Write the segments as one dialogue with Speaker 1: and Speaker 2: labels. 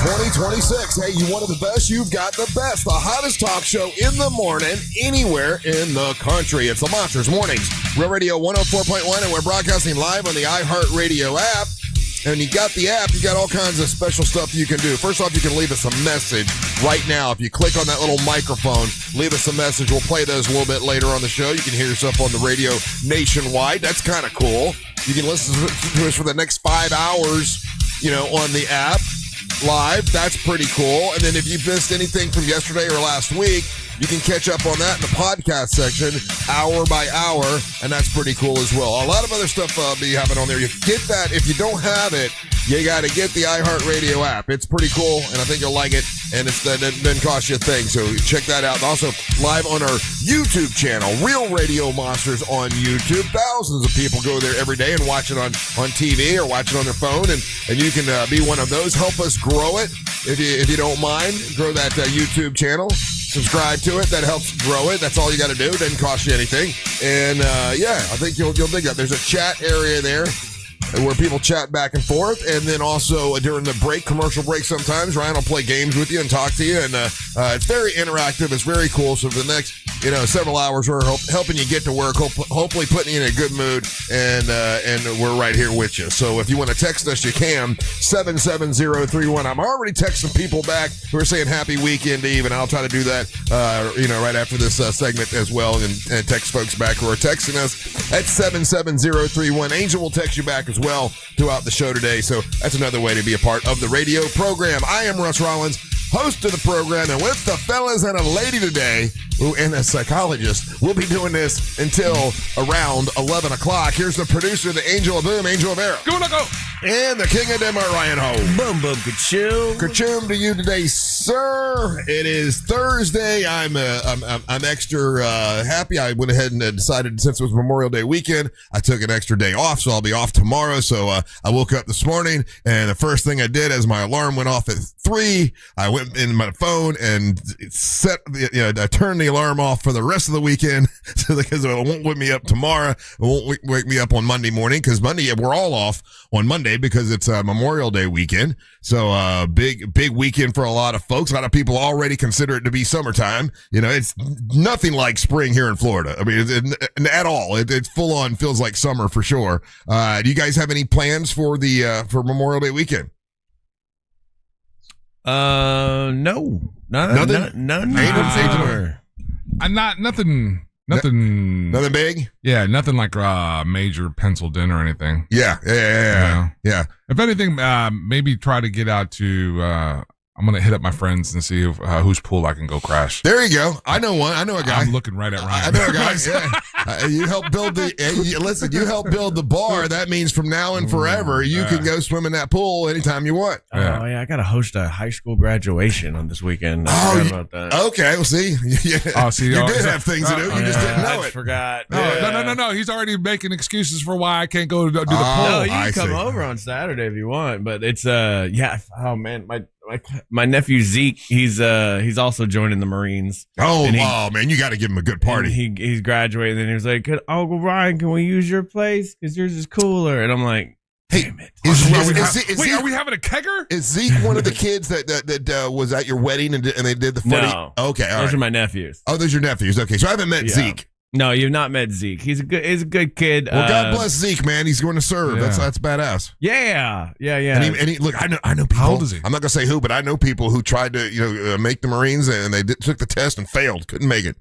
Speaker 1: 2026. Hey, you wanted the best? You've got the best. The hottest talk show in the morning, anywhere in the country. It's the Monsters Mornings. Real Radio 104.1, and we're broadcasting live on the iHeartRadio app. And you got the app, you got all kinds of special stuff you can do. First off, you can leave us a message right now. If you click on that little microphone, leave us a message. We'll play those a little bit later on the show. You can hear yourself on the radio nationwide. That's kind of cool. You can listen to us for the next 5 hours, on the app live. That's pretty cool. And then if you missed anything from yesterday or last week, you can catch up on that in the podcast section, hour by hour, and that's pretty cool as well. A lot of other stuff be happening on there. You get that. If you don't have it, you got to get the iHeartRadio app. It's pretty cool, and I think you'll like it, and it doesn't cost you a thing, so check that out. And also, live on our YouTube channel, Real Radio Monsters on YouTube. Thousands of people go there every day and watch it on TV or watch it on their phone, and you can be one of those. Help us grow it, if you don't mind. Grow that YouTube channel. Subscribe to it. That helps grow it. That's all you got to do. It doesn't cost you anything. And, I think you'll dig that. There's a chat area there where people chat back and forth. And then also during the break, commercial break sometimes, Ryan will play games with you and talk to you. And it's very interactive. It's very cool. So for the next, several hours, we're helping you get to work, hopefully putting you in a good mood. And we're right here with you. So if you want to text us, you can. 77031. I'm already texting people back who are saying happy weekend Eve. And I'll try to do that, right after this segment as well. And text folks back who are texting us at 77031. Angel will text you back as well throughout the show today. So that's another way to be a part of the radio program. I am Russ Rollins, host of the program, and with the fellas and a lady today, and a psychologist. We'll be doing this until around 11 o'clock. Here's the producer, the angel of boom, Angel of Arrow.
Speaker 2: Go.
Speaker 1: And the king of Denmark, Ryan Ho.
Speaker 3: Boom, boom, ka-choom.
Speaker 1: Ka-choom to you today, sir. It is Thursday. I'm extra happy. I went ahead and decided, since it was Memorial Day weekend, I took an extra day off, so I'll be off tomorrow. So I woke up this morning, and the first thing I did as my alarm went off at 3, I went in my phone and I turned the alarm off for the rest of the weekend, because it won't wake me up tomorrow. It won't wake me up on Monday morning, because Monday, we're all off on Monday because it's Memorial Day weekend. So big weekend for a lot of folks. A lot of people already consider it to be summertime. It's nothing like spring here in Florida. I mean, at all. It's full on, feels like summer for sure. Do you guys have any plans for for Memorial Day weekend?
Speaker 3: No.
Speaker 1: Nothing?
Speaker 2: I'm not nothing.
Speaker 1: Nothing big?
Speaker 2: Yeah, nothing like major penciled in or anything.
Speaker 1: Yeah.
Speaker 2: If anything, maybe try to get out to. I'm gonna hit up my friends and see whose pool I can go crash.
Speaker 1: There you go. I know one. I know a guy.
Speaker 2: I'm looking right at Ryan.
Speaker 1: I know a guy. Yeah. You help build you help build the bar. That means from now and forever, you can go swim in that pool anytime you want.
Speaker 3: Oh yeah, I gotta host a high school graduation on this weekend. I forgot about that.
Speaker 1: Okay, well, see, you did have things to do. You just didn't know
Speaker 3: I
Speaker 1: it.
Speaker 3: Forgot.
Speaker 2: No. He's already making excuses for why I can't go do the pool.
Speaker 3: No, you can come over on Saturday if you want, but it's oh man, my nephew Zeke, he's also joining the Marines.
Speaker 1: Man, you got to give him a good party.
Speaker 3: He's graduating, and he was like, "Uncle Ryan, can we use your place? Because yours is cooler." And I'm like, "Damn it!"
Speaker 2: Are we having a kegger?
Speaker 1: Is Zeke one of the kids that was at your wedding and they did the funny?
Speaker 3: No.
Speaker 1: Okay, all
Speaker 3: those
Speaker 1: are
Speaker 3: my nephews.
Speaker 1: Oh, those are your nephews. Okay, so I haven't met Zeke.
Speaker 3: No, you've not met Zeke. He's a good kid.
Speaker 1: Well, God bless Zeke, man. He's going to serve.
Speaker 2: Yeah.
Speaker 1: That's badass.
Speaker 3: Yeah.
Speaker 1: And he look, I know people.
Speaker 2: How old is he?
Speaker 1: I'm not gonna say who, but I know people who tried to make the Marines and they took the test and failed, couldn't make it.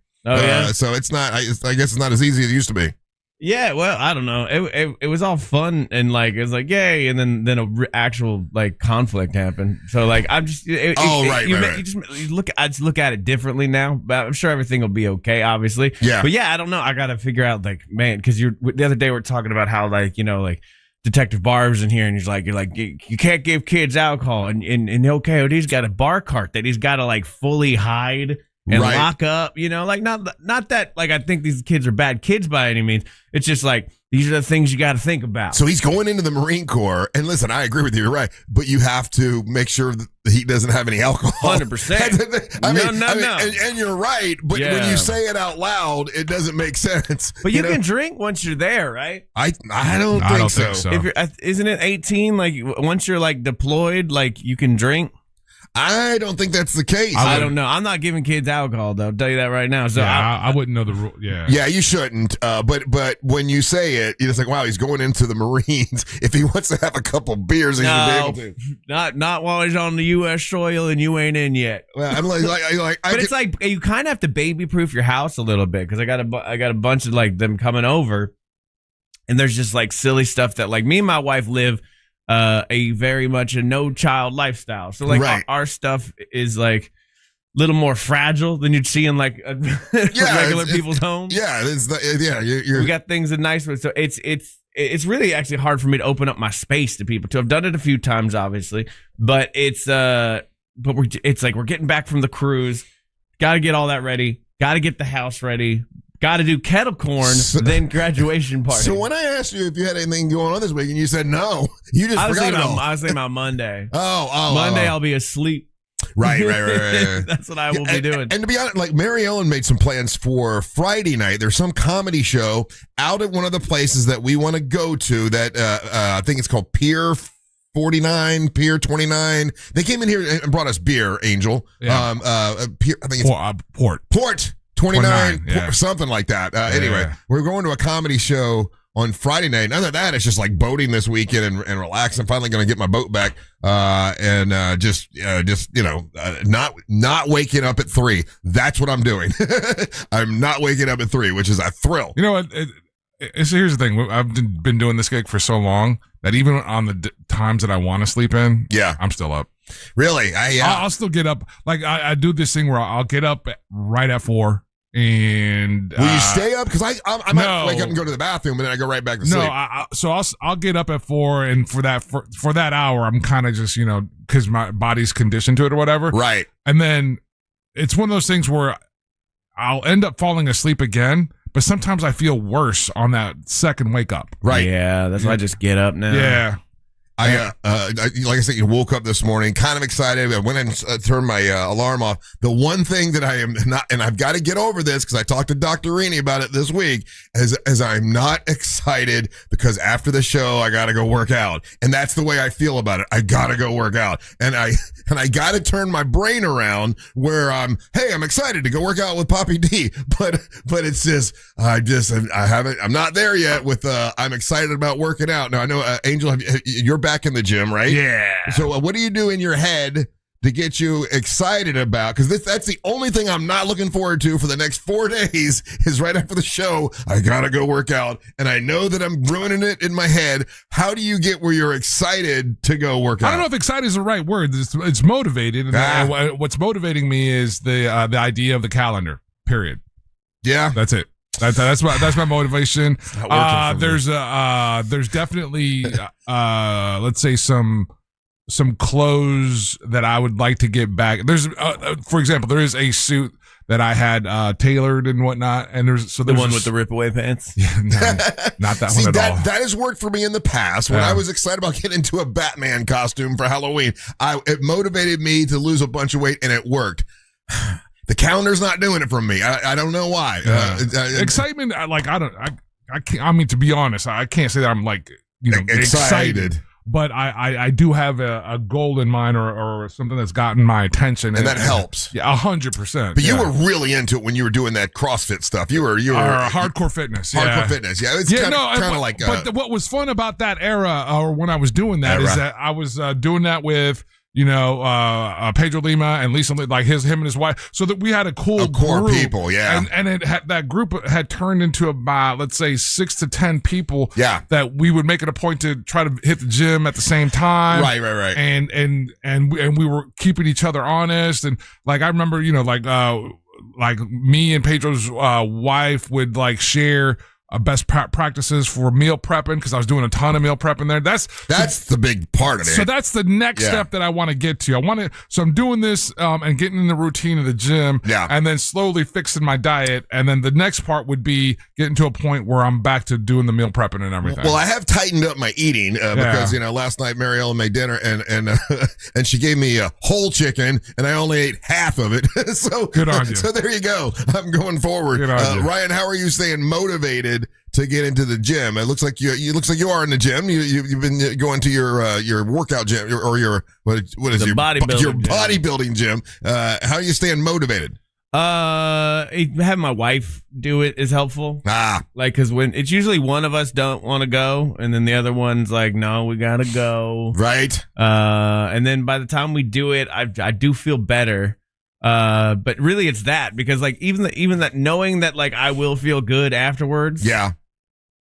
Speaker 1: So it's not. I guess it's not as easy as it used to be.
Speaker 3: Yeah, well, I don't know. It was all fun and it was like yay, and then a actual conflict happened. So I'm just
Speaker 1: right.
Speaker 3: I just look at it differently now. But I'm sure everything will be okay, obviously.
Speaker 1: Yeah.
Speaker 3: But yeah, I don't know. I got to figure out man, because the other day we were talking about how Detective Barb's in here, and you're like you can't give kids alcohol, and he's got a bar cart that he's got to fully hide and lock up, not that I think these kids are bad kids by any means. It's just these are the things you got to think about.
Speaker 1: So he's going into the Marine Corps, and listen, I agree with you, you're right, but you have to make sure that he doesn't have any alcohol.
Speaker 3: 100%. No.
Speaker 1: And you're right, but when you say it out loud, it doesn't make sense.
Speaker 3: But you can drink once you're there, right?
Speaker 1: I don't think so.
Speaker 3: If isn't it 18? Once you're deployed, you can drink.
Speaker 1: I don't think that's the case.
Speaker 3: I don't know. I'm not giving kids alcohol, though. I'll tell you that right now. So
Speaker 2: I wouldn't know the rule. Yeah.
Speaker 1: Yeah, you shouldn't. But when you say it, you're just like, wow, he's going into the Marines. If he wants to have a couple beers, he should be able to.
Speaker 3: Not while he's on the U.S. soil and you ain't in yet.
Speaker 1: Well, I'm
Speaker 3: it's like you kind of have to baby-proof your house a little bit, because I got a bunch of like them coming over, and there's just like silly stuff that like me and my wife live a very much a no child lifestyle. So like our stuff is like a little more fragile than you'd see in like regular people's homes.
Speaker 1: Yeah,
Speaker 3: we got things in nice ones. So it's really actually hard for me to open up my space to people too. I've done it a few times, obviously, but it's like we're getting back from the cruise. Got to get all that ready. Got to get the house ready. Got to do kettle corn, then graduation party.
Speaker 1: So when I asked you if you had anything going on this week, and you said no, you just forgot it all.
Speaker 3: I was thinking about Monday.
Speaker 1: Monday
Speaker 3: I'll be asleep.
Speaker 1: Right.
Speaker 3: That's what I will be doing.
Speaker 1: And to be honest, like Mary Ellen made some plans for Friday night. There's some comedy show out at one of the places that we want to go to that I think it's called Pier 49, Pier 29. They came in here and brought us beer, Angel.
Speaker 2: Yeah.
Speaker 1: Pier, I think it's Port 29, something like that. Anyway, we're going to a comedy show on Friday night. None of that. It's just like boating this weekend and relax. I'm finally going to get my boat back and just not waking up at 3. That's what I'm doing. I'm not waking up at 3, which is a thrill.
Speaker 2: You know what? Here's the thing. I've been doing this gig for so long that even on the times that I want to sleep in, I'm still up.
Speaker 1: Really?
Speaker 2: I'll still get up. Like I do this thing where I'll get up right at 4. And
Speaker 1: will you stay up? Because I might wake up and go to the bathroom, and then I go right back to sleep.
Speaker 2: So I'll get up at 4, and for that hour, I'm kind of just because my body's conditioned to it or whatever.
Speaker 1: Right.
Speaker 2: And then it's one of those things where I'll end up falling asleep again, but sometimes I feel worse on that second wake up.
Speaker 1: Right.
Speaker 3: Yeah, that's why I just get up now.
Speaker 2: Yeah.
Speaker 1: Like I said, you woke up this morning kind of excited. I went and turned my alarm off. The one thing that I am not, and I've got to get over this because I talked to Dr. Rini about it this week, as I'm not excited because after the show I got to go work out, and that's the way I feel about it. I got to go work out, and I got to turn my brain around where I'm excited to go work out with Papi D, but it's just I'm not there yet with I'm excited about working out. Now I know Angel, you're back in the gym, right?
Speaker 2: Yeah.
Speaker 1: So what do you do in your head to get you excited about? Because that's the only thing I'm not looking forward to for the next 4 days is right after the show, I gotta go work out. And I know that I'm ruining it in my head. How do you get where you're excited to go work out?
Speaker 2: I don't know if excited is the right word. It's motivated. And what's motivating me is the idea of the calendar, period.
Speaker 1: Yeah.
Speaker 2: That's it. That's my motivation. There's definitely let's say some clothes that I would like to get back. There's for example, there is a suit that I had tailored and whatnot, and there's
Speaker 3: the one with the rip away pants.
Speaker 2: Yeah, no, not that one at all.
Speaker 1: That has worked for me in the past when I was excited about getting into a Batman costume for Halloween. It motivated me to lose a bunch of weight, and it worked. The calendar's not doing it for me. I don't know why.
Speaker 2: Excitement, I can't. I mean, to be honest, I can't say that I'm like excited. But I do have a goal in mind or something that's gotten my attention,
Speaker 1: and that helps.
Speaker 2: Yeah, 100%.
Speaker 1: But you were really into it when you were doing that CrossFit stuff. You were
Speaker 2: hardcore fitness.
Speaker 1: Hardcore fitness. Yeah, it's kind of like.
Speaker 2: But what was fun about that era, or when I was doing that, is that I was doing that with Pedro Lima and Lisa, like him and his wife, so that we had a core
Speaker 1: group, people,
Speaker 2: and it had, that group had turned into about, let's say, 6 to 10 people, that we would make it a point to try to hit the gym at the same time,
Speaker 1: right,
Speaker 2: and we were keeping each other honest, and like I remember, like me and Pedro's wife would like share best practices for meal prepping, because I was doing a ton of meal prepping there. That's
Speaker 1: the big part of it.
Speaker 2: So that's the next step that I want to get to. So I'm doing this and getting in the routine of the gym, and then slowly fixing my diet. And then the next part would be getting to a point where I'm back to doing the meal prepping and everything.
Speaker 1: Well, I have tightened up my eating because last night Mary Ellen made dinner and she gave me a whole chicken and I only ate half of it. So
Speaker 2: good on you.
Speaker 1: So there you go. I'm going forward.
Speaker 2: Good on you.
Speaker 1: Ryan, how are you staying motivated to get into the gym. It looks like you are in the gym. You've been going to your workout gym or your what is your bodybuilding gym. How are you staying motivated?
Speaker 3: Having my wife do it is helpful. Because when it's usually one of us don't want to go, and then the other one's like, no, we gotta go.
Speaker 1: Right.
Speaker 3: And then by the time we do it, I do feel better. But really it's that, because like even that knowing that like I will feel good afterwards.
Speaker 1: Yeah.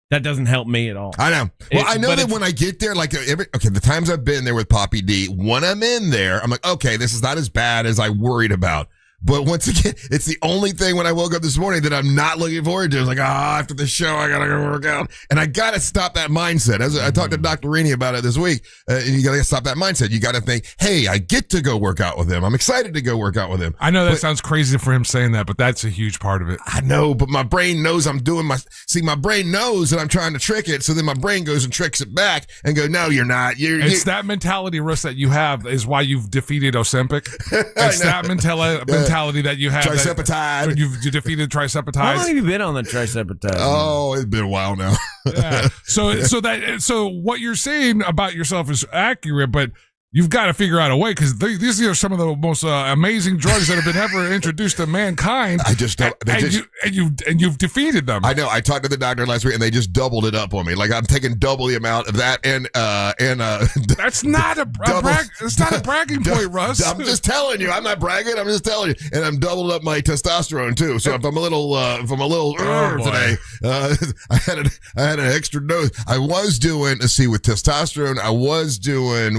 Speaker 3: That doesn't help me at all.
Speaker 1: I know. Well, I know that when I get there, like the times I've been there with Papi D, when I'm in there, I'm like, okay, this is not as bad as I worried about. But once again, it's the only thing when I woke up this morning that I'm not looking forward to. It's like, after the show, I got to go work out. And I got to stop that mindset. As I talked to Dr. Rini about it this week, and you got to stop that mindset. You got to think, hey, I get to go work out with him. I'm excited to go work out with him.
Speaker 2: I know that sounds crazy for him saying that, but that's a huge part of it.
Speaker 1: I know, but my brain knows my brain knows that I'm trying to trick it. So then my brain goes and tricks it back and go, no, you're not.
Speaker 2: It's that mentality, Russ, that you have is why you've defeated Ozempic. It's that mentality that you have.
Speaker 1: Triceptide.
Speaker 2: You defeated Triceptide.
Speaker 3: How long have you been on the Triceptide?
Speaker 1: Oh, it's been a while now.
Speaker 2: Yeah. So what you're saying about yourself is accurate, but you've got to figure out a way, because these are some of the most amazing drugs that have been ever introduced to mankind.
Speaker 1: I just don't.
Speaker 2: You've defeated them.
Speaker 1: I know. I talked to the doctor last week, and they just doubled it up on me. Like I'm taking double the amount of that, and
Speaker 2: that's not it's not a bragging point, Russ.
Speaker 1: I'm just telling you. I'm not bragging. I'm just telling you. And I'm doubled up my testosterone too. So if I'm a little today, I had an extra dose. I was doing. Let's see, with testosterone, I was doing.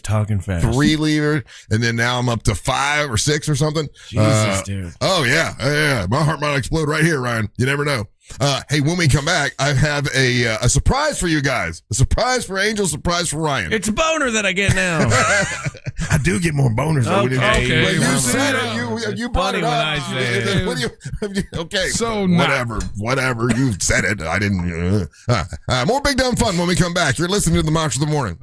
Speaker 3: Talking fast.
Speaker 1: 3 liters, and then now I'm up to 5 or 6 or something.
Speaker 3: Jesus, dude.
Speaker 1: Oh yeah. My heart might explode right here, Ryan. You never know. Hey, when we come back, I have a surprise for you guys. A surprise for Angel, surprise for Ryan.
Speaker 3: It's a boner that I get now.
Speaker 1: I do get more boners.
Speaker 3: Okay.
Speaker 1: But you said it. You brought it up. Okay.
Speaker 2: So
Speaker 1: whatever. You said it. I didn't. More Big Dumb Fun when we come back. You're listening to the Monster of the Morning.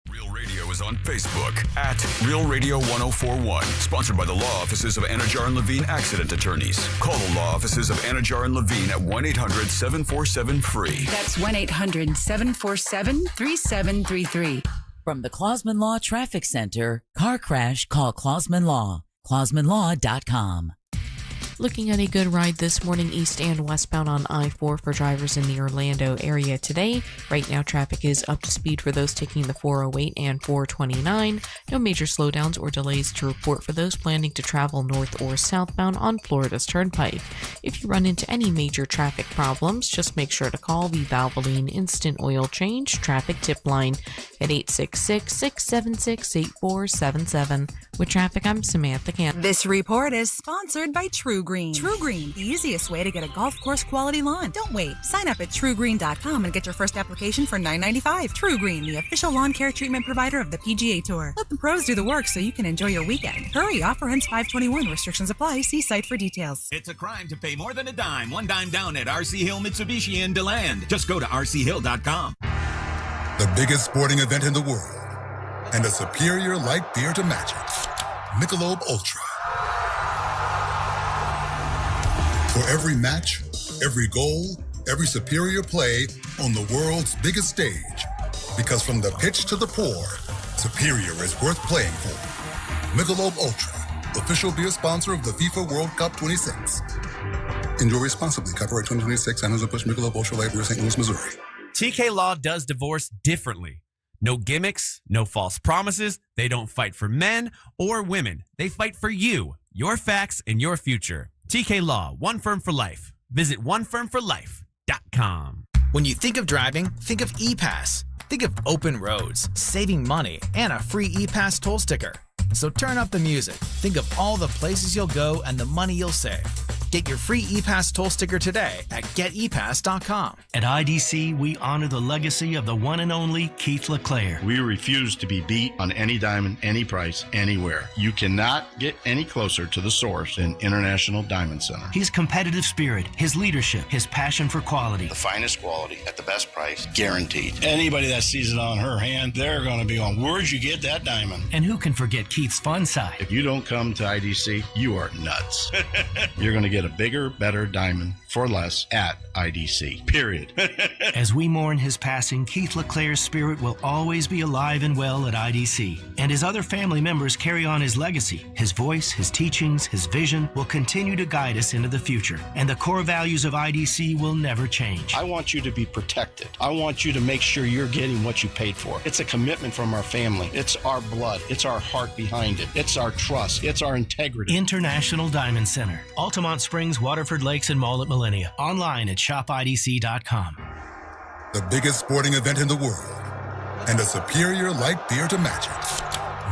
Speaker 4: Real Radio is on Facebook at Real Radio 1041. Sponsored by the law offices of Anajar and Levine Accident Attorneys. Call the law offices of Anajar and Levine at 1-800-747-FREE.
Speaker 5: That's 1-800-747-3733.
Speaker 6: From the Clausman Law Traffic Center, car crash, call Clausman Law. ClausmanLaw.com.
Speaker 7: Looking at a good ride this morning east and westbound on I-4 for drivers in the Orlando area today. Right now, traffic is up to speed for those taking the 408 and 429. No major slowdowns or delays to report for those planning to travel north or southbound on Florida's Turnpike. If you run into any major traffic problems, just make sure to call the Valvoline Instant Oil Change Traffic Tip Line at 866-676-8477. With traffic, I'm Samantha Camp.
Speaker 5: This report is sponsored by True Green. True Green, the easiest way to get a golf course quality lawn. Don't wait. Sign up at TrueGreen.com and get your first application for $9.95. True Green, the official lawn care treatment provider of the PGA Tour. Let the pros do the work so you can enjoy your weekend. Hurry, offer ends 5/21. Restrictions apply. See site for details.
Speaker 8: It's a crime to pay more than a dime. One dime down at RC Hill Mitsubishi in DeLand. Just go to rchill.com.
Speaker 9: The biggest sporting event in the world, and a superior light beer to match it. Michelob Ultra. For every match, every goal, every superior play on the world's biggest stage. Because from the pitch to the pour, superior is worth playing for. Michelob Ultra, official beer sponsor of the FIFA World Cup 26. Enjoy responsibly. Copyright 2026, Anheuser-Busch Michelob Ultra Light Beer, St. Louis, Missouri.
Speaker 10: TK Law does divorce differently. No gimmicks, no false promises. They don't fight for men or women. They fight for you, your facts, and your future. TK Law, one firm for life. Visit onefirmforlife.com.
Speaker 11: When you think of driving, think of ePass. Think of open roads, saving money, and a free ePass toll sticker. So turn up the music. Think of all the places you'll go and the money you'll save. Get your free ePass toll sticker today at getepass.com.
Speaker 12: At IDC, we honor the legacy of the one and only Keith LeClaire.
Speaker 13: We refuse to be beat on any diamond, any price, anywhere. You cannot get any closer to the source than International Diamond Center.
Speaker 12: His competitive spirit, his leadership, his passion for quality.
Speaker 13: The finest quality at the best price, guaranteed. Anybody that sees it on her hand, they're going to be on, where'd you get that diamond?
Speaker 12: And who can forget Keith's fun side?
Speaker 13: If you don't come to IDC, you are nuts. You're going to get a bigger, better diamond for less at IDC. Period.
Speaker 12: As we mourn his passing, Keith LeClaire's spirit will always be alive and well at IDC. And his other family members carry on his legacy. His voice, his teachings, his vision will continue to guide us into the future. And the core values of IDC will never change.
Speaker 13: I want you to be protected. I want you to make sure you're getting what you paid for. It's a commitment from our family. It's our blood. It's our heart behind it. It's our trust. It's our integrity.
Speaker 12: International Diamond Center. Altamont Springs, Waterford Lakes, and Mall at Millennia. Online at shopidc.com.
Speaker 9: The biggest sporting event in the world, and a superior light beer to match it.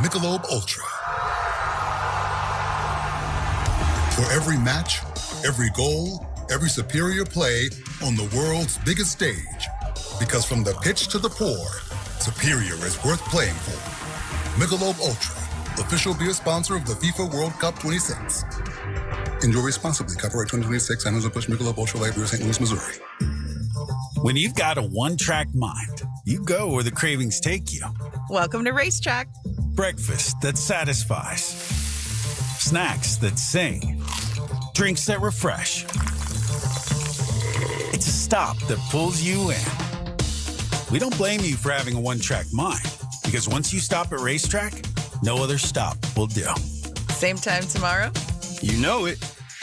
Speaker 9: Michelob Ultra. For every match, every goal, every superior play on the world's biggest stage. Because from the pitch to the pour, superior is worth playing for. Michelob Ultra, official beer sponsor of the FIFA World Cup 26. Enjoy responsibly. Copyright 2026. Anheuser-Busch Michelob Ultra Light Beer, St. Louis, Missouri.
Speaker 14: When you've got a one-track mind, you go where the cravings take you.
Speaker 15: Welcome to Racetrack.
Speaker 14: Breakfast that satisfies. Snacks that sing. Drinks that refresh. It's a stop that pulls you in. We don't blame you for having a one-track mind, because once you stop at Racetrack, no other stop will do.
Speaker 15: Same time tomorrow?
Speaker 14: You know it.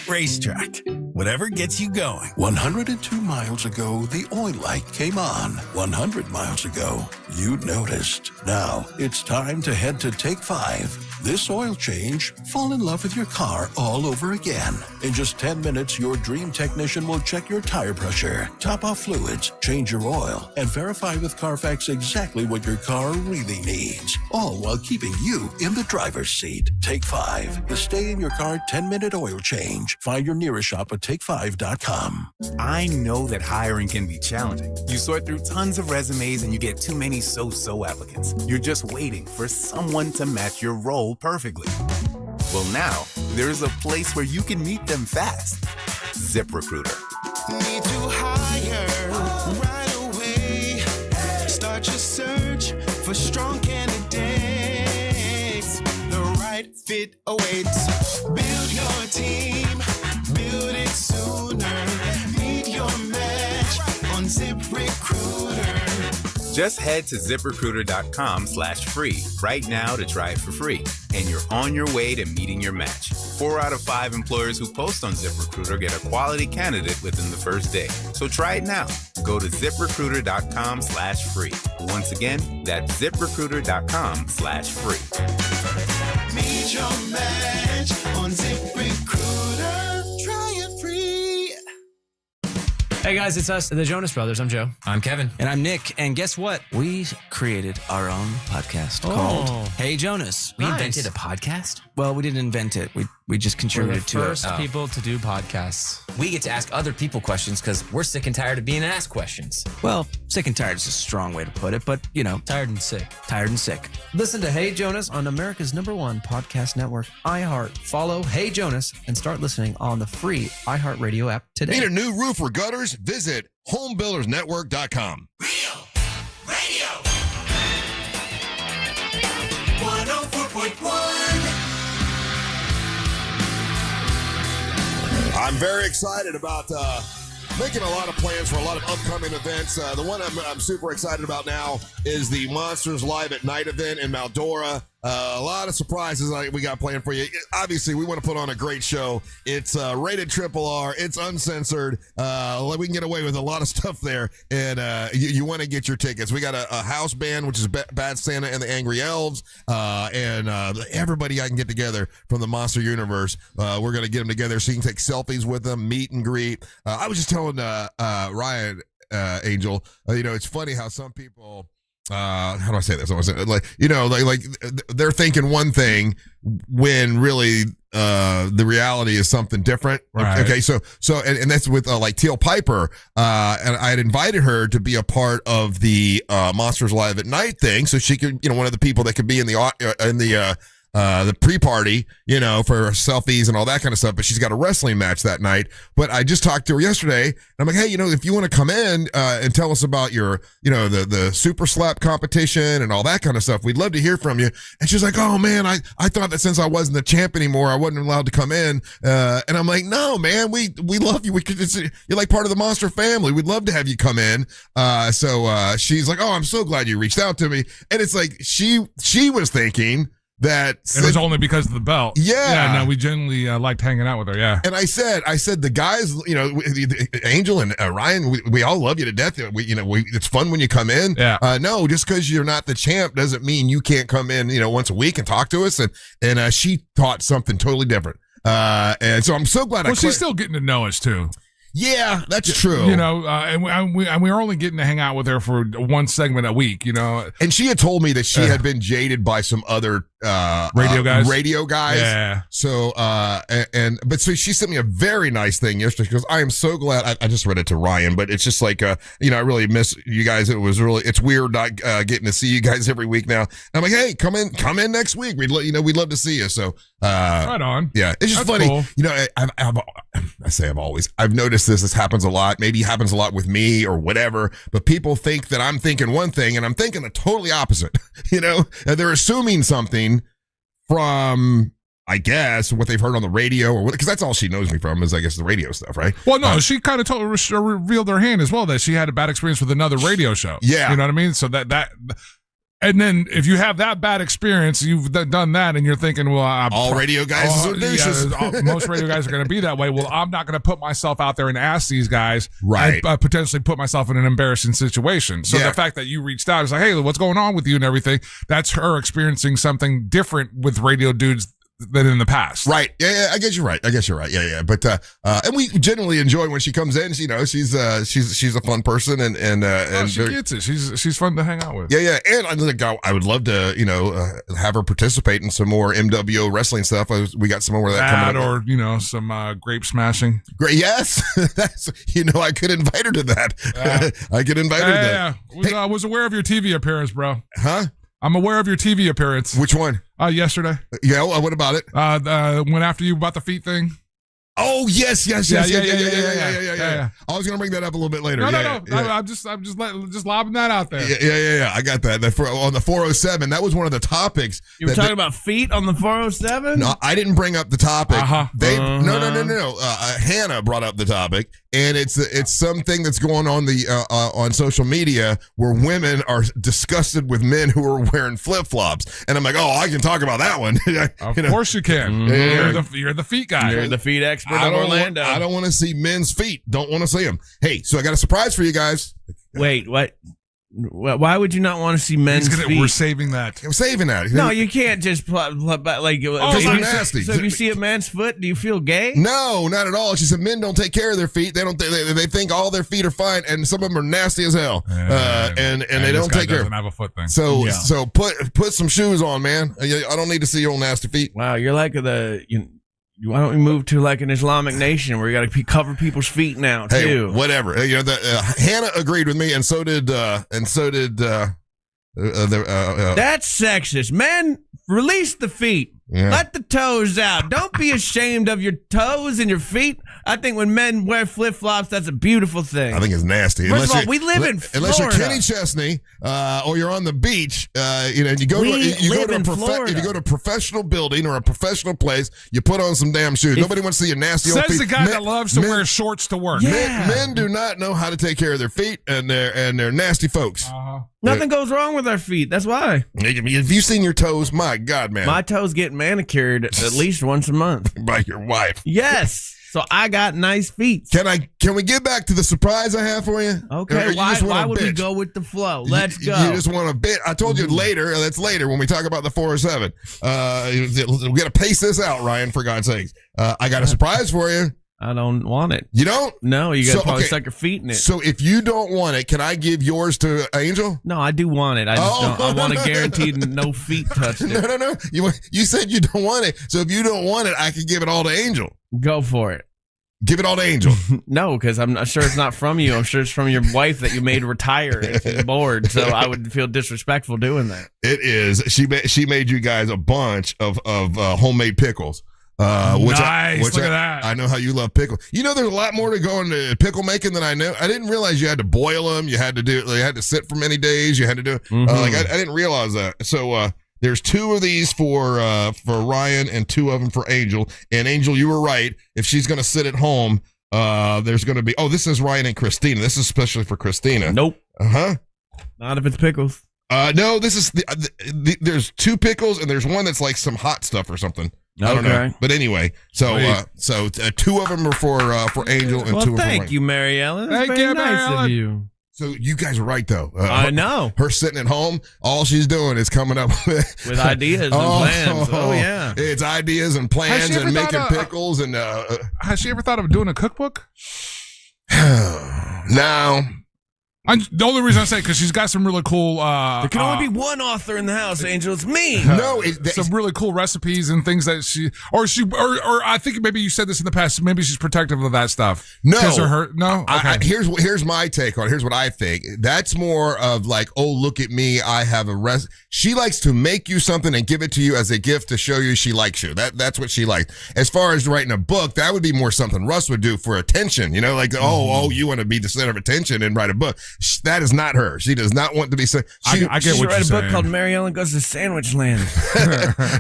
Speaker 14: Racetrack. Whatever gets you going.
Speaker 16: 102 miles ago, the oil light came on. 100 miles ago, you noticed. Now, it's time to head to Take 5. This oil change, fall in love with your car all over again. In just 10 minutes, your dream technician will check your tire pressure, top off fluids, change your oil, and verify with Carfax exactly what your car really needs. All while keeping you in the driver's seat. Take 5. The stay in your car 10-minute oil change. Find your nearest shop at take5.com.
Speaker 17: I know that hiring can be challenging. You sort through tons of resumes and you get too many so-so applicants. You're just waiting for someone to match your role perfectly. Well, now there's a place where you can meet them fast. ZipRecruiter.
Speaker 18: Need to hire right away. Start your search for strong candidates. The right fit awaits. Build your team. Build it sooner. Meet your match on ZipRecruiter.
Speaker 17: Just head to ZipRecruiter.com/free right now to try it for free. And you're on your way to meeting your match. 4 out of 5 employers who post on ZipRecruiter get a quality candidate within the first day. So try it now. Go to ZipRecruiter.com/free. Once again, that's ZipRecruiter.com/free.
Speaker 18: Meet your match on ZipRecruiter. Try it free.
Speaker 19: Hey guys, it's us, the Jonas Brothers. I'm Joe.
Speaker 20: I'm Kevin.
Speaker 19: And I'm Nick. And guess what? We created our own podcast called Hey Jonas.
Speaker 20: We invented a podcast?
Speaker 19: Well, we didn't invent it. We just contributed to it.
Speaker 20: We're the first people to do podcasts. We get to ask other people questions because we're sick and tired of being asked questions.
Speaker 19: Well, sick and tired is a strong way to put it, but you know.
Speaker 20: Tired and sick.
Speaker 19: Tired and sick. Listen to Hey Jonas on America's #1 podcast network, iHeart. Follow Hey Jonas and start listening on the free iHeartRadio app today.
Speaker 1: Need a new roof or gutters? Visit homebuildersnetwork.com.
Speaker 18: Real Radio 104.1.
Speaker 1: I'm very excited about making a lot of plans for a lot of upcoming events. The one I'm super excited about now is the Monsters Live at Night event in Maldora. A lot of surprises we got planned for you. Obviously, we want to put on a great show. It's rated RRR. It's uncensored. We can get away with a lot of stuff there, and you want to get your tickets. We got a house band, which is Bad Santa and the Angry Elves, and everybody I can get together from the Monster Universe. We're going to get them together so you can take selfies with them, meet and greet. I was just telling Ryan, Angel, it's funny how some people... how do I say this? Like they're thinking one thing when really the reality is something different.
Speaker 2: Right.
Speaker 1: Okay, so and that's with like Teal Piper, and I had invited her to be a part of the Monsters Live at Night thing, so she could, one of the people that could be in the the pre-party, for selfies and all that kind of stuff. But she's got a wrestling match that night. But I just talked to her yesterday, and I'm like, hey, if you want to come in and tell us about your, the super slap competition and all that kind of stuff, we'd love to hear from you. And she's like, oh man, I thought that since I wasn't the champ anymore, I wasn't allowed to come in. And I'm like, no, man, we love you. You're like part of the Monster family. We'd love to have you come in. So she's like, oh, I'm so glad you reached out to me. And it's like she was thinking that
Speaker 2: it was only because of the belt.
Speaker 1: Yeah.
Speaker 2: No, we generally liked hanging out with her. Yeah.
Speaker 1: And I said the guys, Angel and Ryan, we all love you to death. It's fun when you come in.
Speaker 2: Yeah.
Speaker 1: No, just because you're not the champ doesn't mean you can't come in, once a week and talk to us. And she thought something totally different. And so I'm so glad.
Speaker 2: Well, she's still getting to know us too.
Speaker 1: Yeah, that's true.
Speaker 2: And we were only getting to hang out with her for one segment a week,
Speaker 1: And she had told me that she had been jaded by some other radio guys.
Speaker 2: Yeah.
Speaker 1: So, so she sent me a very nice thing yesterday. She goes, I am so glad. I just read it to Ryan, but it's just like, I really miss you guys. It's weird not getting to see you guys every week now. And I'm like, hey, come in next week. We'd love to see you. So,
Speaker 2: right on.
Speaker 1: Yeah. It's just funny.
Speaker 2: Cool.
Speaker 1: I've noticed this happens a lot. Maybe it happens a lot with me or whatever, but people think that I'm thinking one thing and I'm thinking the totally opposite, and they're assuming something from, I guess, what they've heard on the radio or because that's all she knows me from is, I guess, the radio stuff, right?
Speaker 2: Well, no, she kind of revealed her hand as well that she had a bad experience with another radio show.
Speaker 1: Yeah.
Speaker 2: You know what I mean? So and then if you have that bad experience, you've done that, and you're thinking, well,
Speaker 1: all radio guys are douches.
Speaker 2: Most radio guys are going to be that way. Well, I'm not going to put myself out there and ask these guys,
Speaker 1: right?
Speaker 2: And potentially put myself in an embarrassing situation. So the fact that you reached out is like, hey, what's going on with you and everything? That's her experiencing something different with radio dudes than in the past.
Speaker 1: Right. Yeah, I guess you're right. Yeah. But and we generally enjoy when she comes in. She's a fun person and
Speaker 2: she gets it. She's fun to hang out with.
Speaker 1: Yeah. And I would love to have her participate in some more MWO wrestling stuff. We got some more of that coming up.
Speaker 2: Or some grape smashing.
Speaker 1: Great. Yes. That's I could invite her to that. I could invite her to that.
Speaker 2: Yeah. I was aware of your TV appearance, bro.
Speaker 1: Huh?
Speaker 2: I'm aware of your TV appearance.
Speaker 1: Which one?
Speaker 2: Yesterday.
Speaker 1: Yeah. What about it?
Speaker 2: Went after you about the feet thing.
Speaker 1: Oh yes. Yeah. I was gonna bring that up a little bit later.
Speaker 2: No. I'm just lobbing that out there.
Speaker 1: Yeah. I got that. On the 407, that was one of the topics.
Speaker 3: You were talking about feet on the 407?
Speaker 1: No, I didn't bring up the topic.
Speaker 2: No.
Speaker 1: Hannah brought up the topic, and it's something that's going on on social media where women are disgusted with men who are wearing flip flops, and I'm like, oh, I can talk about that one.
Speaker 2: Of course you can. You're the feet guy.
Speaker 3: You're the feet expert of Orlando.
Speaker 1: I don't want to see men's feet. Don't want to see them. Hey, so I got a surprise for you guys.
Speaker 3: Wait, what? Why would you not want to see men's feet?
Speaker 2: We're saving that.
Speaker 1: I'm saving that.
Speaker 3: No, you can't just
Speaker 1: because they're nasty.
Speaker 3: So if you see a man's foot, do you feel gay?
Speaker 1: No, not at all. She said men don't take care of their feet. They don't. They think all their feet are fine, and some of them are nasty as hell. And they don't take care.
Speaker 2: Doesn't have a foot thing.
Speaker 1: So put some shoes on, man. I don't need to see your old nasty feet.
Speaker 3: Wow, you're like why don't we move to like an Islamic nation where you got to cover people's feet now too?
Speaker 1: Hey, whatever. Hannah agreed with me, and so did. That's
Speaker 3: sexist. Men, release the feet.
Speaker 1: Yeah.
Speaker 3: Let the toes out. Don't be ashamed of your toes and your feet. I think when men wear flip flops, that's a beautiful thing.
Speaker 1: I think it's nasty.
Speaker 3: First of all, we live in Florida.
Speaker 1: Unless you're Kenny Chesney, or you're on the beach, you go to a professional building or a professional place, you put on some damn shoes. Nobody wants to see your nasty old feet.
Speaker 2: Says the guy that loves to wear shorts to work.
Speaker 1: Men do not know how to take care of their feet, and they're nasty folks.
Speaker 3: Nothing goes wrong with our feet. That's why.
Speaker 1: Have you seen your toes? My God, man.
Speaker 3: My toes get manicured at least once a month
Speaker 1: by your wife.
Speaker 3: Yes. So I got nice feet.
Speaker 1: Can we get back to the surprise I have for you?
Speaker 3: Okay. Why would we go with the flow? Let's go.
Speaker 1: You just want a bit. I told you later. That's later when we talk about the 407. We got to pace this out, Ryan. For God's sakes, I got a surprise for you.
Speaker 3: I don't want it.
Speaker 1: You don't?
Speaker 3: No, you got to probably suck your feet in it.
Speaker 1: So if you don't want it, can I give yours to Angel?
Speaker 3: No, I do want it. I just don't. I want to guarantee no feet touched it.
Speaker 1: No. You said you don't want it. So if you don't want it, I can give it all to Angel.
Speaker 3: Go for it.
Speaker 1: Give it all to Angel.
Speaker 3: No, because I'm not sure it's not from you. I'm sure it's from your wife that you made retire and she's bored. So I would feel disrespectful doing that.
Speaker 1: It is. She made you guys a bunch of homemade pickles. Which
Speaker 2: nice. Look at that.
Speaker 1: I know how you love pickle. You know, there's a lot more to go into pickle making than I knew. I didn't realize you had to boil them. You had to sit for many days. You had to do it. I didn't realize that. So there's 2 of these for Ryan and 2 of them for Angel. And Angel, you were right. If she's going to sit at home, there's going to be. Oh, this is Ryan and Christina. This is especially for Christina.
Speaker 3: Nope.
Speaker 1: Not
Speaker 3: if it's pickles.
Speaker 1: No, this is there's 2 pickles and there's one that's like some hot stuff or something. I don't know. But anyway, so 2 of them are for Angel and 2 are for Ryan.
Speaker 3: Thank you, Mary Ellen. That's
Speaker 2: Thank
Speaker 3: very
Speaker 2: you,
Speaker 3: nice
Speaker 2: Mary Ellen.
Speaker 3: of you.
Speaker 1: So you guys are right, though.
Speaker 3: I know.
Speaker 1: Her sitting at home, all she's doing is coming up with
Speaker 3: ideas and plans. Oh, yeah.
Speaker 1: It's ideas and plans and making pickles. And
Speaker 2: has she ever thought of doing a cookbook?
Speaker 1: No.
Speaker 2: The only reason I say because she's got some really cool.
Speaker 3: There can only be one author in the house, Angel. It's me.
Speaker 1: No,
Speaker 2: some really cool recipes and things that or I think maybe you said this in the past. Maybe she's protective of that stuff.
Speaker 1: No,
Speaker 2: no. Okay.
Speaker 1: Here's my take on it. Here's what I think. That's more of like, oh, look at me. I have a She likes to make you something and give it to you as a gift to show you she likes you. That's what she likes. As far as writing a book, that would be more something Russ would do for attention. You know, like you want to be the center of attention and write a book. That is not her. She does not want to be. I
Speaker 3: get what you're saying. She should write a book called Mary Ellen Goes to Sandwich Land.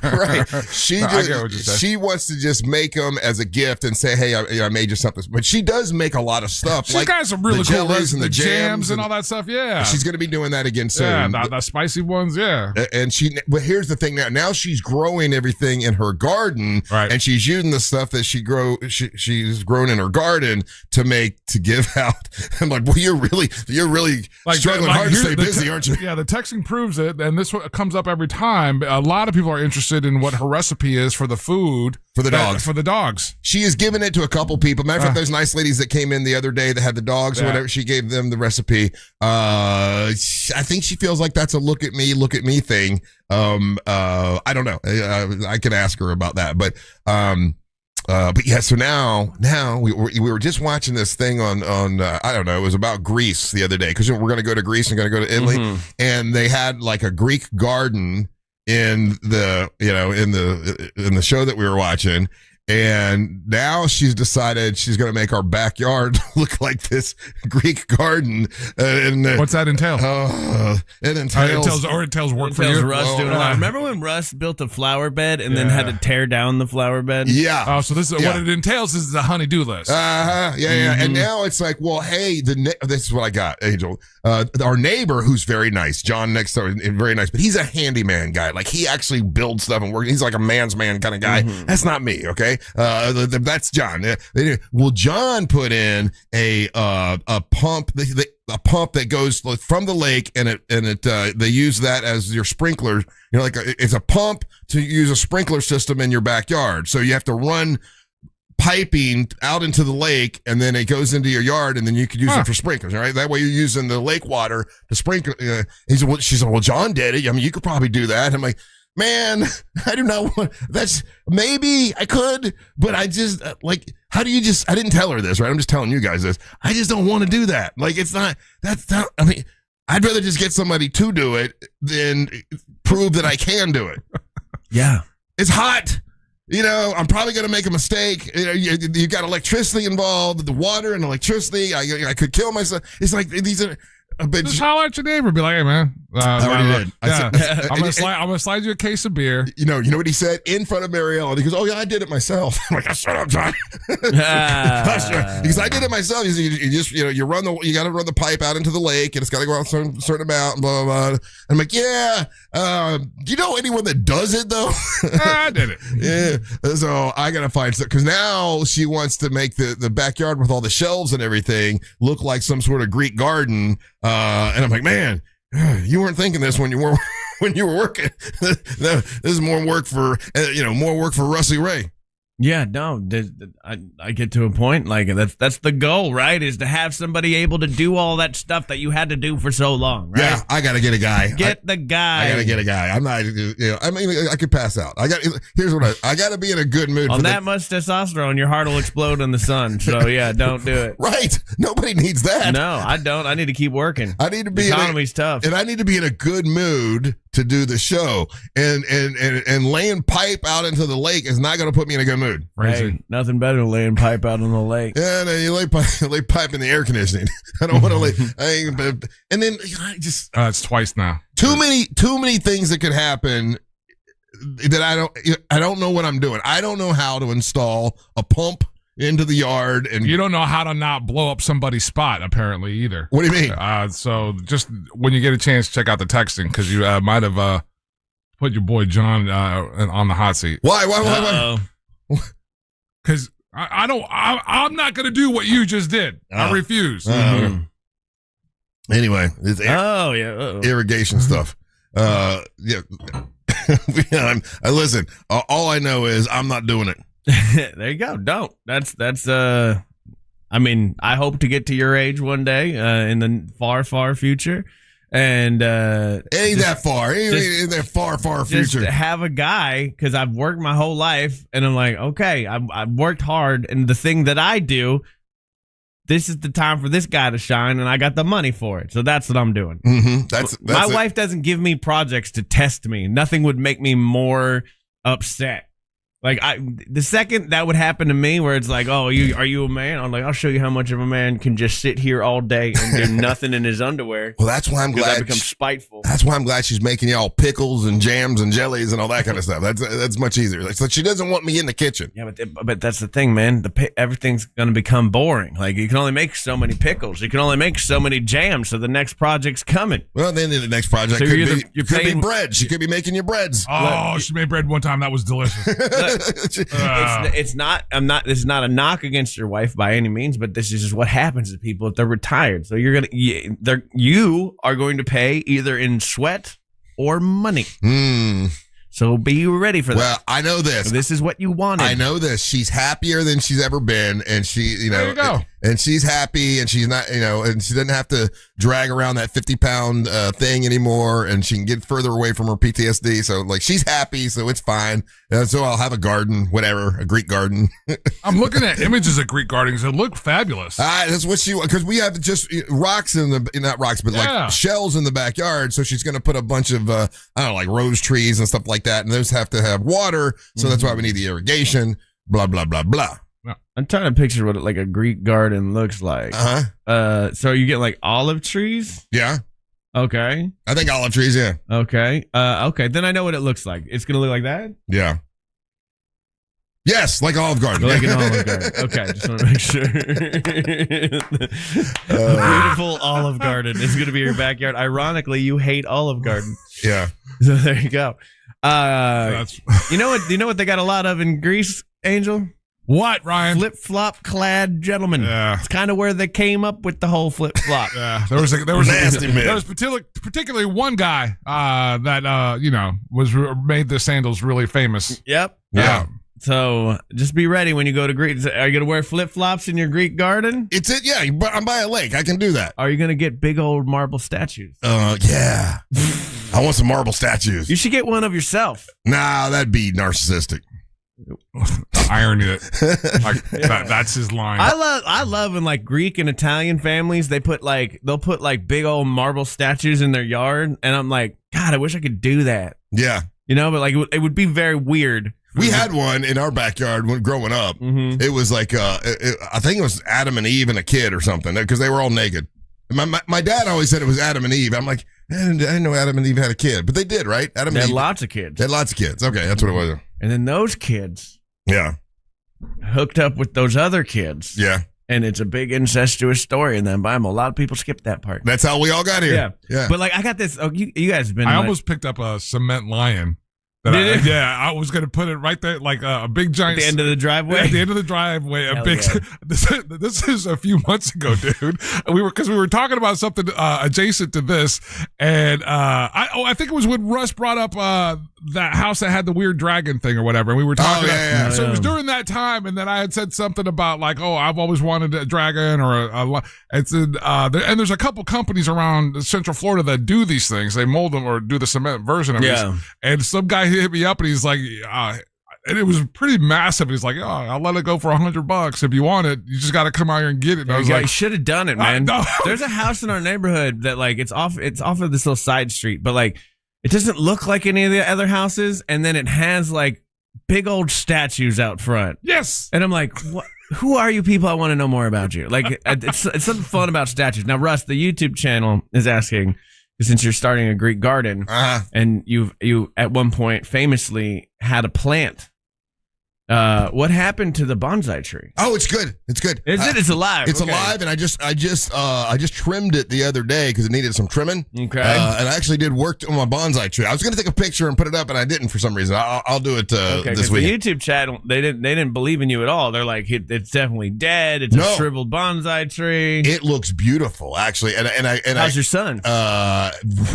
Speaker 1: Right. She wants to just make them as a gift and say, hey, I made you something. But she does make a lot of stuff.
Speaker 2: She's got some really cool recipes and the jams and all that stuff. Yeah.
Speaker 1: She's going to be doing that again soon.
Speaker 2: Yeah, the spicy ones. Yeah.
Speaker 1: And but here's the thing now she's growing everything in her garden.
Speaker 2: Right.
Speaker 1: And she's using the stuff that she's grown in her garden to give out. I'm like, well, you're really struggling hard to stay busy, aren't you?
Speaker 2: Yeah, the texting proves it, and this comes up every time. A lot of people are interested in what her recipe is for the food
Speaker 1: for the dogs.
Speaker 2: For the dogs,
Speaker 1: she has given it to a couple people. Matter of fact, those nice ladies that came in the other day that had the dogs or whatever, she gave them the recipe. I think she feels like that's a look at me thing. I don't know. I can ask her about that, but yeah, so now we were just watching this thing on I don't know, it was about Greece the other day because we're going to go to Greece and going to go to Italy, and they had like a Greek garden in the show that we were watching. And now she's decided she's going to make our backyard look like this Greek garden.
Speaker 2: What's that entail?
Speaker 1: It entails
Speaker 2: work for you.
Speaker 3: Russ doing that. Remember when Russ built a flower bed and then had to tear down the flower bed?
Speaker 1: Yeah.
Speaker 2: Oh, so this is what it entails is the honey-do list.
Speaker 1: Yeah. And now it's like, well, hey, this is what I got, Angel. Our neighbor, who's very nice, John next door, very nice, but he's a handyman guy. Like he actually builds stuff and works. He's like a man's man kind of guy. That's not me. Okay. That's John. Well, John put in a pump, a pump that goes from the lake, and they use that as your sprinklers. You know, it's a pump to use a sprinkler system in your backyard. So you have to run piping out into the lake, and then it goes into your yard, and then you can use it for sprinklers. All right, that way you're using the lake water to sprinkle. She said, well, John did it. I mean, you could probably do that. I'm like, man, I do not want. Maybe I could, but I just how do you just? I didn't tell her this, right? I'm just telling you guys this. I just don't want to do that. Like it's not. That's not. I mean, I'd rather just get somebody to do it than prove that I can do it.
Speaker 3: Yeah,
Speaker 1: it's hot. You know, I'm probably going to make a mistake. You got electricity involved, the water and electricity. I could kill myself. It's like these are.
Speaker 2: Just holler at your neighbor. Be like, hey, man.
Speaker 1: I already did.
Speaker 2: I'm going to slide you a case of beer.
Speaker 1: You know what he said? In front of Mary Ellen. He goes, oh, yeah, I did it myself. I'm like, shut up, John. Because I did it myself. He said, you got to run the pipe out into the lake, and it's got to go out a certain amount, and blah, blah, blah. I'm like, yeah. Do you know anyone that does it, though?
Speaker 2: I did it.
Speaker 1: Yeah. So I got to find stuff. Because now she wants to make the backyard with all the shelves and everything look like some sort of Greek garden. And I'm like, man, you weren't thinking this when you were working. This is more work for Russie Ray.
Speaker 3: Yeah, no, I get to a point like that's the goal, right? Is to have somebody able to do all that stuff that you had to do for so long, right?
Speaker 1: Yeah, I got to get a guy.
Speaker 3: Get the guy.
Speaker 1: I got to get a guy. I'm not, I mean, I could pass out. Here's what I got to be in a good mood.
Speaker 3: On that much testosterone, your heart will explode in the sun. So yeah, don't do it.
Speaker 1: Right. Nobody needs that.
Speaker 3: No, I don't. I need to keep working.
Speaker 1: I need to be.
Speaker 3: The economy's tough,
Speaker 1: and I need to be in a good mood to do the show. And laying pipe out into the lake is not going to put me in a good mood.
Speaker 3: Hey, nothing better than laying pipe out in the lake.
Speaker 1: Yeah, no, you lay pipe in the air conditioning. I don't want to lay. And then I just.
Speaker 2: It's twice now.
Speaker 1: Too many things that could happen that I don't know what I'm doing. I don't know how to install a pump into the yard, and
Speaker 2: you don't know how to not blow up somebody's spot apparently either.
Speaker 1: What do you mean?
Speaker 2: So just when you get a chance, check out the texting because you might have put your boy John on the hot seat.
Speaker 1: Why?
Speaker 2: Because I'm not going to do what you just did. I refuse.
Speaker 1: Anyway, it's irrigation stuff. Yeah. Listen, all I know is I'm not doing it.
Speaker 3: There you go. Don't. That's I mean, I hope to get to your age one day in the far future. And
Speaker 1: it ain't that far. It ain't that far future.
Speaker 3: Just have a guy, because I've worked my whole life, and I'm like, okay, I've worked hard, and the thing that I do, this is the time for this guy to shine, and I got the money for it. So that's what I'm doing.
Speaker 1: Mm-hmm. That's
Speaker 3: my wife doesn't give me projects to test me. Nothing would make me more upset. Like the second that would happen to me, where it's like, oh, are you a man? I'm like, I'll show you how much of a man can just sit here all day and do nothing in his underwear.
Speaker 1: Well, that's why I'm glad
Speaker 3: I become spiteful.
Speaker 1: That's why I'm glad she's making y'all pickles and jams and jellies and all that kind of stuff. That's much easier. Like, so she doesn't want me in the kitchen.
Speaker 3: Yeah, but that's the thing, man. Everything's going to become boring. Like, you can only make so many pickles. You can only make so many jams. So the next project's coming.
Speaker 1: Well, then the next project could be bread. She could be making your breads.
Speaker 2: Oh, she made bread one time. That was delicious.
Speaker 3: It's not a knock against your wife by any means, but this is just what happens to people if they're retired. So you are going to pay either in sweat or money. So be ready for that.
Speaker 1: Well, I know this.
Speaker 3: So this is what you wanted.
Speaker 1: I know this. She's happier than she's ever been, and
Speaker 2: there you go.
Speaker 1: And she's happy, and she's not, and she doesn't have to drag around that 50-pound thing anymore, and she can get further away from her PTSD. So, like, she's happy, so it's fine. So I'll have a garden, whatever, a Greek garden.
Speaker 2: I'm looking at images of Greek gardens. They look fabulous.
Speaker 1: That's what because we have just rocks not rocks, but like shells in the backyard. So she's going to put a bunch of, I don't know, like rose trees and stuff like that. And those have to have water. So that's why we need the irrigation, blah, blah, blah, blah.
Speaker 3: I'm trying to picture what like a Greek garden looks like. So you get like olive trees?
Speaker 1: Yeah.
Speaker 3: Okay.
Speaker 1: I think olive trees, yeah.
Speaker 3: Okay. Okay. Then I know what it looks like. It's going to look like that?
Speaker 1: Yeah. Yes, like Olive Garden.
Speaker 3: Like an Olive Garden. Okay, just want to make sure. Beautiful Olive Garden is going to be your backyard. Ironically, you hate Olive Garden.
Speaker 1: Yeah.
Speaker 3: So there you go. You know what they got a lot of in Greece, Angel?
Speaker 2: What, Ryan?
Speaker 3: Flip-flop clad gentlemen.
Speaker 2: Yeah.
Speaker 3: It's kind of where they came up with the whole flip-flop.
Speaker 2: Yeah. There was particularly one guy that made the sandals really famous.
Speaker 3: Yep.
Speaker 1: Yeah.
Speaker 3: So just be ready when you go to Greece. Are you going to wear flip-flops in your Greek garden?
Speaker 1: Yeah, I'm by a lake. I can do that.
Speaker 3: Are you going to get big old marble statues?
Speaker 1: Yeah. I want some marble statues.
Speaker 3: You should get one of yourself.
Speaker 1: Nah, that'd be narcissistic.
Speaker 2: The irony that's his line.
Speaker 3: I love in like Greek and Italian families, they'll put like big old marble statues in their yard, and I'm like, God, I wish I could do that.
Speaker 1: Yeah.
Speaker 3: But like it would be very weird.
Speaker 1: We had one in our backyard when growing up.
Speaker 3: Mm-hmm.
Speaker 1: It was like I think it was Adam and Eve and a kid or something, because they were all naked. My dad always said it was Adam and Eve. I'm like, I didn't know Adam and Eve had a kid, but they did, right?
Speaker 3: They had lots of kids.
Speaker 1: They had lots of kids. Okay, that's what it was.
Speaker 3: And then those kids, hooked up with those other kids.
Speaker 1: Yeah.
Speaker 3: And it's a big incestuous story in the Bible. A lot of people skip that part.
Speaker 1: That's how we all got here.
Speaker 3: Yeah. But like, I got this. Oh, you guys have been.
Speaker 2: I almost picked up a cement lion Yeah, I was going to put it right there, like a big giant.
Speaker 3: At the end of the driveway?
Speaker 2: At the end of the driveway. A big. Yeah. This is a few months ago, dude. We were talking about something adjacent to this, and I think it was when Russ brought up that house that had the weird dragon thing or whatever, and we were talking. So it was during that time, and then I had said something about like, oh, I've always wanted a dragon or and there's a couple companies around Central Florida that do these things. They mold them or do the cement version of it. And some guy hit me up and he's like, and it was pretty massive. He's like, oh, I'll let it go for $100 if you want it. You just got to come out here and get it. And I was like,
Speaker 3: you should have done it, man. There's a house in our neighborhood that like it's off of this little side street, but like it doesn't look like any of the other houses, and then it has like big old statues out front.
Speaker 2: Yes.
Speaker 3: And I'm like, what? Who are you people? I want to know more about you. Like it's something fun about statues. Now, Russ, the YouTube channel is asking, since you're starting a Greek garden, and you at one point famously had a plant. What happened to the bonsai tree?
Speaker 1: Oh, it's good. It's good.
Speaker 3: Is it? It's alive.
Speaker 1: It's alive, and I just trimmed it the other day because it needed some trimming.
Speaker 3: Okay.
Speaker 1: And I actually did work on my bonsai tree. I was going to take a picture and put it up, and I didn't for some reason. I'll do it this week.
Speaker 3: The YouTube channel, they didn't believe in you at all. They're like, it's definitely dead. It's a shriveled bonsai tree.
Speaker 1: It looks beautiful, actually. And
Speaker 3: how's your son?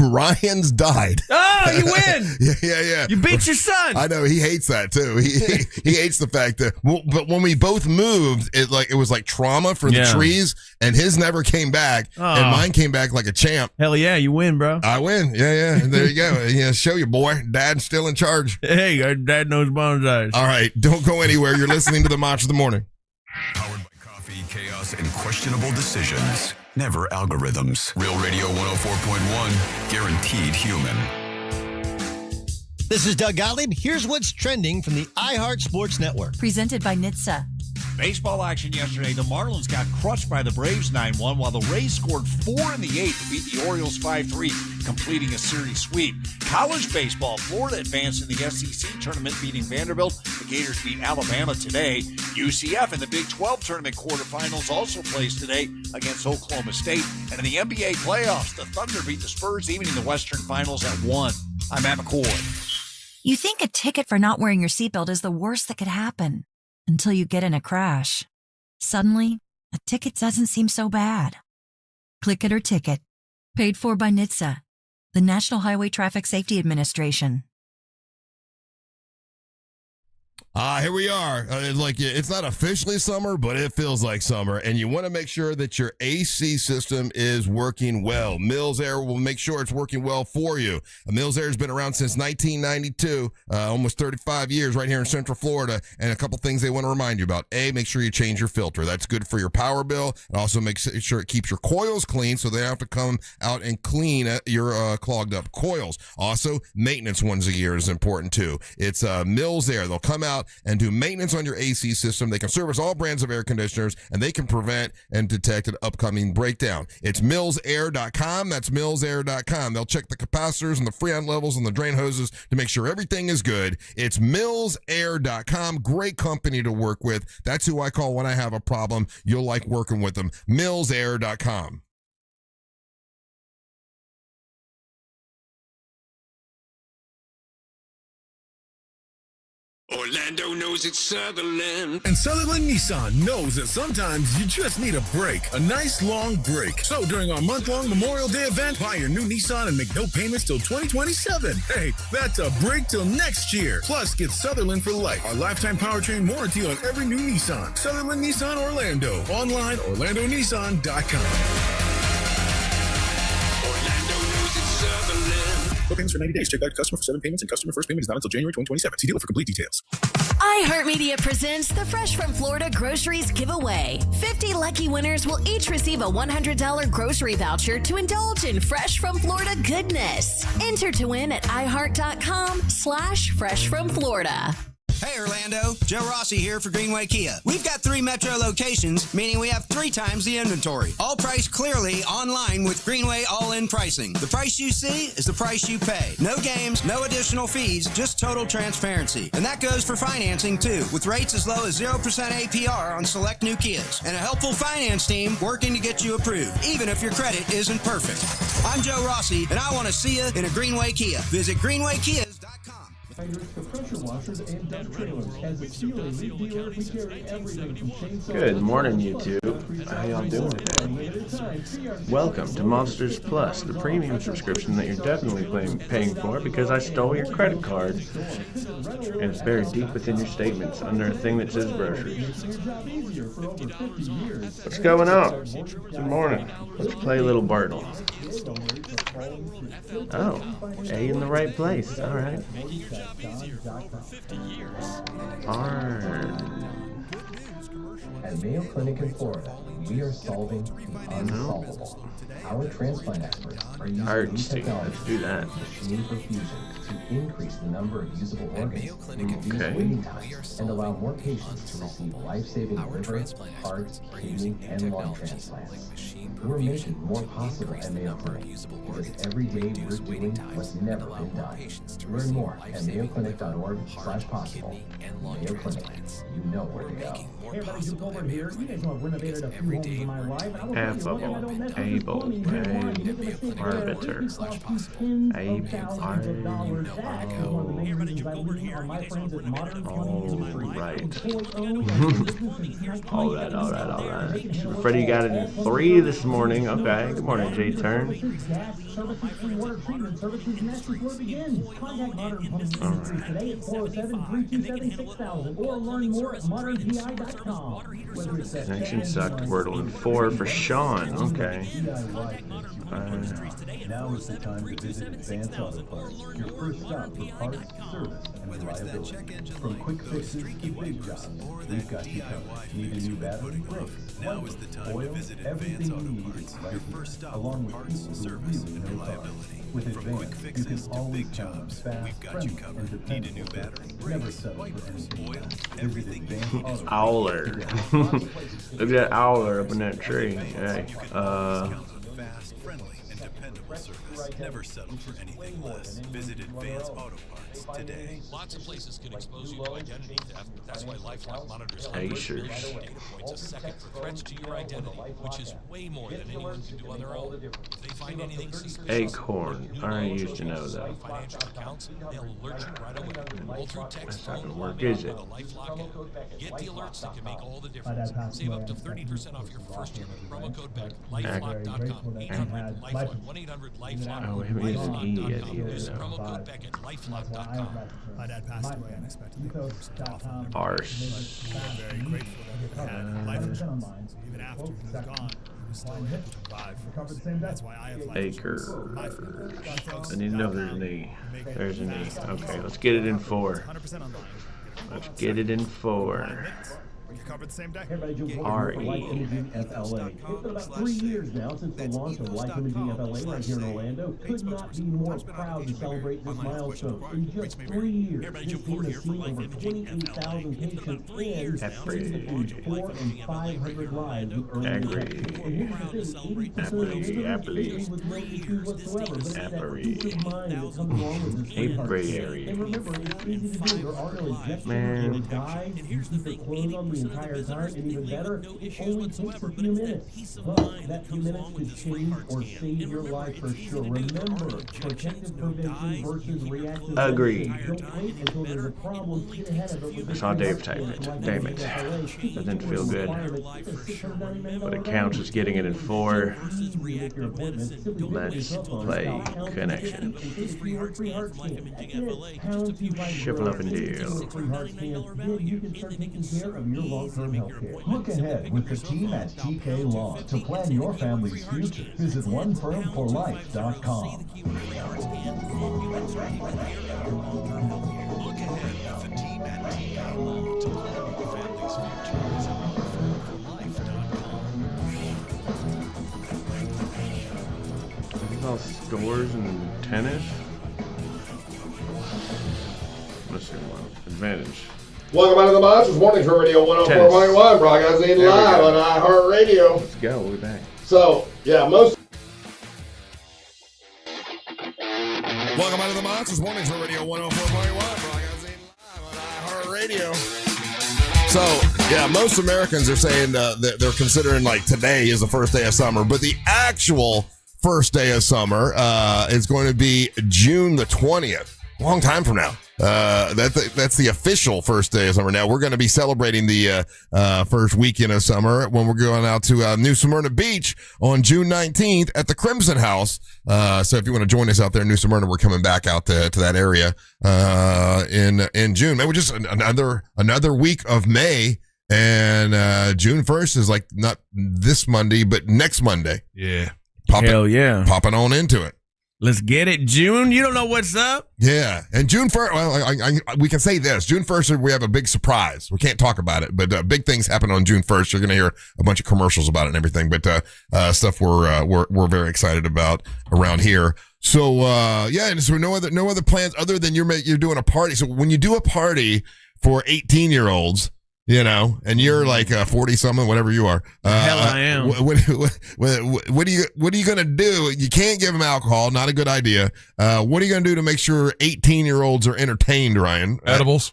Speaker 1: Ryan's died.
Speaker 3: Oh, you win.
Speaker 1: Yeah.
Speaker 3: You beat your son.
Speaker 1: I know. He hates that too. He hates the fact that, but when we both moved, it was like trauma for the trees, and his never came back, and mine came back like a champ.
Speaker 3: Hell yeah, you win, bro.
Speaker 1: I win. Yeah. And there you go. Show you, boy. Dad's still in charge.
Speaker 3: Hey, Dad knows bonsai.
Speaker 1: All right, don't go anywhere. You're listening to the Match of the Morning.
Speaker 4: Powered by coffee, chaos, and questionable decisions. Never algorithms. Real Radio 104.1. Guaranteed human.
Speaker 21: This is Doug Gottlieb. Here's what's trending from the iHeart Sports Network.
Speaker 22: Presented by NHTSA.
Speaker 23: Baseball action yesterday. The Marlins got crushed by the Braves 9-1, while the Rays scored 4 in the 8th to beat the Orioles 5-3, completing a series sweep. College baseball, Florida advanced in the SEC tournament, beating Vanderbilt. The Gators beat Alabama today. UCF in the Big 12 tournament quarterfinals also plays today against Oklahoma State. And in the NBA playoffs, the Thunder beat the Spurs, even in the Western Finals at 1. I'm Matt McCoy.
Speaker 22: You think a ticket for not wearing your seatbelt is the worst that could happen until you get in a crash. Suddenly, a ticket doesn't seem so bad. Click It or Ticket. Paid for by NHTSA, the National Highway Traffic Safety Administration.
Speaker 1: Here we are. It's not officially summer, but it feels like summer. And you want to make sure that your AC system is working well. Mills Air will make sure it's working well for you. Mills Air has been around since 1992, almost 35 years right here in Central Florida. And a couple things they want to remind you about. A, make sure you change your filter. That's good for your power bill. And also make sure it keeps your coils clean so they don't have to come out and clean your clogged up coils. Also, maintenance once a year is important too. It's Mills Air. They'll come out and do maintenance on your AC system. They can service all brands of air conditioners, and they can prevent and detect an upcoming breakdown. It's millsair.com. That's millsair.com. They'll check the capacitors and the freon levels and the drain hoses to make sure everything is good. It's millsair.com. Great company to work with. That's who I call when I have a problem. You'll like working with them. millsair.com.
Speaker 18: Orlando knows it's Sutherland.
Speaker 24: And Sutherland Nissan knows that sometimes you just need a break. A nice long break. So during our month-long Memorial Day event, buy your new Nissan and make no payments till 2027. Hey, that's a break till next year. Plus, get Sutherland for life. Our lifetime powertrain warranty on every new Nissan. Sutherland Nissan Orlando. Online, OrlandoNissan.com.
Speaker 18: Orlando knows it's Sutherland.
Speaker 24: No payments for 90 days. Check out customer for 7 payments, and customer first payment is not until January 2027. See dealer for complete details.
Speaker 25: iHeartMedia presents the Fresh from Florida Groceries Giveaway. 50 lucky winners will each receive a $100 grocery voucher to indulge in Fresh from Florida goodness. Enter to win at iHeart.com/freshfromflorida.
Speaker 26: Hey Orlando, Joe Rossi here for Greenway Kia. We've got 3 metro locations, meaning we have 3 times the inventory. All priced clearly online with Greenway all-in pricing. The price you see is the price you pay. No games, no additional fees, just total transparency. And that goes for financing too, with rates as low as 0% APR on select new Kias. And a helpful finance team working to get you approved, even if your credit isn't perfect. I'm Joe Rossi, and I want to see you in a Greenway Kia. Visit greenwaykias.com.
Speaker 5: Good morning, YouTube. How y'all doing today? Welcome to Monsters Plus, the premium subscription that you're definitely paying for because I stole your credit card. And it's buried deep within your statements under a thing that says groceries. What's going on? Good morning. Let's play a little Bartle. Oh, A in the right place. All right.
Speaker 6: At Mayo Clinic in Florida, we are solving the unsolvable. Our transplant experts are using new technology,
Speaker 5: let's do that.
Speaker 6: machine perfusion, to increase the number of usable organs, reduce waiting times, and allow more patients to receive life-saving liver, heart, kidney, and lung transplants. We're making more possible at Mayo Clinic because every day we're doing what's never been done. Learn more at mayoclinic.org/possible. Mayo Clinic, you know where to go.
Speaker 7: Hey everybody, Duke Over here. You guys know I've renovated a few homes in my life. I will tell you one thing I don't mess with plumbing. Here's why. You make a mistake there. It costs you tens of thousands of dollars. That is one of the main reasons I lean on my friends at Modern Plumbing Industry.
Speaker 5: All right. Freddie got it in 3 this morning. Okay. Good morning, J-Turn.
Speaker 7: Services-free water treatment services, and that's before it begins. Contact Modern Plumbing Industry today at 407-327-6000 or learn more at moderngi.com.
Speaker 5: Connection sucked. Wordle in 4 for Sean. Okay.
Speaker 6: Now is the time to visit Advanced Auto Parts, your first stop for parts, service, and reliability. From quick fixes to big jobs, we've got you covered. Need a new battery? Great. Now is the time to visit Advanced Auto Parts, your first stop for parts, service, and reliability. With Advanced, you can always count on fast, friendly, and dependable. Need a new battery? Never settle for anything less. Visit Advanced Auto Parts.
Speaker 5: Owler. Look at that owler up in that tree. Hey,
Speaker 8: Never settle for anything less. Visit Advanced Auto Parts today.
Speaker 10: Lots of places can expose you to identity theft. That's why LifeLock monitors hundreds of data points a second for threats to your identity, which is way more than anyone can do on their own. If they find anything suspicious,
Speaker 5: Acorn. I used to know that.
Speaker 10: financial accounts, they'll alert you right away. All through text, phone, or
Speaker 5: work,
Speaker 10: mail
Speaker 5: is it?
Speaker 10: with a LifeLock app. Get the alerts that can make all the difference. Save up to 30% off your first year with promo code BECK. LifeLock.com. 800-LIFELOCK. 1-800-LIFELOCK.
Speaker 5: Oh, we haven't used an E yet either,
Speaker 10: Use
Speaker 5: though.
Speaker 10: promo code BECK at LifeLock.com.
Speaker 7: My dad passed away unexpectedly.
Speaker 5: Arse.
Speaker 7: Very grateful that he had life insurance. Even after he was gone, he was still able to survive. That's why I have life insurance.
Speaker 5: Acre. I need to know if there's an E. There's an E. Okay, let's get it in 4. Let's get it in 4.
Speaker 7: Covered the same day.
Speaker 6: R-E. Life Imaging FLA. It's been about 3 years now since the launch of Life Imaging FLA right here in Orlando. Could not be more proud to celebrate this milestone. In just 3 years, this team has seen over 28,000 patients and saved 400 and 500 lives with early detection. And here's the thing, 80% of the patients with no issues whatsoever, but it's that peace of mind that comes along with this free And remember, it's easy to do. There are no injections or dyes. You keep your clothes on the entire time, and even better, it only takes a few minutes. But that few minutes could change or save your life for sure. Remember, protective prevention versus reactive.
Speaker 5: Agreed.
Speaker 6: Don't wait until there's a problem. Get ahead of it with
Speaker 5: I saw Dave type it. Damn it. That didn't feel good. But it counts as getting it in 4. Let's play Connection. Shivel up and deal.
Speaker 6: You can start taking care of your long-term health care. Look ahead with the team at TK Law to plan your family's future. Visit onefirmforlife.com.
Speaker 10: Look ahead with the team at TK Law to plan your family's future. Visit
Speaker 5: All stores and tennis. Let's see one. Advantage.
Speaker 1: Welcome back to the Monsters Morning Show Radio 104.1, broadcasting live on iHeartRadio.
Speaker 5: Let's go. We'll be back.
Speaker 1: So, yeah, most. Welcome back to the Monsters Morning Show Radio 104.1, broadcasting live on iHeartRadio. So, yeah, most Americans are saying that they're considering like today is the first day of summer, but the actual first day of summer is going to be June the 20th. Long time from now. That's the official first day of summer. Now we're going to be celebrating the first weekend of summer when we're going out to New Smyrna Beach on June 19th at the Crimson House. So if you want to join us out there in New Smyrna, we're coming back out to that area in June. Maybe just another week of May, and June 1st is like not this Monday, but next Monday.
Speaker 2: Yeah.
Speaker 3: Hell yeah.
Speaker 1: Popping on into it.
Speaker 3: Let's get it. June, you don't know what's up?
Speaker 1: Yeah. And June 1st, well, we can say this. June 1st, we have a big surprise. We can't talk about it, but big things happen on June 1st. You're going to hear a bunch of commercials about it and everything, but stuff we're very excited about around here. So, yeah, and so no other plans other than you're doing a party. So when you do a party for 18-year-olds, you know, and you're like 40-something, whatever you are.
Speaker 3: Hell, I am.
Speaker 1: What are you gonna do? You can't give them alcohol. Not a good idea. What are you gonna do to make sure 18-year-olds are entertained, Ryan?
Speaker 2: Edibles?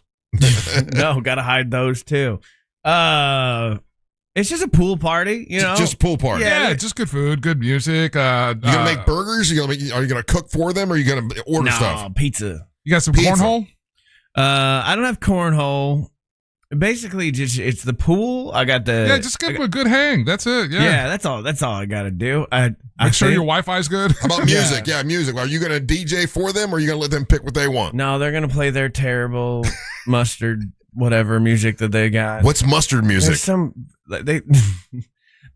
Speaker 3: No, gotta hide those too. It's just a pool party, you know.
Speaker 1: Just a pool party.
Speaker 2: Yeah, just good food, good music.
Speaker 1: You gonna make burgers? Are you gonna cook for them, or are you gonna order stuff?
Speaker 3: Pizza.
Speaker 2: You got some cornhole?
Speaker 3: I don't have cornhole. Basically, just it's the pool. I got the
Speaker 2: just give them a good hang. That's it. Yeah,
Speaker 3: that's all. That's all I got to do.
Speaker 2: Make sure your Wi-Fi's good.
Speaker 1: How about music? Yeah, music. Are you going to DJ for them, or are you going to let them pick what they want?
Speaker 3: No, they're going to play their terrible mustard whatever music that they got.
Speaker 1: What's mustard music?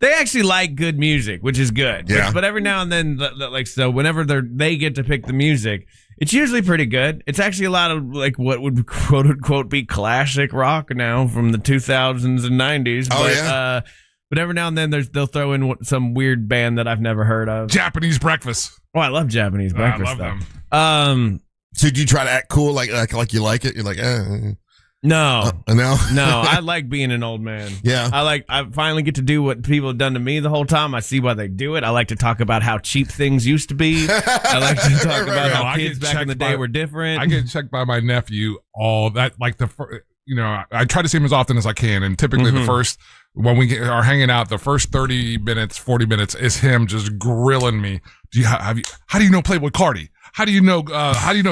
Speaker 3: They actually like good music, which is good.
Speaker 1: Yeah.
Speaker 3: But every now and then, so whenever they get to pick the music, it's usually pretty good. It's actually a lot of like what would quote unquote be classic rock now from the 2000s and 90s.
Speaker 1: Oh,
Speaker 3: but,
Speaker 1: yeah.
Speaker 3: But every now and then they'll throw in some weird band that I've never heard of.
Speaker 2: Japanese breakfast.
Speaker 3: Oh, I love Japanese breakfast.
Speaker 2: I love
Speaker 3: them.
Speaker 1: So do you try to act cool like you like it? You're like,
Speaker 3: No.
Speaker 1: No?
Speaker 3: No, I like being an old man.
Speaker 1: Yeah.
Speaker 3: I finally get to do what people have done to me the whole time. I see why they do it. I like to talk about how cheap things used to be. I like to talk about how kids back in the day were different.
Speaker 2: I get checked by my nephew all that, like I try to see him as often as I can. And typically the first, when we are hanging out, the first 30 minutes, 40 minutes is him just grilling me. How do you know Playboy Cardi? How do you know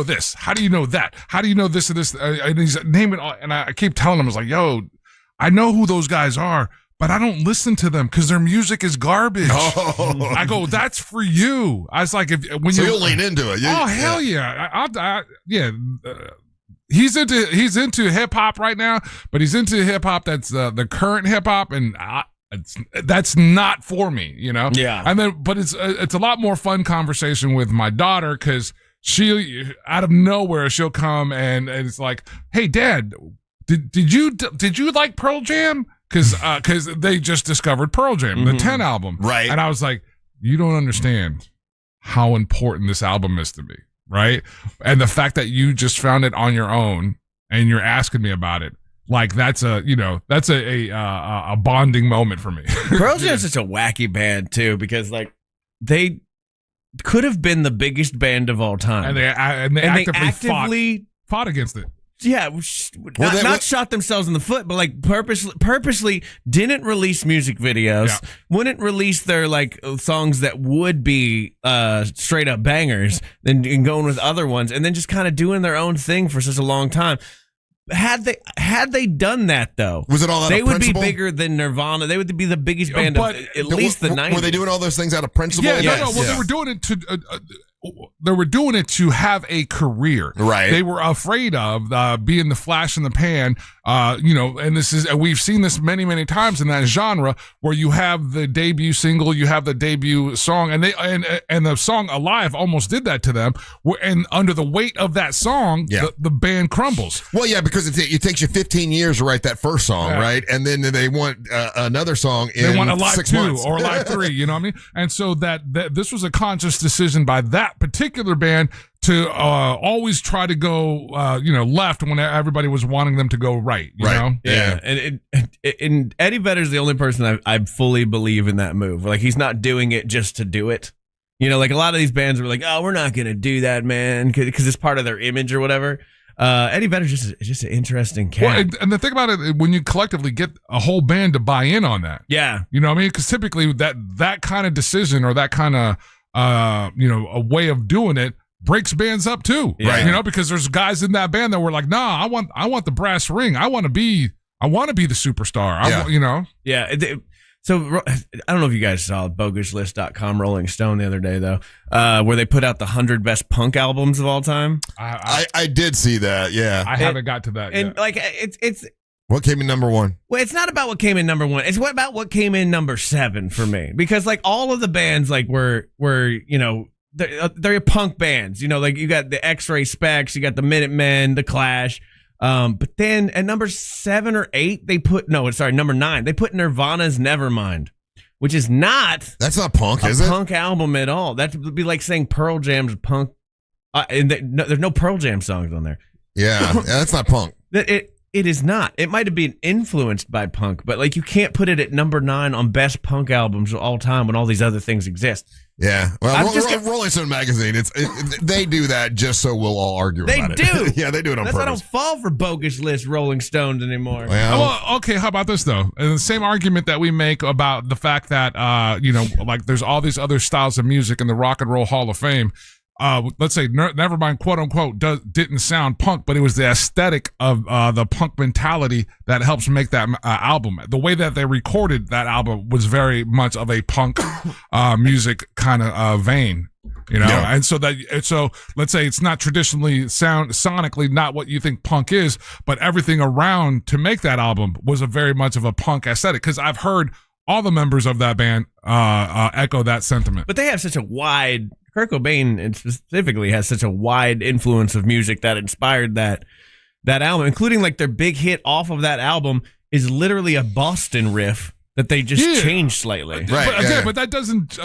Speaker 2: this? How do you know that? How do you know this and this? And he's naming all, and I keep telling him, I was like, yo, I know who those guys are, but I don't listen to them because their music is garbage. Oh. I go, that's for you. I was like,
Speaker 1: you'll lean into it.
Speaker 2: Hell yeah. He's into hip hop right now, but he's into hip hop that's the current hip hop, and that's not for me, you know?
Speaker 3: Yeah.
Speaker 2: And then, but it's a lot more fun conversation with my daughter, because she, out of nowhere, she'll come and it's like, hey, Dad, did you like Pearl Jam? Because they just discovered Pearl Jam, the 10 album.
Speaker 1: Right.
Speaker 2: And I was like, you don't understand how important this album is to me, right? And the fact that you just found it on your own and you're asking me about it, like that's a bonding moment for me.
Speaker 3: Pearl Jam's such a wacky band too, because like they could have been the biggest band of all time,
Speaker 2: and they actively fought against it.
Speaker 3: Yeah, not shot themselves in the foot, but like purposely didn't release music videos, wouldn't release their like songs that would be straight up bangers, and going with other ones, and then just kind of doing their own thing for such a long time. Had they done that though,
Speaker 1: was it all out
Speaker 3: they
Speaker 1: of
Speaker 3: would
Speaker 1: principle?
Speaker 3: Be bigger than Nirvana. They would be the biggest band of at least the 90s.
Speaker 1: Were they doing all those things out of principle?
Speaker 2: Yeah, no. Well, they were doing it to. They were doing it to have a career.
Speaker 1: Right.
Speaker 2: They were afraid of being the flash in the pan. And we've seen this many, many times in that genre, where you have the debut single, you have the debut song, and the song Alive almost did that to them. And under the weight of that song, the band crumbles.
Speaker 1: Well, yeah, because it takes you 15 years to write that first song, right? And then they want another song in 6 months.
Speaker 2: They want Alive 2 or Alive 3, you know what I mean? And so that this was a conscious decision by that particular band to always try to go left when everybody was wanting them to go right, you know?
Speaker 3: Yeah. And Eddie Vedder's the only person I fully believe in that move. Like, he's not doing it just to do it. You know, like a lot of these bands are like, oh, we're not going to do that, man, because it's part of their image or whatever. Eddie Vedder's just an interesting cat.
Speaker 2: Well, and the thing about it, when you collectively get a whole band to buy in on that.
Speaker 3: Yeah.
Speaker 2: You know what I mean? Because typically that kind of decision or that kind of, a way of doing it breaks bands up too, right? You know, because there's guys in that band that were like, nah, I want the brass ring. I want to be the superstar. You know?
Speaker 3: Yeah. So I don't know if you guys saw boguslist.com Rolling Stone the other day, though, where they put out the 100 best punk albums of all time.
Speaker 1: I did see that. Yeah.
Speaker 2: I haven't got to that
Speaker 3: and
Speaker 2: yet.
Speaker 3: like it's
Speaker 1: what came in number one?
Speaker 3: Well, it's not about what came in number one. It's about what came in number 7 for me, because like all of the bands like were you know, they're punk bands, you know, like you got the X-Ray Specs, you got the Minutemen, the Clash. But then at number 7 or 8, number 9, they put Nirvana's Nevermind, which is
Speaker 1: that's not punk, is it?
Speaker 3: Punk album at all. That would be like saying Pearl Jam's punk. There's no Pearl Jam songs on there.
Speaker 1: Yeah, that's not punk.
Speaker 3: It is not. It might have been influenced by punk, but like you can't put it at number 9 on best punk albums of all time when all these other things exist.
Speaker 1: Yeah, well, Rolling Stone magazine, they do that just so we'll all argue about it.
Speaker 3: They do.
Speaker 1: Yeah, they do it on
Speaker 3: That's why I
Speaker 1: purpose.
Speaker 3: don't fall for bogus list Rolling Stones anymore.
Speaker 2: Well, okay, how about this though? And the same argument that we make about the fact that you know, like there's all these other styles of music in the Rock and Roll Hall of Fame. Let's say Nevermind, quote unquote, didn't sound punk, but it was the aesthetic of the punk mentality that helps make that album. The way that they recorded that album was very much of a punk music kind of vein, you know.
Speaker 1: Yeah.
Speaker 2: And so let's say it's not traditionally sonically not what you think punk is, but everything around to make that album was a very much of a punk aesthetic. Because I've heard all the members of that band echo that sentiment.
Speaker 3: But they have such a wide. Kurt Cobain specifically has such a wide influence of music that inspired that album, including like their big hit off of that album is literally a Boston riff that they just changed slightly.
Speaker 2: Right. But that doesn't.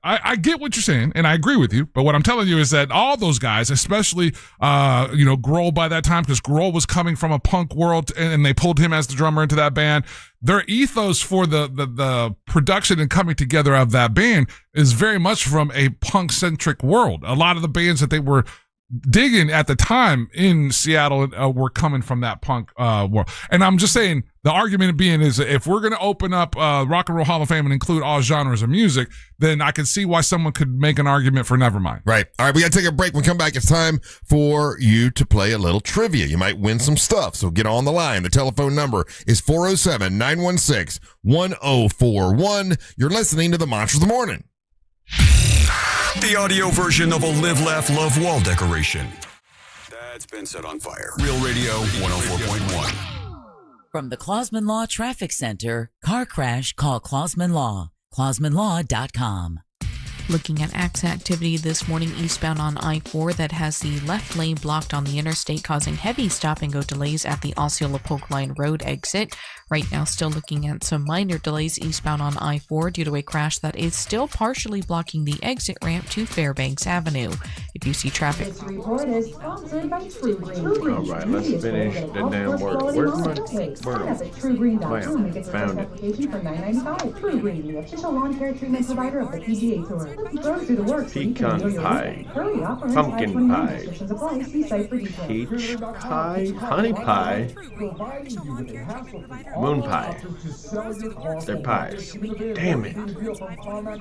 Speaker 2: I get what you're saying, and I agree with you. But what I'm telling you is that all those guys, especially Grohl by that time, because Grohl was coming from a punk world, and they pulled him as the drummer into that band. Their ethos for the production and coming together of that band is very much from a punk centric world. A lot of the bands that they were digging at the time in Seattle were coming from that punk world. And I'm just saying, the argument being is if we're going to open up Rock and Roll Hall of Fame and include all genres of music, then I can see why someone could make an argument for Nevermind.
Speaker 1: Right. All right, we got to take a break. When we come back, it's time for you to play a little trivia. You might win some stuff, so get on the line. The telephone number is 407-916-1041. You're listening to the Monsters of the Morning.
Speaker 4: The audio version of a Live, Laugh, Love wall decoration that's been set on fire. Real Radio 104.1.
Speaker 9: From the Clausman Law Traffic Center, car crash, call Clausman Law. ClausmanLaw.com.
Speaker 11: Looking at accident activity this morning eastbound on I-4 that has the left lane blocked on the interstate, causing heavy stop-and-go delays at the Osceola Polk Line Road exit. Right now, still looking at some minor delays eastbound on I-4 due to a crash that is still partially blocking the exit ramp to Fairbanks Avenue. If you see traffic...
Speaker 5: All right, let's finish the damn work. Where's my found it.
Speaker 6: True Green, the official lawn care treatment provider of the PGA Tour. Go through the work.
Speaker 5: Pecan pie, pumpkin pie, peach pie, honey pie, moon pie. They're pies. Damn it.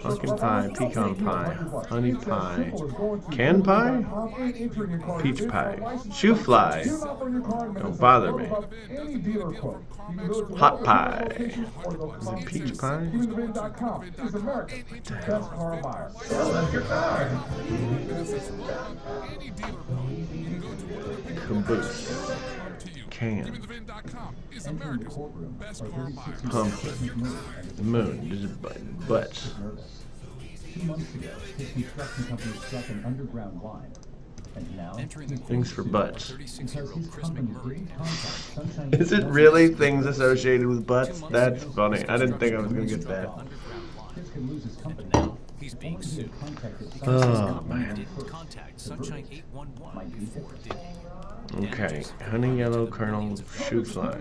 Speaker 5: Pumpkin pie, pecan pie, honey pie, can pie, peach pie, shoe fly. Don't bother me. Hot pie. Is it peach pie? What the hell? Caboose. Can. Pumpkin. Moon. This is butts.
Speaker 6: 2 months ago, his construction company struck an underground line. And now,
Speaker 5: things for butts. Is it really things associated with butts? That's funny. I didn't think I was going to get that. Oh, man. Okay, honey yellow kernel shoe fly.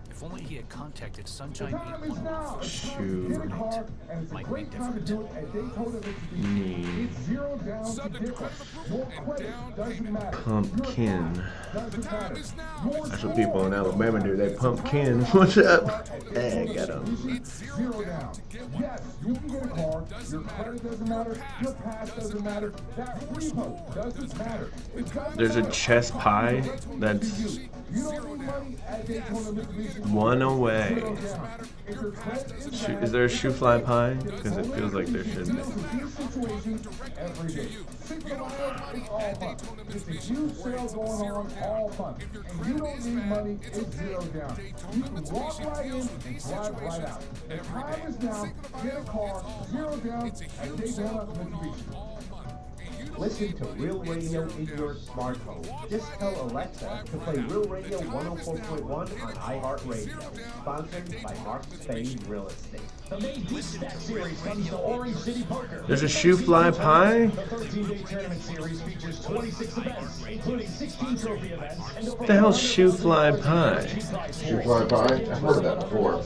Speaker 10: If only he had contacted Sunshine 811.
Speaker 5: Shoe. Need. Pumpkin. That's what people in Alabama do. They pumpkin. What's up? Hey, got him.
Speaker 6: $0 down. Yes, you can get a car. Your credit doesn't matter. Your past doesn't matter. That repo doesn't matter.
Speaker 5: There's a chess pie that's one away. Is there a shoe fly pie? Because it feels like there should be.
Speaker 6: Every day. It's all fun. It's a huge sale going on all month. And you don't need money, it's $0 down. You can walk right in and drive right out. The time is now. Get a car, $0 down at Daytona Mitsubishi.
Speaker 12: Listen to Real Radio in your smartphone. Just tell Alexa to play Real Radio 104.1 on iHeartRadio. Sponsored by Mark Spain Real Estate.
Speaker 6: The main Deep Stack Series comes to Orange City Parker.
Speaker 5: There's a shoe fly pie?
Speaker 6: The 13-day tournament series features 26 events, including 16 trophy events.
Speaker 5: What the hell's shoe fly pie?
Speaker 1: Shoe fly pie? I've heard of that before.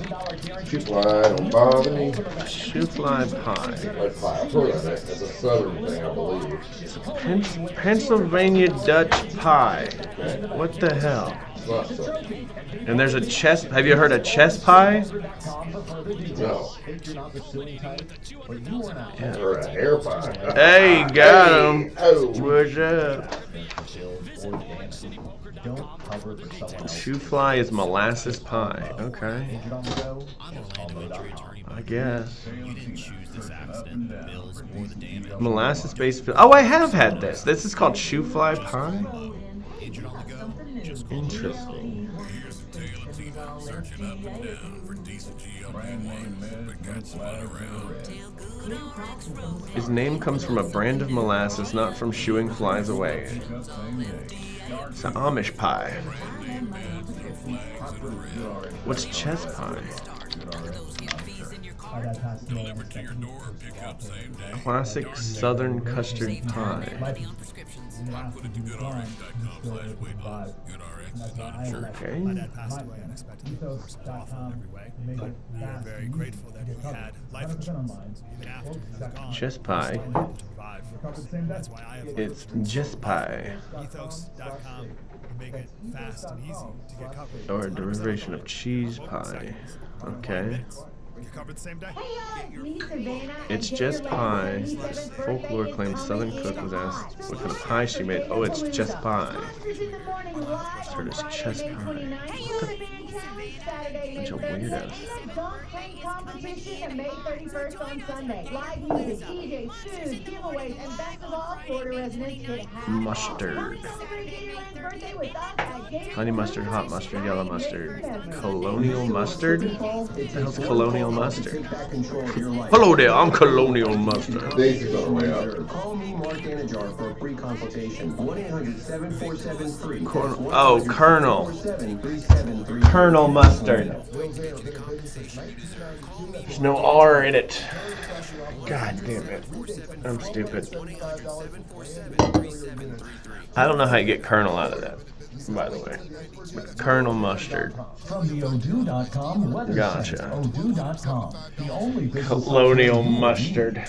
Speaker 1: Shoe fly, don't bother me.
Speaker 5: Shoe fly pie.
Speaker 1: I've heard of it. It's a southern thing, I believe.
Speaker 5: Pennsylvania Dutch pie. What the hell? And there's a chess. Have you heard of chess pie?
Speaker 1: No.
Speaker 5: Yeah.
Speaker 1: Or a hair pie.
Speaker 5: Hey, got him. What's up? Shoe fly is molasses pie. Okay. I guess. Molasses based. Oh, I have had this. This is called shoe fly pie. Interesting. His name comes from a brand of molasses, not from shooing flies away. It's an Amish pie. What's chess pie? Classic Southern custard pie. Okay. Chess pie. It's just pie. Or a derivation of cheese pie. Okay. It's just pie. Folklore claims Southern cook was asked what kind of pie she made. Oh, it's just pie. It's heard as chess pie. Bunch of weirdos.
Speaker 13: Competition May 31st on Sunday. Live music, DJs, food, giveaways, and best of all, Florida residents get half.
Speaker 5: Mustard. Honey mustard, hot mustard, yellow mustard, colonial mustard? What the hell's colonial mustard? Hello there, I'm colonial mustard.
Speaker 1: Deisi's on the way up.
Speaker 12: Call me, Mark Anajar, for a free consultation. 1-800-747-FREE.
Speaker 5: Oh, Colonel. Colonel mustard. There's no R in it. God damn it. I'm stupid. I don't know how you get Colonel out of that, by the way. Colonel mustard.
Speaker 6: From the Odoo.com weather
Speaker 5: Gotcha.
Speaker 6: site, Odoo.com, the only business
Speaker 5: Colonial mustard.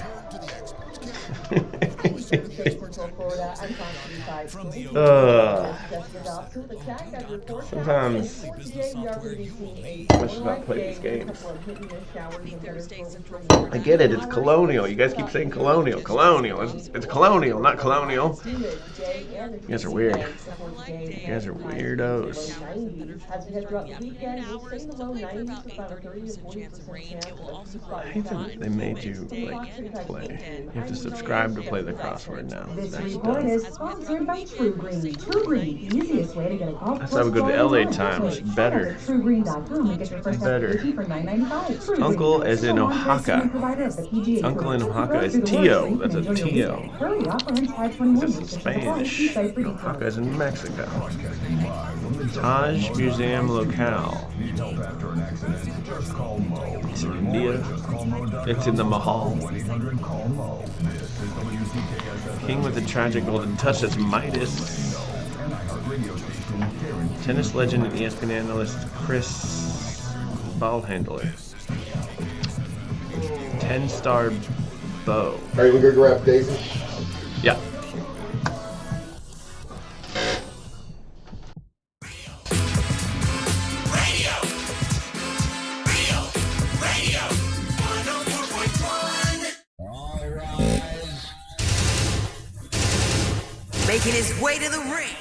Speaker 5: Sometimes I should not play these games. I get it, it's colonial. You guys keep saying colonial. Colonial. It's colonial, not colonial. You guys are weird. You guys are weirdos. I hate that they made you like play. You have to subscribe to play the crossword now.
Speaker 13: This report is sponsored by True Green. True Green, the easiest way to get a golf
Speaker 5: That's how we go to the LA Times. Better.
Speaker 13: TrueGreen.com and get your first
Speaker 5: Better.
Speaker 13: for $9.95.
Speaker 5: Uncle is in Oaxaca. Uncle in Oaxaca is Tio. That's a Tio.
Speaker 13: Hurry up, we're in 521.
Speaker 5: This is Spanish. Oaxaca is in Mexico. Taj Museum Locale. It's in India. It's in the Mahal. King with a tragic golden touch, that's Midas. Tennis legend and ESPN analyst Chris Ballhandler. 10-star bow.
Speaker 1: Are you gonna go grab Deisi?
Speaker 5: Yeah.
Speaker 14: Making his way to the ring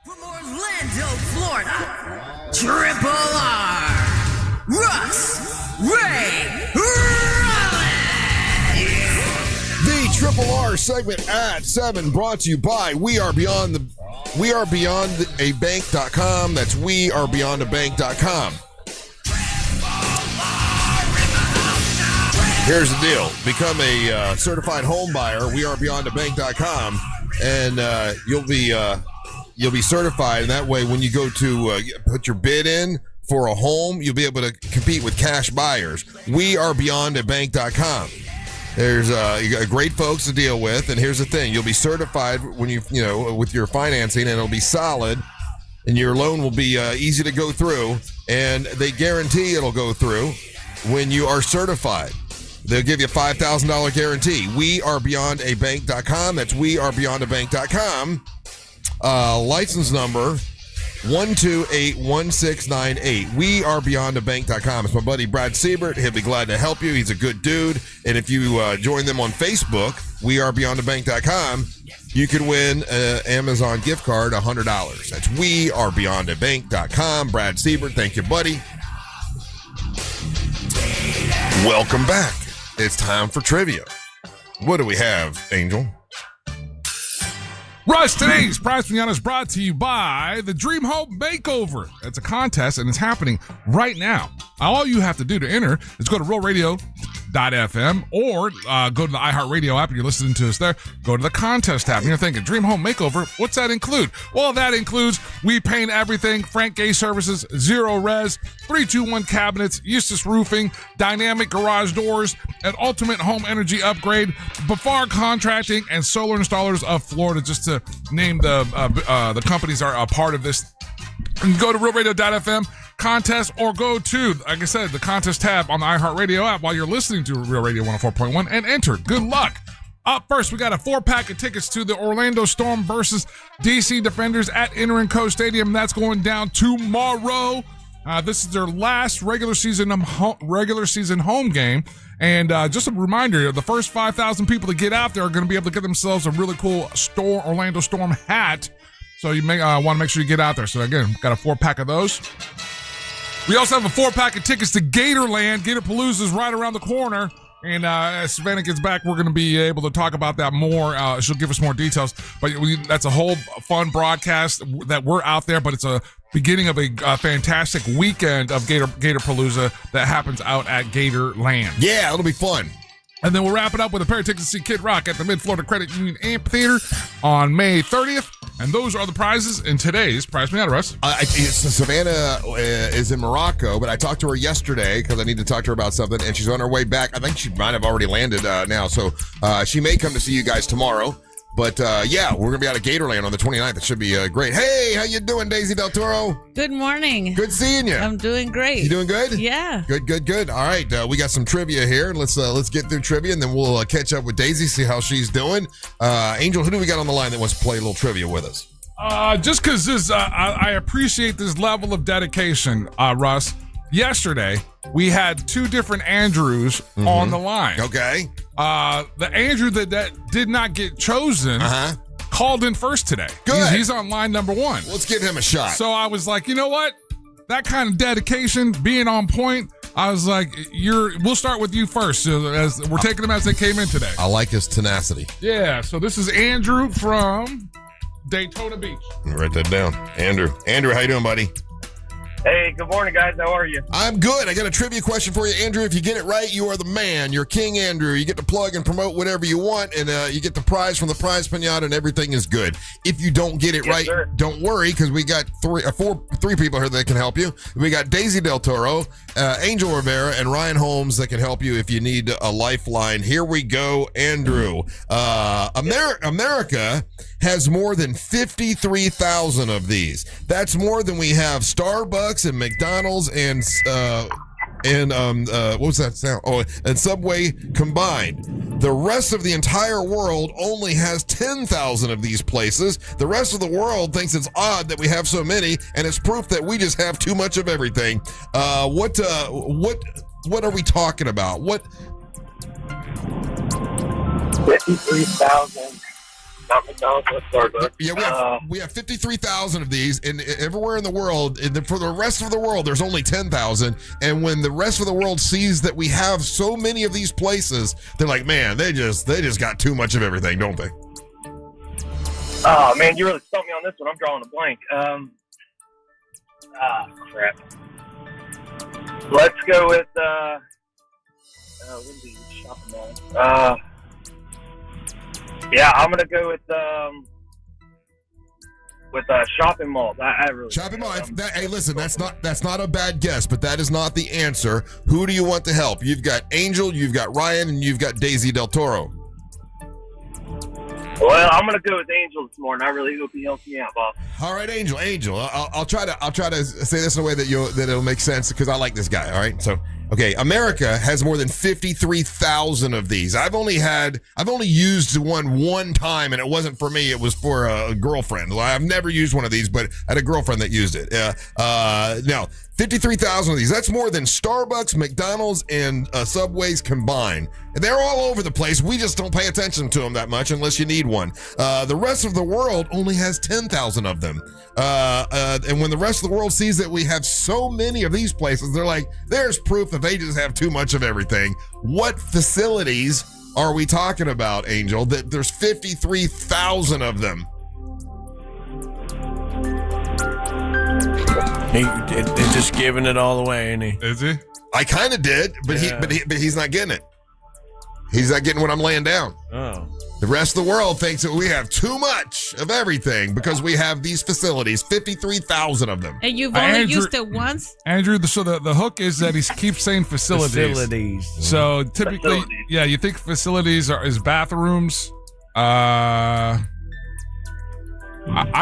Speaker 14: from Orlando, Florida, Triple R, Russ Ray Rollins.
Speaker 1: The Triple R segment at 7 brought to you by WeAreBeyondABank.com. That's WeAreBeyondABank.com. Here's the deal. Become a certified home buyer, WeAreBeyondABank.com, and you'll be certified. And that way, when you go to put your bid in for a home, you'll be able to compete with cash buyers. WeAreBeyondABank.com. There's you got great folks to deal with, and here's the thing: you'll be certified when you with your financing, and it'll be solid, and your loan will be easy to go through, and they guarantee it'll go through when you are certified. They'll give you a $5,000 guarantee. WeAreBeyondABank.com. That's WeAreBeyondABank.com. License number 1281698. WeAreBeyondABank.com. It's my buddy Brad Siebert. He'll be glad to help you. He's a good dude. And if you join them on Facebook, WeAreBeyondABank.com, you can win an Amazon gift card, $100. That's WeAreBeyondABank.com. Brad Siebert, thank you, buddy. Welcome back. It's time for trivia. What do we have, Angel?
Speaker 2: Russ, today's Prize Pinata is brought to you by the Dream Home Makeover. It's a contest, and it's happening right now. All you have to do to enter is go to RealRadio.fm or go to the iHeartRadio app, and you're listening to us there. Go to the contest tab, and you're thinking, Dream Home Makeover, what's that include? Well, that includes we paint everything, Frank Gay Services, Zero Res, 321 Cabinets, Eustace Roofing, Dynamic Garage Doors, an Ultimate Home Energy Upgrade, Bafar Contracting, and Solar Installers of Florida, just to name the companies are a part of this. And go to RealRadio.fm contest, or go to, like I said, the contest tab on the iHeartRadio app while you're listening to Real Radio 104.1 and enter. Good luck. Up first, we got a 4-pack of tickets to the Orlando Storm versus DC Defenders at Inter&Co Stadium. That's going down tomorrow. This is their last regular season home game. And just a reminder, the first 5,000 people to get out there are going to be able to get themselves a really cool Orlando Storm hat. So you may want to make sure you get out there. So again, got a 4-pack of those. We also have a 4-pack of tickets to Gatorland. Gatorpalooza is right around the corner. And as Savannah gets back, we're going to be able to talk about that more. She'll give us more details. But that's a whole fun broadcast that we're out there. But it's a beginning of a fantastic weekend of Gatorpalooza that happens out at Gatorland.
Speaker 1: Yeah, it'll be fun.
Speaker 2: And then we'll wrap it up with a pair of tickets to see Kid Rock at the Mid-Florida Credit Union Amphitheater on May 30th. And those are the prizes in today's Prize Pinata, Russ.
Speaker 1: Savannah is in Morocco, but I talked to her yesterday because I need to talk to her about something, and she's on her way back. I think she might have already landed now, so she may come to see you guys tomorrow. But yeah, we're going to be out of Gatorland on the 29th. It should be great. Hey, how you doing, Daisy Del Toro?
Speaker 15: Good morning.
Speaker 1: Good seeing you.
Speaker 15: I'm doing great.
Speaker 1: You doing good?
Speaker 15: Yeah.
Speaker 1: Good. All right, we got some trivia here. Let's get through trivia, and then we'll catch up with Daisy, see how she's doing. Angel, who do we got on the line that wants to play a little trivia with us?
Speaker 2: Just because I appreciate this level of dedication, Russ. Yesterday, we had 2 different Andrews on the line.
Speaker 1: Okay.
Speaker 2: The Andrew that did not get chosen called in first today.
Speaker 1: Good.
Speaker 2: He's on line number 1.
Speaker 1: Let's give him a shot.
Speaker 2: So I was like, you know what? That kind of dedication, being on point, I was like, we'll start with you first. So as we're taking them as they came in today.
Speaker 1: I like his tenacity.
Speaker 2: Yeah. So this is Andrew from Daytona Beach.
Speaker 1: Write that down. Andrew, how you doing, buddy?
Speaker 16: Hey, good morning, guys. How are you?
Speaker 1: I'm good. I got a trivia question for you, Andrew. If you get it right, you are the man. You're King Andrew. You get to plug and promote whatever you want, and you get the prize from the prize pinata, and everything is good. If you don't get it right, don't worry, because we got three people here that can help you. We got Daisy Del Toro, Angel Rivera, and Ryan Holmes that can help you if you need a lifeline. Here we go, Andrew. America has more than 53,000 of these. That's more than we have Starbucks and McDonald's and and what was that sound? Oh, and Subway combined. The rest of the entire world only has 10,000 of these places. The rest of the world thinks it's odd that we have so many, and it's proof that we just have too much of everything. What are we talking about? What?
Speaker 16: 53,000. Not McDonald's, Starbucks.
Speaker 1: Yeah, we have 53,000 of these, and everywhere in the world. And for the rest of the world, there's only 10,000. And when the rest of the world sees that we have so many of these places, they're like, "Man, they just got too much of everything, don't they?"
Speaker 16: Oh man, you really stumped me on this one. I'm drawing a blank. Crap. Let's go with what did you shopping mall? Yeah, I'm gonna go with shopping malls. I really
Speaker 1: shopping mall. Hey, listen, that's not a bad guess, but that is not the answer. Who do you want to help? You've got Angel, you've got Ryan, and you've got Deisi Del Toro.
Speaker 16: Well, I'm gonna go with Angel this morning. I really hope he helps me out, boss.
Speaker 1: All right, Angel. I'll try to say this in a way that it'll make sense because I like this guy. All right, so. Okay, America has more than 53,000 of these. I've only used one time, and it wasn't for me. It was for a girlfriend. I've never used one of these, but I had a girlfriend that used it. Now, 53,000 of these. That's more than Starbucks, McDonald's, and Subways combined. They're all over the place. We just don't pay attention to them that much unless you need one. The rest of the world only has 10,000 of them. And when the rest of the world sees that we have so many of these places, they're like, there's proof that they just have too much of everything. What facilities are we talking about, Angel? That there's 53,000 of them.
Speaker 3: He's just giving it all away, ain't he?
Speaker 2: Is he?
Speaker 1: I kind of did, but he's not getting it. He's not getting what I'm laying down.
Speaker 3: Oh.
Speaker 1: The rest of the world thinks that we have too much of everything because we have these facilities, 53,000 of them.
Speaker 15: And you've only used it once?
Speaker 2: Andrew, so the hook is that he keeps saying facilities. So typically, yeah, you think facilities is bathrooms. I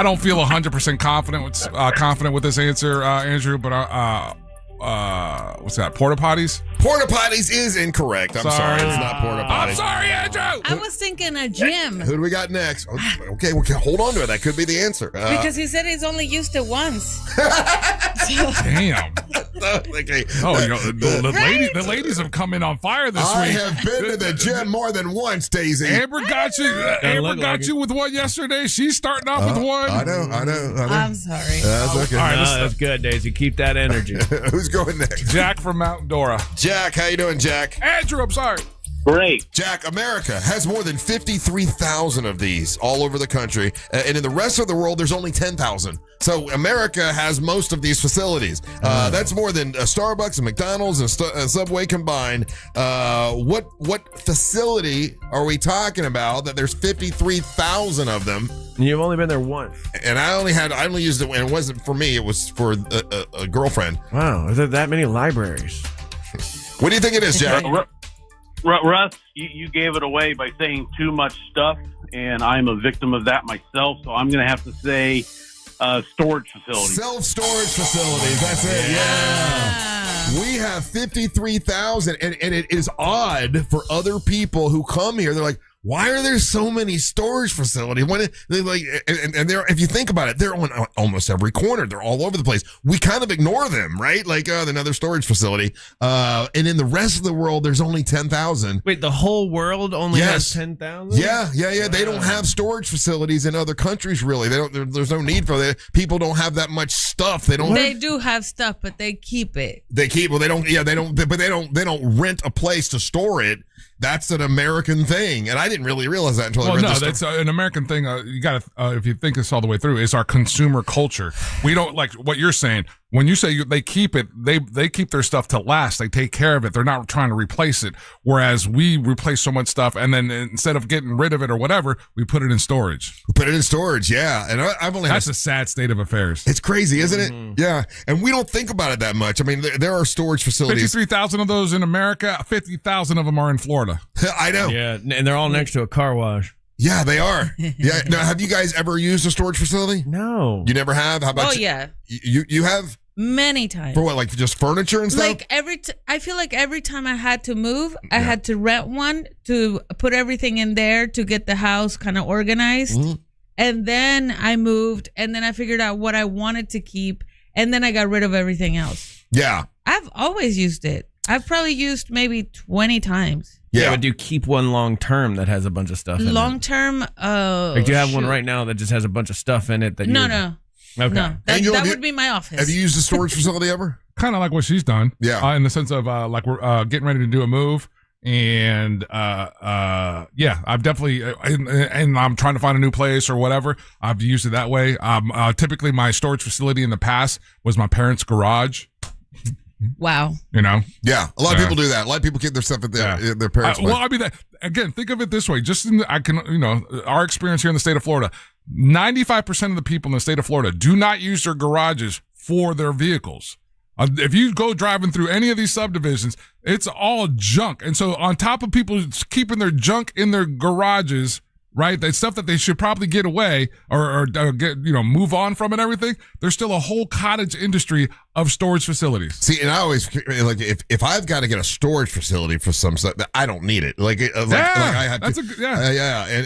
Speaker 2: don't feel 100% confident with this answer, Andrew, but what's that? Porta potties?
Speaker 1: Porta potties is incorrect. I'm sorry. It's not porta potties.
Speaker 2: I'm sorry, Andrew.
Speaker 15: I was thinking a gym.
Speaker 1: Who do we got next? Okay, hold on to it. That could be the answer.
Speaker 15: Because he said he's only used it once.
Speaker 2: Damn.
Speaker 1: Okay.
Speaker 2: Oh, the ladies have come in on fire this week.
Speaker 1: I have been to the gym more than once, Daisy.
Speaker 2: Amber got you. Amber got you with one yesterday. She's starting off with one.
Speaker 1: I know.
Speaker 15: I'm sorry.
Speaker 1: That's okay.
Speaker 3: All right, that's good, Daisy. Keep that energy.
Speaker 1: Who's going next?
Speaker 2: Jack from Mount Dora.
Speaker 1: Jack, how you doing, Jack?
Speaker 2: Andrew, I'm sorry.
Speaker 16: Great.
Speaker 1: Jack, America has more than 53,000 of these all over the country. And in the rest of the world, there's only 10,000. So America has most of these facilities. That's more than Starbucks and McDonald's and Subway combined. What facility are we talking about that there's 53,000 of them?
Speaker 3: You've only been there once.
Speaker 1: And I only used it when it wasn't for me. It was for a girlfriend.
Speaker 3: Wow. Are there that many libraries?
Speaker 1: What do you think it is, Jack?
Speaker 17: Russ, you gave it away by saying too much stuff, and I'm a victim of that myself, so I'm going to have to say storage facilities.
Speaker 1: Self-storage facilities, that's it, yeah. We have 53,000, and it is odd for other people who come here. They're like, why are there so many storage facilities? When they like, and they're, if you think about it, they're on almost every corner. They're all over the place. We kind of ignore them, right? Like another storage facility. And in the rest of the world, there's only 10,000.
Speaker 3: Wait, the whole world only has 10,000?
Speaker 1: Yeah. Wow. They don't have storage facilities in other countries, really. They don't. There's no need for that. People don't have that much stuff. They don't.
Speaker 15: They do have stuff, but they keep it.
Speaker 1: They keep. Well, they don't. Yeah, they don't. But they don't rent a place to store it. That's an American thing, and I didn't really realize that until I read this.
Speaker 2: That's an American thing. You got to, if you think this all the way through, it's our consumer culture. We don't like what you're saying. When you say they keep it, they keep their stuff to last. They take care of it. They're not trying to replace it. Whereas we replace so much stuff, and then instead of getting rid of it or whatever, we put it in storage.
Speaker 1: We put it in storage, yeah. And I've only
Speaker 2: that's a sad state of affairs.
Speaker 1: It's crazy, isn't it? Yeah. And we don't think about it that much. I mean, there are storage facilities.
Speaker 2: 53,000 of those in America. 50,000 of them are in Florida.
Speaker 1: I know.
Speaker 3: Yeah, and they're all next to a car wash.
Speaker 1: Yeah, they are. Yeah. Now, have you guys ever used a storage facility?
Speaker 3: No.
Speaker 1: You never have? How about you?
Speaker 15: Yeah.
Speaker 1: You have?
Speaker 15: Many times.
Speaker 1: For what, like just furniture and stuff?
Speaker 15: Like I feel like every time I had to move, I had to rent one to put everything in there to get the house kind of organized.
Speaker 1: Mm-hmm.
Speaker 15: And then I moved, and then I figured out what I wanted to keep, and then I got rid of everything else.
Speaker 1: Yeah.
Speaker 15: I've always used it. I've probably used maybe 20 times.
Speaker 3: Yeah, but do you keep one long term that has a bunch of stuff in it?
Speaker 15: Long term,
Speaker 3: Like, do you have one right now that just has a bunch of stuff in it? That
Speaker 15: No.
Speaker 3: Okay.
Speaker 15: No, that would be my office.
Speaker 1: Have you used a storage facility ever?
Speaker 2: Kind of like what she's done.
Speaker 1: Yeah.
Speaker 2: In the sense of like we're getting ready to do a move. And yeah, I've definitely and I'm trying to find a new place or whatever. I've used it that way. Typically my storage facility in the past was my parents' garage.
Speaker 15: Wow.
Speaker 2: You know?
Speaker 1: Yeah. A lot of people do that. A lot of people keep their stuff at their parents' place.
Speaker 2: Well, I mean, again, think of it this way. Just our experience here in the state of Florida, 95% of the people in the state of Florida do not use their garages for their vehicles. If you go driving through any of these subdivisions, it's all junk. And so on top of people keeping their junk in their garages, right? That's stuff that they should probably get away or get, move on from and everything. There's still a whole cottage industry of storage facilities.
Speaker 1: See, and I always like if I've got to get a storage facility for some stuff, I don't need it. I had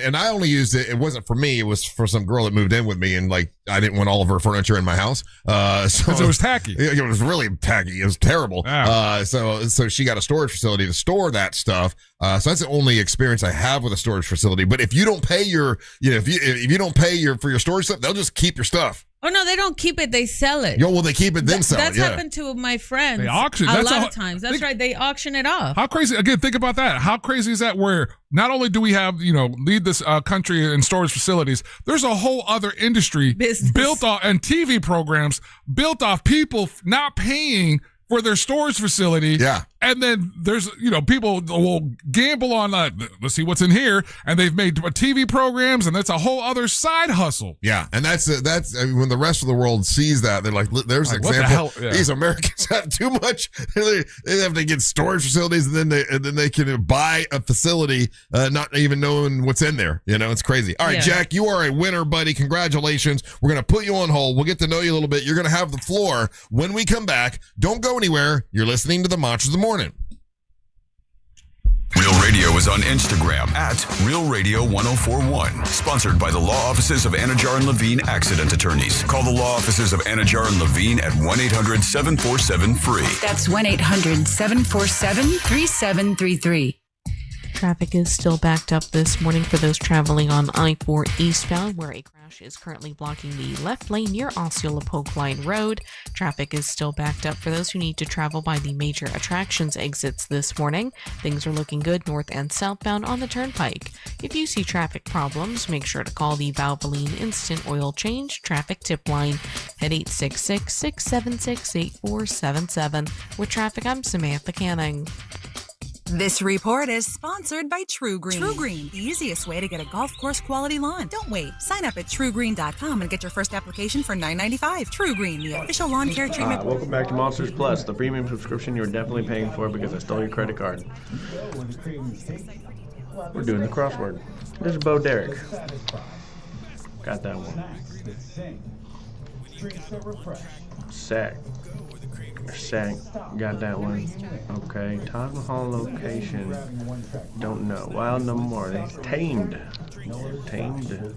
Speaker 1: and I only used it. It wasn't for me. It was for some girl that moved in with me, and like I didn't want all of her furniture in my house. So
Speaker 2: it was tacky.
Speaker 1: It was really tacky. It was terrible.
Speaker 2: Yeah.
Speaker 1: So she got a storage facility to store that stuff. So that's the only experience I have with a storage facility. But if you don't pay if you don't pay for your storage stuff, they'll just keep your stuff.
Speaker 15: Oh, no, they don't keep it. They sell it.
Speaker 1: Well, they keep it, then sell it.
Speaker 15: That's happened to my friends.
Speaker 2: They auction.
Speaker 15: A lot of times. That's right. They auction it off.
Speaker 2: How crazy, again, think about that. How crazy is that where not only do we have, lead this country in storage facilities, there's a whole other industry built off and TV programs built off people not paying for their storage facility.
Speaker 1: Yeah.
Speaker 2: And then there's, people will gamble on, let's see what's in here. And they've made TV programs, and that's a whole other side hustle.
Speaker 1: Yeah. And that's when the rest of the world sees that, they're like, there's an example.
Speaker 2: Yeah.
Speaker 1: These Americans have too much. They have to get storage facilities, and then they can buy a facility, not even knowing what's in there. It's crazy. All right,
Speaker 15: Yeah.
Speaker 1: Jack, you are a winner, buddy. Congratulations. We're going to put you on hold. We'll get to know you a little bit. You're going to have the floor when we come back. Don't go anywhere. You're listening to the Monsters of the Morning.
Speaker 4: Real Radio is on Instagram at Real Radio 1041. Sponsored by the law offices of Anajar and Levine Accident Attorneys. Call the law offices of Anajar and Levine at 1-800-747-FREE.
Speaker 9: That's 1-800-747-3733.
Speaker 11: Traffic is still backed up this morning for those traveling on I-4 eastbound, where a crash is currently blocking the left lane near Osceola Polk Line Road. Traffic is still backed up for those who need to travel by the major attractions exits this morning. Things are looking good north and southbound on the Turnpike. If you see traffic problems, make sure to call the Valvoline Instant Oil Change Traffic Tip Line at 866-676-8477. With traffic, I'm Samantha Canning.
Speaker 18: This report is sponsored by True Green. True Green, the easiest way to get a golf course quality lawn. Don't wait. Sign up at truegreen.com and get your first application for $9.95. True Green, the official lawn care treatment.
Speaker 5: Welcome back to Monsters Plus, the premium subscription you're definitely paying for because I stole your credit card. We're doing the crossword. There's Bo Derek. Got that one. Sack. Got that one. Okay. Taj Mahal location. Don't know. Wild no more. Tamed. Tamed.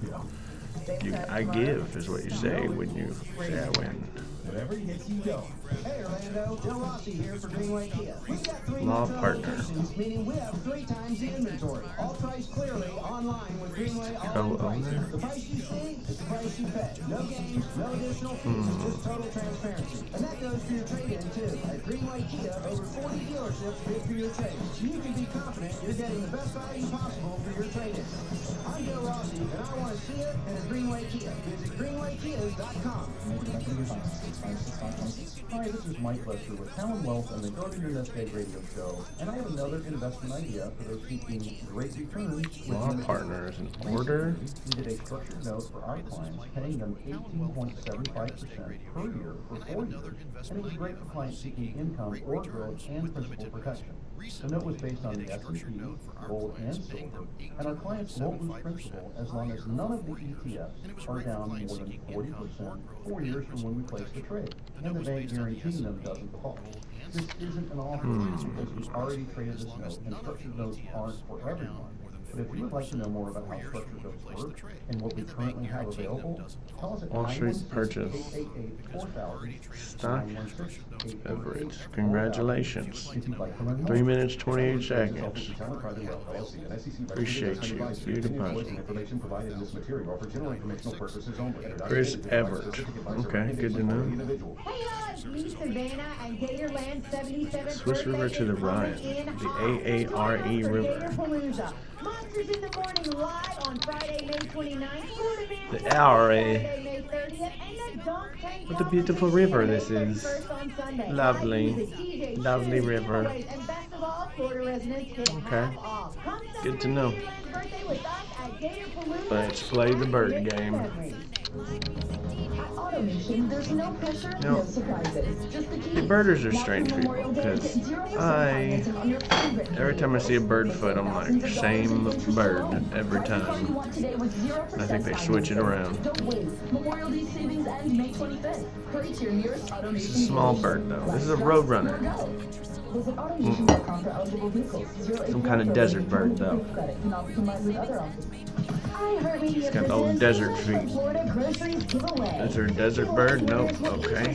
Speaker 5: I give is what you say when you say I win.
Speaker 12: Whatever hits you go. Hey Orlando, Joe Rossi here for Greenway Kia. We've got 3
Speaker 5: Law partner.
Speaker 12: meaning we have 3 times the inventory. All priced clearly online with Greenway All Pricing. The price you see is the price you pay. No games, no additional fees, just total transparency. And that goes for your trade-in too. At Greenway Kia, over 40 dealerships bid for your trade. So you can be confident you're getting the best value possible for your trade-in. I'm Joe Rossi, and I want to see it at Greenway Kia. Visit greenwaykias.com.
Speaker 6: Hi, this is Mike Lester with Commonwealth and the Garden Your Nest Egg radio show, and I have another investment idea for those seeking great returns.
Speaker 5: Law partners in order.
Speaker 6: We did a structured note for our clients, paying them 18.75% per year for 4 years, and it was great for clients seeking income or growth and principal protection. The note was based on the S&P, gold, and silver, and our clients won't lose principal as long as none of the ETFs are down more than 40% 4 years from when we place the trade, and the bank guaranteeing them doesn't fall. This isn't an offer because we already traded this note, and structured notes aren't for everyone. But if you would like to know more about how structured notes work and what we currently have available, tell us at
Speaker 5: Wall Street purchase.
Speaker 6: 916-888-4000.
Speaker 5: Stock beverage. Congratulations. 3 minutes, 28 seconds. Appreciate you. You deposit. Chris Everett. Okay, good to know. Swiss River to the Rhine. The AARE River.
Speaker 13: Monsters in the Morning live on Friday, May 29th.
Speaker 5: The ARA. What a beautiful river this is. Lovely. Lovely river. Okay. Good to know. Let's play the bird game.
Speaker 13: There's no pressure, no surprises.
Speaker 5: The birders are strange people because every time I see a bird foot, I'm like, same bird every time. I think they switch it around. This is a small bird though. This is a roadrunner. Some kind of desert bird though. It's got old desert feet. That's her desert bird? Nope. Okay.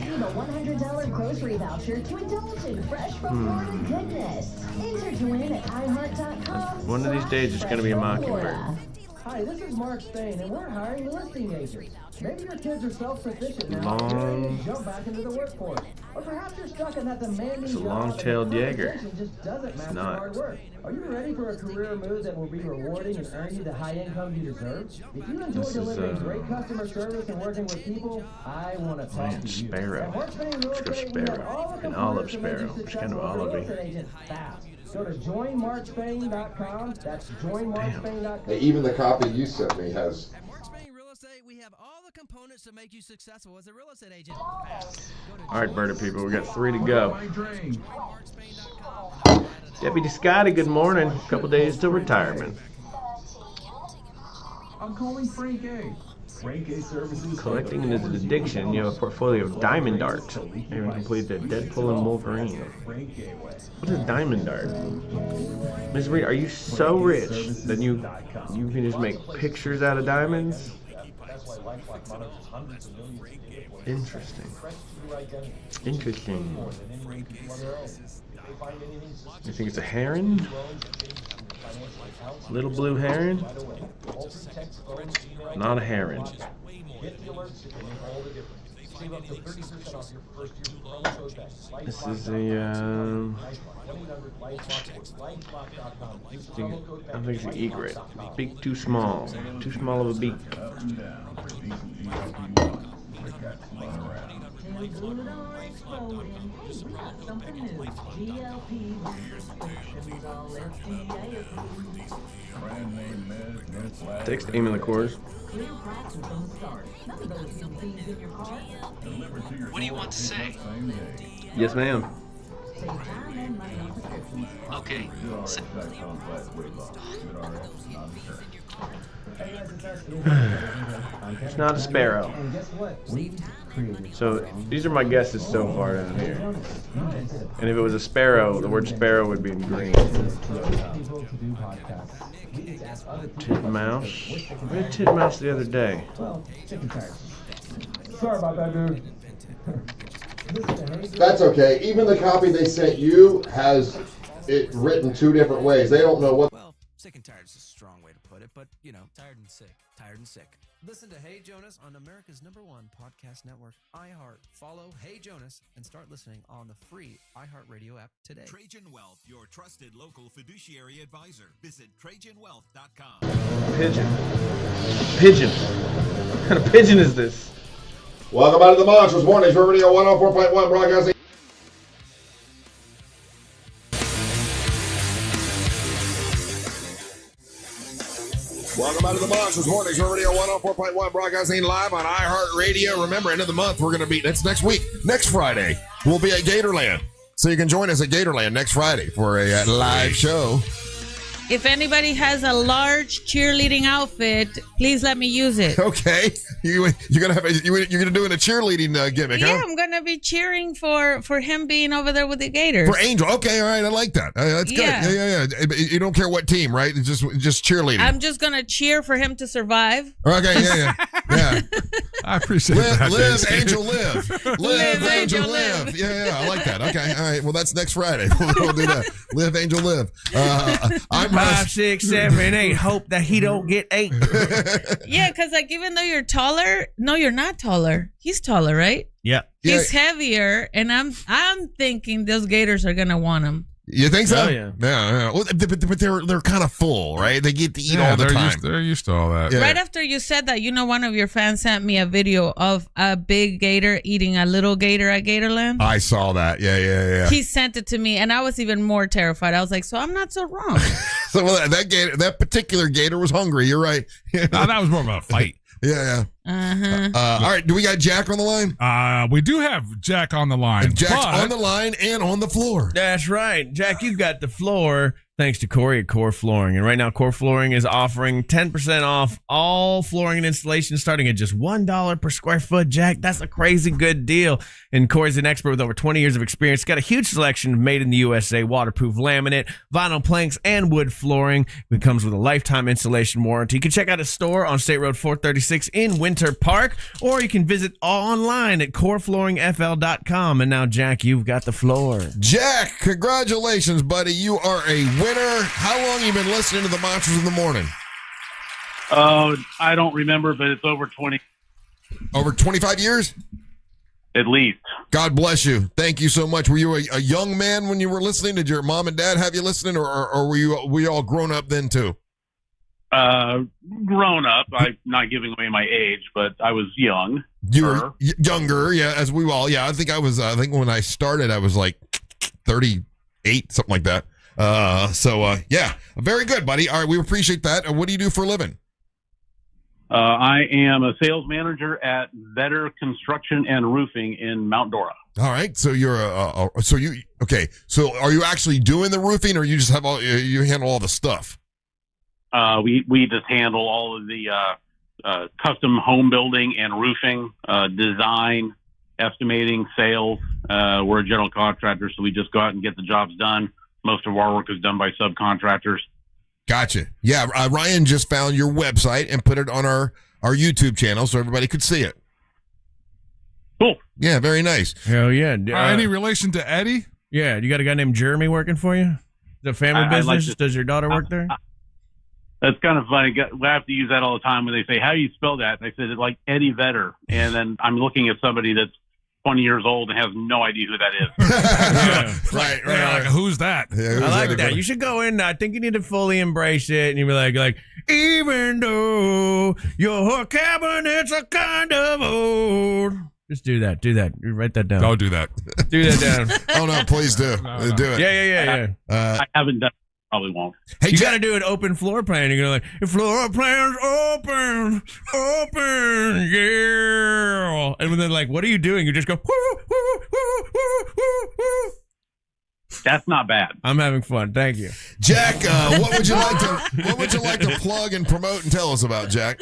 Speaker 5: One of these days it's going to be a mockingbird.
Speaker 6: Hi, this is Mark Spain, and we're hiring listing agents. Maybe your kids are self-sufficient now and ready to jump back into the workforce. Or perhaps you're stuck in that demanding
Speaker 5: It's a
Speaker 6: job
Speaker 5: long-tailed Jaeger.
Speaker 6: just doesn't match
Speaker 5: It's
Speaker 6: your
Speaker 5: not.
Speaker 6: hard work. Are you ready for a career move that will be rewarding and earn you the high income you deserve? If you enjoy delivering great customer service and working with people, I want to talk to you.
Speaker 5: Sparrow. Let's go Sparrow. An olive sparrow. It's kind of olivey.
Speaker 6: Go to joinmarkspain.com. That's joinmarkspain.com.
Speaker 1: Hey, even the copy you sent me has.
Speaker 19: To make you successful as a real estate agent.
Speaker 5: All right, birder people, we got 3 to go. Deputy Scotty, good morning. A couple days till retirement.
Speaker 6: I'm calling Frank A. Frank A Services.
Speaker 5: Collecting is an addiction. You have a portfolio of diamond darts. You even completed Deadpool and Wolverine. What is a diamond dart? Ms. Reed, are you so rich that you can just make pictures out of diamonds? Interesting. Interesting. You think it's a heron? Little blue heron? Not a heron. This is a, I think it's an egret. Beak too small. Too small of a beak. Text Amiee LeCours.
Speaker 19: What do you want to say?
Speaker 5: Yes, ma'am.
Speaker 19: Okay.
Speaker 5: It's not a sparrow. So these are my guesses so far down here. And if it was a sparrow, the word sparrow would be in green. Titmouse. We had titmouse the other day.
Speaker 6: Sorry about that, dude.
Speaker 1: That's okay. Even the copy they sent you has it written 2 different ways. They don't know what.
Speaker 19: Well, sick and tired is a strong way to put it, but you know, tired and sick. Tired and sick. Listen to Hey Jonas on America's #1 podcast network, iHeart. Follow Hey Jonas and start listening on the free iHeartRadio app today.
Speaker 20: Trajan Wealth, your trusted local fiduciary advisor. Visit TrajanWealth.com.
Speaker 5: Pigeon. Pigeon. What kind of pigeon is this?
Speaker 1: Welcome out to the Monsters Mornings for Radio 104.1 broadcasting. Welcome out to the Monsters Mornings for Radio 104.1 broadcasting live on iHeartRadio. Remember, end of the month, we're going to be, that's next week, next Friday, we'll be at Gatorland. So you can join us at Gatorland next Friday for a live show.
Speaker 15: If anybody has a large cheerleading outfit, please let me use it.
Speaker 1: Okay, you're gonna do in a cheerleading gimmick,
Speaker 15: Yeah,
Speaker 1: huh?
Speaker 15: I'm gonna be cheering for him being over there with the Gators.
Speaker 1: For Angel, okay, all right, I like that. That's good.
Speaker 15: Yeah.
Speaker 1: Yeah. You don't care what team, right? It's just cheerleading.
Speaker 15: I'm just gonna cheer for him to survive.
Speaker 1: Okay, yeah.
Speaker 2: I appreciate that.
Speaker 1: Live,
Speaker 2: Daisy.
Speaker 1: Angel, live. Live, Angel, live. Yeah, I like that. Okay, all right. Well, that's next Friday. We'll do that. Live, Angel, live. I'm
Speaker 3: 5, 6, 7, 8. Hope that he don't get 8.
Speaker 15: Yeah, because like even though you're taller, no, you're not taller. He's taller, right?
Speaker 3: Yeah.
Speaker 15: He's heavier, and I'm thinking those Gators are gonna want him.
Speaker 1: You think so?
Speaker 3: Oh, yeah.
Speaker 1: Yeah. Well, but they're kind of full, right? They get to eat all the time.
Speaker 2: They're used to all that.
Speaker 1: Yeah.
Speaker 15: Right after you said that, one of your fans sent me a video of a big gator eating a little gator at Gatorland.
Speaker 1: I saw that. Yeah.
Speaker 15: He sent it to me, and I was even more terrified. I was like, so I'm not so wrong.
Speaker 1: So that particular gator was hungry. You're right.
Speaker 2: No, that was more of a fight.
Speaker 1: Yeah.
Speaker 15: Uh-huh.
Speaker 1: All right. Do we got Jack on the line?
Speaker 2: We do have Jack on the line.
Speaker 1: Jack's on the line and on the floor.
Speaker 3: That's right. Jack, you got the floor thanks to Corey at Core Flooring. And right now, Core Flooring is offering 10% off all flooring and installation starting at just $1 per square foot. Jack, that's a crazy good deal. And Corey's an expert with over 20 years of experience. Got a huge selection of made in the USA, waterproof laminate, vinyl planks, and wood flooring. It comes with a lifetime installation warranty. You can check out his store on State Road 436 in Winter Park, or you can visit online at coreflooringfl.com. And now, Jack, you've got the floor.
Speaker 1: Jack, congratulations, buddy. You are a winner. How long you been listening to the Monsters in the Morning?
Speaker 17: I don't remember, but it's over 20.
Speaker 1: Over 25 years?
Speaker 17: At least.
Speaker 1: God bless you. Thank you so much. Were you a young man when you were listening? Did your mom and dad have you listening, or were you all grown up then too?
Speaker 17: Grown up. I'm not giving away my age, but I was young.
Speaker 1: You were younger, yeah, as we all. Yeah, I think when I started, I was like 38, something like that. Yeah, very good, buddy. All right, we appreciate that. What do you do for a living?
Speaker 17: I am a sales manager at Vetter Construction and Roofing in Mount Dora.
Speaker 1: All right, so you're So are you actually doing the roofing, or you just have you handle all the stuff?
Speaker 17: We just handle all of the custom home building and roofing, design, estimating, sales. We're a general contractor, so we just go out and get the jobs done. Most of our work is done by subcontractors.
Speaker 1: Gotcha. Yeah, Ryan just found your website and put it on our YouTube channel so everybody could see it.
Speaker 17: Cool.
Speaker 1: Yeah, very nice.
Speaker 3: Hell yeah.
Speaker 2: Any relation to Eddie?
Speaker 3: Yeah, you got a guy named Jeremy working for you? The family business? Does your daughter work there?
Speaker 17: That's kind of funny. We have to use that all the time when they say, how do you spell that? And I said, it's like Eddie Vedder. And then I'm looking at somebody that's 20 years old and has no idea who that is.
Speaker 1: Right.
Speaker 2: Like, who's that?
Speaker 1: Yeah,
Speaker 3: I like that. You should go in. I think you need to fully embrace it. And you be like, even though your cabinet's a kind of old. Just do that. You write that down.
Speaker 2: Don't do that.
Speaker 3: Do that down.
Speaker 1: Oh, no, please do.
Speaker 2: No.
Speaker 1: Do it.
Speaker 3: Yeah.
Speaker 17: I haven't done it. Probably won't.
Speaker 3: Hey, you got to do an open floor plan. You're going to like, floor plan's open, yeah. And then like, what are you doing? You just go, woo, woo, woo, woo, woo, woo.
Speaker 17: That's not bad.
Speaker 3: I'm having fun. Thank you,
Speaker 1: Jack. What would you like to plug and promote and tell us about, Jack?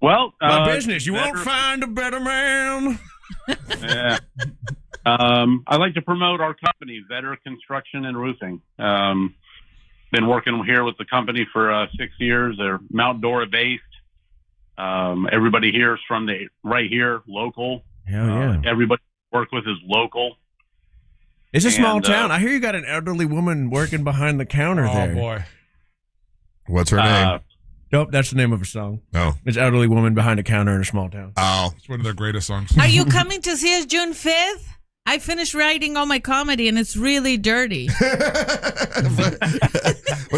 Speaker 17: Well,
Speaker 3: my business. You won't find a better man.
Speaker 17: Yeah. I like to promote our company, Vetter Construction and Roofing. Been working here with the company for 6 years. They're Mount Dora based. Everybody here is from right here, local.
Speaker 3: Hell yeah.
Speaker 17: Everybody I work with is local.
Speaker 3: It's a small town. I hear you got an elderly woman working behind the counter there.
Speaker 2: Oh, boy.
Speaker 1: What's her name?
Speaker 3: Nope, that's the name of a song.
Speaker 1: Oh.
Speaker 3: It's elderly woman behind a counter in a small town.
Speaker 1: Oh.
Speaker 2: It's one of their greatest songs.
Speaker 15: Are you coming to see us June 5th? I finished writing all my comedy, and it's really dirty.
Speaker 1: What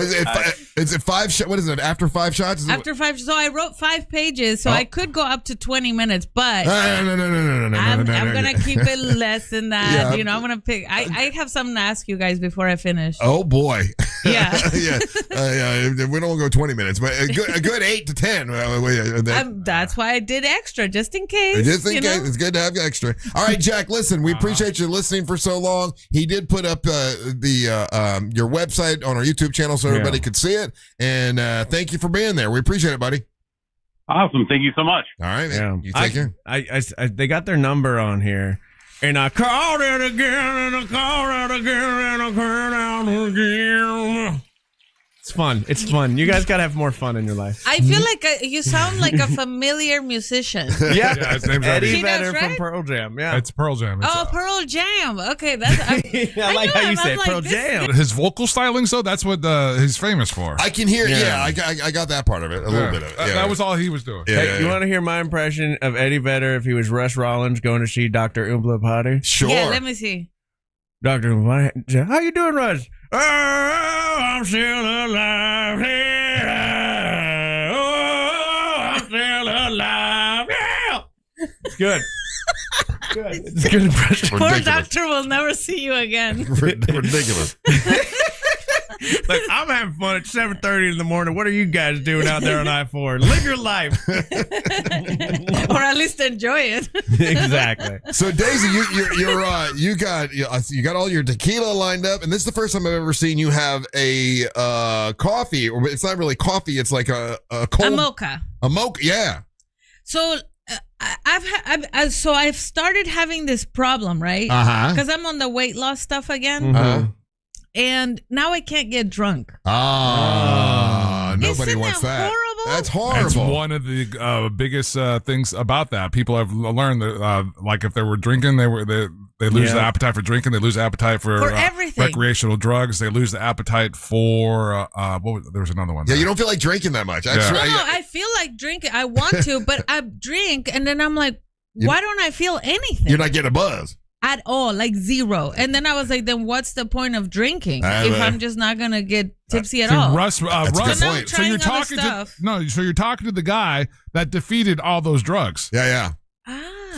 Speaker 1: is it? Is it 5 shots? What is it? After 5 shots?
Speaker 15: After 5, so I wrote 5 pages, so I could go up to 20 minutes, but
Speaker 1: No.
Speaker 15: I'm gonna keep it less than that.
Speaker 1: Yeah.
Speaker 15: I'm gonna pick. I have something to ask you guys before I finish.
Speaker 1: Oh boy.
Speaker 15: Yeah.
Speaker 1: Yeah. We don't go 20 minutes, but a good 8 to 10.
Speaker 15: That's why I did extra, just in case.
Speaker 1: Just in case. It's good to have extra. All right, Jack. Listen, we appreciate appreciate you listening for so long. He did put up your website on our YouTube channel so everybody could see it. And thank you for being there. We appreciate it, buddy.
Speaker 17: Awesome. Thank you so much.
Speaker 1: All right, man. You take care.
Speaker 3: They got their number on here. And I called it again, and I called it again, and I called it again. It's fun. It's fun. You guys gotta have more fun in your life.
Speaker 15: I feel like you sound like a familiar musician.
Speaker 3: Yeah,
Speaker 2: his name's
Speaker 3: Eddie
Speaker 15: He
Speaker 3: Vedder
Speaker 15: does,
Speaker 3: from
Speaker 15: right?
Speaker 3: Pearl Jam. Yeah,
Speaker 2: It's Pearl Jam. It's,
Speaker 15: Pearl Jam. Okay, that's.
Speaker 3: I like how you say Pearl Jam.
Speaker 2: his vocal stylings, though, that's what he's famous for.
Speaker 1: I can hear.
Speaker 3: Yeah.
Speaker 1: I got that part of it. A little bit of it. Yeah.
Speaker 2: That was all he was doing.
Speaker 3: Hey, you want to hear my impression of Eddie Vedder if he was Russ Rollins going to see Dr. Oompa Patty?
Speaker 1: Sure.
Speaker 15: Yeah, let me see.
Speaker 3: Dr. Oompa Patty, how you doing, Russ? Oh, I'm still alive. Oh, I'm still alive. Yeah. It's good. Good. It's a good impression.
Speaker 15: Poor doctor will never see you again.
Speaker 1: Ridiculous.
Speaker 3: Like, I'm having fun at 7:30 in the morning. What are you guys doing out there on I-4? Live your life.
Speaker 15: Or at least enjoy it.
Speaker 3: Exactly.
Speaker 1: So Daisy, you got all your tequila lined up, and this is the first time I've ever seen you have a coffee, or it's not really coffee, it's like a cold,
Speaker 15: A mocha.
Speaker 1: A mocha, yeah.
Speaker 15: So I've started having this problem, right?
Speaker 1: Uh-huh.
Speaker 15: Because I'm on the weight loss stuff again.
Speaker 1: Uh-huh.
Speaker 15: And now I can't get drunk.
Speaker 1: Nobody
Speaker 15: Isn't
Speaker 1: wants
Speaker 15: that
Speaker 1: that.
Speaker 15: horrible?
Speaker 1: That's horrible.
Speaker 2: That's one of the biggest things about that. People have learned that, like, if they were drinking, they lose the appetite for drinking. They lose the appetite for
Speaker 15: everything.
Speaker 2: Recreational drugs. They lose the appetite for there was another one.
Speaker 1: Yeah, you don't feel like drinking that much.
Speaker 15: No, I feel like drinking. I want to, but I drink, and then I'm like, why don't I feel anything?
Speaker 1: You're not getting a buzz.
Speaker 15: At all, like zero. And then I was like, then what's the point of drinking if I'm just not going to get tipsy at all?
Speaker 2: Russ,
Speaker 15: So now I'm
Speaker 2: so you're
Speaker 15: trying
Speaker 2: talking
Speaker 15: other
Speaker 2: to so you're talking to the guy that defeated all those drugs.
Speaker 1: Yeah.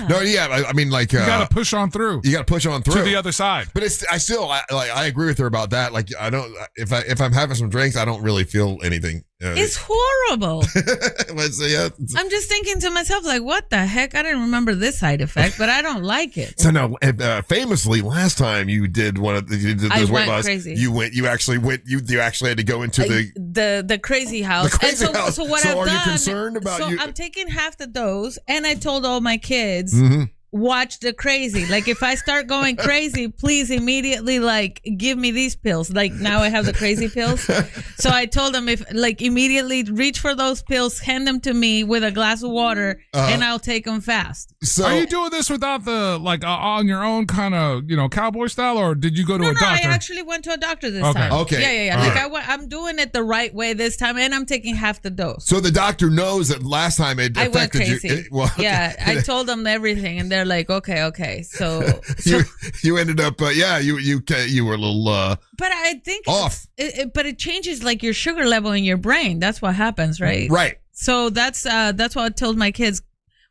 Speaker 1: No, yeah. I mean, like,
Speaker 2: you got to push on through.
Speaker 1: You got to push on through
Speaker 2: to the other side.
Speaker 1: But I agree with her about that. Like, I don't. If I'm having some drinks, I don't really feel anything.
Speaker 15: It's horrible.
Speaker 1: So, yeah.
Speaker 15: I'm just thinking to myself, like, what the heck? I didn't remember this side effect, but I don't like it.
Speaker 1: So now, famously, last time you did those weight loss,
Speaker 15: crazy.
Speaker 1: You actually had to go into
Speaker 15: the crazy house.
Speaker 1: The crazy house.
Speaker 15: So what
Speaker 1: So
Speaker 15: I've
Speaker 1: are
Speaker 15: done?
Speaker 1: you concerned about you?
Speaker 15: I'm taking half the dose, and I told all my kids.
Speaker 1: Mm-hmm.
Speaker 15: Watch the crazy. Like, if I start going crazy, please immediately, like, give me these pills. Like, now I have the crazy pills. So I told them, immediately reach for those pills, hand them to me with a glass of water, and I'll take them fast.
Speaker 1: So
Speaker 2: are you doing this without the on your own kind of cowboy style, or did you go to a doctor?
Speaker 15: I actually went to a doctor this time.
Speaker 1: Okay.
Speaker 15: Yeah. Like, I'm doing it the right way this time, and I'm taking half the dose.
Speaker 1: So the doctor knows that last time it affected
Speaker 15: I went crazy.
Speaker 1: you.
Speaker 15: Yeah, I told them everything, and they're like, okay. So
Speaker 1: you ended up, you were a little.
Speaker 15: But I think
Speaker 1: off.
Speaker 15: But it changes, like, your sugar level in your brain. That's what happens, right?
Speaker 1: Right.
Speaker 15: So that's what I told my kids.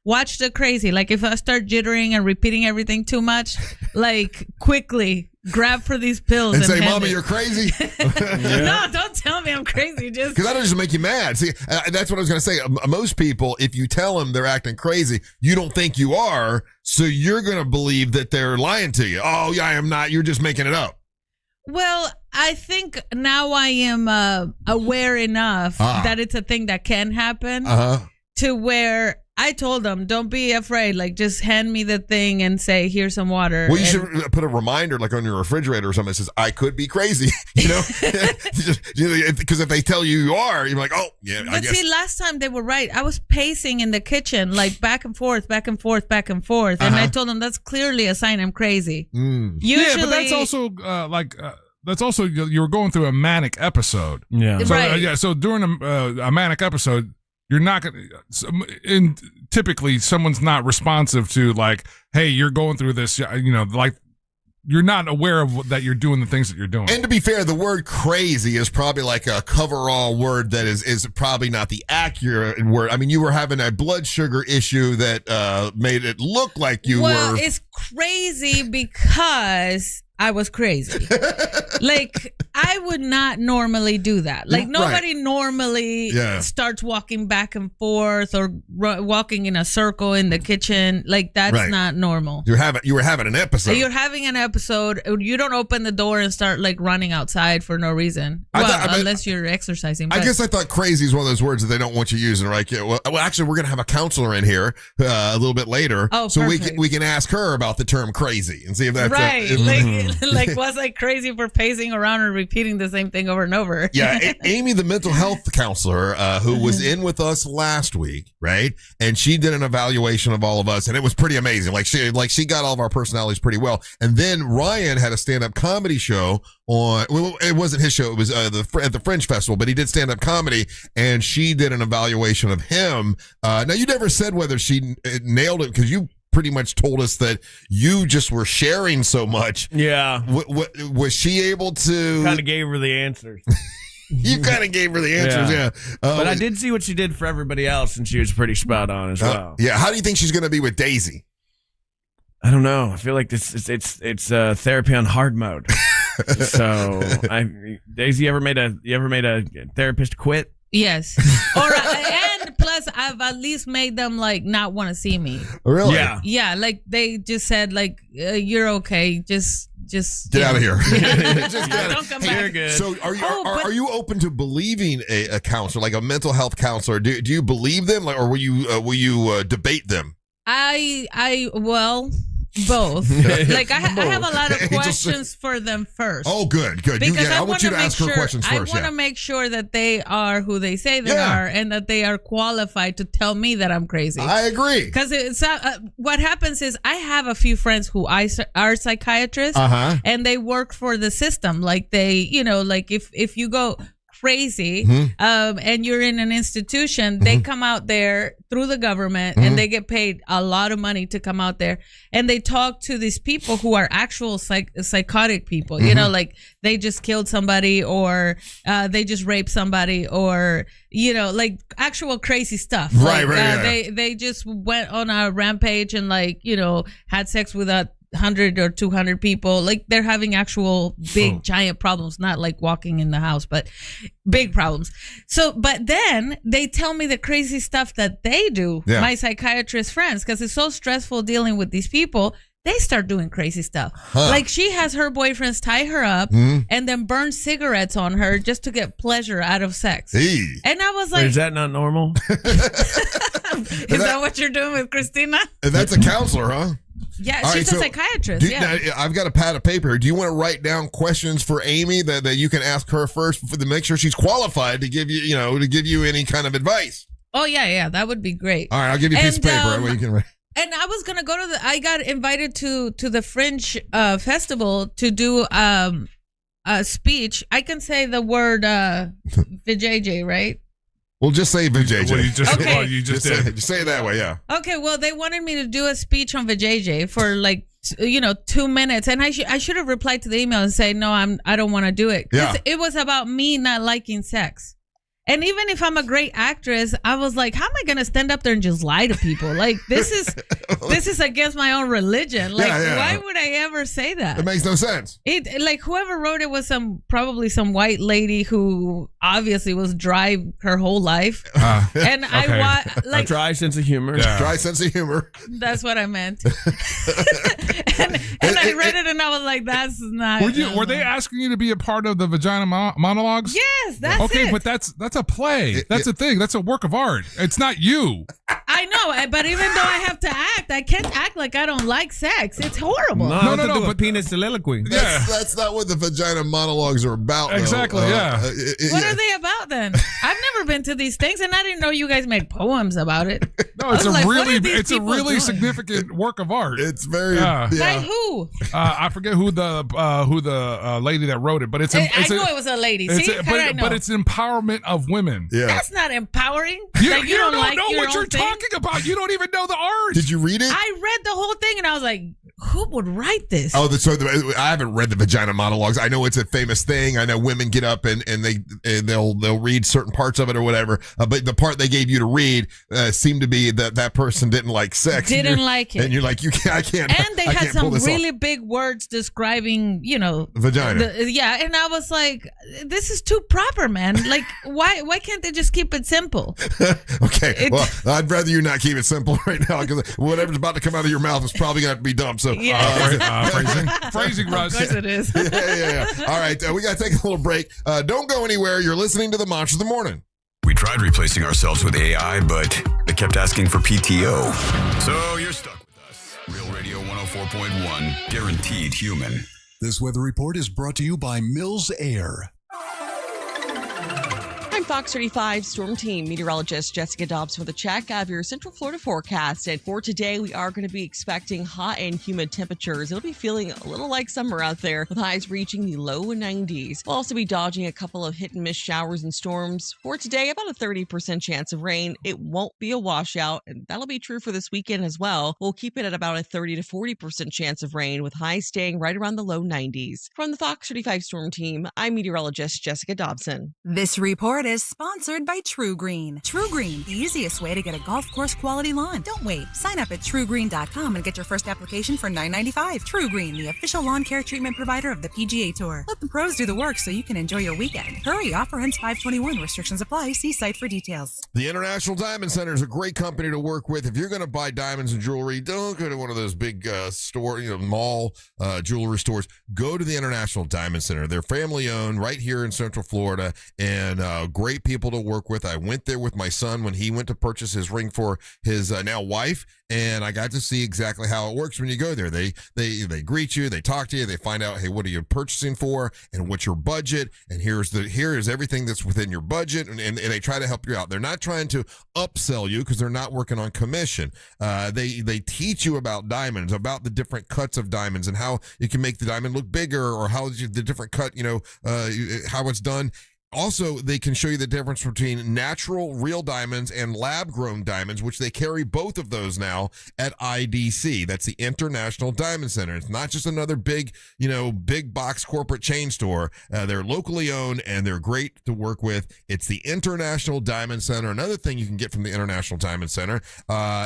Speaker 15: Watch the crazy. Like, if I start jittering and repeating everything too much, like, quickly grab for these pills
Speaker 1: and say,
Speaker 15: hand
Speaker 1: "Mama,
Speaker 15: it."
Speaker 1: you're crazy."
Speaker 15: No, don't tell me I'm crazy. Just
Speaker 1: because that'll just make you mad. See, that's what I was going to say. Most people, if you tell them they're acting crazy, you don't think you are, so you're going to believe that they're lying to you. Oh, yeah, I am not. You're just making it up.
Speaker 15: Well, I think now I am aware enough that it's a thing that can happen to where I told them, don't be afraid. Like, just hand me the thing and say, here's some water.
Speaker 1: Well, you should put a reminder, like, on your refrigerator or something that says, I could be crazy, because if they tell you are, you're like, oh, yeah, I
Speaker 15: But
Speaker 1: guess.
Speaker 15: see, last time they were right. I was pacing in the kitchen, like, back and forth. And I told them, that's clearly a sign I'm crazy.
Speaker 1: Mm.
Speaker 15: Usually,
Speaker 2: yeah, but that's also that's also you were going through a manic episode.
Speaker 3: Yeah.
Speaker 2: So,
Speaker 15: Right.
Speaker 2: so during a manic episode, you're not going. Typically, someone's not responsive to, like, hey, you're going through this. Like, you're not aware of that you're doing the things that you're doing.
Speaker 1: And to be fair, the word crazy is probably like a coverall word that is probably not the accurate word. I mean, you were having a blood sugar issue that made it look like you were.
Speaker 15: Well, it's crazy because I was crazy. Like, I would not normally do that. Like nobody
Speaker 1: Right.
Speaker 15: normally
Speaker 1: Yeah.
Speaker 15: starts walking back and forth or walking in a circle in the kitchen. Like that's
Speaker 1: Right.
Speaker 15: not normal.
Speaker 1: You were having an episode.
Speaker 15: You're having an episode. You don't open the door and start like running outside for no reason.
Speaker 1: I
Speaker 15: Well,
Speaker 1: thought- I mean,
Speaker 15: unless you're exercising.
Speaker 1: I
Speaker 15: but-
Speaker 1: guess I thought crazy is one of those words that they don't want you using, right? Yeah, well, actually, we're gonna have a counselor in here a little bit later,
Speaker 15: Oh,
Speaker 1: so
Speaker 15: perfect.
Speaker 1: we can ask her about the term crazy and see if that's
Speaker 15: right.
Speaker 1: if-
Speaker 15: Like was I crazy for pacing around and repeating the same thing over and over?
Speaker 1: Yeah, Amy, the mental health counselor, who was in with us last week, right? And she did an evaluation of all of us, and it was pretty amazing. Like she got all of our personalities pretty well. And then Ryan had a stand-up comedy show on. Well, it wasn't his show; it was at the Fringe Festival. But he did stand-up comedy, and she did an evaluation of him. Now, you never said whether she nailed it because you pretty much told us that you just were sharing so much.
Speaker 3: Yeah.
Speaker 1: Was she able to?
Speaker 3: Kind of gave her the answers.
Speaker 1: You kind of gave her the answers, yeah.
Speaker 3: But I did see what she did for everybody else, and she was pretty spot on as well.
Speaker 1: Yeah. How do you think she's going to be with Deisi?
Speaker 3: I don't know. I feel like it's therapy on hard mode. So, Daisy, you ever made a therapist quit?
Speaker 15: Yes. And plus, I've at least made them like not want to see me.
Speaker 1: Really?
Speaker 3: Yeah.
Speaker 15: Yeah. Like they just said, like you're okay. Just
Speaker 1: get out of here.
Speaker 15: Just don't come back.
Speaker 3: You're good.
Speaker 1: So are you open to believing a counselor, like a mental health counselor? Do you believe them, like, or will you debate them?
Speaker 15: Well, both. Like I have a lot of questions for them first.
Speaker 1: Oh, good.
Speaker 15: Because
Speaker 1: I want you to ask her questions
Speaker 15: I
Speaker 1: first.
Speaker 15: want to make sure that they are who they say they
Speaker 1: Yeah.
Speaker 15: are, and that they are qualified to tell me that I'm crazy.
Speaker 1: I agree.
Speaker 15: Because it's what happens is I have a few friends who are psychiatrists, and they work for the system. Like they, like if you go crazy, and you're in an institution, they come out there through the government, and they get paid a lot of money to come out there, and they talk to these people who are actual psychotic people. Like they just killed somebody, or they just raped somebody, or like actual crazy stuff.
Speaker 1: Right,
Speaker 15: like,
Speaker 1: right.
Speaker 15: They just went on a rampage and had sex with 100 or 200 people. Like they're having actual big giant problems, not like walking in the house, but big problems. So but then they tell me the crazy stuff that they do, my psychiatrist friends, because it's so stressful dealing with these people. They start doing crazy stuff. Like she has her boyfriends tie her up and then burn cigarettes on her just to get pleasure out of sex. And I was like,
Speaker 3: is that not normal?
Speaker 15: is that what you're doing with Christina?
Speaker 1: That's a counselor, huh?
Speaker 15: Yeah,
Speaker 1: All
Speaker 15: she's
Speaker 1: right,
Speaker 15: a psychiatrist.
Speaker 1: Now, I've got a pad of paper. Do you want to write down questions for Amy that you can ask her first to make sure she's qualified to give you any kind of advice?
Speaker 15: Oh yeah, that would be great.
Speaker 1: All right, I'll give you a piece of paper. You can write.
Speaker 15: And I was gonna go to I got invited to the Fringe Festival to do a speech. I can say the word vajayjay, right?
Speaker 1: Well, just say vajayjay.
Speaker 2: Well, you just did.
Speaker 1: Just say it that way, yeah.
Speaker 15: Okay, well, they wanted me to do a speech on vajayjay for 2 minutes, and I should have replied to the email and say no, I don't want to do it.
Speaker 1: Yeah.
Speaker 15: It was about me not liking sex. And even if I'm a great actress, I was like, how am I going to stand up there and just lie to people? Like, this is against my own religion. Like, why would I ever say that?
Speaker 1: It makes no sense.
Speaker 15: Like, whoever wrote it was probably some white lady who obviously was dry her whole life. And
Speaker 3: a dry sense of humor.
Speaker 1: Yeah. Dry sense of humor.
Speaker 15: That's what I meant. and I read it and I was like, that's not.
Speaker 2: Were they asking you to be a part of the vagina monologues?
Speaker 15: Yes, that's
Speaker 2: okay,
Speaker 15: it.
Speaker 2: but that's a play. That's a thing. That's a work of art. It's not you.
Speaker 15: I know, but even though I have to act, I can't act like I don't like sex. It's horrible.
Speaker 3: No, but penis soliloquy.
Speaker 1: That's not what the vagina monologues are about.
Speaker 2: Exactly.
Speaker 15: What are they about then? I've never been to these things, and I didn't know you guys make poems about it.
Speaker 2: No, it's a really significant work of art.
Speaker 1: It's very
Speaker 15: By who?
Speaker 2: I forget who the lady that wrote it, but I
Speaker 15: knew it was a lady. See, I know.
Speaker 2: But it's empowerment of women.
Speaker 1: Yeah,
Speaker 15: that's not empowering.
Speaker 2: You
Speaker 15: like,
Speaker 2: don't
Speaker 15: like
Speaker 2: know what you're talking about. You don't even know the art.
Speaker 1: Did you read it?
Speaker 15: I read the whole thing, and I was like, who would write this?
Speaker 1: Oh, I haven't read the vagina monologues. I know it's a famous thing. I know women get up and they'll read certain parts of it or whatever. But the part they gave you to read seemed to be that person didn't like sex.
Speaker 15: Didn't like it.
Speaker 1: And you're like, I can't.
Speaker 15: And they had some really big words describing,
Speaker 1: vagina.
Speaker 15: And I was like, this is too proper, man. Like, why can't they just keep it simple?
Speaker 1: Okay, well, I'd rather you not keep it simple right now because whatever's about to come out of your mouth is probably going to have to be dumb. So,
Speaker 2: phrasing, Russ.
Speaker 15: Of course it is.
Speaker 1: Yeah. All right, we got to take a little break. Don't go anywhere. You're listening to the Monsters of the Morning.
Speaker 4: We tried replacing ourselves with AI, but they kept asking for PTO. So you're stuck with us. Real Radio 104.1, guaranteed human.
Speaker 21: This weather report is brought to you by Mills Air.
Speaker 22: I'm Fox 35 Storm Team meteorologist Jessica Dobbs with a check of your Central Florida forecast. And for today, we are going to be expecting hot and humid temperatures. It'll be feeling a little like summer out there with highs reaching the low 90s. We'll also be dodging a couple of hit and miss showers and storms. For today, about a 30% chance of rain. It won't be a washout, and that'll be true for this weekend as well. We'll keep it at about a 30 to 40% chance of rain with highs staying right around the low 90s. From the Fox 35 Storm Team, I'm meteorologist Jessica Dobson.
Speaker 18: This report is sponsored by True Green. True Green, the easiest way to get a golf course quality lawn. Don't wait. Sign up at TrueGreen.com and get your first application for $9.95. True Green, the official lawn care treatment provider of the PGA Tour. Let the pros do the work so you can enjoy your weekend. Hurry, offer ends 5/21. Restrictions apply. See site for details.
Speaker 1: The International Diamond Center is a great company to work with. If you're going to buy diamonds and jewelry, don't go to one of those big mall jewelry stores. Go to the International Diamond Center. They're family owned right here in Central Florida, and great people to work with. I went there with my son when he went to purchase his ring for his now wife, and I got to see exactly how it works when you go there. They greet you, they talk to you, they find out, hey, what are you purchasing for, and what's your budget, and here is everything that's within your budget, and they try to help you out. They're not trying to upsell you because they're not working on commission. They teach you about diamonds, about the different cuts of diamonds, and how you can make the diamond look bigger, or how the different cut, how it's done. Also, they can show you the difference between natural, real diamonds and lab-grown diamonds, which they carry both of those now at IDC. That's the International Diamond Center. It's not just another big box corporate chain store. They're locally owned, and they're great to work with. It's the International Diamond Center. Another thing you can get from the International Diamond Center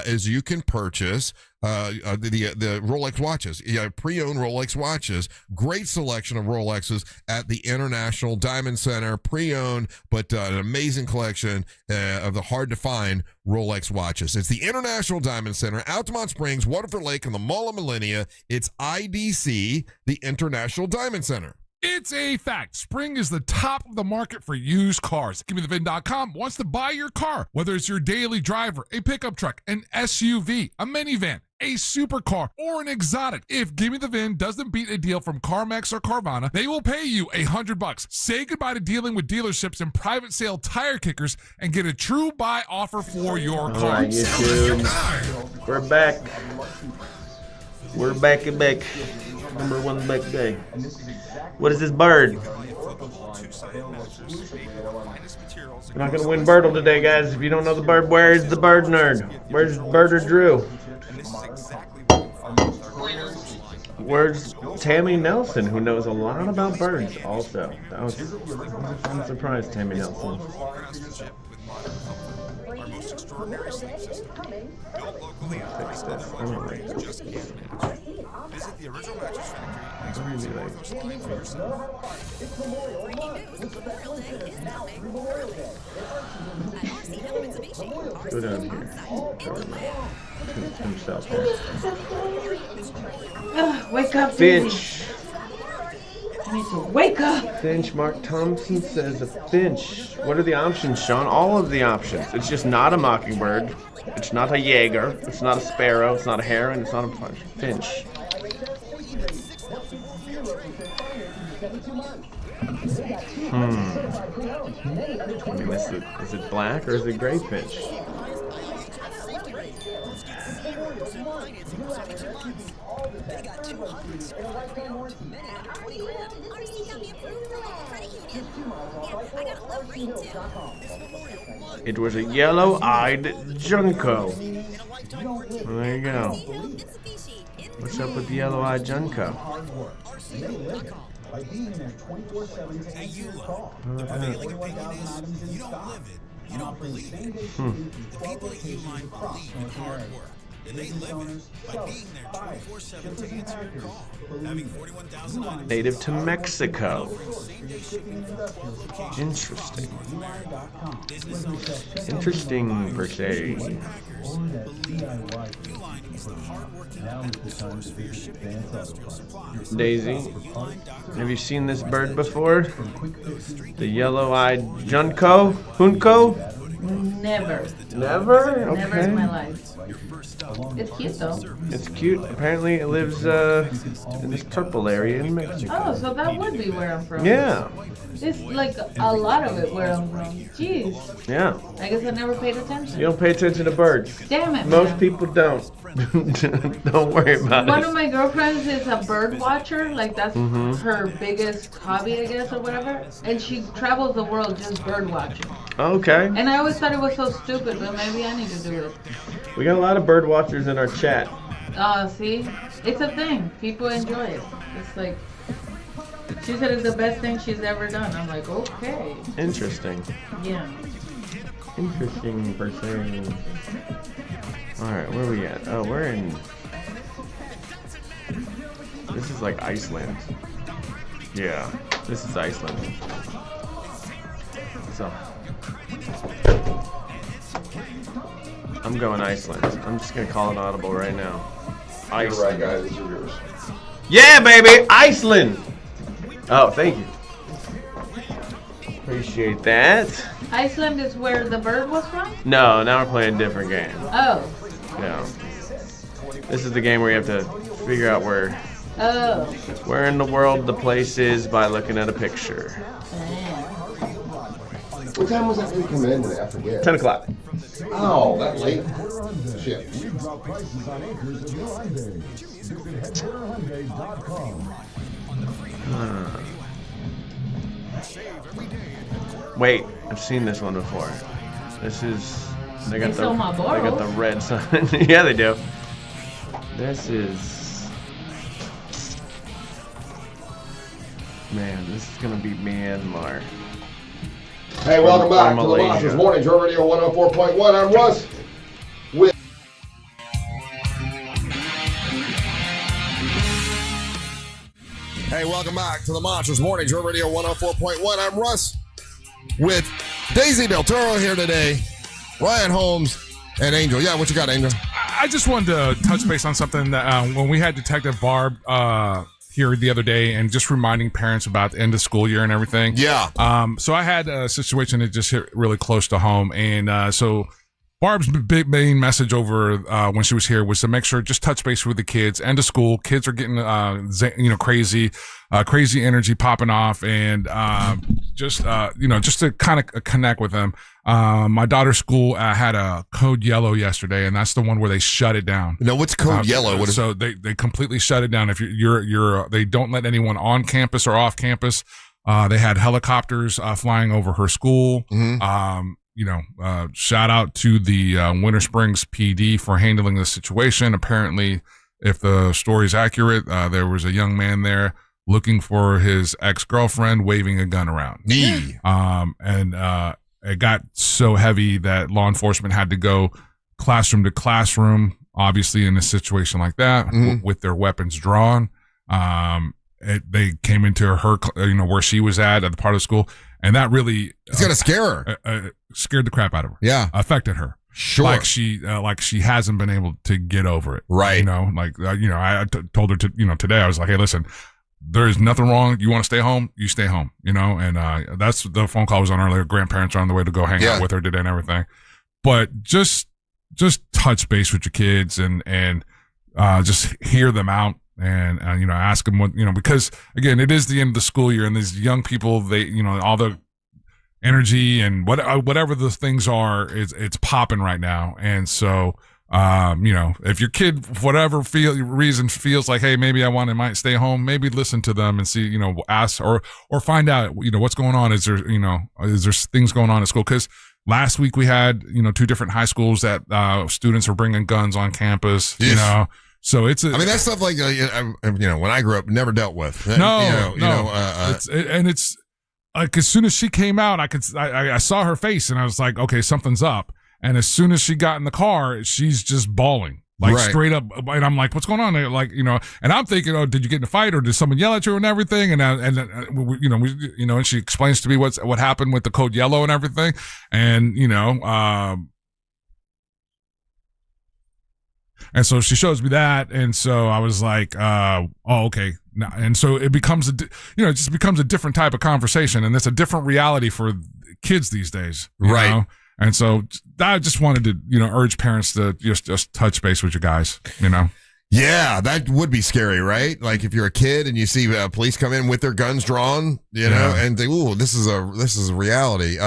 Speaker 1: is you can purchase the Rolex watches. Pre-owned Rolex watches. Great selection of Rolexes at the International Diamond Center. Pre-owned, but an amazing collection of the hard-to-find Rolex watches. It's the International Diamond Center, Altamont Springs, Waterford Lake, and the Mall of Millenia. It's IDC, the International Diamond Center.
Speaker 2: It's a fact. Spring is the top of the market for used cars. GiveMeTheVin.com wants to buy your car, whether it's your daily driver, a pickup truck, an SUV, a minivan, a supercar, or an exotic. If Gimme the VIN doesn't beat a deal from CarMax or Carvana, they will pay you $100. Say goodbye to dealing with dealerships and private sale tire kickers and get a true buy offer for your car.
Speaker 5: All right, YouTube. We're back. We're back and back. Number one back day. What is this bird? We're not going to win Birdle today, guys. If you don't know the bird, where's the bird nerd? Where's Birder Drew? Where's Tammy Nelson, who knows a lot about birds also? That was a fun surprise, Tammy Nelson.
Speaker 23: Our most extraordinary sleep system, built locally on 3 steps, you just can't imagine. Visit the original mattress factory and experience the first line for yourself.
Speaker 5: Go down here. Himself here.
Speaker 24: Wake up,
Speaker 5: Finch.
Speaker 24: I need to wake up.
Speaker 5: Finch. Mark Thompson says a finch. What are the options, Sean? All of the options. It's just not a mockingbird. It's not a Jaeger. It's not a sparrow. It's not a heron. It's not a finch. I mean, is it black or is it gray finch? It was a yellow-eyed Junko. There you go. What's up with the yellow-eyed Junko?
Speaker 6: By being there 24/7 to answer your call.
Speaker 20: Availing a Pickles, you don't live it, you don't believe it. The people at Uline believe in hard work, and they live it by being there 24/7 to answer your call. Having 41,000 items.
Speaker 5: Native to Mexico. Interesting. Interesting, per se. Daisy, have you seen this bird before? The yellow-eyed Junko? Junko?
Speaker 24: Never.
Speaker 5: Never? Okay.
Speaker 24: Never in my life. It's cute though.
Speaker 5: It's cute. Apparently it lives in this purple area in Mexico.
Speaker 24: Oh, so that would be where I'm from.
Speaker 5: Yeah.
Speaker 24: It's like a lot of it where I'm from. Jeez.
Speaker 5: Yeah.
Speaker 24: I guess I never paid attention.
Speaker 5: You don't pay attention to birds.
Speaker 24: Damn it.
Speaker 5: Most
Speaker 24: man.
Speaker 5: people don't. Don't worry about
Speaker 24: One
Speaker 5: it.
Speaker 24: of my girlfriends is a bird watcher. Like that's
Speaker 5: Mhm.
Speaker 24: her biggest hobby, I guess, or whatever. And she travels the world just bird watching.
Speaker 5: Okay.
Speaker 24: And I always thought it was so stupid, but maybe I need to do it.
Speaker 5: We got a lot of bird watchers in our chat.
Speaker 24: See? It's a thing. People enjoy it. It's like, she said it's the best thing she's ever done. I'm like, okay.
Speaker 5: Interesting.
Speaker 24: Yeah.
Speaker 5: Interesting, per se. Alright, where are we at? Oh, we're in... This is like Iceland. Yeah, this is Iceland. So... I'm going Iceland. I'm just gonna call it audible right now. Iceland.
Speaker 1: You're right, guys. These are yours.
Speaker 5: Yeah, baby! Iceland! Oh, thank you. Appreciate that.
Speaker 24: Iceland is where the bird was from?
Speaker 5: No, now we're playing a different game.
Speaker 24: Oh.
Speaker 5: Yeah. This is the game where you have to figure out where in the world the place is by looking at a picture.
Speaker 1: What time was that thing coming in today? I forget.
Speaker 5: 10 o'clock.
Speaker 1: Oh, that late. Shit.
Speaker 6: We've dropped prices on acres of your Hyundai. Visit headquarterhyundai.com.
Speaker 5: Wait, I've seen this one before. This is they got
Speaker 24: They sell Marlboros.
Speaker 5: the red sign. Yeah, they do. This is this is gonna be Myanmar.
Speaker 1: Hey, welcome back to the
Speaker 5: Malaysia.
Speaker 1: Monsters Morning Joe Radio 104.1. I'm Russ with. Hey, welcome back to the Monsters Morning Joe Radio 104.1. I'm Russ with Daisy Del Toro here today, Ryan Holmes, and Angel. Yeah, what you got, Angel?
Speaker 2: I just wanted to touch base on something that when we had Detective Barb here the other day and just reminding parents about the end of school year and everything.
Speaker 1: Yeah.
Speaker 2: So I had a situation that just hit really close to home. And so Barb's big main message over when she was here was to make sure just touch base with the kids. End of school, kids are getting crazy energy popping off, and just to kind of connect with them. My daughter's school had a code yellow yesterday, and that's the one where they shut it down.
Speaker 1: No, what's code yellow? What is
Speaker 2: so they completely shut it down. If you're they don't let anyone on campus or off campus. They had helicopters flying over her school.
Speaker 1: Mm-hmm.
Speaker 2: Shout out to the Winter Springs PD for handling the situation. Apparently, if the story is accurate, there was a young man there looking for his ex-girlfriend, waving a gun around. It got so heavy that law enforcement had to go classroom to classroom, obviously in a situation like that, with their weapons drawn. They came into her, where she was at the part of the school, and that really
Speaker 1: it's gonna scare
Speaker 2: her. Scared the crap out of her.
Speaker 1: Yeah,
Speaker 2: affected her.
Speaker 1: Sure,
Speaker 2: like she hasn't been able to get over it.
Speaker 1: Right.
Speaker 2: I told her today. I was like, hey, listen, there's nothing wrong. You want to stay home, you stay home. And that's the phone call was on earlier. Grandparents are on the way to go hang out with her today and everything. But just touch base with your kids and just hear them out. And ask them what because again, it is the end of the school year, and these young people, they all the energy and whatever the things are, it's popping right now. And so if your kid, for whatever reason, feels like, hey, maybe might stay home, maybe listen to them and see, ask or find out, what's going on. Is there things going on at school? Because last week we had, 2 different high schools that students are bringing guns on campus, So it's
Speaker 1: that's stuff like, when I grew up, never dealt with.
Speaker 2: It's like, as soon as she came out, I saw her face and I was like, okay, something's up. And as soon as she got in the car, she's just bawling, straight up. And I'm like, what's going on? And I'm thinking, oh, did you get in a fight or did someone yell at you and everything? And she explains to me what happened with the code yellow and everything. And, and so she shows me that. And so I was like, oh, okay. And so it becomes it just becomes a different type of conversation, and it's a different reality for kids these days.
Speaker 1: Right.
Speaker 2: Know? And so I just wanted to, urge parents to just touch base with you guys,
Speaker 1: Yeah, that would be scary, right? Like if you're a kid and you see police come in with their guns drawn, and think, "Ooh, this is a reality."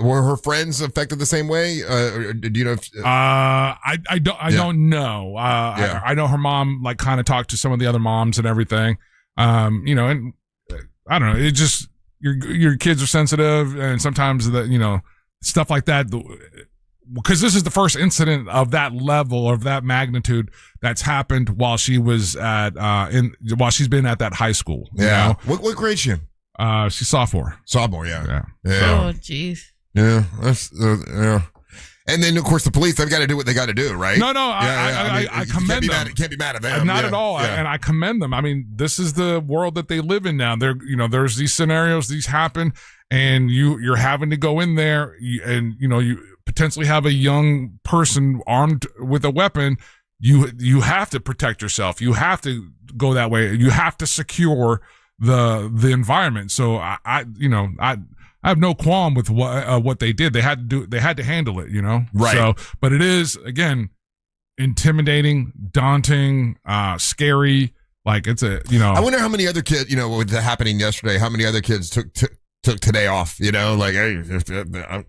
Speaker 1: Were her friends affected the same way? Do you know?
Speaker 2: I don't know. I know her mom kind of talked to some of the other moms and everything. And I don't know. It just your kids are sensitive, and sometimes stuff like that. Because this is the first incident of that level, of that magnitude, that's happened while she was while she's been at that high school.
Speaker 1: Yeah. What grade is she in?
Speaker 2: She's sophomore.
Speaker 1: Sophomore, yeah.
Speaker 15: Oh, jeez.
Speaker 1: Yeah. That's yeah. And then, of course, the police, they've got to do what they got to do, right?
Speaker 2: No, I commend them.
Speaker 1: Can't be mad at them.
Speaker 2: Not at all.
Speaker 1: Yeah.
Speaker 2: And I commend them. I mean, this is the world that they live in now. There's these scenarios, these happen, and you're having to go in there, and you potentially have a young person armed with a weapon. You have to protect yourself. You have to go that way. You have to secure the environment. So I have no qualm with what they did. They had to do. They had to handle it.
Speaker 1: Right.
Speaker 2: So, but it is, again, intimidating, daunting, scary. Like it's I
Speaker 1: wonder how many other kids, with the happening yesterday, how many other kids took today off, hey, and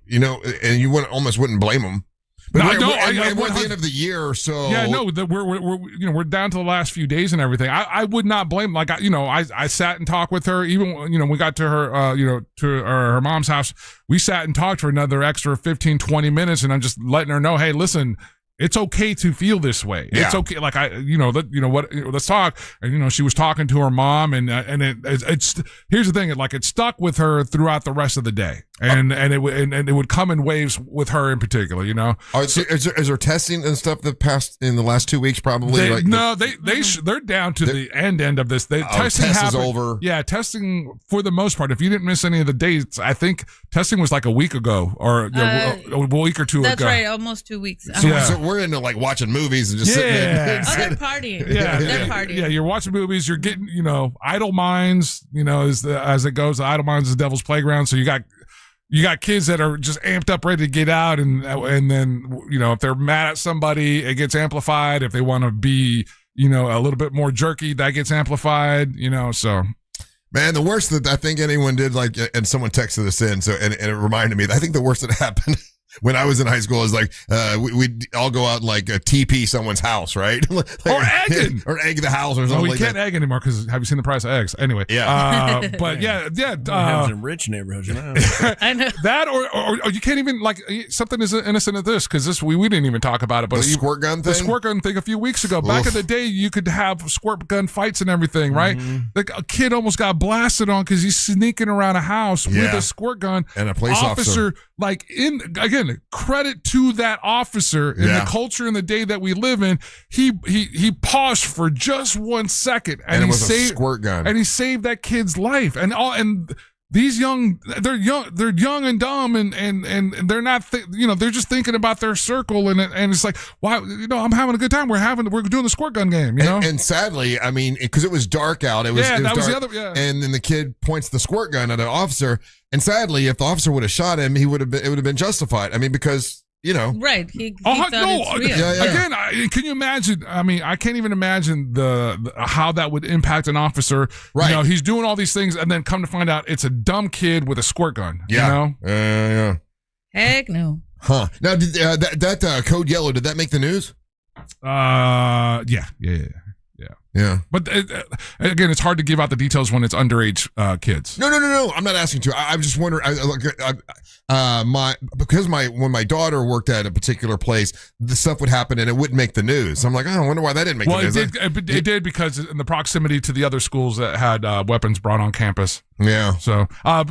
Speaker 1: you almost wouldn't blame them. But we're at the end of the year, so
Speaker 2: yeah, no, we're down to the last few days and everything. I would not blame. I sat and talked with her. Even when we got to her, to her mom's house, we sat and talked for another extra 15, 20 minutes, and I'm just letting her know, hey, listen. It's okay to feel this way.
Speaker 1: Yeah.
Speaker 2: It's okay. Let's talk. And, she was talking to her mom and it's here's the thing. It stuck with her throughout the rest of the day. And it would come in waves with her in particular,
Speaker 1: Is there testing and stuff that passed in the last 2 weeks? Probably.
Speaker 2: They're down to the end of this. Testing
Speaker 1: test is over.
Speaker 2: Yeah, testing for the most part. If you didn't miss any of the dates, I think testing was like a week ago or a week or two ago.
Speaker 15: That's right, almost 2 weeks.
Speaker 1: So we're into watching movies and just sitting there.
Speaker 15: They're partying. They're partying.
Speaker 2: Yeah, you're watching movies. You're getting, idle minds. As it goes, idle minds is the devil's playground. So you got kids that are just amped up, ready to get out, and then if they're mad at somebody, it gets amplified. If they want to be a little bit more jerky, that gets amplified. So.
Speaker 1: Man, the worst that I think anyone did, and someone texted us in, and it reminded me, I think the worst that happened when I was in high school is we'd all go out and TP someone's house, right?
Speaker 2: Or egg
Speaker 1: or egg the house or something.
Speaker 2: No, we can't egg anymore because have you seen the price of eggs? Anyway,
Speaker 1: yeah.
Speaker 2: But yeah.
Speaker 3: Have some rich neighborhoods,
Speaker 15: I know
Speaker 2: that, or you can't even something as innocent as this because we didn't even talk about it. But
Speaker 1: the squirt gun thing.
Speaker 2: The squirt gun thing a few weeks ago. Back in the day, you could have squirt gun fights and everything, right? Like a kid almost got blasted on because he's sneaking around a house with a squirt gun
Speaker 1: and a police officer.
Speaker 2: Credit to that officer in the culture in the day that we live in. He paused for just 1 second and
Speaker 1: it
Speaker 2: he
Speaker 1: was
Speaker 2: saved
Speaker 1: a squirt gun.
Speaker 2: And he saved that kid's life. And these they're young and dumb and they're not they're just thinking about their circle and it's like, why I'm having a good time. We're doing the squirt gun game,
Speaker 1: And sadly, I mean, because it was dark out, it was dark, and then the kid points the squirt gun at an officer. And sadly, if the officer would have shot him, it would have been justified. I mean, because
Speaker 15: right. He thought it's real.
Speaker 2: Again, can you imagine? I mean, I can't even imagine the how that would impact an officer.
Speaker 1: Right.
Speaker 2: He's doing all these things, and then come to find out it's a dumb kid with a squirt gun.
Speaker 1: Yeah.
Speaker 2: Yeah.
Speaker 15: Heck no.
Speaker 1: Huh. Now, did that code yellow, did that make the news? Yeah.
Speaker 2: But again, it's hard to give out the details when it's underage kids.
Speaker 1: No. I'm not asking to. I'm just wondering. When my daughter worked at a particular place, the stuff would happen and it wouldn't make the news. I'm like, I wonder why that didn't make the news.
Speaker 2: It did because in the proximity to the other schools that had weapons brought on campus.
Speaker 1: Yeah.
Speaker 2: So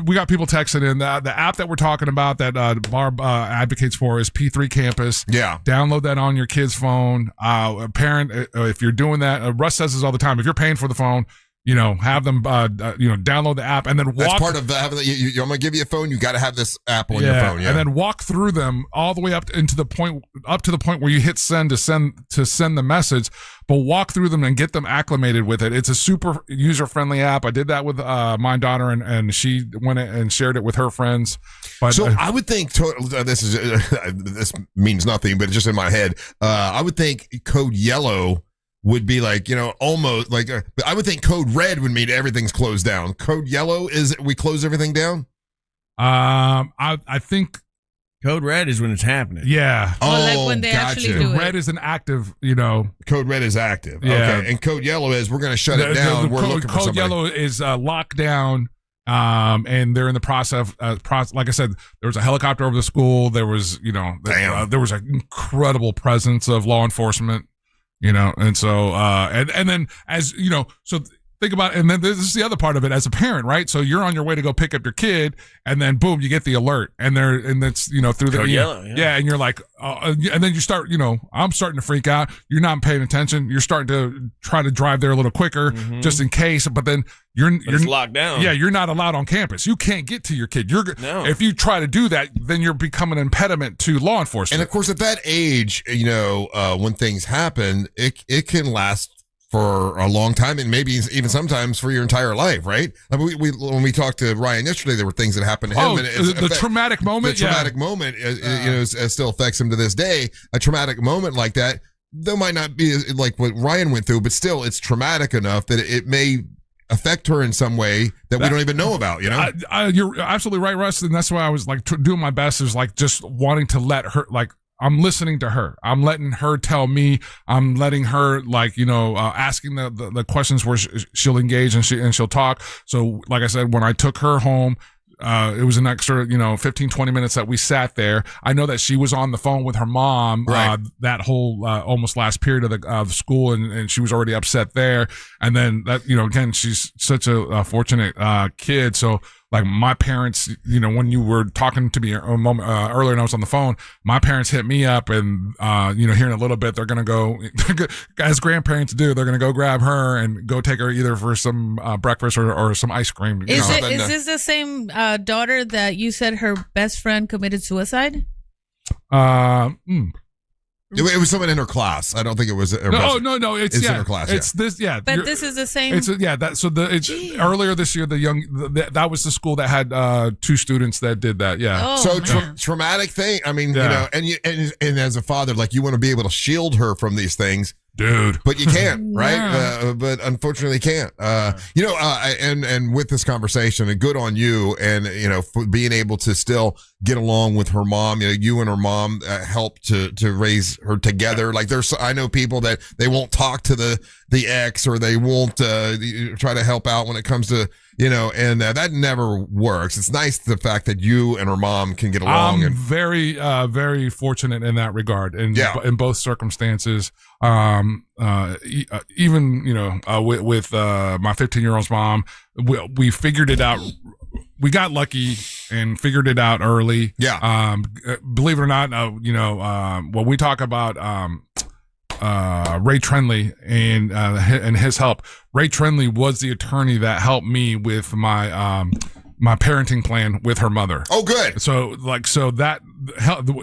Speaker 2: we got people texting in. The app that we're talking about that Barb advocates for is P3 Campus.
Speaker 1: Yeah.
Speaker 2: Download that on your kid's phone. A parent, if you're doing that, Russ says this all the time. If you're paying for the phone, have them, download the app and then walk.
Speaker 1: That's part of having. I'm gonna give you a phone. You got to have this app on your phone. Yeah.
Speaker 2: And then walk through them all the way up to the point where you hit send to send the message. But walk through them and get them acclimated with it. It's a super user-friendly app. I did that with my daughter, and she went and shared it with her friends. But
Speaker 1: so I would think this means nothing, but it's just in my head. I would think Code Yellow would be like, almost like, I would think Code Red would mean everything's closed down. Code Yellow is we close everything down.
Speaker 2: I think
Speaker 3: Code Red is when it's happening.
Speaker 2: Yeah.
Speaker 15: Like when they actually do it.
Speaker 2: Red is an active,
Speaker 1: Code Red is active.
Speaker 2: Yeah.
Speaker 1: Okay. And Code Yellow is we're going to shut it down. We're looking for somebody.
Speaker 2: Code Yellow is locked down. And they're in the process. Like I said, there was a helicopter over the school. There was, there was an incredible presence of law enforcement. And so, and then so think about it, and then this is the other part of it as a parent, right? So you're on your way to go pick up your kid, and then boom, you get the alert, and it's through the
Speaker 3: yellow,
Speaker 2: and you're like, and then you start, I'm starting to freak out. You're not paying attention. You're starting to try to drive there a little quicker, just in case, but then you're
Speaker 3: locked down.
Speaker 2: Yeah, you're not allowed on campus. You can't get to your kid. If you try to do that, then you're becoming an impediment to law enforcement.
Speaker 1: And of course, at that age, when things happen, it can last for a long time, and maybe even sometimes for your entire life, right? I mean, when we talked to Ryan yesterday, there were things that happened to him. And
Speaker 2: the traumatic moment.
Speaker 1: The traumatic moment, still affects him to this day. A traumatic moment like that, though, might not be like what Ryan went through, but still, it's traumatic enough that it may affect her in some way that we don't even know about.
Speaker 2: You're absolutely right, Russ, and that's why I was like doing my best. Is like just wanting to let her like. I'm listening to her. I'm letting her tell me. I'm letting her asking the questions where she'll engage and she'll talk. So like I said, when I took her home, it was an extra, 15, 20 minutes that we sat there. I know that she was on the phone with her mom,
Speaker 1: right.
Speaker 2: That whole, almost last period of the school, and she was already upset there. And then that, again, she's such a fortunate, kid. So, like my parents, when you were talking to me a moment earlier and I was on the phone, my parents hit me up and, here in a little bit, they're going to go, as grandparents do, they're going to go grab her and go take her either for some breakfast or some ice cream.
Speaker 15: Is this the same daughter that you said her best friend committed suicide?
Speaker 1: It was someone in her class. I don't think it was.
Speaker 2: No. It's
Speaker 1: in her class.
Speaker 2: It's this. Yeah.
Speaker 15: But this is the same.
Speaker 2: It's earlier this year. That was the school that had 2 students that did that. Yeah.
Speaker 15: Oh,
Speaker 1: so traumatic thing. I mean, and as a father, like you want to be able to shield her from these things.
Speaker 2: Dude,
Speaker 1: but you can't, right? But unfortunately, can't. And with this conversation, and good on you, and for being able to still get along with her mom. You and her mom helped to raise her together. Like I know people that they won't talk to the ex, or they won't try to help out when it comes to and that never works. It's nice the fact that you and her mom can get along.
Speaker 2: I'm very, very fortunate in that regard, in both circumstances. Even with my 15-year-old's mom, we figured it out. We got lucky and figured it out early.
Speaker 1: Yeah.
Speaker 2: Believe it or not, when we talk about Ray Trenley and his help, Ray Trenley was the attorney that helped me with my my parenting plan with her mother.
Speaker 1: Oh, good.
Speaker 2: So that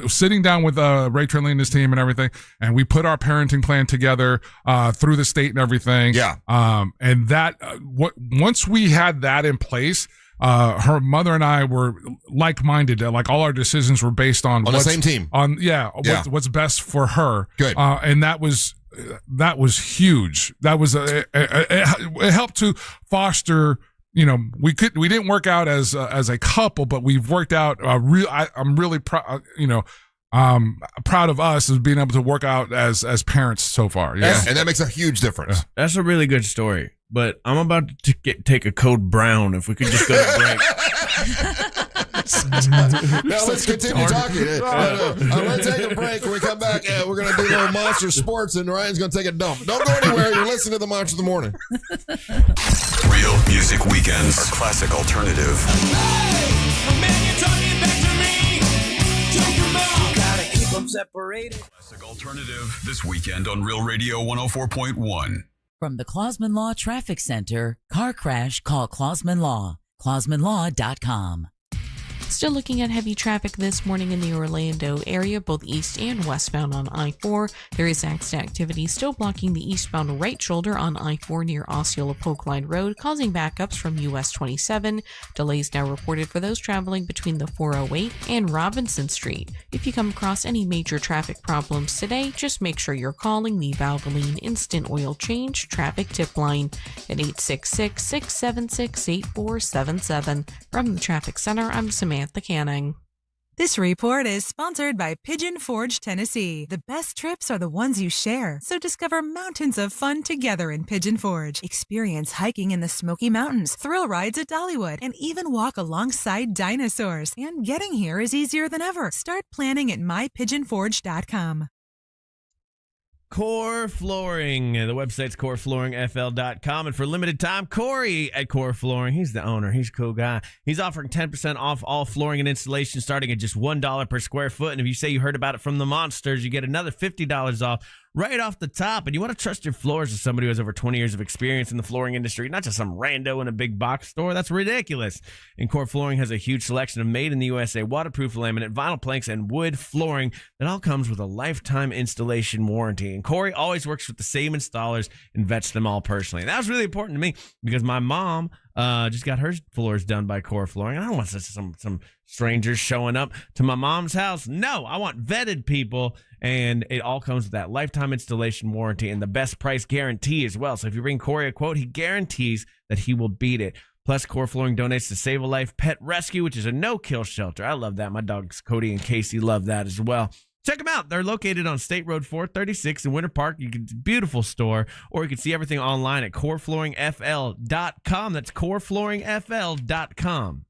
Speaker 2: sitting down with Ray Trenley and his team and everything, and we put our parenting plan together through the state and everything.
Speaker 1: Yeah.
Speaker 2: And that once we had that in place, her mother and I were like-minded. Like all our decisions were based on
Speaker 1: the same team.
Speaker 2: What's best for her.
Speaker 1: Good.
Speaker 2: And that was huge. That was it helped to foster. We didn't work out as a couple, but we've worked out. I'm really proud. proud of us as being able to work out as parents so far. Yeah.
Speaker 1: And that makes a huge difference.
Speaker 3: That's a really good story. But I'm about to take a code brown. If we could just go to break.
Speaker 1: Now let's continue talking. I'm going to take a break. When we come back, we're going to do a little Monster Sports, and Ryan's going to take a dump. Don't go anywhere. You're listening to the Monster of the Morning.
Speaker 4: Real Music Weekends are classic alternative.
Speaker 19: Separated.
Speaker 4: Classic alternative this weekend on Real Radio 104.1.
Speaker 9: From the Clausman Law Traffic Center, car crash, call Clausman Law. ClausmanLaw.com.
Speaker 11: Still looking at heavy traffic this morning in the Orlando area, both east and westbound on I-4. There is accident activity still blocking the eastbound right shoulder on I-4 near Osceola Polk Line Road, causing backups from US 27. Delays now reported for those traveling between the 408 and Robinson Street. If you come across any major traffic problems today, just make sure you're calling the Valvoline Instant Oil Change Traffic Tip Line at 866-676-8477. From the Traffic Center, I'm Samantha Canning.
Speaker 18: This report is sponsored by Pigeon Forge, Tennessee. The best trips are the ones you share, so discover mountains of fun together in Pigeon Forge. Experience hiking in the Smoky Mountains, thrill rides at Dollywood, and even walk alongside dinosaurs. And getting here is easier than ever. Start planning at mypigeonforge.com.
Speaker 3: Core Flooring. The website's coreflooringfl.com. And for a limited time, Corey at Core Flooring, he's the owner. He's a cool guy. He's offering 10% off all flooring and installation starting at just $1 per square foot. And if you say you heard about it from the Monsters, you get another $50 off right off the top. And you want to trust your floors to somebody who has over 20 years of experience in the flooring industry, not just some rando in a big box store. That's ridiculous. And Core Flooring has a huge selection of made in the USA waterproof laminate, vinyl planks, and wood flooring that all comes with a lifetime installation warranty. And Corey always works with the same installers and vets them all personally. And that was really important to me because my mom just got her floors done by Core Flooring. And I don't want some strangers showing up to my mom's house. No, I want vetted people. And it all comes with that lifetime installation warranty and the best price guarantee as well. So if you bring Corey a quote, he guarantees that he will beat it. Plus, Core Flooring donates to Save a Life Pet Rescue, which is a no-kill shelter. I love that. My dogs Cody and Casey love that as well. Check them out. They're located on State Road 436 in Winter Park. Beautiful store. Or you can see everything online at coreflooringfl.com. That's coreflooringfl.com.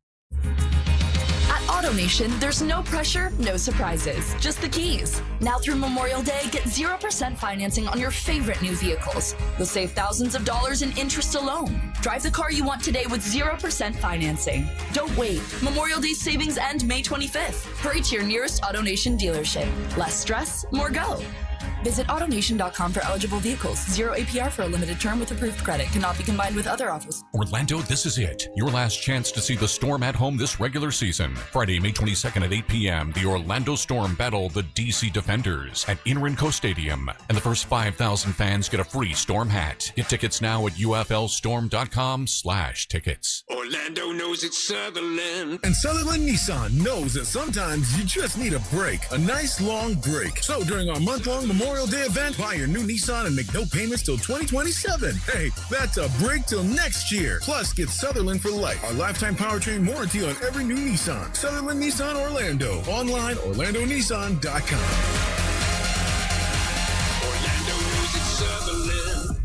Speaker 7: At AutoNation, there's no pressure, no surprises, just the keys. Now through Memorial Day, get 0% financing on your favorite new vehicles. You'll save thousands of dollars in interest alone. Drive the car you want today with 0% financing. Don't wait. Memorial Day savings end May 25th. Hurry to your nearest AutoNation dealership. Less stress, more go. Visit AutoNation.com for eligible vehicles. 0 APR for a limited term with approved credit. Cannot be combined with other offers.
Speaker 8: Orlando, this is it. Your last chance to see the Storm at home this regular season. Friday, May 22nd at 8 p.m., the Orlando Storm battle the Deisi Defenders at Inrinco Stadium. And the first 5,000 fans get a free Storm hat. Get tickets now at uflstorm.com/tickets.
Speaker 10: Orlando knows it's Sutherland.
Speaker 21: And Sutherland Nissan knows that sometimes you just need a break. A nice long break. So during our month-long Memorial Day event, buy your new Nissan and make no payments till 2027. Hey, that's a break till next year. Plus, get Sutherland for life. Our lifetime powertrain warranty on every new Nissan. Sutherland Nissan Orlando. Online, OrlandoNissan.com.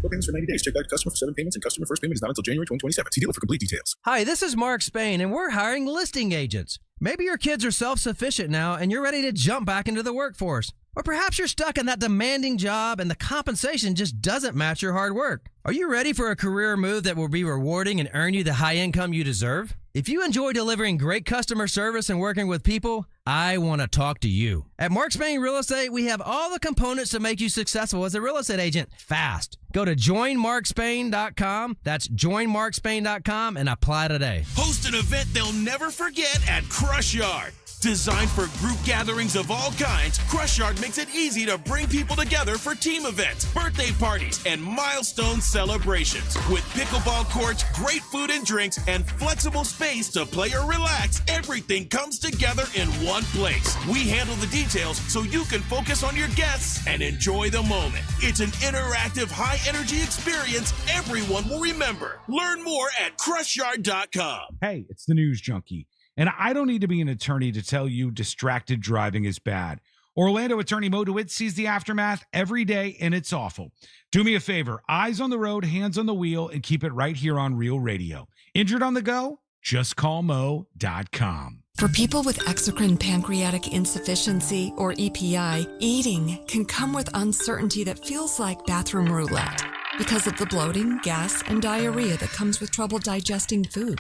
Speaker 21: Payments for 90 days. Check out customer for 7 payments, and customer first payment is not until January 2027. See dealer for complete details.
Speaker 14: Hi, this is Mark Spain, and we're hiring listing agents. Maybe your kids are self-sufficient now, and you're ready to jump back into the workforce. Or perhaps you're stuck in that demanding job, and the compensation just doesn't match your hard work. Are you ready for a career move that will be rewarding and earn you the high income you deserve? If you enjoy delivering great customer service and working with people, I want to talk to you. At Mark Spain Real Estate, we have all the components to make you successful as a real estate agent fast. Go to joinmarkspain.com. That's joinmarkspain.com and apply today.
Speaker 10: Host an event they'll never forget at Crush Yard. Designed for group gatherings of all kinds, Crush Yard makes it easy to bring people together for team events, birthday parties, and milestone celebrations. With pickleball courts, great food and drinks, and flexible space to play or relax, everything comes together in one place. We handle the details so you can focus on your guests and enjoy the moment. It's an interactive, high-energy experience everyone will remember. Learn more at crushyard.com.
Speaker 25: Hey, it's the News Junkie. And I don't need to be an attorney to tell you distracted driving is bad.
Speaker 12: Orlando attorney Mo DeWitt sees the aftermath every day, and it's awful. Do me a favor, eyes on the road, hands on the wheel, and keep it right here on Real Radio. Injured on the go? Just call Mo.com.
Speaker 13: For people with exocrine pancreatic insufficiency, or EPI, eating can come with uncertainty that feels like bathroom roulette because of the bloating, gas, and diarrhea that comes with trouble digesting food.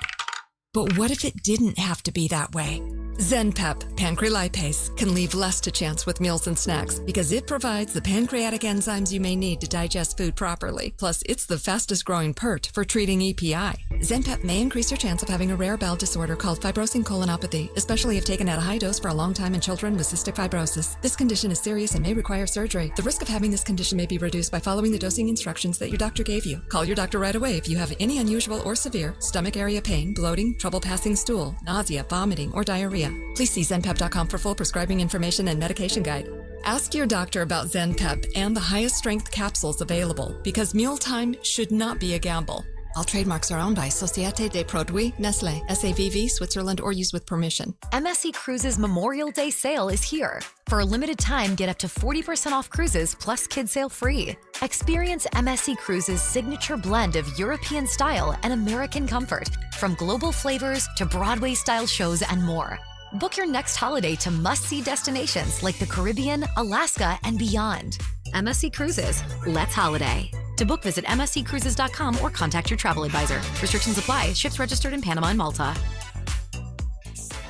Speaker 13: But what if it didn't have to be that way? ZenPep Pancrelipase can leave less to chance with meals and snacks because it provides the pancreatic enzymes you may need to digest food properly. Plus, it's the fastest growing PERT for treating EPI. ZenPep may increase your chance of having a rare bowel disorder called fibrosing colonopathy, especially if taken at a high dose for a long time in children with cystic fibrosis. This condition is serious and may require surgery. The risk of having this condition may be reduced by following the dosing instructions that your doctor gave you. Call your doctor right away if you have any unusual or severe stomach area pain, bloating, trouble passing stool, nausea, vomiting, or diarrhea. Please see ZenPep.com for full prescribing information and medication guide. Ask your doctor about ZenPep and the highest strength capsules available because mealtime should not be a gamble. All trademarks are owned by Société des Produits Nestlé, SAVV, Switzerland, or used with permission.
Speaker 16: MSC Cruises Memorial Day sale is here. For a limited time, get up to 40% off cruises plus kids sail free. Experience MSC Cruises' signature blend of European style and American comfort, from global flavors to Broadway-style shows and more. Book your next holiday to must-see destinations like the Caribbean, Alaska, and beyond. MSC Cruises. Let's holiday. To book, visit msccruises.com or contact your travel advisor. Restrictions apply. Ships registered in Panama and Malta.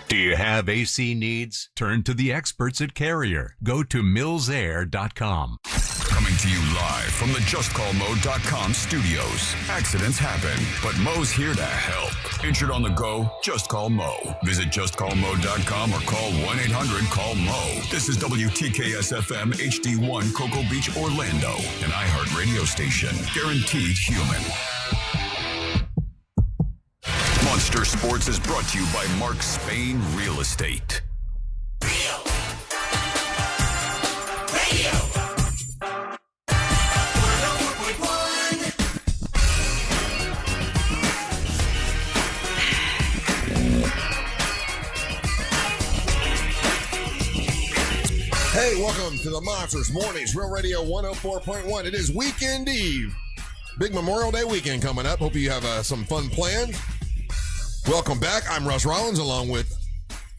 Speaker 17: Do you have AC needs? Turn to the experts at Carrier. Go to millsair.com.
Speaker 4: Coming to you live from the JustCallMo.com studios. Accidents happen, but Mo's here to help. Injured on the go? Just call Mo. Visit JustCallMo.com or call 1-800-CALL-MO. This is WTKS-FM HD1 Cocoa Beach, Orlando, an iHeart radio station. Guaranteed human. Monster Sports is brought to you by Mark Spain Real Estate.
Speaker 1: Hey, welcome to the Monsters Mornings, Real Radio 104.1. It is Weekend Eve. Big Memorial Day weekend coming up. Hope you have some fun plans. Welcome back. I'm Russ Rollins along with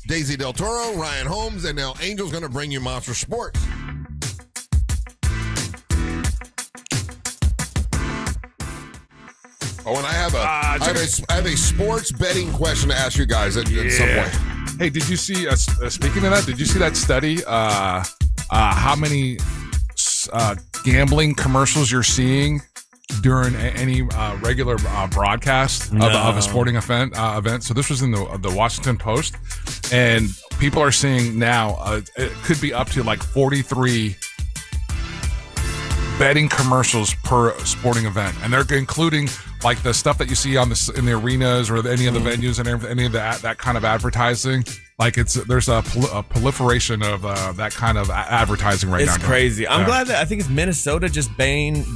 Speaker 1: Daisy Del Toro, Ryan Holmes, and now Angel's going to bring you Monster Sports. Oh, and I have a sports betting question to ask you guys at some point.
Speaker 2: Hey, did you see, speaking of that, did you see that study, how many gambling commercials you're seeing during any regular broadcast of a sporting event? So this was in the Washington Post, and people are seeing now it could be up to like 43 betting commercials per sporting event, and they're including like the stuff that you see in the arenas or any of the venues and any of that kind of advertising. Like there's a proliferation of that kind of advertising right now.
Speaker 3: It's crazy. I'm glad that I think it's Minnesota just banned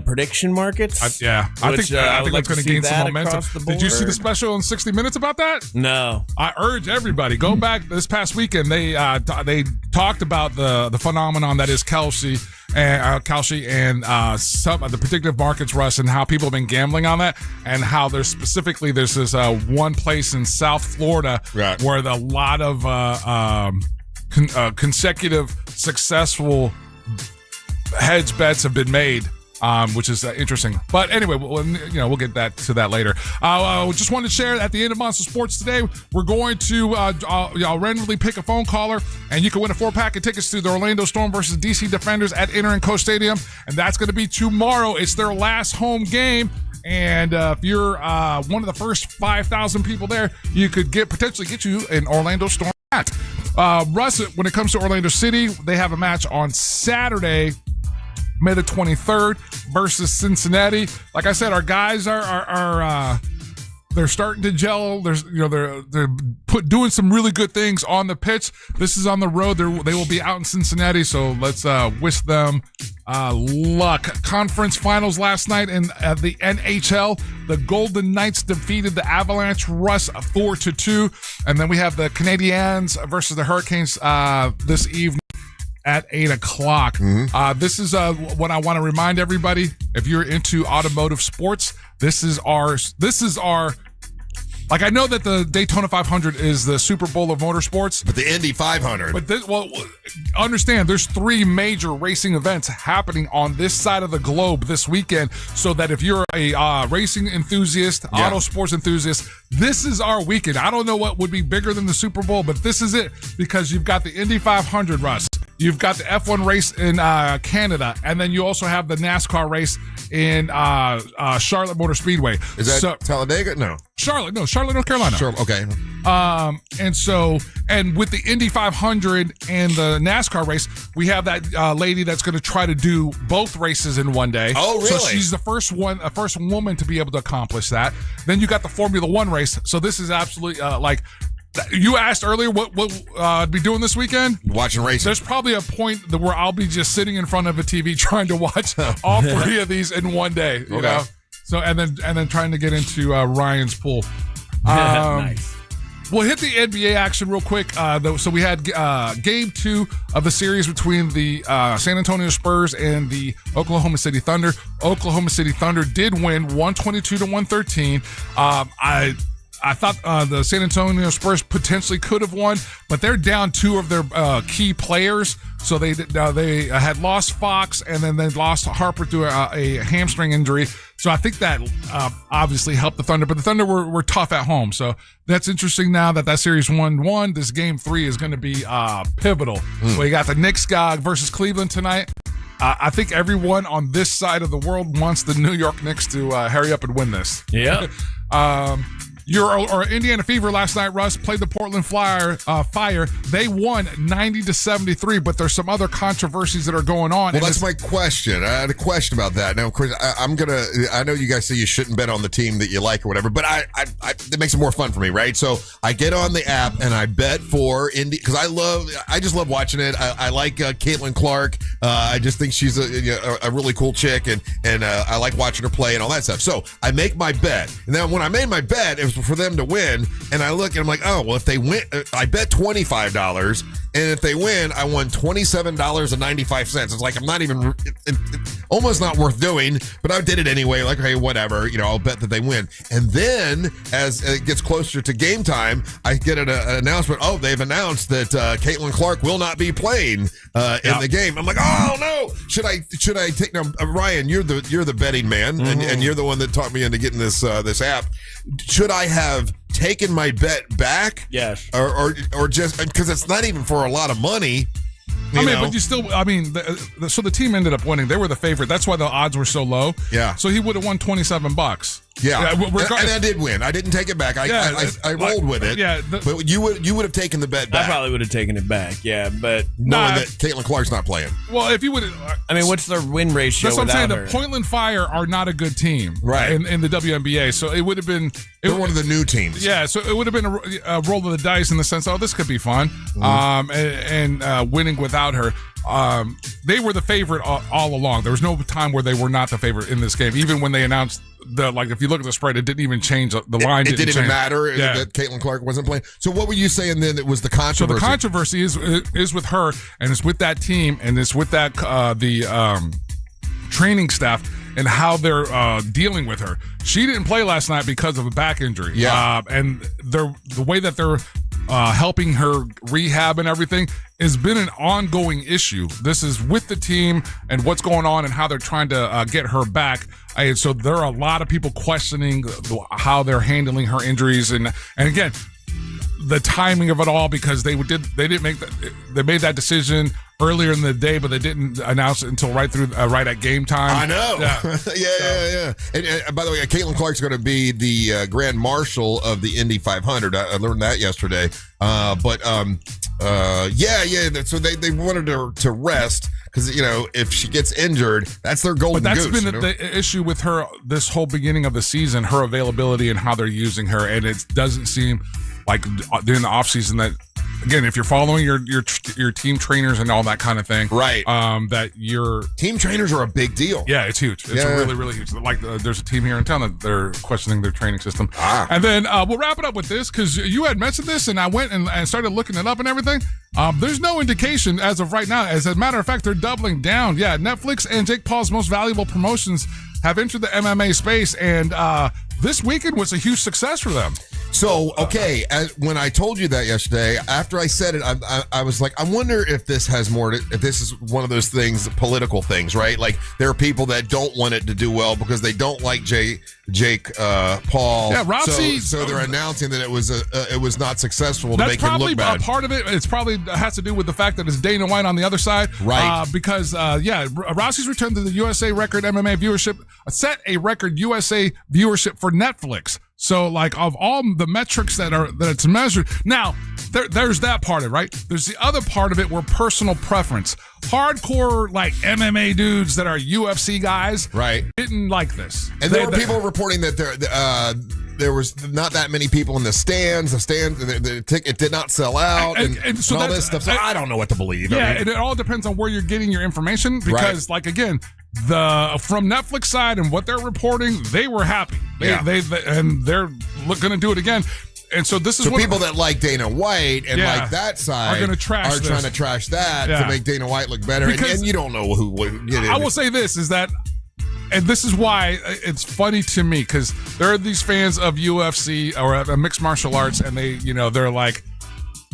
Speaker 3: prediction markets.
Speaker 2: I think that's going to gain some momentum. Did you see the special on 60 Minutes about that?
Speaker 3: No.
Speaker 2: I urge everybody go back this past weekend. They talked about the phenomenon that is Kalshi and some of the predictive markets, Russ, and how people have been gambling on that, and how there's this one place in South Florida where a lot of consecutive successful hedge bets have been made, which is interesting. But anyway, we'll get to that later. Just wanted to share at the end of Monster Sports today, we're going to randomly pick a phone caller, and you can win a 4-pack of tickets to the Orlando Storm versus DC Defenders at Inter&Co Stadium, and that's going to be tomorrow. It's their last home game. And if you're one of the first 5,000 people there, you could potentially get you an Orlando Storm hat. Russ, when it comes to Orlando City, they have a match on Saturday, May the 23rd versus Cincinnati. Like I said, our guys are they're starting to gel. They're doing some really good things on the pitch. This is on the road. They will be out in Cincinnati, so let's wish them luck. Conference finals last night in the NHL. The Golden Knights defeated the Avalanche, Russ, 4-2, and then we have the Canadiens versus the Hurricanes this evening. at 8 o'clock. This is what I want to remind everybody. If you're into automotive sports, this is our. Like, I know that the Daytona 500 is the Super Bowl of motorsports.
Speaker 1: But the Indy 500.
Speaker 2: But understand, there's 3 major racing events happening on this side of the globe this weekend, so that if you're a racing enthusiast, auto sports enthusiast, this is our weekend. I don't know what would be bigger than the Super Bowl, but this is it, because you've got the Indy 500, Russ. You've got the F1 race in Canada, and then you also have the NASCAR race in Charlotte Motor Speedway.
Speaker 1: Is that Talladega? No.
Speaker 2: Charlotte, North Carolina.
Speaker 1: Sure, okay.
Speaker 2: And with the Indy 500 and the NASCAR race, we have that lady that's going to try to do both races in one day.
Speaker 1: Oh, really?
Speaker 2: So she's the first woman to be able to accomplish that. Then you got the Formula One race. So this is absolutely you asked earlier what I'd be doing this weekend.
Speaker 1: Watching racing.
Speaker 2: There's probably a point where I'll be just sitting in front of a TV trying to watch all 3 of these in one day. You know? So and then trying to get into Ryan's pool.
Speaker 3: Nice.
Speaker 2: We'll hit the NBA action real quick. So we had game 2 of the series between the San Antonio Spurs and the Oklahoma City Thunder. Oklahoma City Thunder did win 122-113. I thought the San Antonio Spurs potentially could have won, but they're down 2 of their key players. So they had lost Fox, and then they lost Harper to a hamstring injury. So I think that obviously helped the Thunder, but the Thunder were tough at home. So that's interesting now that series 1-1. This game 3 is going to be pivotal. We got the Knicks versus Cleveland tonight. I think everyone on this side of the world wants the New York Knicks to hurry up and win this.
Speaker 3: Yeah.
Speaker 2: Your Indiana Fever last night, Russ, played the Portland Fire. They won 90-73, but there's some other controversies that are going on.
Speaker 1: Well, that's my question. I had a question about that. Now, Chris, I know you guys say you shouldn't bet on the team that you like or whatever, but it makes it more fun for me, right? So I get on the app and I bet for Indy because I just love watching it. I like Caitlin Clark. I just think she's a really cool chick, and I like watching her play and all that stuff. So I make my bet, and then when I made my bet, it was for them to win, and I look and I'm like, oh, well, if they win, I bet $25, and if they win, I won $27.95. It's like I'm not even, almost not worth doing, but I did it anyway. Like, hey, whatever, I'll bet that they win. And then as it gets closer to game time, I get an announcement. Oh, they've announced that Caitlin Clark will not be playing in the game. I'm like, oh no, should I take? Now, Ryan, you're the betting man, and you're the one that talked me into getting this app. Should I have taken my bet back?
Speaker 3: Yes.
Speaker 1: Or just because it's not even for a lot of money.
Speaker 2: But you still, so the team ended up winning. They were the favorite. That's why the odds were so low.
Speaker 1: Yeah.
Speaker 2: So he would have won $27.
Speaker 1: Yeah. And I did win. I didn't take it back. I rolled with it.
Speaker 2: Yeah.
Speaker 1: But you would have taken the bet back.
Speaker 3: I probably would have taken it back. Yeah. But
Speaker 1: knowing that Caitlin Clark's not playing.
Speaker 2: Well, if you would,
Speaker 3: what's their win ratio?
Speaker 2: That's what I'm saying.
Speaker 3: Her?
Speaker 2: The Portland Fire are not a good team,
Speaker 1: right?
Speaker 2: In the WNBA, so it would have been.
Speaker 1: They're one of the new teams.
Speaker 2: Yeah. So it would have been a roll of the dice in the sense, oh, this could be fun. And winning without her. They were the favorite all along. There was no time where they were not the favorite in this game. Even when they announced if you look at the spread, it didn't even change. The line
Speaker 1: it didn't even matter
Speaker 2: that
Speaker 1: Caitlin Clark wasn't playing. So what were you saying then that was the controversy?
Speaker 2: So the controversy is with her, and it's with that team, and it's with that the training staff and how they're dealing with her. She didn't play last night because of a back injury.
Speaker 1: Yeah.
Speaker 2: And the way that they're helping her rehab and everything has been an ongoing issue. This is with the team and what's going on and how they're trying to get her back. And so there are a lot of people questioning how they're handling her injuries and again the timing of it all, because they made that decision earlier in the day, but they didn't announce it until right at game time.
Speaker 1: I know. Yeah. And by the way, Caitlin Clark's going to be the Grand Marshal of the Indy 500. I learned that yesterday. So they wanted her to rest because if she gets injured, that's their golden goose.
Speaker 2: But that's been the issue with her this whole beginning of the season, her availability and how they're using her, and it doesn't seem like during the offseason that again, if you're following your team trainers and all that kind of thing,
Speaker 1: right?
Speaker 2: That your
Speaker 1: team trainers are a big deal.
Speaker 2: Yeah, it's huge. It's really, really huge. Like there's a team here in town that they're questioning their training system. And then we'll wrap it up with this because you had mentioned this, and I went and started looking it up and everything. There's no indication as of right now. As a matter of fact, they're doubling down. Yeah, Netflix and Jake Paul's most valuable promotions have entered the MMA space, and this weekend was a huge success for them.
Speaker 1: So, okay, when I told you that yesterday, after I said it, I was like, I wonder if this has more to, if this is one of those things, political things, right? Like, there are people that don't want it to do well because they don't like Jake Paul.
Speaker 2: Yeah, Rousey.
Speaker 1: So they're announcing that it was not successful to make him look bad.
Speaker 2: That's probably part of it. It's probably has to do with the fact that it's Dana White on the other side.
Speaker 1: Right.
Speaker 2: Because, Rousey's return to the USA record MMA viewership set a record USA viewership for Netflix. So, like, of all the metrics that it's measured, now there's that part of it, right? There's the other part of it where personal preference, hardcore like MMA dudes that are UFC guys,
Speaker 1: right,
Speaker 2: didn't like this.
Speaker 1: And there were people reporting that there was not that many people in the stands. The ticket did not sell out, and so all this stuff. So I don't know what to believe.
Speaker 2: Yeah, and it all depends on where you're getting your information because, like, again, from Netflix side and what they're reporting, they were happy. And they're going to do it again. And so this is what
Speaker 1: people that like Dana White and like that side
Speaker 2: are going to trash
Speaker 1: trying to trash that to make Dana White look better. And you don't know who.
Speaker 2: I will say this is that. And this is why it's funny to me because there are these fans of UFC or mixed martial arts, and they're like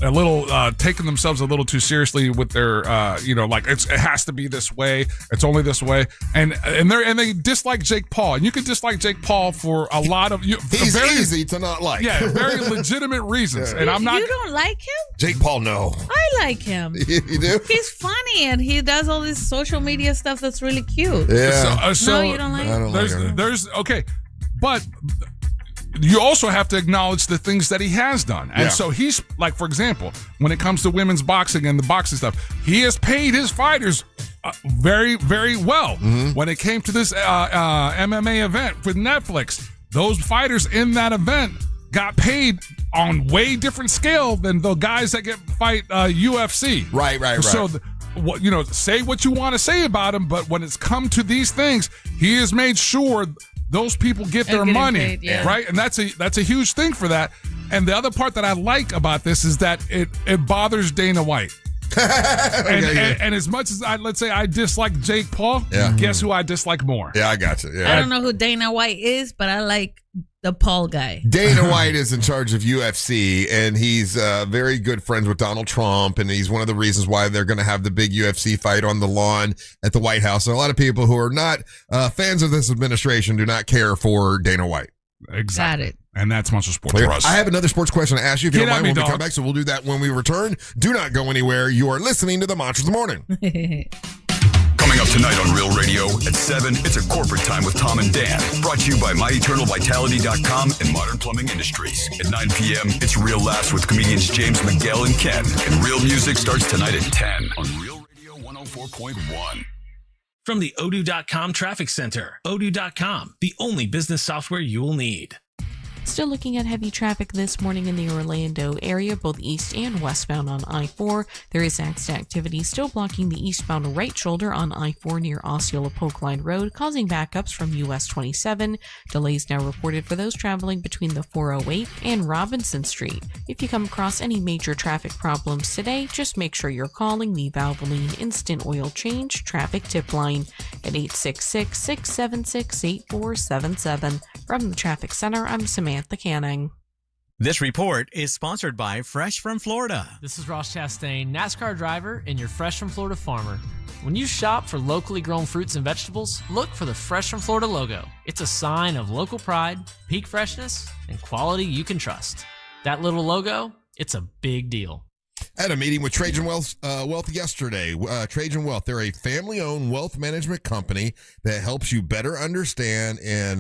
Speaker 2: a little taking themselves a little too seriously with their like it has to be this way, it's only this way, and they dislike Jake Paul, and you can dislike Jake Paul for a lot of
Speaker 1: he's easy to not like,
Speaker 2: very legitimate reasons. And I'm not.
Speaker 15: You don't like him?
Speaker 1: Jake Paul, no.
Speaker 15: I like him.
Speaker 1: You do?
Speaker 15: He's funny and he does all this social media stuff that's really cute.
Speaker 1: Yeah.
Speaker 15: So you don't like him?
Speaker 1: I don't like him.
Speaker 2: There's okay, but you also have to acknowledge the things that he has done. And so he's, like, for example, when it comes to women's boxing and the boxing stuff, he has paid his fighters very, very well.
Speaker 1: Mm-hmm.
Speaker 2: When it came to this MMA event with Netflix, those fighters in that event got paid on way different scale than the guys that fight UFC.
Speaker 1: Right.
Speaker 2: So say what you want to say about him, but when it's come to these things, he has made sure those people get their money,
Speaker 15: paid,
Speaker 2: right? And that's a huge thing for that. And the other part that I like about this is that it bothers Dana White. And as much as let's say I dislike Jake Paul, guess who I dislike more?
Speaker 1: Yeah, I got you. Yeah.
Speaker 15: I don't know who Dana White is, but I like the Paul guy.
Speaker 1: Dana White is in charge of UFC, and he's very good friends with Donald Trump, and he's one of the reasons why they're going to have the big UFC fight on the lawn at the White House. So a lot of people who are not fans of this administration do not care for Dana White.
Speaker 2: Exactly.
Speaker 15: Got it.
Speaker 2: And that's Monster Sports for us.
Speaker 1: I have another sports question to ask you if you don't mind when we
Speaker 2: dog.
Speaker 1: come back, so we'll do that when we return. Do not go anywhere. You are listening to the Monsters of the Morning.
Speaker 4: Coming up tonight on Real Radio at 7, it's a corporate time with Tom and Dan. Brought to you by MyEternalVitality.com and Modern Plumbing Industries. At 9 p.m., it's Real Laughs with comedians James Miguel and Ken. And Real Music starts tonight at 10 on Real Radio 104.1.
Speaker 10: From the Odoo.com Traffic Center. Odoo.com, the only business software you will need.
Speaker 11: Still looking at heavy traffic this morning in the Orlando area, both east and westbound on I-4. There is accident activity still blocking the eastbound right shoulder on I-4 near Osceola Polk Line Road, causing backups from US 27. Delays now reported for those traveling between the 408 and Robinson Street. If you come across any major traffic problems today, just make sure you're calling the Valvoline Instant Oil Change Traffic Tip Line at 866-676-8477. From the Traffic Center, I'm Samantha Canning.
Speaker 6: This report is sponsored by Fresh from Florida.
Speaker 20: This is Ross Chastain, NASCAR driver and your Fresh from Florida farmer. When you shop for locally grown fruits and vegetables, look for the Fresh from Florida logo. It's a sign of local pride, peak freshness, and quality you can trust. That little logo, it's a big deal.
Speaker 1: I had a meeting with Trajan Wealth yesterday. Trajan Wealth, they're a family-owned wealth management company that helps you better understand and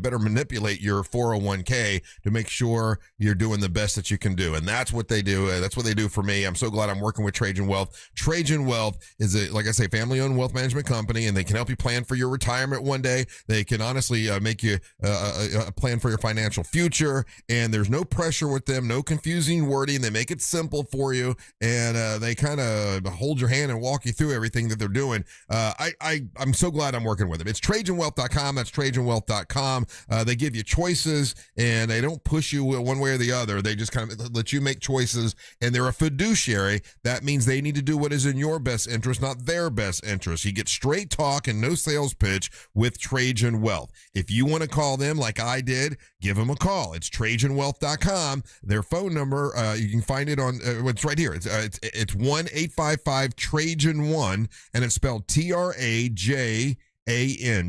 Speaker 1: better manipulate your 401k to make sure you're doing the best that you can do. And that's what they do. That's what they do for me. I'm so glad I'm working with Trajan Wealth. Trajan Wealth is like I say, family-owned wealth management company, and they can help you plan for your retirement one day. They can honestly make you a plan for your financial future. And there's no pressure with them, no confusing wording. They make it simple for you, and they kind of hold your hand and walk you through everything that they're doing. I'm so glad I'm working with them. It's TrajanWealth.com. That's TrajanWealth.com. They give you choices, and they don't push you one way or the other. They just kind of let you make choices, and they're a fiduciary. That means they need to do what is in your best interest, not their best interest. You get straight talk and no sales pitch with Trajan Wealth. If you want to call them like I did, give them a call. It's TrajanWealth.com. Their phone number, you can find it on, it's right here. It's 1-855-TRAJAN-1, and it's spelled TRAJAN,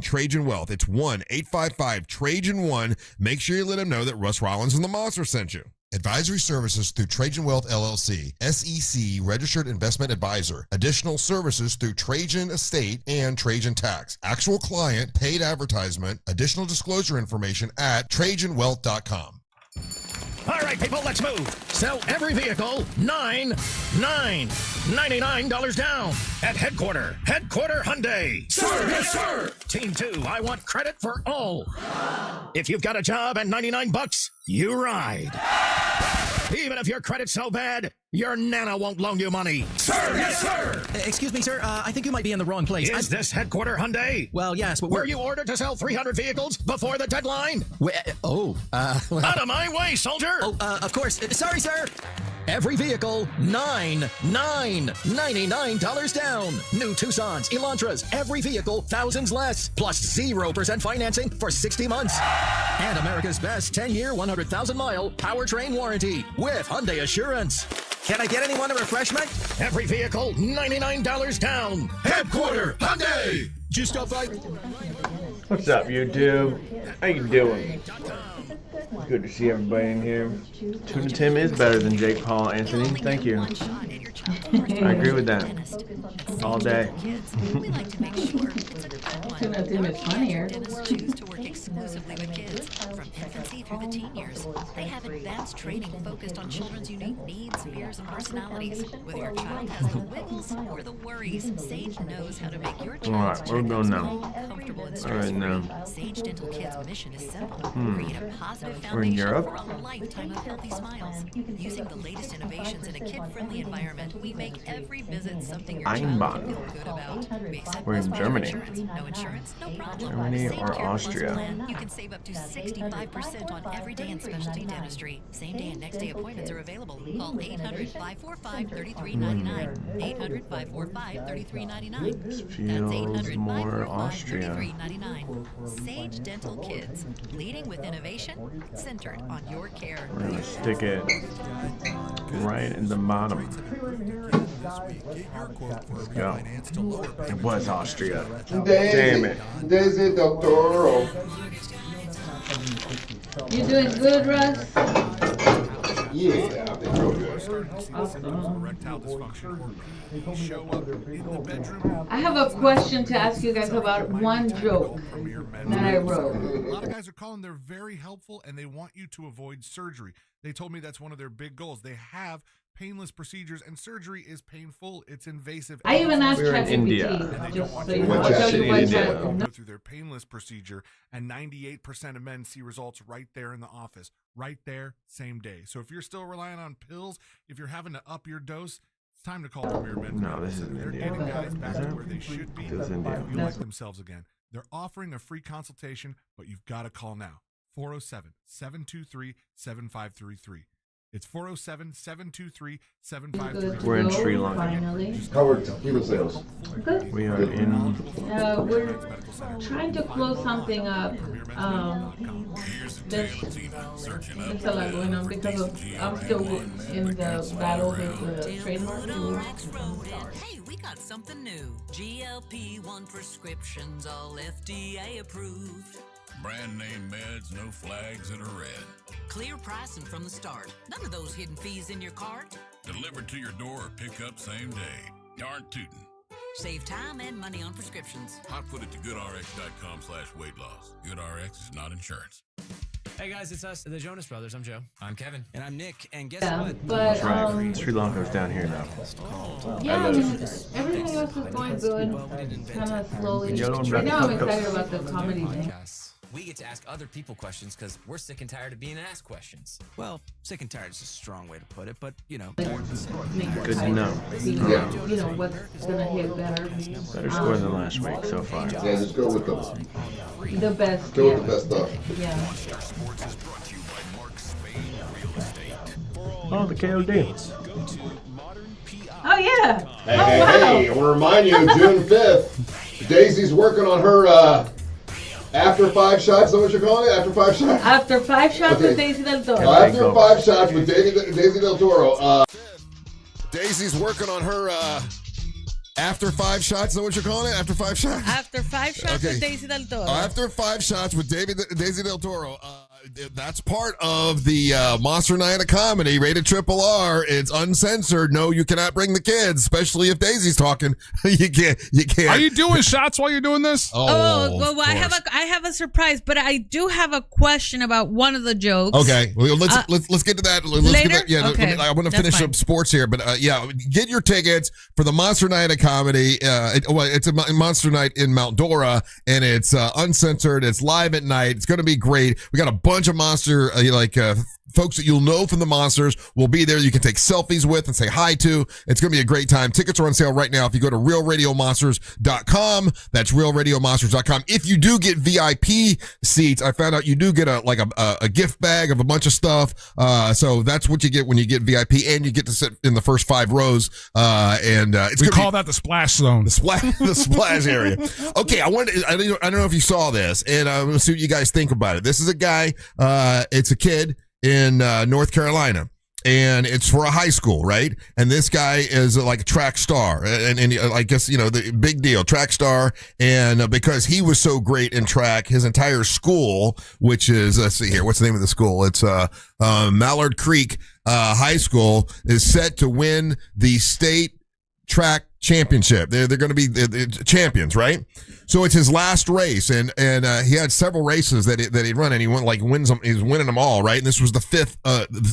Speaker 1: Trajan Wealth. It's 1-855-TRAJAN-1. Make sure you let them know that Russ Rollins and the Monster sent you. Advisory services through Trajan Wealth LLC, SEC registered investment advisor. Additional services through Trajan Estate and Trajan Tax. Actual client, paid advertisement, additional disclosure information at TrajanWealth.com.
Speaker 5: All right, people, let's move. Sell every vehicle, $99 down at Headquarter Hyundai.
Speaker 21: Sir, yes, sir.
Speaker 5: Team 2, I want credit for all. If you've got a job and $99, you ride. Even if your credit's so bad, your nana won't loan you money.
Speaker 21: Sir, yes, sir.
Speaker 22: Excuse me, sir. I think you might be in the wrong place.
Speaker 5: Is this Headquarter Hyundai?
Speaker 22: Well, yes, but
Speaker 5: were you ordered to sell 300 vehicles before the deadline? Out of my way, soldier!
Speaker 22: Oh, of course. Sorry, sir. Every vehicle, $99 down. New Tucsons, Elantras, every vehicle, thousands less. Plus 0% financing for 60 months. And America's best 10-year, 100,000-mile powertrain warranty with Hyundai Assurance. Can I get anyone a refreshment?
Speaker 5: Every vehicle, $99 down.
Speaker 21: Headquarter Hyundai.
Speaker 22: Just stop by.
Speaker 23: What's up, YouTube? How you doing? Good to see everybody in here. Tuna Tim is better than Jake Paul, Anthony. Thank you. I agree with that. All day.
Speaker 24: Tuna Tim is funnier.
Speaker 25: Choose to work exclusively with kids from infancy through the teen years. They have advanced training focused on children's unique needs, fears, and personalities. Whether your child has the wiggles or the worries, Sage knows how to make your child's
Speaker 23: Alright, we're going now.
Speaker 25: comfortable and
Speaker 23: Alright, now.
Speaker 25: stress-free. Sage Dental Kids' mission is simple. Create a positive
Speaker 23: We're in
Speaker 25: foundation
Speaker 23: Europe?
Speaker 25: for a lifetime of healthy smiles. Using the latest innovations in a kid-friendly environment, we make every visit something your child can feel good about. We accept
Speaker 23: We're in
Speaker 25: most
Speaker 23: Germany.
Speaker 25: insurance, no insurance, no problem.
Speaker 23: Germany
Speaker 25: Save
Speaker 23: or
Speaker 25: Care Plus
Speaker 23: Austria?
Speaker 25: plan. You can save up to 65% on everyday and specialty dentistry. Same day and next day appointments are available. Call 800-545-3399. 800-545-3399.
Speaker 23: This
Speaker 25: That's
Speaker 23: feels more Austria.
Speaker 25: 800-545-3399. Sage Dental Kids, leading with innovation, centered on your care.
Speaker 23: We're gonna stick it right in the bottom. Let's go. It was Austria. Damn it.
Speaker 24: Daisy, Doctor. You doing good, Russ? Yeah, I've been real good. I have a question to ask you guys about one joke that I wrote.
Speaker 2: A lot of guys are calling. They're very helpful, and they want you to avoid surgery. They told me that's one of their big goals. They have painless procedures, and surgery is painful. It's invasive.
Speaker 24: I even asked
Speaker 23: We're in India.
Speaker 24: just so
Speaker 23: you
Speaker 24: you
Speaker 23: know.
Speaker 24: know. I'll tell you what
Speaker 23: India.
Speaker 2: Go through their painless procedure, and 98% of men see results right there in the office, right there, same day. So if you're still relying on pills, if you're having to up your dose, it's time to call Premier Men's.
Speaker 23: No, this is
Speaker 2: They're
Speaker 23: India.
Speaker 2: getting guys back to where they should be.
Speaker 23: This is India.
Speaker 2: Feel like themselves again. They're offering a free consultation, but you've got to call now. 407-723-7533. It's 407-723-7533.
Speaker 23: We're in Sri Lanka.
Speaker 24: Finally.
Speaker 23: How are tequila sales?
Speaker 24: Good.
Speaker 23: We are in.
Speaker 24: We're trying to close something up. There's a lot going on because I'm still in the battle with the trademark.
Speaker 9: Hey, we got something new. GLP-1 prescriptions, all FDA approved.
Speaker 26: Brand name meds, no flags that are red.
Speaker 9: Clear pricing from the start. None of those hidden fees in your cart.
Speaker 7: Delivered to your door or pick up same day. Darn tootin'.
Speaker 9: Save time and money on prescriptions.
Speaker 7: Hotfoot at thegoodrx.com/weight loss. GoodRx is not insurance.
Speaker 8: Hey guys, it's us, the Jonas Brothers. I'm Joe.
Speaker 14: I'm Kevin.
Speaker 8: And I'm Nick. And guess
Speaker 24: Yeah,
Speaker 8: what?
Speaker 24: but,
Speaker 23: Sri Lanka's down here now.
Speaker 24: Yeah, I mean, everything else is going good. Kind of slowly. Right now, I'm excited about the comedy thing.
Speaker 14: We get to ask other people questions because we're sick and tired of being asked questions. Well, sick and tired is a strong way to put it, but you know.
Speaker 23: Good to know.
Speaker 24: Yeah. You know, what's going to hit better.
Speaker 23: Better score than last week so far.
Speaker 1: Yeah, just go with the
Speaker 24: best.
Speaker 1: Go with the best stuff.
Speaker 24: Yeah.
Speaker 23: Oh, the KOD.
Speaker 24: Oh, yeah.
Speaker 1: Hey,
Speaker 24: oh,
Speaker 1: hey,
Speaker 24: wow.
Speaker 1: hey, I want to remind you, June 5th, Daisy's working on her after 5 shots. Is that what you're calling it? After 5 shots?
Speaker 24: After 5 shots
Speaker 1: Okay.
Speaker 24: with Deisi del Toro.
Speaker 1: After 5 shots with Daisy del Toro. Daisy's working on her after 5 shots. Is that what you're calling it? After 5 shots?
Speaker 15: After 5 shots
Speaker 1: Okay.
Speaker 15: with Deisi del Toro.
Speaker 1: After 5 shots with Daisy del Toro. That's part of the Monster Night of Comedy, rated RRR. It's uncensored. No, you cannot bring the kids, especially if Daisy's talking. You can't.
Speaker 2: Are you doing shots while you're doing this?
Speaker 15: Oh, well, I have a surprise, but I do have a question about one of the jokes.
Speaker 1: Okay, well, let's get to that. Let's
Speaker 15: later?
Speaker 1: Get that. Yeah,
Speaker 15: Okay.
Speaker 1: I want to
Speaker 15: That's
Speaker 1: finish
Speaker 15: fine.
Speaker 1: up sports here, but yeah, get your tickets for the Monster Night of Comedy. It's a Monster Night in Mount Dora, and it's uncensored. It's live at night. It's going to be great. We got a bunch of monster folks that you'll know from the Monsters will be there. You can take selfies with and say hi to. It's going to be a great time. Tickets are on sale right now if you go to realradiomonsters.com. That's realradiomonsters.com. If you do get VIP seats, I found out you do get a gift bag of a bunch of stuff. So that's what you get when you get VIP, and you get to sit in the first 5 rows.
Speaker 2: We call that the splash zone.
Speaker 1: The splash area. Okay, I don't know if you saw this, and I'm going to see what you guys think about it. This is a guy, it's a kid in North Carolina, and it's for a high school, right? And this guy is like a track star, and I guess, you know, the big deal, track star. And because he was so great in track, his entire school, which is, let's see here, what's the name of the school? It's Mallard Creek High School, is set to win the state track championship. They're going to be the champions, right? So it's his last race, and he had several races that he'd run, and he wins them. He's winning them all, right? And this was the 5th.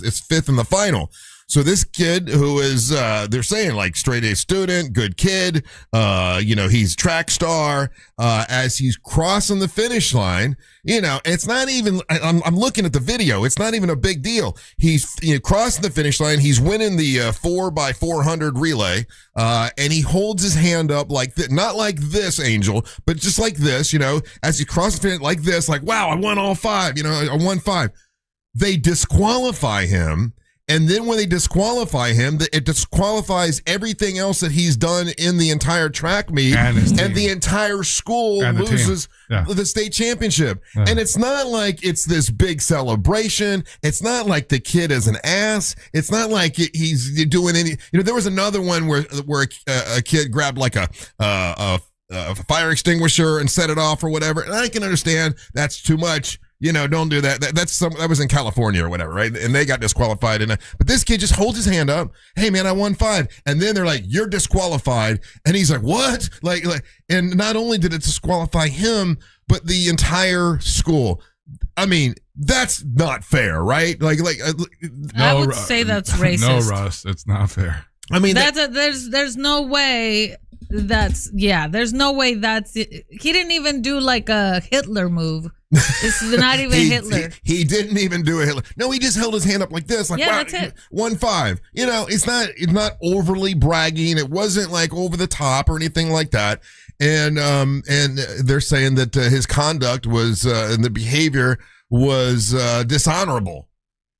Speaker 1: It's 5th in the final. So this kid, who is they're saying like straight A student, good kid, he's track star. As he's crossing the finish line, it's not even. I'm looking at the video. It's not even a big deal. He's crossing the finish line. He's winning the 4x400 relay, and he holds his hand up like that, not like this, Angel, but just like this. As he crosses the finish like this, like, wow, I won all 5. I won 5. They disqualify him. And then when they disqualify him, it disqualifies everything else that he's done in the entire track meet, and the entire school loses the state championship. Yeah. And it's not like it's this big celebration. It's not like the kid is an ass. It's not like he's doing any. There was another one where a kid grabbed like a fire extinguisher and set it off or whatever. And I can understand that's too much. Don't do that. That was in California or whatever, right? And they got disqualified. But this kid just holds his hand up. Hey, man, I won 5. And then they're like, you're disqualified. And he's like, what? Like, and not only did it disqualify him, but the entire school. I mean, that's not fair, right?
Speaker 15: I would say that's racist.
Speaker 2: No, Russ, it's not fair.
Speaker 1: I mean,
Speaker 15: there's no way. There's no way that's it. He didn't even do like a Hitler move. It's not even Hitler.
Speaker 1: He didn't even do a Hitler. No, he just held his hand up like this. Like,
Speaker 15: yeah,
Speaker 1: wow,
Speaker 15: that's it.
Speaker 1: 1-5. It's not overly bragging. It wasn't like over the top or anything like that. And they're saying that his conduct was and the behavior was dishonorable.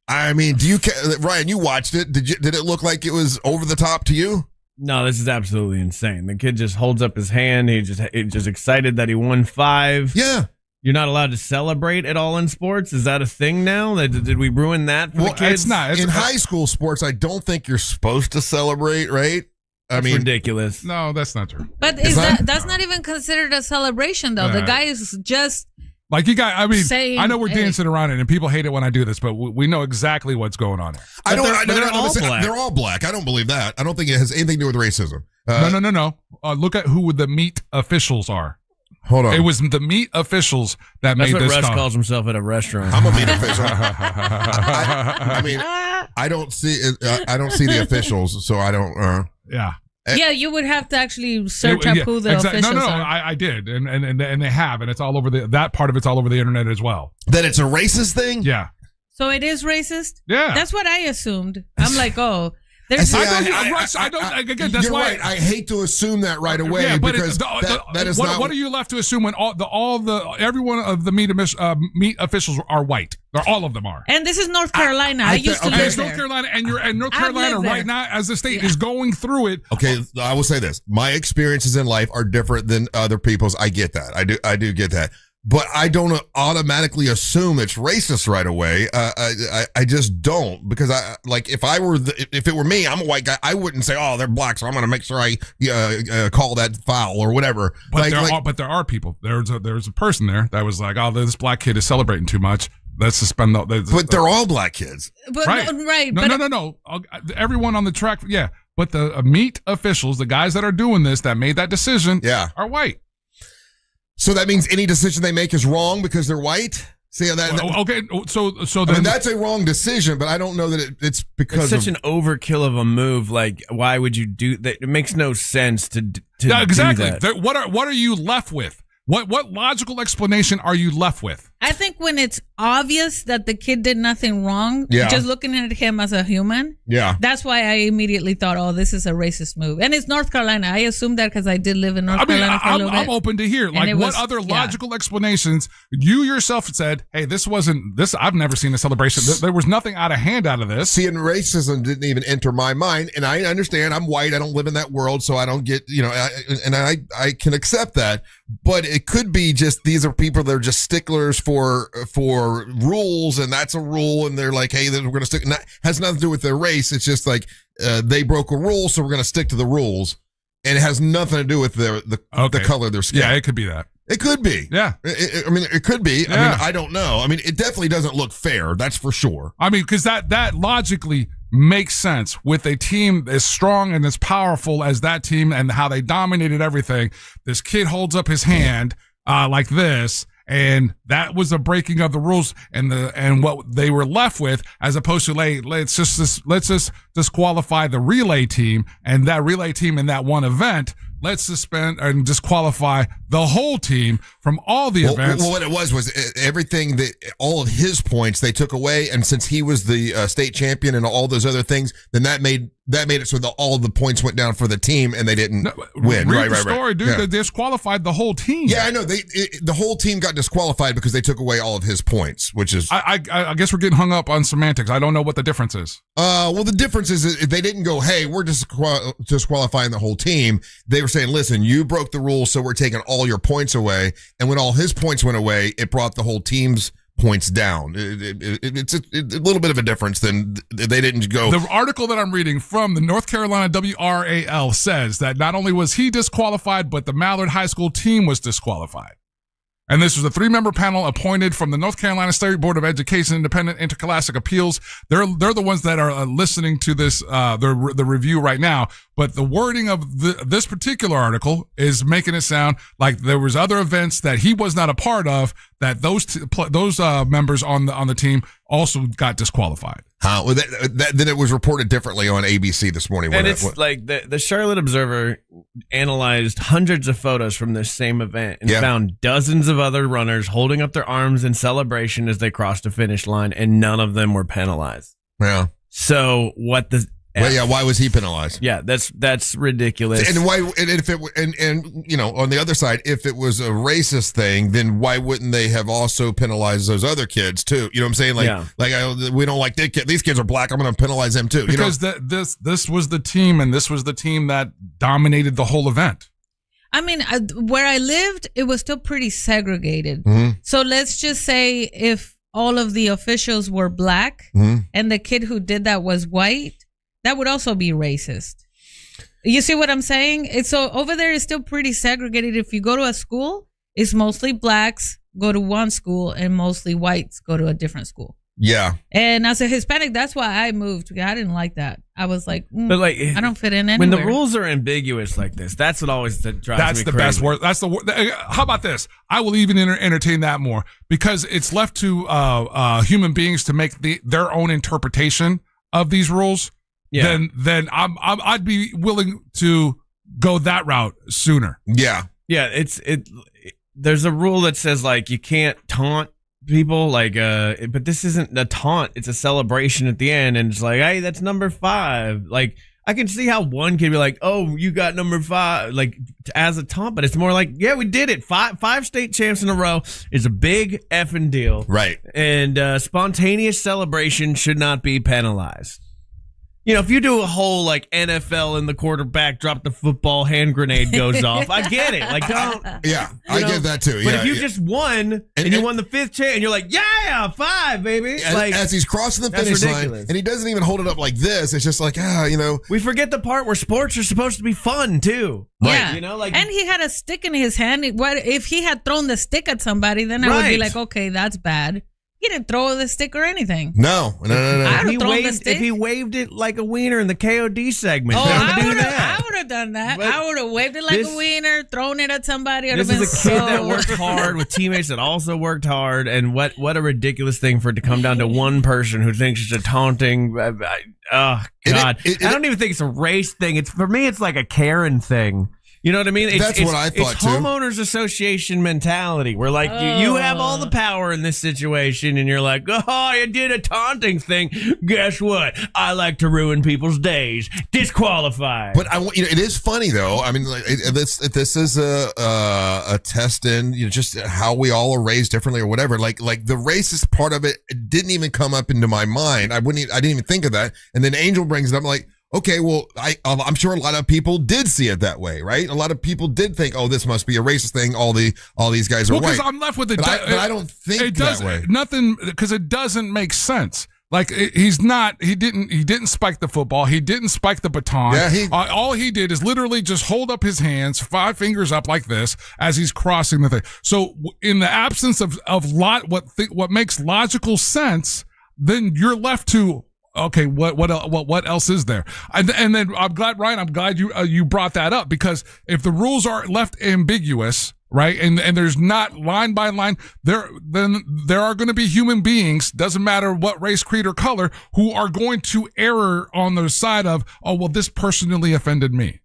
Speaker 1: I mean, Ryan, you watched it. Did it look like it was over the top to you?
Speaker 3: No, this is absolutely insane. The kid just holds up his hand. He's just excited that he won 5.
Speaker 1: Yeah.
Speaker 3: You're not allowed to celebrate at all in sports? Is that a thing now? Did we ruin that for the kids?
Speaker 1: It's not. In high school sports, I don't think you're supposed to celebrate, right?
Speaker 3: That's ridiculous.
Speaker 2: No, that's not true.
Speaker 15: But that's not even considered a celebration, though. The guy is just
Speaker 2: Like you got, I mean,
Speaker 15: Same.
Speaker 2: I know we're dancing around it, and people hate it when I do this, but we know exactly what's going on here.
Speaker 1: They're all black. I don't believe that. I don't think it has anything to do with racism.
Speaker 2: No. Look at who the meat officials are.
Speaker 1: Hold on.
Speaker 2: It was the meat officials that made this.
Speaker 3: That's what Russ calls himself at a restaurant.
Speaker 1: I'm a meat official. I mean, I don't see the officials, so I don't.
Speaker 2: Yeah.
Speaker 15: Yeah, you would have to actually search up who the officials are.
Speaker 2: I did, and they have, and it's all over that part of it's all over the internet as well.
Speaker 1: That it's a racist thing?
Speaker 2: Yeah.
Speaker 15: So it is racist?
Speaker 2: Yeah.
Speaker 15: That's what I assumed. I'm like, oh.
Speaker 2: That's
Speaker 1: You're
Speaker 2: why
Speaker 1: right. I hate to assume that right away,
Speaker 2: yeah, but
Speaker 1: because that is not.
Speaker 2: What are you left to assume when every one of the meat officials are white? All of them are.
Speaker 15: And this is North Carolina. I used to live
Speaker 2: it's
Speaker 15: there.
Speaker 2: North Carolina, and North Carolina right now, as the state is going through it.
Speaker 1: Okay, I will say this: my experiences in life are different than other people's. I get that. I do get that. But I don't automatically assume it's racist right away. I just don't, because if it were me, I'm a white guy. I wouldn't say, "Oh, they're black," so I'm going to make sure I call that foul or whatever.
Speaker 2: But there are people. There's a person there that was like, "Oh, this black kid is celebrating too much. Let's suspend the."
Speaker 1: But they're all black kids,
Speaker 15: right?
Speaker 2: No. Everyone on the track, yeah. But the meat officials, the guys that are doing this, that made that decision, are white.
Speaker 1: So that means any decision they make is wrong because they're white? See how that?
Speaker 2: Okay, so
Speaker 1: I mean, that's a wrong decision, but I don't know that it's because
Speaker 3: it's such an overkill of a move. Like, why would you do that? It makes no sense to
Speaker 2: exactly.
Speaker 3: do that.
Speaker 2: What are you left with? What logical explanation are you left with?
Speaker 15: I think when it's obvious that the kid did nothing wrong, just looking at him as a human, that's why I immediately thought, oh, this is a racist move. And it's North Carolina. I assumed that because I did live in North Carolina for a little bit.
Speaker 2: I'm open to hear. Like, what other logical explanations? You yourself said, hey, this wasn't this. I've never seen a celebration. There was nothing out of hand out of this.
Speaker 1: See, and racism didn't even enter my mind. And I understand I'm white. I don't live in that world, so I don't get, I can accept that. But it could be just these are people that are just sticklers for rules, and that's a rule, and they're like, hey, we're going to stick. And that has nothing to do with their race. It's just like they broke a rule, so we're going to stick to the rules, and it has nothing to do with the color of their skin.
Speaker 2: Yeah, it could be that.
Speaker 1: It could be.
Speaker 2: Yeah.
Speaker 1: It could be.
Speaker 2: Yeah.
Speaker 1: I mean, I don't know. I mean, it definitely doesn't look fair. That's for sure.
Speaker 2: I mean, because that logically makes sense with a team as strong and as powerful as that team and how they dominated everything. This kid holds up his hand like this, and that was a breaking of the rules and what they were left with, as opposed to let's just disqualify the relay team, and that relay team in that one event. Let's suspend and disqualify the whole team from all the events.
Speaker 1: Well, what it was everything all of his points they took away, and since he was the state champion and all those other things, then that made it so that all of the points went down for the team and they didn't win.
Speaker 2: Read the story, dude. Yeah. They disqualified the whole team.
Speaker 1: Yeah, I know. The whole team got disqualified because they took away all of his points, which is.
Speaker 2: I guess we're getting hung up on semantics. I don't know what the difference is.
Speaker 1: Well, the difference is they didn't go, hey, we're disqualifying the whole team. They were saying, listen, you broke the rules, so we're taking all your points away. And when all his points went away, it brought the whole team's points down. It's a little bit of a difference than they didn't go.
Speaker 2: The article that I'm reading from the North Carolina WRAL says that not only was he disqualified, but the Mallard High School team was disqualified. And this was a 3-member panel appointed from the North Carolina State Board of Education Independent Interscholastic Appeals. They're the ones that are listening to this the review right now. But the wording of this particular article is making it sound like there was other events that he was not a part of, that those members on the team also got disqualified.
Speaker 1: Well, then it was reported differently on ABC this morning.
Speaker 3: And it's like the Charlotte Observer analyzed hundreds of photos from this same event and found dozens of other runners holding up their arms in celebration as they crossed the finish line, and none of them were penalized.
Speaker 1: Yeah.
Speaker 3: So what the...
Speaker 1: why was he penalized?
Speaker 3: Yeah, that's ridiculous.
Speaker 1: And why? And if it and you know, on the other side, if it was a racist thing, then why wouldn't they have also penalized those other kids too? You know what I'm saying? We don't like these kids are black. I'm going to penalize them too.
Speaker 2: Because this was the team, and this was the team that dominated the whole event.
Speaker 15: I mean, where I lived, it was still pretty segregated.
Speaker 1: Mm-hmm.
Speaker 15: So let's just say if all of the officials were black and the kid who did that was white, that would also be racist. You see what I'm saying? So over there is still pretty segregated. If you go to a school, it's mostly blacks go to one school and mostly whites go to a different school.
Speaker 1: Yeah.
Speaker 15: And as a Hispanic, that's why I moved. I didn't like that. I was like,
Speaker 3: But like,
Speaker 15: I don't fit in anywhere.
Speaker 3: when the rules are ambiguous like this, that's what always drives me crazy.
Speaker 2: That's the best word. That's the word. How about this? I will even entertain that more because it's left to human beings to make their own interpretation of these rules.
Speaker 3: Yeah.
Speaker 2: Then I'd be willing to go that route sooner.
Speaker 1: Yeah.
Speaker 3: Yeah. There's a rule that says like you can't taunt people, like but this isn't a taunt, it's a celebration at the end, and it's like, hey, that's number 5. Like, I can see how one can be like, oh, you got number 5, like, as a taunt, but it's more like, yeah, we did it. Five state champs in a row is a big effing deal,
Speaker 1: right?
Speaker 3: And spontaneous celebration should not be penalized. You know, if you do a whole like NFL and the quarterback drop the football, hand grenade goes off, I get it. Like, don't.
Speaker 1: Yeah, I get that too.
Speaker 3: But
Speaker 1: Yeah,
Speaker 3: if you just won and you won the 5th champ, and you're like, yeah, 5, baby.
Speaker 1: As he's crossing the finish line, and he doesn't even hold it up like this. It's just like,
Speaker 3: we forget the part where sports are supposed to be fun too.
Speaker 15: Yeah,
Speaker 3: you know, like,
Speaker 15: and he had a stick in his hand. What if he had thrown the stick at somebody? Then I would be like, okay, that's bad. He didn't throw the stick or anything.
Speaker 1: No.
Speaker 3: If he waved it like a wiener in the KOD segment,
Speaker 15: I would have done that. I would have waved it like a wiener, thrown it at somebody. It
Speaker 3: this is a kid that worked hard with teammates that also worked hard, and what a ridiculous thing for it to come down to one person who thinks it's a taunting. Oh God, I don't even think it's a race thing. For me, it's like a Karen thing. You know what I mean?
Speaker 1: That's what I thought,
Speaker 3: it's
Speaker 1: too.
Speaker 3: homeowners association mentality. Where like you have all the power in this situation, and you're like, oh, I did a taunting thing. Guess what? I like to ruin people's days. Disqualified.
Speaker 1: But it is funny though. I mean, like, this is a test in just how we all are raised differently or whatever. Like the racist part of it didn't even come up into my mind. I didn't even think of that. And then Angel brings it up. I'm like, okay, well, I'm sure a lot of people did see it that way, right? A lot of people did think, oh, this must be a racist thing. All these guys are white.
Speaker 2: Because I'm left with it.
Speaker 1: But I don't think that way.
Speaker 2: Nothing, because it doesn't make sense. Like, he didn't spike the football. He didn't spike the baton.
Speaker 1: Yeah,
Speaker 2: all he did is literally just hold up his hands, 5 fingers up like this as he's crossing the thing. So in the absence of what makes logical sense, then you're left to, okay, what else is there? And then I'm glad, Ryan, you brought that up, because if the rules are left ambiguous, right, and there's not line by line, then there are going to be human beings, doesn't matter what race, creed, or color, who are going to err on the side of, oh, well, this personally offended me,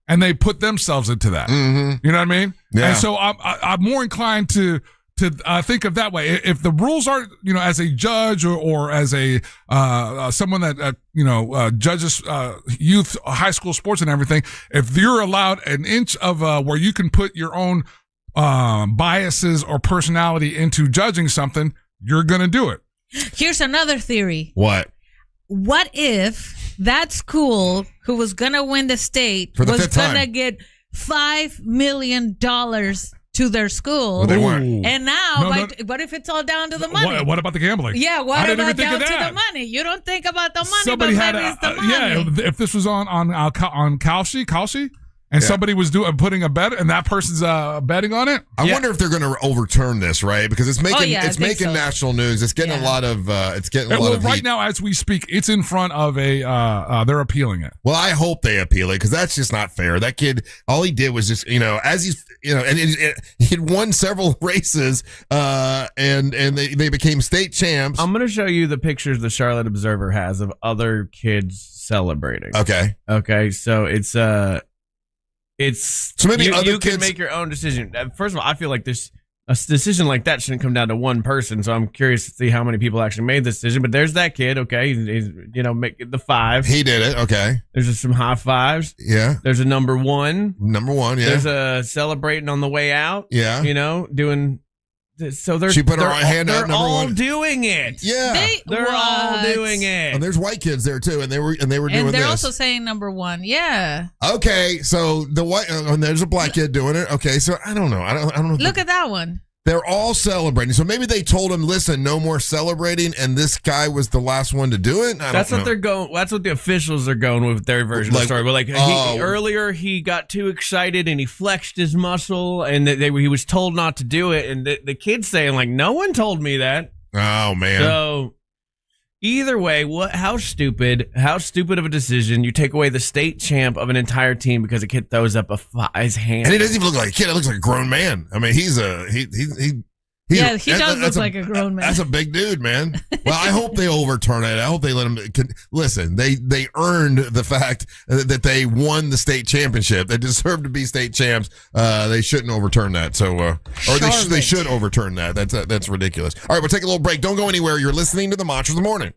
Speaker 2: and they put themselves into that.
Speaker 1: Mm-hmm.
Speaker 2: You know what I mean?
Speaker 1: Yeah.
Speaker 2: And so I'm more inclined to think of that way. If the rules are, as a judge or as a someone that judges youth high school sports and everything, if you're allowed an inch of where you can put your own biases or personality into judging something, you're gonna do it.
Speaker 15: Here's another theory.
Speaker 1: What
Speaker 15: if that school who was gonna win the state was gonna get $5 million to their school?
Speaker 1: Well, they weren't.
Speaker 15: And now, what if it's all down to the money?
Speaker 2: What about the gambling?
Speaker 15: Yeah, what about down to the money? You don't think about the money, but maybe it's the money.
Speaker 2: Yeah, if this was on Kalshi, and somebody was putting a bet, and that person's betting on it.
Speaker 1: I wonder if they're going to overturn this, right? Because it's making
Speaker 15: so.
Speaker 1: National news. It's getting a lot of
Speaker 2: right now as we speak. It's in front of they're appealing it.
Speaker 1: Well, I hope they appeal it, because that's just not fair. That kid, all he did was just as he's and he'd won several races, and they became state champs.
Speaker 3: I'm going to show you the pictures the Charlotte Observer has of other kids celebrating. Okay, so so maybe you can make your own decision. First of all, I feel like a decision like that shouldn't come down to one person. So I'm curious to see how many people actually made this decision. But there's that kid. Okay, he's make the 5.
Speaker 1: He did it. Okay.
Speaker 3: There's just some high fives.
Speaker 1: Yeah.
Speaker 3: There's a number 1.
Speaker 1: Yeah.
Speaker 3: There's a celebrating on the way out.
Speaker 1: Yeah.
Speaker 3: Doing. So
Speaker 1: she put her hand out.
Speaker 3: They're all
Speaker 1: 1.
Speaker 3: doing it.
Speaker 1: Yeah,
Speaker 3: they're all doing it.
Speaker 1: And there's white kids there too, and they were doing this.
Speaker 15: And they're also saying number 1. Yeah.
Speaker 1: Okay, so the white and there's a black kid doing it. Okay, so I don't know. I don't know.
Speaker 15: Look at that one.
Speaker 1: They're all celebrating. So maybe they told him, listen, no more celebrating, and this guy was the last one to do it?
Speaker 3: That's what they're going. That's what the officials are going with their version of the story. But earlier he got too excited and he flexed his muscle, and he was told not to do it. And the kid's saying, like, no one told me that.
Speaker 1: Oh, man.
Speaker 3: So either way, how stupid of a decision. You take away the state champ of an entire team because a kid throws up his hand.
Speaker 1: And he doesn't even look like a kid. It looks like a grown man. I mean, he
Speaker 15: does look like a grown man.
Speaker 1: That's a big dude, man. Well, I hope they overturn it. I hope they let him. Listen, they earned the fact that they won the state championship. They deserve to be state champs. They shouldn't overturn that. So, or they should overturn that. That's ridiculous. All right, we'll take a little break. Don't go anywhere. You're listening to the Monsters of the Morning.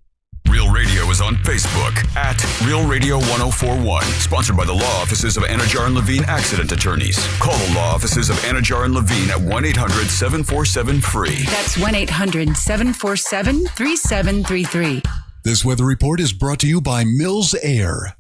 Speaker 4: Real Radio is on Facebook at Real Radio 1041. Sponsored by the law offices of Anajar and Levine Accident Attorneys. Call the law offices of Anajar and Levine at 1-800-747-FREE.
Speaker 12: That's 1-800-747-3733.
Speaker 13: This weather report is brought to you by Mills Air.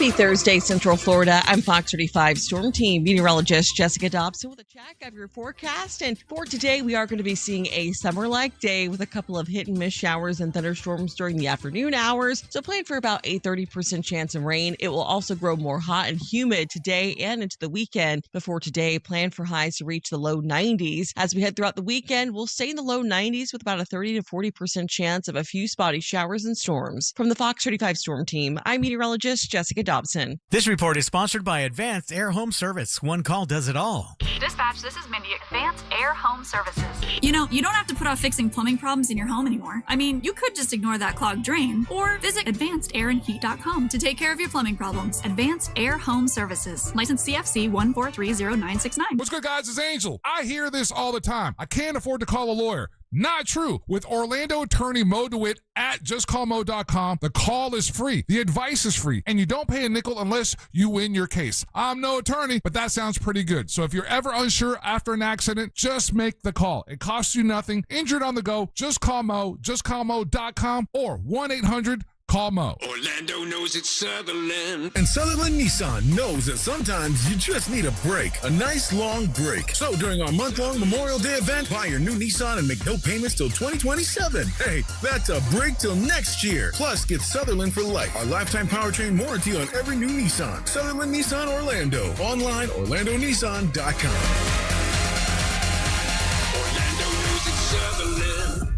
Speaker 16: Happy Thursday, Central Florida. I'm Fox 35 Storm Team meteorologist Jessica Dobson with a check of your forecast. And for today, we are going to be seeing a summer-like day with a couple of hit-and-miss showers and thunderstorms during the afternoon hours. So plan for about a 30% chance of rain. It will also grow more hot and humid today and into the weekend. Before today, plan for highs to reach the low 90s. As we head throughout the weekend, we'll stay in the low 90s with about a 30 to 40% chance of a few spotty showers and storms. From the Fox 35 Storm Team, I'm meteorologist Jessica Dobson.
Speaker 6: This report is sponsored by Advanced Air Home Service. One call does it all.
Speaker 18: Dispatch, this is Mindy, Advanced Air Home Services. You know, you don't have to put off fixing plumbing problems in your home anymore. I mean, you could just ignore that clogged drain or visit advancedairandheat.com to take care of your plumbing problems. Advanced Air Home Services. License CFC 1430969.
Speaker 2: What's good, guys? It's Angel. I hear this all the time. I can't afford to call a lawyer. Not true. With Orlando attorney Mo DeWitt at justcallmo.com, the call is free, the advice is free, and you don't pay a nickel unless you win your case. I'm no attorney, but that sounds pretty good. So if you're ever unsure after an accident, just make the call. It costs you nothing. Injured on the go, just call Mo, justcallmo.com or 1-800 Call Mo.
Speaker 21: Orlando knows it's Sutherland. And Sutherland Nissan knows that sometimes you just need a break. A nice long break. So during our month-long Memorial Day event, buy your new Nissan and make no payments till 2027. Hey, that's a break till next year. Plus, get Sutherland for life. Our lifetime powertrain warranty on every new Nissan. Sutherland Nissan Orlando. Online, OrlandoNissan.com.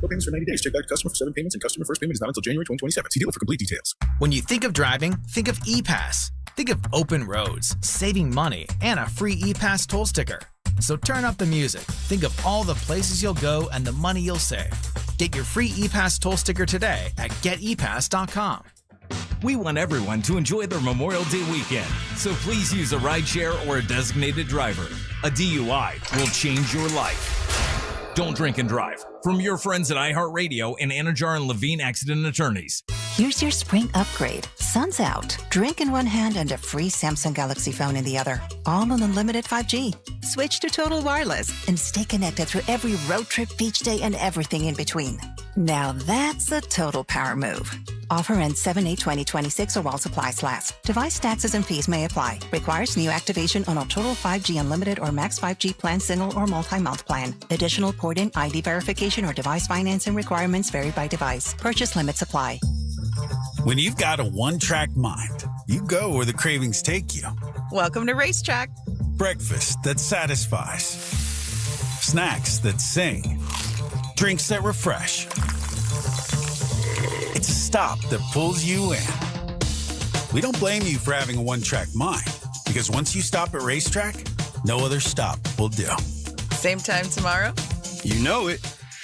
Speaker 21: No payments for 90 days. Check back to customer for 7 payments, and customer first payment is not until January 2027. See dealer for complete details.
Speaker 14: When you think of driving, think of ePass. Think of open roads, saving money, and a free ePass toll sticker. So turn up the music. Think of all the places you'll go and the money you'll save. Get your free ePass toll sticker today at getepass.com.
Speaker 19: We want everyone to enjoy their Memorial Day weekend, so please use a rideshare or a designated driver. A DUI will change your life. Don't drink and drive. From your friends at iHeartRadio and Anajar and Levine Accident Attorneys.
Speaker 26: Here's your spring upgrade. Sun's out. Drink in one hand and a free Samsung Galaxy phone in the other. All on unlimited 5G. Switch to Total Wireless and stay connected through every road trip, beach day, and everything in between. Now that's a total power move. Offer ends 7/8/2026 or while supplies last. Device taxes and fees may apply. Requires new activation on a Total 5G Unlimited or Max 5G plan, single or multi-month plan. Additional port-in ID verification or device financing requirements vary by device. Purchase limits apply.
Speaker 27: When you've got a one-track mind, you go where the cravings take you.
Speaker 28: Welcome to Racetrack.
Speaker 27: Breakfast that satisfies. Snacks that sing. Drinks that refresh. It's a stop that pulls you in. We don't blame you for having a one-track mind, because once you stop at Racetrack, no other stop will do.
Speaker 28: Same time tomorrow?
Speaker 27: You know it.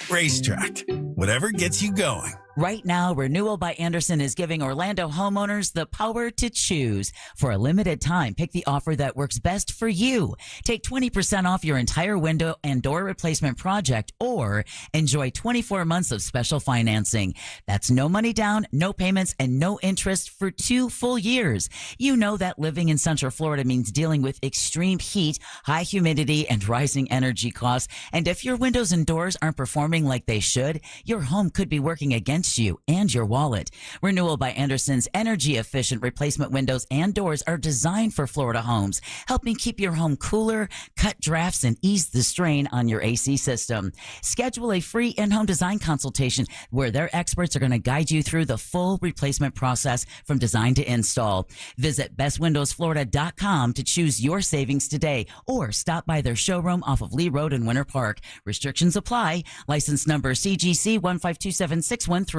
Speaker 27: Racetrack. Whatever gets you going.
Speaker 9: Right now, Renewal by Andersen is giving Orlando homeowners the power to choose. For a limited time, pick the offer that works best for you. Take 20% off your entire window and door replacement project, or enjoy 24 months of special financing. That's no money down, no payments, and no interest for 2 full years. You know that living in Central Florida means dealing with extreme heat, high humidity, and rising energy costs. And if your windows and doors aren't performing like they should, your home could be working against against you and your wallet. Renewal by Anderson's energy-efficient replacement windows and doors are designed for Florida homes, helping keep your home cooler, cut drafts, and ease the strain on your AC system. Schedule a free in-home design consultation where their experts are going to guide you through the full replacement process from design to install. Visit bestwindowsflorida.com to choose your savings today or stop by their showroom off of Lee Road in Winter Park. Restrictions apply. License number CGC 1527613.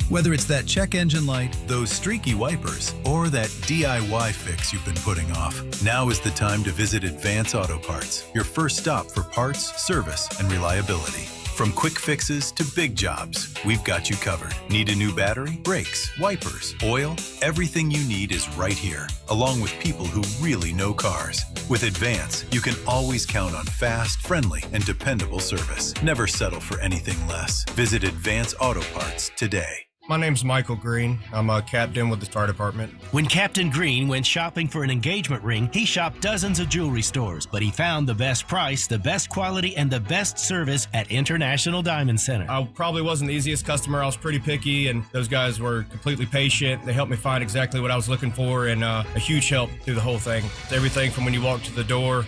Speaker 13: Whether it's that check engine light, those streaky wipers, or that DIY fix you've been putting off, now is the time to visit Advance Auto Parts, your first stop for parts, service, and reliability. From quick fixes to big jobs, we've got you covered. Need a new battery, brakes, wipers, oil? Everything you need is right here, along with people who really know cars. With Advance, you can always count on fast, friendly, and dependable service. Never settle for anything less. Visit Advance Auto Parts today.
Speaker 5: My name's Michael Green. I'm a captain with the fire department.
Speaker 10: When Captain Green went shopping for an engagement ring, he shopped dozens of jewelry stores, but he found the best price, the best quality, and the best service at International Diamond Center.
Speaker 5: I probably wasn't the easiest customer. I was pretty picky, and those guys were completely patient. They helped me find exactly what I was looking for, and a huge help through the whole thing. Everything from when you walk to the door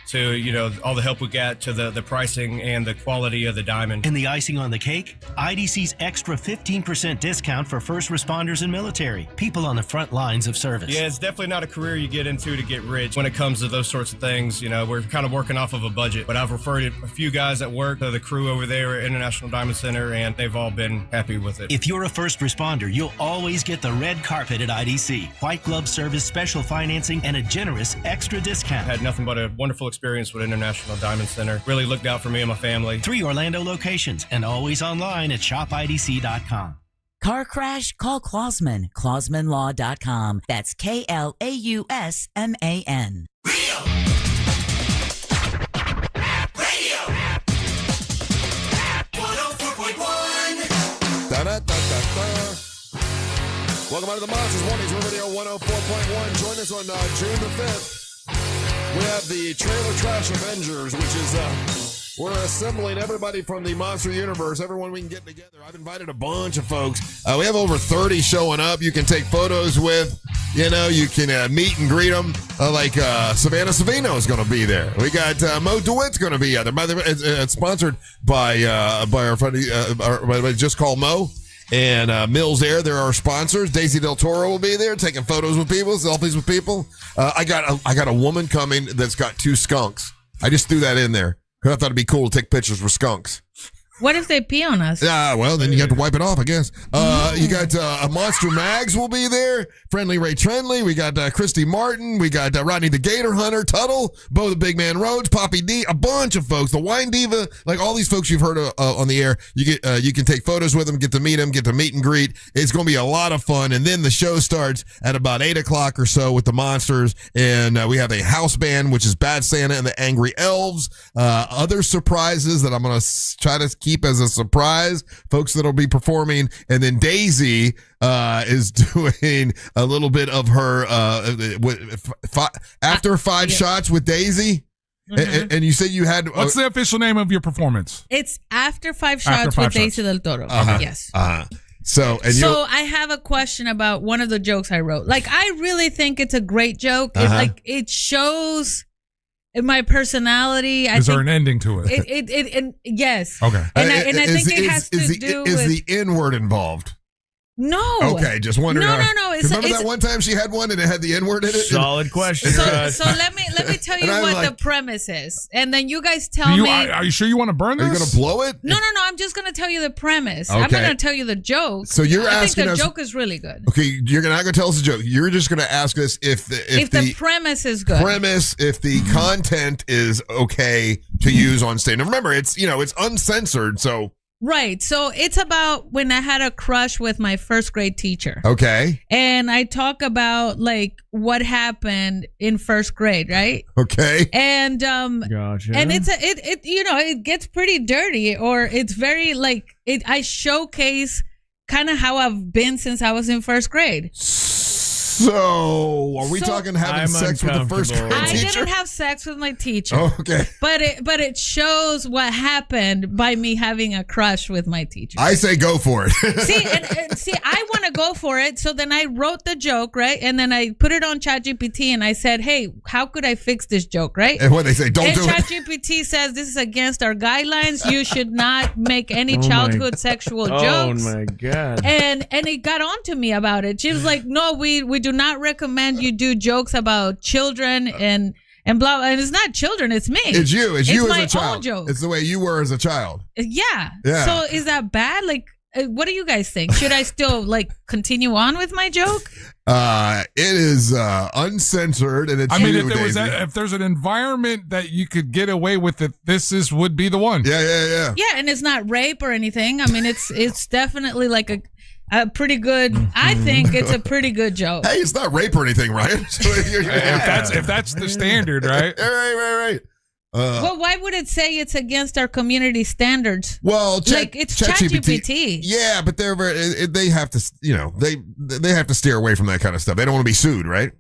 Speaker 5: to, you know, all the help we got to the pricing and the quality of the diamond.
Speaker 10: And the icing on the cake? IDC's extra 15% discount for first responders and military, people on the front lines of service.
Speaker 5: Yeah, it's definitely not a career you get into to get rich. When it comes to those sorts of things, you know, we're kind of working off of a budget. But I've referred a few guys at work to the crew over there at International Diamond Center, and they've all been happy with it.
Speaker 10: If you're a first responder, you'll always get the red carpet at IDC. White glove service, special financing, and a generous extra discount.
Speaker 5: Had nothing but a wonderful experience with International Diamond Center. Really looked out for me and my family.
Speaker 10: 3 Orlando locations and always online at shopidc.com.
Speaker 9: Car crash? Call Klausman. KlausmanLaw.com. That's KLAUSMAN.
Speaker 1: Welcome out to the Monsters Mornings Radio 104.1. Join us on June the 5th. We have the Trailer Trash Avengers, which is, we're assembling everybody from the Monster Universe, everyone we can get together. I've invited a bunch of folks. We have over 30 showing up. You can take photos with, you know, you can meet and greet them. Savannah Savino is going to be there. We got Mo DeWitt's going to be there. By the way, it's sponsored by our friend, Just Call Mo. And Mills Air, they're our sponsors. Deisi Del Toro will be there taking photos with people, selfies with people. I got a woman coming that's got 2 skunks. I just threw that in there because I thought it'd be cool to take pictures with skunks.
Speaker 15: What if they pee on us?
Speaker 1: Well, then you have to wipe it off, I guess. You got Monster Mags will be there. Friendly Ray Trenley. We got Christy Martin. We got Rodney the Gator Hunter. Tuttle. Bo the Big Man Rhodes. Papi D. A bunch of folks. The Wine Diva. Like all these folks you've heard on the air. You can take photos with them, get to meet them, get to meet and greet. It's going to be a lot of fun. And then the show starts at about 8 o'clock or so with the Monsters. And we have a house band, which is Bad Santa and the Angry Elves. Other surprises that I'm going to try to keep as a surprise, folks that'll be performing. And then Daisy is doing a little bit of her after 5 shots with Daisy. Mm-hmm. And you said you had
Speaker 2: what's the official name of your performance?
Speaker 15: It's After 5 Shots with Deisi Del Toro. Yes.
Speaker 1: So
Speaker 15: I have a question about one of the jokes I wrote. Like, I really think it's a great joke. It shows my personality.
Speaker 2: Is there an ending to it?
Speaker 15: It yes.
Speaker 2: Okay.
Speaker 15: And I think it has to do with...
Speaker 1: Is the N word involved?
Speaker 15: No.
Speaker 1: Okay, just wondering.
Speaker 15: No.
Speaker 1: Remember that one time she had one and it had the N word in it?
Speaker 3: Solid question.
Speaker 15: So let me tell you what the premise is, and then you guys tell me.
Speaker 2: Are you sure you want to burn this?
Speaker 1: Are you going to blow it?
Speaker 15: No. I'm just going to tell you the premise.
Speaker 1: Okay.
Speaker 15: I'm not going to tell you the joke.
Speaker 1: So you're asking
Speaker 15: I think
Speaker 1: us.
Speaker 15: The joke is really good.
Speaker 1: Okay, you're not going to tell us the joke. You're just going to ask us if the
Speaker 15: premise is good.
Speaker 1: If the content is okay to use on stage. Now remember, it's uncensored, so.
Speaker 15: Right. So it's about when I had a crush with my first grade teacher.
Speaker 1: Okay.
Speaker 15: And I talk about like what happened in first grade, right?
Speaker 1: Okay.
Speaker 15: And
Speaker 3: gotcha.
Speaker 15: And it gets pretty dirty, or it's very I showcase kind of how I've been since I was in first grade.
Speaker 1: So, are we talking having sex with the first grade
Speaker 15: I
Speaker 1: teacher?
Speaker 15: didn't have sex with my teacher.
Speaker 1: Oh, okay.
Speaker 15: But it shows what happened by me having a crush with my teacher.
Speaker 1: I say go for it.
Speaker 15: See, I want to go for it. So then I wrote the joke, right? And then I put it on ChatGPT and I said, hey, how could I fix this joke, right?
Speaker 1: And what they say, don't do it.
Speaker 15: And ChatGPT says this is against our guidelines. You should not make any childhood sexual jokes.
Speaker 3: Oh my God.
Speaker 15: And it got on to me about it. She was like, no, we do not recommend you do jokes about children and blah. And it's not children, it's me.
Speaker 1: It's you. It's you as
Speaker 15: my
Speaker 1: a child.
Speaker 15: own joke.
Speaker 1: It's the way you were as a child.
Speaker 15: Yeah.
Speaker 1: Yeah.
Speaker 15: So is that bad? Like, what do you guys think? Should I still like continue on with my joke?
Speaker 1: It is uncensored, and it's.
Speaker 2: I mean,
Speaker 1: you,
Speaker 2: if there's an environment that you could get away with it, would be the one.
Speaker 1: Yeah.
Speaker 15: Yeah, and it's not rape or anything. I mean, it's definitely like a pretty good. I think it's a pretty good joke.
Speaker 1: Hey, it's not rape or anything, right? So
Speaker 2: if that's the standard, right?
Speaker 1: Right.
Speaker 15: Well, why would it say it's against our community standards?
Speaker 1: Well,
Speaker 15: it's ChatGPT.
Speaker 1: Yeah, but they have to, they have to steer away from that kind of stuff. They don't want to be sued, right?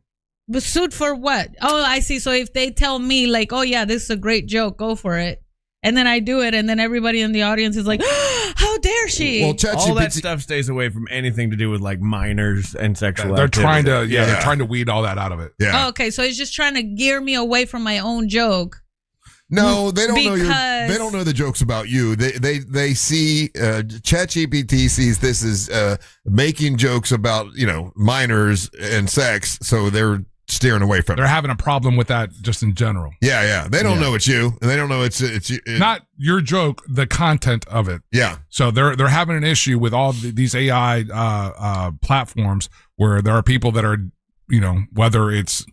Speaker 15: But sued for what? Oh, I see. So if they tell me like, oh yeah, this is a great joke, go for it. And then I do it, and then everybody in the audience is like, how dare she?
Speaker 1: Well,
Speaker 3: all that stuff stays away from anything to do with like minors and sexual
Speaker 2: They're
Speaker 3: activity.
Speaker 2: they're trying to weed all that out of it.
Speaker 1: Yeah.
Speaker 15: Oh, okay, so it's just trying to gear me away from my own joke.
Speaker 1: No, they don't know they don't know the jokes about you. They see ChatGPT sees this as making jokes about minors and sex, so they're steering away from it.
Speaker 2: They're having a problem with that just in general.
Speaker 1: Yeah. They don't know it's you, and they don't know it's you.
Speaker 2: Not your joke, the content of it.
Speaker 1: Yeah.
Speaker 2: So they're having an issue with all these AI platforms where there are people that are, whether it's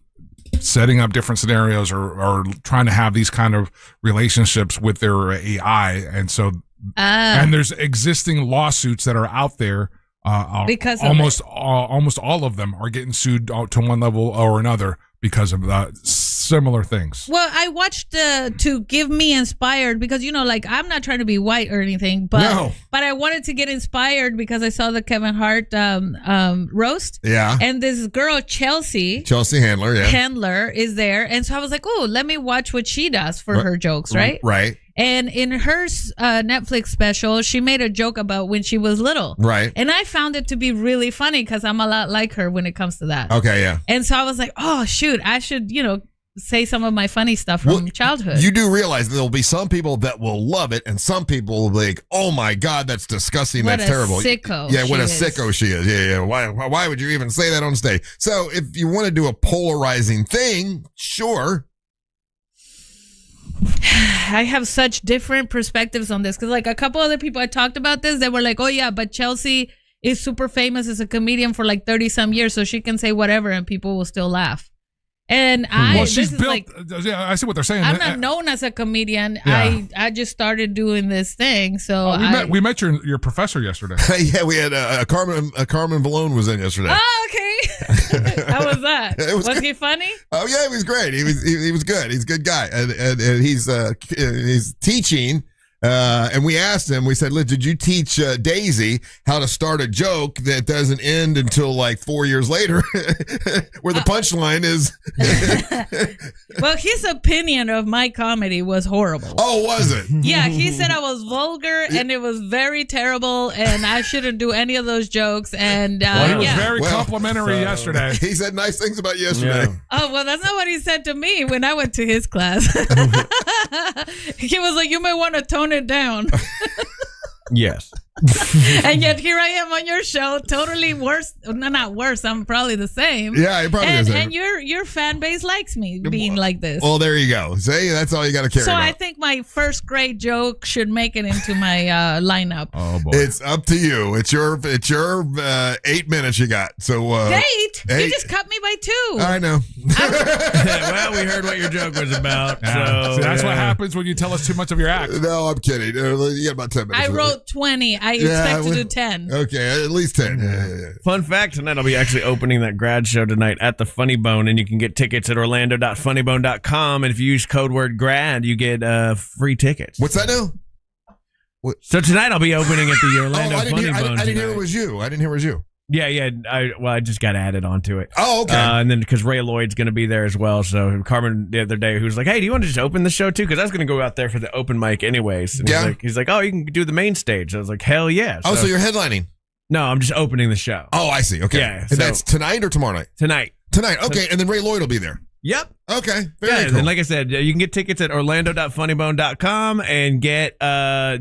Speaker 2: setting up different scenarios or trying to have these kind of relationships with their AI, and so and there's existing lawsuits that are out there.
Speaker 15: Because
Speaker 2: almost all of them are getting sued to one level or another because of similar things.
Speaker 15: Well, I watched to give me inspired because like I'm not trying to be white or anything, but I wanted to get inspired because I saw the Kevin Hart roast.
Speaker 1: Yeah.
Speaker 15: And this girl Chelsea
Speaker 1: Handler,
Speaker 15: Handler is there, and so I was like, oh, let me watch what she does for her jokes, right?
Speaker 1: Right.
Speaker 15: And in her Netflix special, she made a joke about when she was little.
Speaker 1: Right.
Speaker 15: And I found it to be really funny because I'm a lot like her when it comes to that.
Speaker 1: Okay, yeah.
Speaker 15: And so I was like, oh, shoot, I should, say some of my funny stuff from childhood.
Speaker 1: You do realize there'll be some people that will love it, and some people will be like, oh my God, that's disgusting.
Speaker 15: What
Speaker 1: That's terrible.
Speaker 15: Sicko
Speaker 1: yeah, what a
Speaker 15: she is.
Speaker 1: sicko she is. Yeah. Why would you even say that on stage? So if you want to do a polarizing thing, sure.
Speaker 15: I have such different perspectives on this because like a couple other people I talked about this, they were like, oh yeah, but Chelsea is super famous as a comedian for like 30 some years, so she can say whatever and people will still laugh. And
Speaker 2: she's built. I see what they're saying.
Speaker 15: I'm not known as a comedian.
Speaker 2: Yeah.
Speaker 15: I just started doing this thing. So
Speaker 2: we met your professor yesterday.
Speaker 1: Yeah, we had Carmen Valone was in yesterday.
Speaker 15: Oh, okay. How was that? Was he funny?
Speaker 1: Oh yeah, he was great. He was good. He's a good guy, and he's teaching. And we asked him, we said, did you teach Deisi how to start a joke that doesn't end until like 4 years later, where the punchline is?
Speaker 15: Well, his opinion of my comedy was horrible.
Speaker 1: Oh, was it?
Speaker 15: Yeah, he said I was vulgar and it was very terrible and I shouldn't do any of those jokes. And
Speaker 2: he was very complimentary yesterday.
Speaker 1: He said nice things about you yesterday.
Speaker 2: Yeah.
Speaker 15: Oh, well, that's not what he said to me when I went to his class. He was like, you may want to tone it down.
Speaker 3: Yes.
Speaker 15: And yet here I am on your show, totally worse. No, not worse. I'm probably the same.
Speaker 1: Yeah, you're probably the same.
Speaker 15: And your fan base likes me being like this.
Speaker 1: Well, there you go. See, that's all you got to carry.
Speaker 15: So
Speaker 1: about.
Speaker 15: I think my first grade joke should make it into my lineup.
Speaker 2: Oh boy,
Speaker 1: it's up to you. It's your 8 minutes you got. So
Speaker 15: 8? You just cut me by 2.
Speaker 1: I know.
Speaker 3: Well, we heard what your joke was about. So
Speaker 2: that's what happens when you tell us too much of your act.
Speaker 1: No, I'm kidding. You got about 10 minutes.
Speaker 15: I wrote 20. I expect to do 10.
Speaker 1: Okay, at least 10. Yeah.
Speaker 3: Fun fact, tonight I'll be actually opening that Grad show tonight at the Funny Bone, and you can get tickets at orlando.funnybone.com, and if you use code word GRAD, you get free tickets.
Speaker 1: What's that now?
Speaker 3: So tonight I'll be opening at the Orlando Funny Bone.
Speaker 1: I didn't hear it was you.
Speaker 3: Yeah. I just got added onto it.
Speaker 1: Oh, okay.
Speaker 3: And then because Ray Lloyd's going to be there as well. So Carmen the other day, who was like, "Hey, do you want to just open the show too?" Because I was going to go out there for the open mic anyways. And he's like, "Oh, you can do the main stage." I was like, "Hell yeah!"
Speaker 1: So you're headlining?
Speaker 3: No, I'm just opening the show.
Speaker 1: Oh, I see. Okay.
Speaker 3: Yeah.
Speaker 1: And that's tonight or tomorrow night?
Speaker 3: Tonight.
Speaker 1: Okay. And then Ray Lloyd will be there.
Speaker 3: Yep.
Speaker 1: Okay. Very cool.
Speaker 3: And like I said, you can get tickets at orlando.funnybone.com and get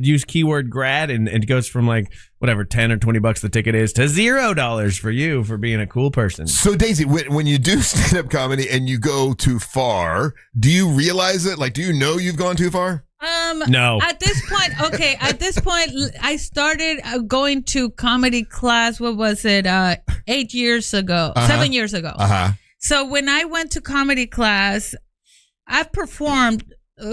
Speaker 3: use keyword grad, and it goes from like whatever $10 or $20 the ticket is to $0 for you for being a cool person.
Speaker 1: So Daisy, when you do stand-up comedy and you go too far, do you realize it? Like, do you know you've gone too far?
Speaker 3: No.
Speaker 15: At this point, I started going to comedy class. What was it? 8 years ago, 7 years ago. So when I went to comedy class, I've performed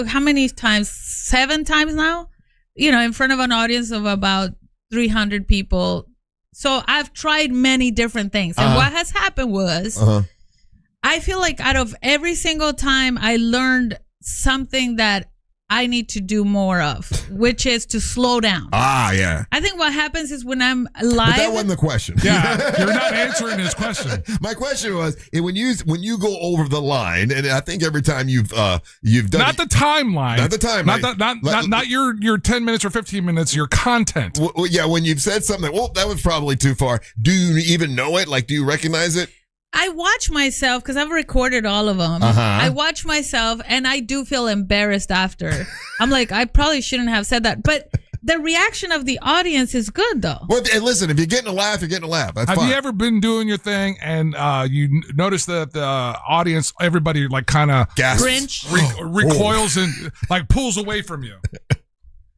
Speaker 15: how many times? 7 times now. In front of an audience of about 300 people. So I've tried many different things, and what has happened was, I feel like out of every single time, I learned something that I need to do more of, which is to slow down.
Speaker 1: Yeah.
Speaker 15: I think what happens is when I'm live.
Speaker 1: But that wasn't the question.
Speaker 2: Yeah, you're not answering his question.
Speaker 1: My question was when you go over the line, and I think every time you've done
Speaker 2: not the timeline,
Speaker 1: not the timeline,
Speaker 2: not your 10 minutes or 15 minutes, your content.
Speaker 1: When you've said something, that was probably too far. Do you even know it? Like, do you recognize it?
Speaker 15: I watch myself because I've recorded all of them. I watch myself and I do feel embarrassed after. I'm like, I probably shouldn't have said that. But the reaction of the audience is good, though.
Speaker 1: Well, and listen, if you're getting a laugh, you're getting a laugh. That's
Speaker 2: Have
Speaker 1: fine.
Speaker 2: you ever been doing your thing and you notice that the audience, everybody like kind of recoils and like pulls away from you?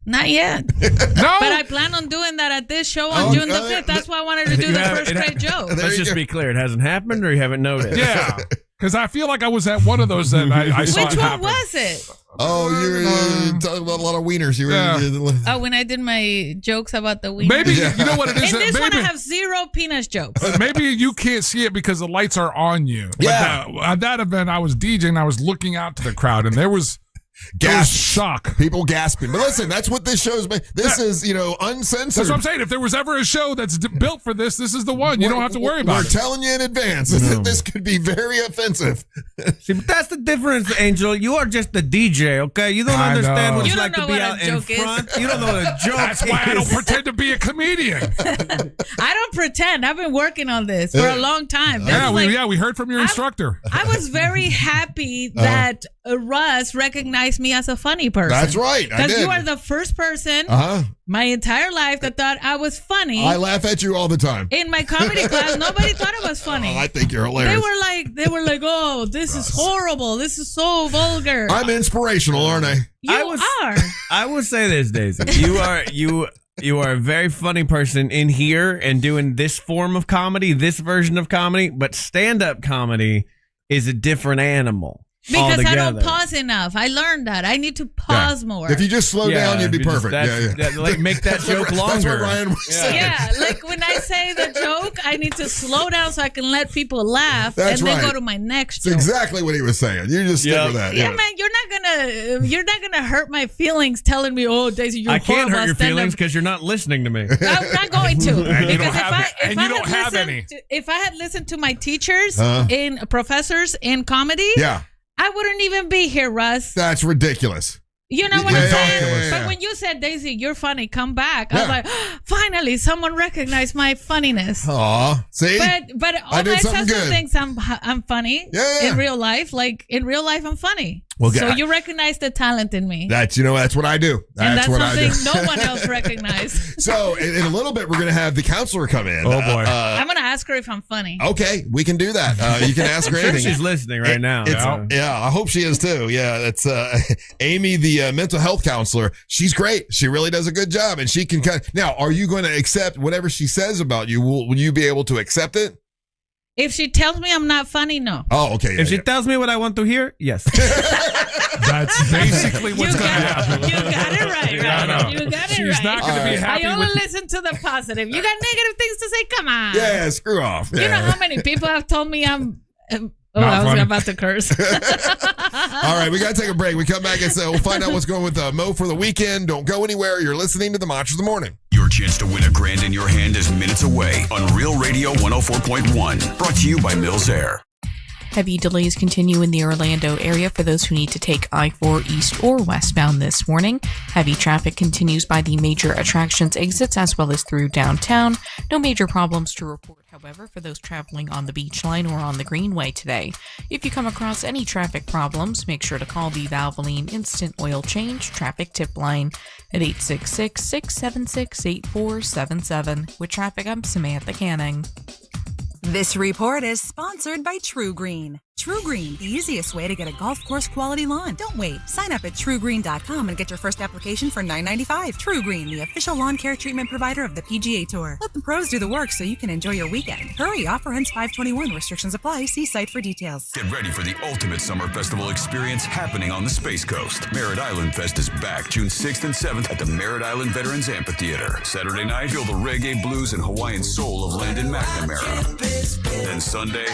Speaker 15: Not yet.
Speaker 2: No.
Speaker 15: But I plan on doing that at this show on June the 5th. That's why I wanted to do the first grade joke.
Speaker 3: Let's just be clear. It hasn't happened or you haven't noticed?
Speaker 2: Yeah. Because I feel like I was at one of those that I saw
Speaker 15: Which
Speaker 2: it
Speaker 15: one
Speaker 2: happen.
Speaker 15: was it?
Speaker 1: Oh, you're talking about a lot of wieners. You were
Speaker 15: when I did my jokes about the wieners.
Speaker 2: Maybe, you know what it is?
Speaker 15: In this one, I
Speaker 2: Maybe-
Speaker 15: have 0 penis jokes.
Speaker 2: Maybe you can't see it because the lights are on you.
Speaker 1: Yeah.
Speaker 2: But at that event, I was DJing. I was looking out to the crowd, and there was shock.
Speaker 1: People gasping. But listen, that's what this show's been. This is, uncensored.
Speaker 2: That's what I'm saying. If there was ever a show that's built for this, this is the one. You don't have to worry about it.
Speaker 1: We're telling you in advance. This could be very offensive.
Speaker 3: See, but that's the difference, Angel. You are just the DJ, okay? You don't understand what
Speaker 15: You
Speaker 3: it's
Speaker 15: don't
Speaker 3: like to
Speaker 15: know
Speaker 3: be
Speaker 15: what a
Speaker 3: out in
Speaker 15: joke is.
Speaker 3: front. You don't know what a joke
Speaker 2: That's why I don't
Speaker 3: is.
Speaker 2: pretend to be a comedian.
Speaker 15: I don't pretend. I've been working on this for a long time.
Speaker 2: We heard from your instructor.
Speaker 15: I was very happy that Russ recognized me as a funny person.
Speaker 1: That's right. I
Speaker 15: Because
Speaker 1: did.
Speaker 15: you are the first person my entire life that thought I was funny.
Speaker 1: I laugh at you all the time.
Speaker 15: In my comedy class, nobody thought it was funny.
Speaker 1: I think you're hilarious.
Speaker 15: They were like, oh, this is horrible. This is so vulgar.
Speaker 1: I'm inspirational, aren't I?
Speaker 15: You are.
Speaker 3: I will say this, Daisy. You are a very funny person in here and doing this form of comedy, this version of comedy, but stand-up comedy is a different animal.
Speaker 15: Because
Speaker 3: altogether.
Speaker 15: I don't pause enough. I learned that. I need to pause more.
Speaker 1: If you just slow down, you'd be perfect.
Speaker 3: Like make that joke longer.
Speaker 1: That's what Ryan was saying.
Speaker 15: Yeah, like when I say the joke, I need to slow down so I can let people laugh
Speaker 1: That's
Speaker 15: and then
Speaker 1: right.
Speaker 15: go to my next
Speaker 1: That's
Speaker 15: joke.
Speaker 1: exactly what he was saying. You just stick with that.
Speaker 15: Yeah, man, you're not gonna hurt my feelings telling me, oh, Daisy, you're
Speaker 3: I can't
Speaker 15: horrible
Speaker 3: hurt your
Speaker 15: stand-up.
Speaker 3: feelings because you're not listening to me.
Speaker 15: I'm not going to.
Speaker 2: And you
Speaker 15: Because
Speaker 2: don't have any.
Speaker 15: if I had listened to my teachers professors in comedy,
Speaker 1: Yeah.
Speaker 15: I wouldn't even be here, Russ.
Speaker 1: That's ridiculous.
Speaker 15: You know what I'm saying?
Speaker 1: Yeah.
Speaker 15: But when you said, Daisy, you're funny, come back. I was like, finally, someone recognized my funniness.
Speaker 1: Aw, see?
Speaker 15: But
Speaker 1: I
Speaker 15: all
Speaker 1: did
Speaker 15: my
Speaker 1: something
Speaker 15: sister
Speaker 1: good.
Speaker 15: thinks I'm funny in real life. Like, in real life, I'm funny.
Speaker 1: Well,
Speaker 15: so
Speaker 1: God.
Speaker 15: you recognize the talent in me.
Speaker 1: That's what I do.
Speaker 15: and that's
Speaker 1: what I do.
Speaker 15: something no one else recognized.
Speaker 1: So in a little bit, we're going to have the counselor come in.
Speaker 2: Oh, boy.
Speaker 15: I'm going to ask her if I'm funny.
Speaker 1: Okay, we can do that. You can ask her
Speaker 3: I'm sure
Speaker 1: anything.
Speaker 3: she's listening right now.
Speaker 1: Yeah, I hope she is too. Yeah, that's Amy, the mental health counselor. She's great. She really does a good job, and she can Now, are you going to accept whatever she says about you? Will you be able to accept it?
Speaker 15: If she tells me I'm not funny, no.
Speaker 1: Oh, okay.
Speaker 3: If she tells me what I want to hear, yes.
Speaker 2: That's basically what's going to happen.
Speaker 15: You got it right, Ryan. You got it
Speaker 2: She's
Speaker 15: right.
Speaker 2: not going to be happy
Speaker 15: I only
Speaker 2: with
Speaker 15: listen to the positive. You got negative things to say? Come on.
Speaker 1: Yeah, screw off.
Speaker 15: You know how many people have told me I'm... I was
Speaker 2: funny.
Speaker 15: about to curse.
Speaker 1: All right, we got to take a break. We come back and we'll find out what's going with Mo for the weekend. Don't go anywhere. You're listening to the Monsters of the Morning.
Speaker 4: You're chance to win a grand in your hand is minutes away on Real Radio 104.1. Brought to you by Mills Air.
Speaker 7: Heavy delays continue in the Orlando area for those who need to take I-4 east or westbound this morning. Heavy traffic continues by the major attractions exits as well as through downtown. No major problems to report, however, for those traveling on the Beach Line or on the Greenway today. If you come across any traffic problems, make sure to call the Valvoline Instant Oil Change Traffic Tip Line at 866-676-8477. With traffic, I'm Samantha Canning.
Speaker 8: This report is sponsored by True Green. True Green, the easiest way to get a golf course quality lawn. Don't wait. Sign up at truegreen.com and get your first application for $9.95. True Green, the official lawn care treatment provider of the PGA Tour. Let the pros do the work so you can enjoy your weekend. Hurry, offer ends 5/21. Restrictions apply. See site for details.
Speaker 4: Get ready for the ultimate summer festival experience happening on the Space Coast. Merritt Island Fest is back June 6th and 7th at the Merritt Island Veterans Amphitheater. Saturday night, feel the reggae, blues, and Hawaiian soul of Landon McNamara. Then Sunday,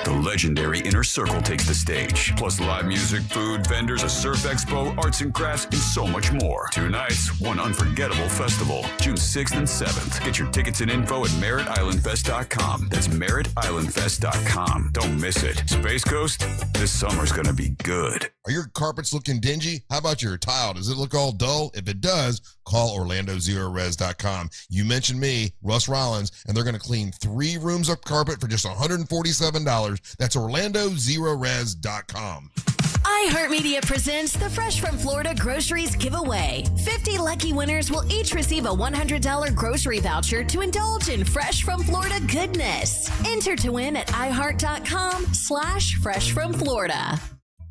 Speaker 4: the legendary Inner Circle takes the stage. Plus live music, food, vendors, a surf expo, arts and crafts, and so much more. 2 nights, one unforgettable festival. June 6th and 7th. Get your tickets and info at MerrittIslandFest.com. That's MerrittIslandFest.com. Don't miss it. Space Coast, this summer's gonna be good.
Speaker 1: Are your carpets looking dingy? How about your tile? Does it look all dull? If it does, call OrlandoZeroRes.com. You mentioned me, Russ Rollins, and they're going to clean 3 rooms of carpet for just $147. That's OrlandoZeroRes.com.
Speaker 11: iHeartMedia presents the Fresh from Florida Groceries Giveaway. 50 lucky winners will each receive a $100 grocery voucher to indulge in Fresh from Florida goodness. Enter to win at iHeart.com/FreshFromFlorida.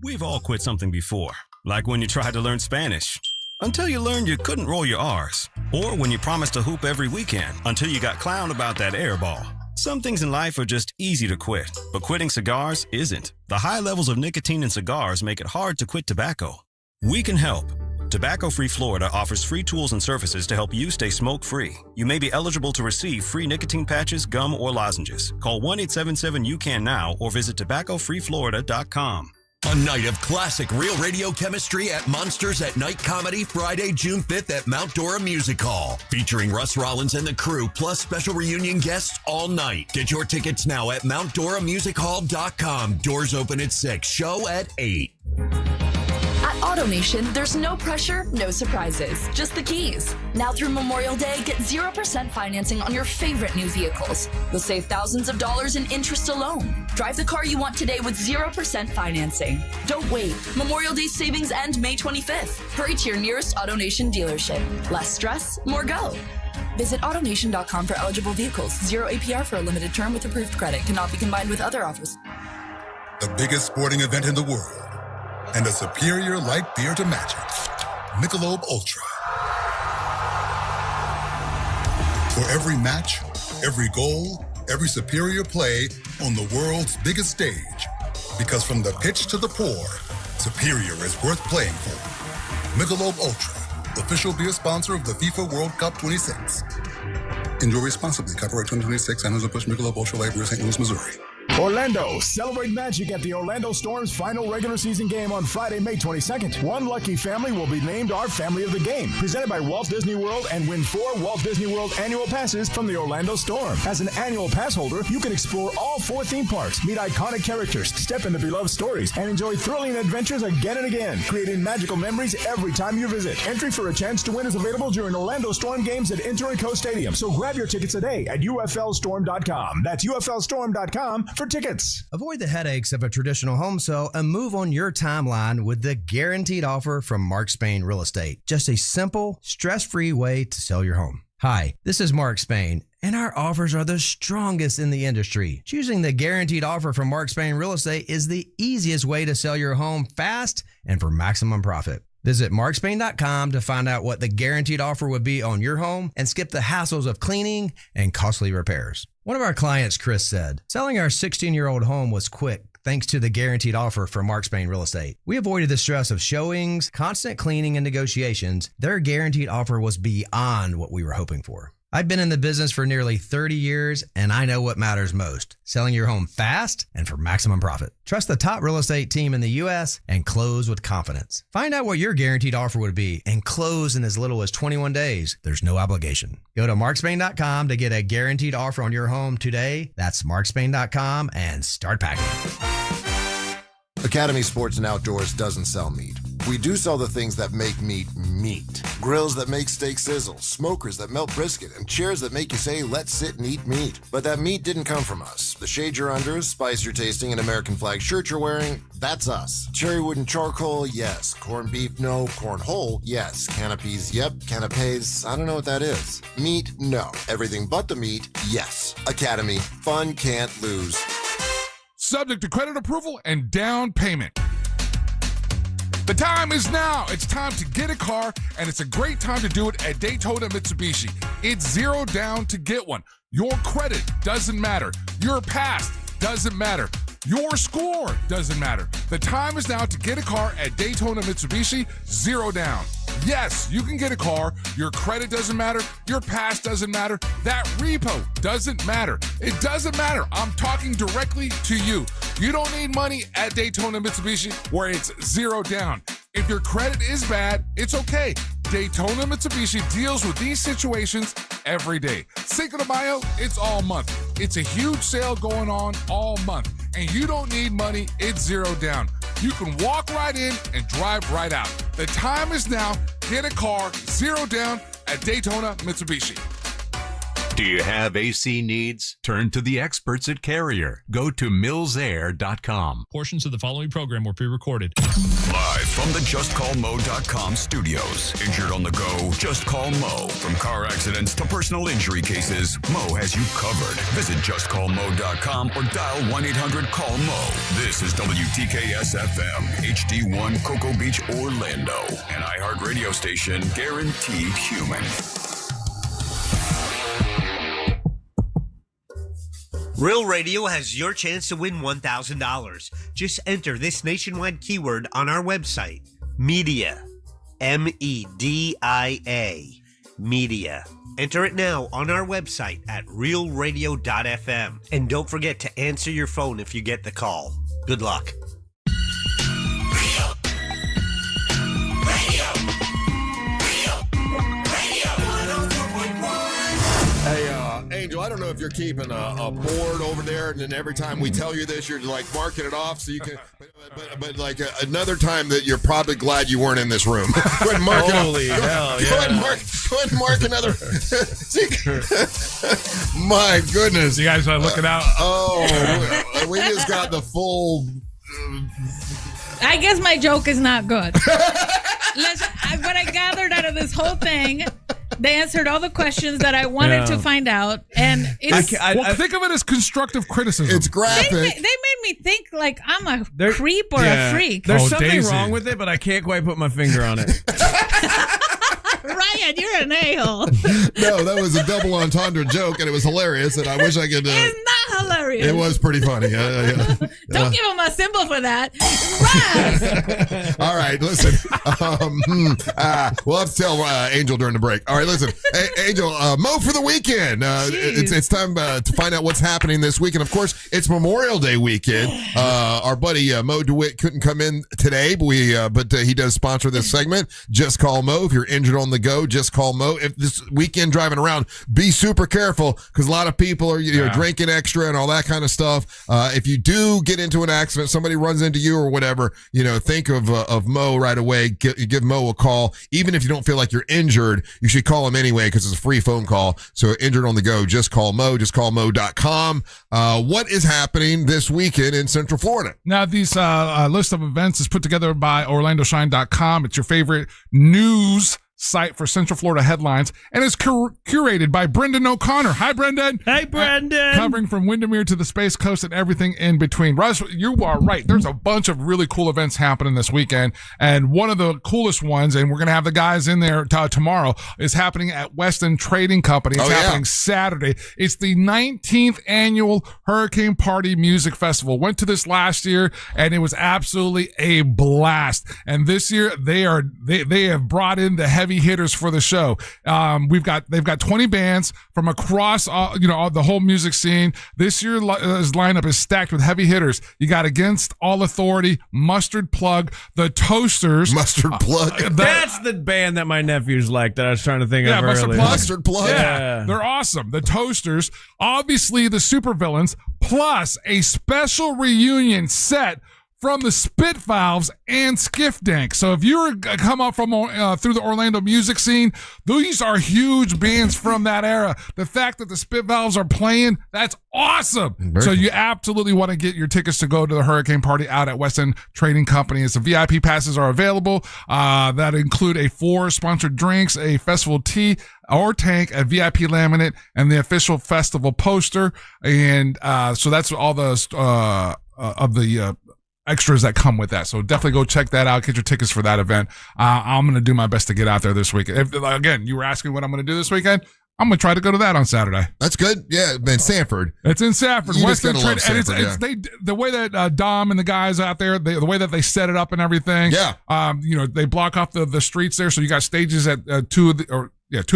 Speaker 12: We've all quit something before, like when you tried to learn Spanish, until you learned you couldn't roll your R's, or when you promised to hoop every weekend until you got clowned about that air ball. Some things in life are just easy to quit, but quitting cigars isn't. The high levels of nicotine in cigars make it hard to quit tobacco. We can help. Tobacco Free Florida offers free tools and services to help you stay smoke-free. You may be eligible to receive free nicotine patches, gum, or lozenges. Call 1-877-YOU-CAN now or visit tobaccofreeflorida.com.
Speaker 17: A night of classic Real Radio chemistry at Monsters at Night Comedy, Friday, June 5th at Mount Dora Music Hall. Featuring Russ Rollins and the crew, plus special reunion guests all night. Get your tickets now at MountDoraMusicHall.com. Doors open at 6, show at 8.
Speaker 20: At AutoNation, there's no pressure, no surprises, just the keys. Now through Memorial Day, get 0% financing on your favorite new vehicles. You'll save thousands of dollars in interest alone. Drive the car you want today with 0% financing. Don't wait. Memorial Day savings end May 25th. Hurry to your nearest AutoNation dealership. Less stress, more go. Visit AutoNation.com for eligible vehicles. 0 APR for a limited term with approved credit. Cannot be combined with other offers.
Speaker 22: The biggest sporting event in the world. And a superior light beer to match it. Michelob Ultra. For every match, every goal, every superior play on the world's biggest stage. Because from the pitch to the pour, superior is worth playing for. Michelob Ultra, official beer sponsor of the FIFA World Cup 26. Enjoy responsibly. Copyright 2026, Anheuser-Busch Michelob Ultra Light Beer, St. Louis, Missouri.
Speaker 25: Orlando, celebrate magic at the Orlando Storm's final regular season game on Friday, May 22nd. One lucky family will be named our Family of the Game, presented by Walt Disney World, and win 4 Walt Disney World annual passes from the Orlando Storm. As an annual pass holder, you can explore all 4 theme parks, meet iconic characters, step into beloved stories, and enjoy thrilling adventures again and again, creating magical memories every time you visit. Entry for a chance to win is available during Orlando Storm games at Inter&Co Stadium, so grab your tickets today at UFLstorm.com. That's UFLstorm.com for tickets.
Speaker 29: Avoid the headaches of a traditional home sale and move on your timeline with the guaranteed offer from Mark Spain Real Estate. Just a simple, stress-free way to sell your home. Hi, this is Mark Spain, and our offers are the strongest in the industry. Choosing the guaranteed offer from Mark Spain Real Estate is the easiest way to sell your home fast and for maximum profit. Visit markspain.com to find out what the guaranteed offer would be on your home and skip the hassles of cleaning and costly repairs. One of our clients, Chris, said, selling our 16-year-old home was quick thanks to the guaranteed offer from Mark Spain Real Estate. We avoided the stress of showings, constant cleaning, and negotiations. Their guaranteed offer was beyond what we were hoping for. I've been in the business for nearly 30 years, and I know what matters most: selling your home fast and for maximum profit. Trust the top real estate team in the U.S. and close with confidence. Find out what your guaranteed offer would be and close in as little as 21 days. There's no obligation. Go to markspain.com to get a guaranteed offer on your home today. That's markspain.com and start packing.
Speaker 6: Academy Sports and Outdoors doesn't sell meat. We do sell the things that make meat meat. Grills that make steak sizzle, smokers that melt brisket, and chairs that make you say, let's sit and eat meat. But that meat didn't come from us. The shade you're under, spice you're tasting, and American flag shirt you're wearing, that's us. Cherry wood and charcoal, yes. Corned beef, no. Corn whole, yes. Canopies, yep. Canapes, I don't know what that is. Meat, no. Everything but the meat, yes. Academy, fun can't lose.
Speaker 2: Subject to credit approval and down payment. The time is now. It's time to get a car, and it's a great time to do it at Daytona Mitsubishi. It's zero down to get one. Your credit doesn't matter. Your past doesn't matter. Your score doesn't matter. The time is now to get a car at Daytona Mitsubishi, zero down. Yes, you can get a car. Your credit doesn't matter. Your past doesn't matter. That repo doesn't matter. It doesn't matter. I'm talking directly to you. You don't need money at Daytona Mitsubishi where it's zero down. If your credit is bad, it's okay. Daytona Mitsubishi deals with these situations every day. Cinco de Mayo, it's all month. It's a huge sale going on all month. And you don't need money, it's zero down. You can walk right in and drive right out. The time is now. Get a car, zero down at Daytona Mitsubishi.
Speaker 14: Do you have AC needs? Turn to the experts at Carrier. Go to millsair.com.
Speaker 16: Portions of the following program were pre-recorded.
Speaker 4: Live from the JustCallMo.com studios. Injured on the go? Just call Mo. From car accidents to personal injury cases, Mo has you covered. Visit JustCallMo.com or dial 1-800-CALL-MO. This is WTKS-FM, HD1 Cocoa Beach, Orlando. An iHeartRadio station guaranteed human.
Speaker 18: Real Radio has your chance to win $1,000. Just enter this nationwide keyword on our website, media, MEDIA, media. Enter it now on our website at realradio.fm. And don't forget to answer your phone if you get the call. Good luck.
Speaker 1: Angel, I don't know if you're keeping a board over there, and then every time we tell you this, you're like marking it off so you can. But like another time that you're probably glad you weren't in this room. Go ahead and mark
Speaker 3: Holy
Speaker 1: it off.
Speaker 3: hell,
Speaker 1: Go ahead and mark another. My goodness,
Speaker 2: you guys are looking out.
Speaker 1: Oh, we just got the full.
Speaker 15: I guess my joke is not good. What I gathered out of this whole thing, they answered all the questions that I wanted to find out, and it's.
Speaker 2: Think of it as constructive criticism.
Speaker 1: It's graphic.
Speaker 15: They made me think like I'm a creep or a freak.
Speaker 3: There's something wrong with it, but I can't quite put my finger on it.
Speaker 15: Ryan, you're an a-hole.
Speaker 1: No, that was a double entendre joke, and it was hilarious, and I wish I could.
Speaker 15: It's not hilarious.
Speaker 1: It was pretty funny.
Speaker 15: Don't give him a symbol for that.
Speaker 1: All right, listen. We'll have to tell Angel during the break. All right, listen. Hey, Angel, Mo for the weekend. It's time to find out what's happening this week. And, of course, it's Memorial Day weekend. Our buddy Mo DeWitt couldn't come in today, but he does sponsor this segment. Just call Mo. If you're injured on the go, just call Mo. If this weekend driving around, be super careful because a lot of people are drinking extra and all that kind of stuff. If you do get into an accident, somebody runs into you or whatever, think of Mo right away. Give Mo a call. Even if you don't feel like you're injured, you should call him anyway because it's a free phone call. So injured on the go, just call Mo. Just call Mo.com. What is happening this weekend in Central Florida?
Speaker 2: Now, these list of events is put together by OrlandoShine.com. It's your favorite news site for Central Florida headlines, and it's curated by Brendan O'Connor. Hi, Brendan.
Speaker 3: Hey, Brendan.
Speaker 2: Covering from Windermere to the Space Coast and everything in between. Russ, you are right. There's a bunch of really cool events happening this weekend, and one of the coolest ones, and we're going to have the guys in there tomorrow, is happening at Weston Trading Company. It's happening Saturday. It's the 19th annual Hurricane Party Music Festival. Went to this last year, and it was absolutely a blast. And this year, they have brought in the heavy heavy hitters for the show. They've got 20 bands from across, the whole music scene. This year's lineup is stacked with heavy hitters. You got Against All Authority, Mustard Plug, The Toasters.
Speaker 1: Mustard Plug.
Speaker 3: That's the band that my nephews like that I was trying to think of earlier.
Speaker 1: Mustard Plug.
Speaker 2: Yeah, they're awesome. The Toasters, obviously the Supervillains, plus a special reunion set from the Spitvalves and Skiff Dank. So if you come up from through the Orlando music scene, these are huge bands from that era. The fact that the Spitvalves are playing, that's awesome. So you absolutely want to get your tickets to go to the Hurricane Party out at West End Trading Company. The VIP passes are available that include 4 sponsored drinks, a festival tea or tank, a VIP laminate, and the official festival poster. And so that's all the of the extras that come with that. So definitely go check that out. Get your tickets for that event. I'm going to do my best to get out there this weekend. Again, you were asking what I'm going to do this weekend. I'm going to try to go to that on Saturday.
Speaker 1: That's good. Yeah, man, Sanford.
Speaker 2: It's in Sanford.
Speaker 1: You
Speaker 2: West
Speaker 1: just
Speaker 2: End
Speaker 1: gotta
Speaker 2: Trade.
Speaker 1: love
Speaker 2: And
Speaker 1: Sanford,
Speaker 2: the way that Dom and the guys out there, the way that they set it up and everything.
Speaker 1: Yeah.
Speaker 2: They block off the streets there. So you got stages at two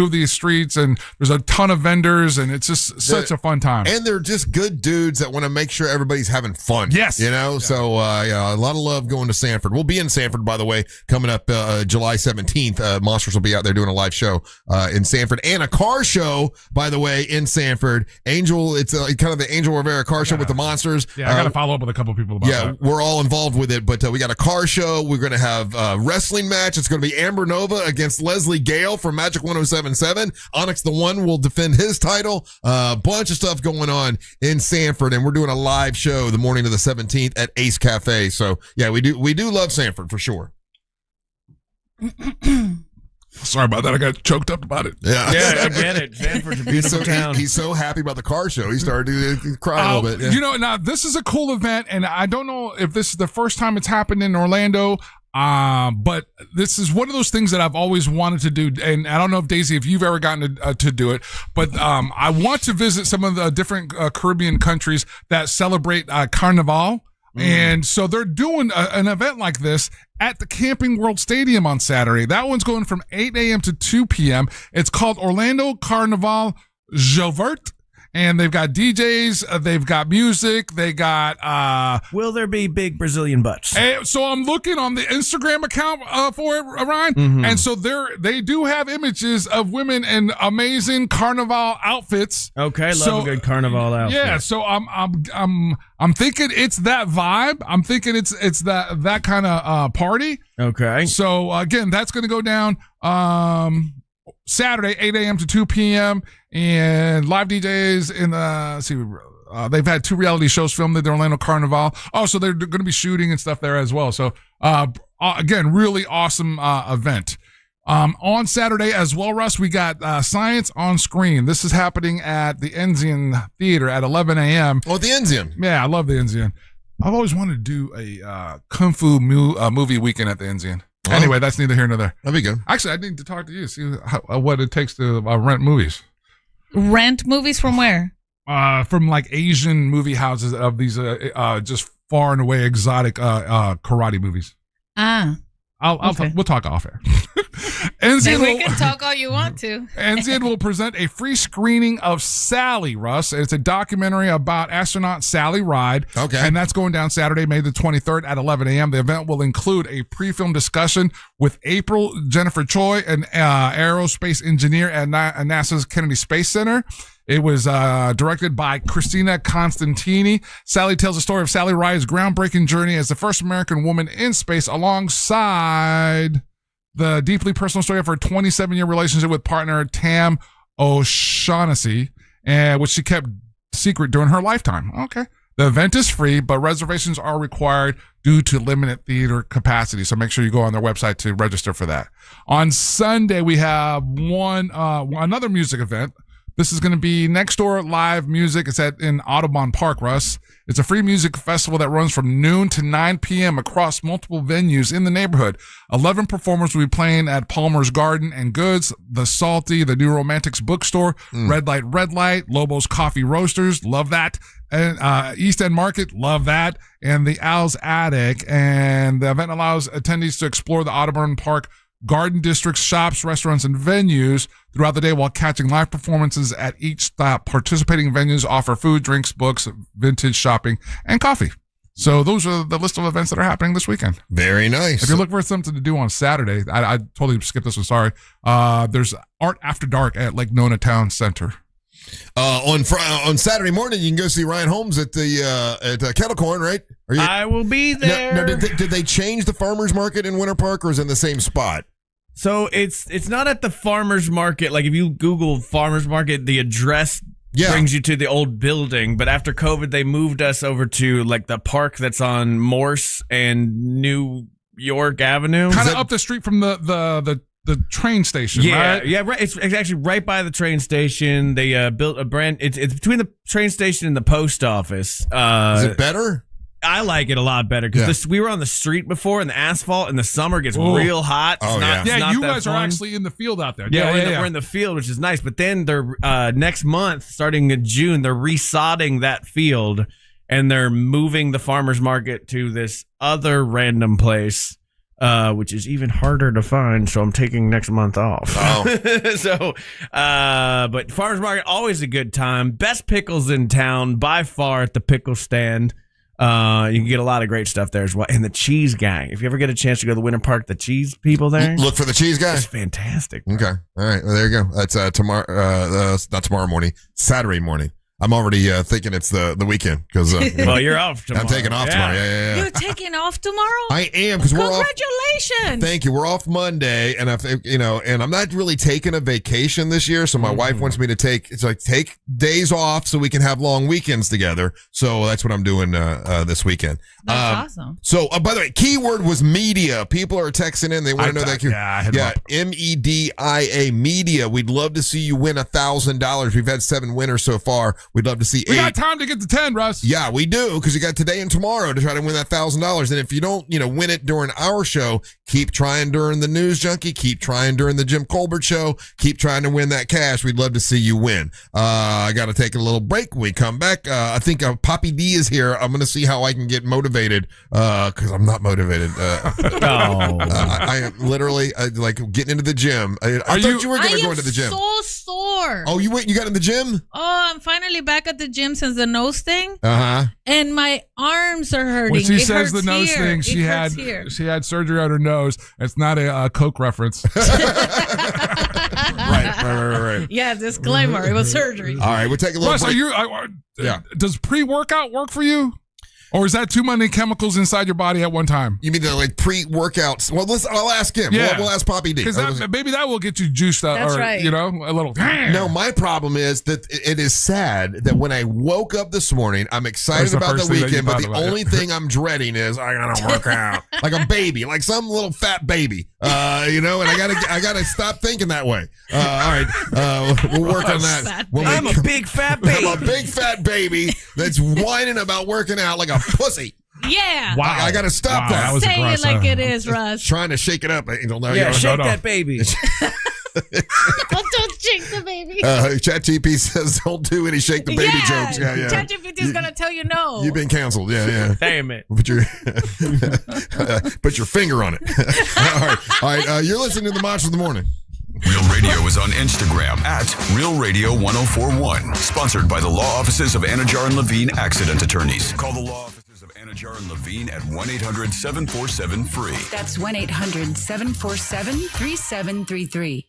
Speaker 2: of these streets, and there's a ton of vendors, and it's just such a fun time.
Speaker 1: And they're just good dudes that want to make sure everybody's having fun.
Speaker 2: Yes.
Speaker 1: So a lot of love going to Sanford. We'll be in Sanford, by the way, coming up July 17th. Monsters will be out there doing a live show in Sanford, and a car show, by the way, in Sanford. Angel, it's kind of the Angel Rivera car show with the Monsters.
Speaker 2: Yeah, I got to follow up with a couple people about that.
Speaker 1: We're all involved with it, but we got a car show. We're going to have a wrestling match. It's going to be Amber Nova against Leslie Gale from Magic 107.7. Onyx the One will defend his title. A bunch of stuff going on in Sanford, and we're doing a live show the morning of the 17th at Ace Cafe. So yeah, we do love Sanford for sure.
Speaker 2: Sorry about that. I got choked up about it.
Speaker 1: Yeah,
Speaker 3: I get it. Sanford's a beautiful town.
Speaker 1: He's so happy about the car show. He started to cry a little bit. Yeah.
Speaker 2: Now this is a cool event, and I don't know if this is the first time it's happened in Orlando. But this is one of those things that I've always wanted to do, and I don't know if Daisy, if you've ever gotten to do it, but I want to visit some of the different Caribbean countries that celebrate Carnival. And so they're doing an event like this at the Camping World Stadium on Saturday. That one's going from 8 a.m. to 2 p.m. It's called Orlando Carnival Jovert. And they've got DJs, they've got music, they got
Speaker 3: Will there be big Brazilian butts?
Speaker 2: So I'm looking on the Instagram account for it, Ryan, and so they do have images of women in amazing carnival outfits.
Speaker 3: Okay, love a good carnival outfit.
Speaker 2: Yeah, so I'm thinking it's that vibe. I'm thinking it's that kind of party.
Speaker 3: Okay.
Speaker 2: So again, that's going to go down Saturday, 8 a.m. to 2 p.m. and live DJs in the, they've had 2 reality shows filmed at the Orlando Carnival. Oh, so they're going to be shooting and stuff there as well. So, again, really awesome, event. On Saturday as well, Russ, we got, Science on Screen. This is happening at the Enzian Theater at 11 a.m.
Speaker 1: Oh, the Enzian.
Speaker 2: Yeah, I love the Enzian. I've always wanted to do a, Kung Fu movie weekend at the Enzian. Anyway, that's neither here nor there.
Speaker 1: That'd be good.
Speaker 2: Actually, I need to talk to you, see what it takes to rent movies.
Speaker 15: Rent movies from where?
Speaker 2: From like Asian movie houses of these just far and away exotic karate movies. We'll talk off air.
Speaker 15: We can talk all you want to.
Speaker 2: NZN will present a free screening of Sally, Russ. It's a documentary about astronaut Sally Ride.
Speaker 1: Okay.
Speaker 2: And that's going down Saturday, May the 23rd at 11 a.m. The event will include a pre-film discussion with April Jennifer Choi, an aerospace engineer at NASA's Kennedy Space Center. It was directed by Christina Constantini. Sally tells the story of Sally Ride's groundbreaking journey as the first American woman in space, alongside the deeply personal story of her 27-year relationship with partner Tam O'Shaughnessy, which she kept secret during her lifetime. Okay. The event is free, but reservations are required due to limited theater capacity. So make sure you go on their website to register for that. On Sunday, we have another music event. This is going to be Next Door Live Music. It's in Audubon Park, Russ. It's a free music festival that runs from noon to 9 p.m. across multiple venues in the neighborhood. 11 performers will be playing at Palmer's Garden and Goods, The Salty, The New Romantics Bookstore, Red Light, Lobo's Coffee Roasters, love that, and East End Market, love that, and the Owl's Attic. And the event allows attendees to explore the Audubon Park Garden District's shops, restaurants, and venues throughout the day while catching live performances at each stop. Participating venues offer food, drinks, books, vintage shopping, and coffee. So those are the list of events that are happening this weekend.
Speaker 1: Very nice.
Speaker 2: If you're looking for something to do on Saturday, I totally skipped this one, sorry. There's Art After Dark at Lake Nona Town Center.
Speaker 1: On Saturday morning, you can go see Ryan Holmes at the at Kettle Corn, right?
Speaker 3: I will be there.
Speaker 1: No, did they change the farmers market in Winter Park, or is it in the same spot?
Speaker 3: So it's not at the farmers market. Like if you Google farmers market, the address brings you to the old building. But after COVID, they moved us over to like the park that's on Morse and New York Avenue,
Speaker 2: kind of up the street from the train station, right?
Speaker 3: Yeah, right. It's actually right by the train station. They built a brand. It's between the train station and the post office.
Speaker 1: Is it better?
Speaker 3: I like it a lot better because we were on the street before, and the asphalt in the summer gets real hot.
Speaker 1: Oh,
Speaker 2: you guys are actually in the field out there.
Speaker 3: We're in the field, which is nice. But then they're next month, starting in June, they're resodding that field, and they're moving the farmers market to this other random place. Which is even harder to find, so I'm taking next month off. Oh. But farmers market, always a good time. Best pickles in town by far at the pickle stand. You can get a lot of great stuff there as well. And the cheese gang. If you ever get a chance to go to the Winter Park, the cheese people there.
Speaker 1: Look for the cheese guy.
Speaker 3: It's fantastic.
Speaker 1: Bro. Okay. All right. Well, there you go. That's tomorrow. Not tomorrow morning. Saturday morning. I'm already thinking it's the weekend because
Speaker 3: well, you're off tomorrow.
Speaker 1: I'm taking off tomorrow. Yeah.
Speaker 15: You're taking off tomorrow?
Speaker 1: I am because we're off.
Speaker 15: Congratulations!
Speaker 1: Thank you. We're off Monday, and and I'm not really taking a vacation this year. So my wife wants me to take days off so we can have long weekends together. So that's what I'm doing this weekend.
Speaker 15: That's awesome.
Speaker 1: So by the way, keyword was media. People are texting in. They want to know that.
Speaker 2: Yeah,
Speaker 1: MEDIA media. We'd love to see you win $1,000. We've had 7 winners so far. We'd love to see 8.
Speaker 2: We got time to get to 10, Russ.
Speaker 1: Yeah, we do, because you got today and tomorrow to try to win that $1,000. And if you don't, win it during our show, keep trying during the News Junkie, keep trying during the Jim Colbert show, keep trying to win that cash. We'd love to see you win. I got to take a little break. When we come back, I think Papi D is here. I'm going to see how I can get motivated, because I'm not motivated. I am literally like getting into the gym. I thought you were going to go into the gym.
Speaker 15: So sore.
Speaker 1: Oh, you got in the gym?
Speaker 15: Oh, I'm finally back at the gym since the nose thing. And my arms are hurting.
Speaker 2: When she says the nose thing, she had surgery on her nose. It's not a Coke reference.
Speaker 1: Right.
Speaker 15: Yeah, disclaimer. It was surgery.
Speaker 1: All right, we'll take a little
Speaker 2: break. Does pre-workout work for you? Or is that too many chemicals inside your body at one time?
Speaker 1: You mean the pre-workouts? Well, I'll ask him.
Speaker 2: Yeah.
Speaker 1: We'll ask Papi D.
Speaker 2: Because maybe that will get you juiced up.
Speaker 15: That's right.
Speaker 2: A little.
Speaker 1: No, my problem is that it is sad that when I woke up this morning, I'm excited about the weekend, but the only thing I'm dreading is I gotta work out like a baby, like some little fat baby. And I gotta stop thinking that way. All right, we'll work on that.
Speaker 3: I'm a big fat baby.
Speaker 1: I'm a big fat baby that's whining about working out like a pussy.
Speaker 15: Yeah.
Speaker 1: Wow. I got to stop that.
Speaker 2: That was
Speaker 15: Say
Speaker 2: aggressive.
Speaker 15: it like it is, Russ.
Speaker 1: Trying to shake it up.
Speaker 3: Shake that baby.
Speaker 15: Don't shake the baby.
Speaker 1: ChatGPT says don't do any shake the baby jokes. Yeah.
Speaker 15: ChatGPT is going to tell you no.
Speaker 1: You've been canceled. Yeah.
Speaker 3: Damn it.
Speaker 1: Put your finger on it. All right. You're listening to the Monster of the Morning.
Speaker 4: Real Radio is on Instagram at Real Radio 1041. Sponsored by the law offices of Amiee and Levine Accident Attorneys. Call the law offices of Amiee and Levine at 1-800-747-FREE.
Speaker 8: That's 1-800-747-3733.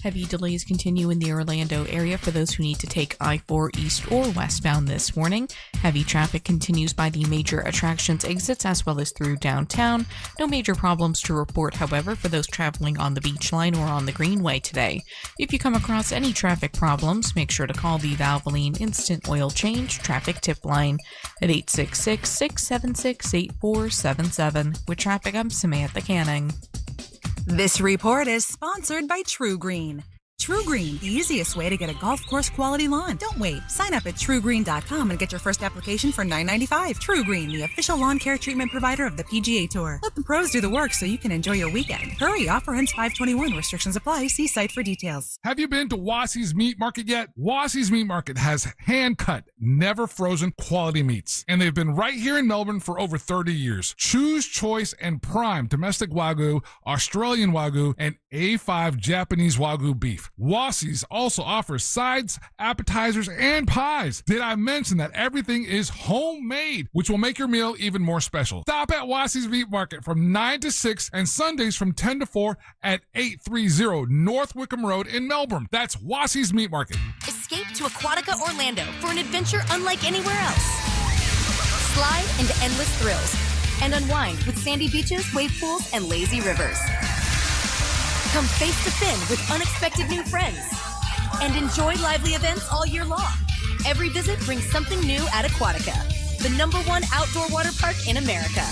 Speaker 7: Heavy delays continue in the Orlando area for those who need to take I-4 east or westbound this morning. Heavy traffic continues by the major attractions exits as well as through downtown. No major problems to report, however, for those traveling on the beach line or on the Greenway today. If you come across any traffic problems, make sure to call the Valvoline Instant Oil Change Traffic Tip Line at 866-676-8477. With traffic, I'm Samantha Canning.
Speaker 8: This report is sponsored by True Green. True Green, the easiest way to get a golf course quality lawn. Don't wait. Sign up at truegreen.com and get your first application for $9.95. True Green, the official lawn care treatment provider of the PGA Tour. Let the pros do the work so you can enjoy your weekend. Hurry, offer ends 5/21. Restrictions apply. See site for details.
Speaker 2: Have you been to Wassey's Meat Market yet? Wassey's Meat Market has hand-cut, never frozen quality meats. And they've been right here in Melbourne for over 30 years. Choose choice and prime domestic Wagyu, Australian Wagyu, and A5 Japanese Wagyu beef. Wassey's also offers sides, appetizers, and pies. Did I mention that everything is homemade, which will make your meal even more special? Stop at Wassey's Meat Market from 9 to 6 and Sundays from 10 to 4 at 830 North Wickham Road in Melbourne. That's Wassey's Meat Market.
Speaker 5: Escape to Aquatica Orlando for an adventure unlike anywhere else. Slide into endless thrills and unwind with sandy beaches, wave pools, and lazy rivers. Come face to fin with unexpected new friends and enjoy lively events all year long. Every visit brings something new at Aquatica, the #1 outdoor water park in America.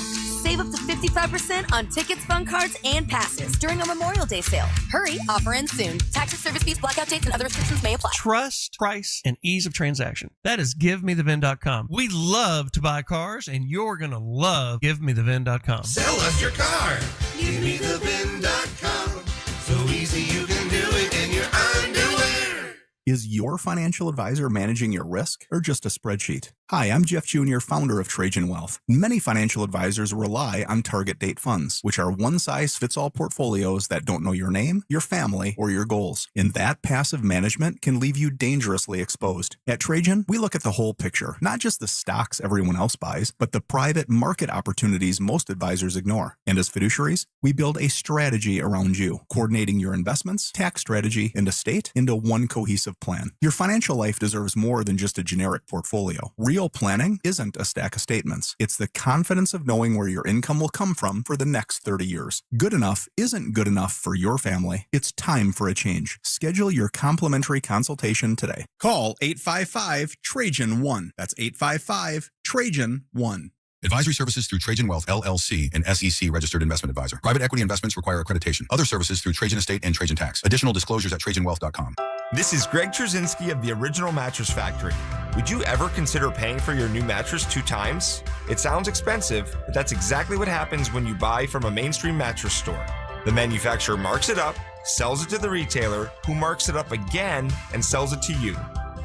Speaker 5: Save up to 55% on tickets, fun cards, and passes during our Memorial Day sale. Hurry, offer ends soon. Taxes, service fees, blackout dates, and other restrictions may apply.
Speaker 13: Trust, price, and ease of transaction. That is GiveMeTheVin.com. We love to buy cars, and you're going to love GiveMeTheVin.com.
Speaker 19: Sell us your car. GiveMeTheVin.com. So easy you can do it in your underwear.
Speaker 21: Is your financial advisor managing your risk or just a spreadsheet? Hi, I'm Jeff Jr., founder of Trajan Wealth. Many financial advisors rely on target date funds, which are one-size-fits-all portfolios that don't know your name, your family, or your goals. And that passive management can leave you dangerously exposed. At Trajan, we look at the whole picture, not just the stocks everyone else buys, but the private market opportunities most advisors ignore. And as fiduciaries, we build a strategy around you, coordinating your investments, tax strategy, and estate into one cohesive plan. Your financial life deserves more than just a generic portfolio. Real planning isn't a stack of statements. It's the confidence of knowing where your income will come from for the next 30 years. Good enough isn't good enough for your family. It's time for a change. Schedule your complimentary consultation today. Call 855-TRAJAN-1. That's 855-TRAJAN-1.
Speaker 23: Advisory services through Trajan Wealth, LLC, an SEC registered investment advisor. Private equity investments require accreditation. Other services through Trajan Estate and Trajan Tax. Additional disclosures at TrajanWealth.com.
Speaker 24: This is Greg Trzynski of the Original Mattress Factory. Would you ever consider paying for your new mattress 2 times? It sounds expensive, but that's exactly what happens when you buy from a mainstream mattress store. The manufacturer marks it up, sells it to the retailer, who marks it up again and sells it to you.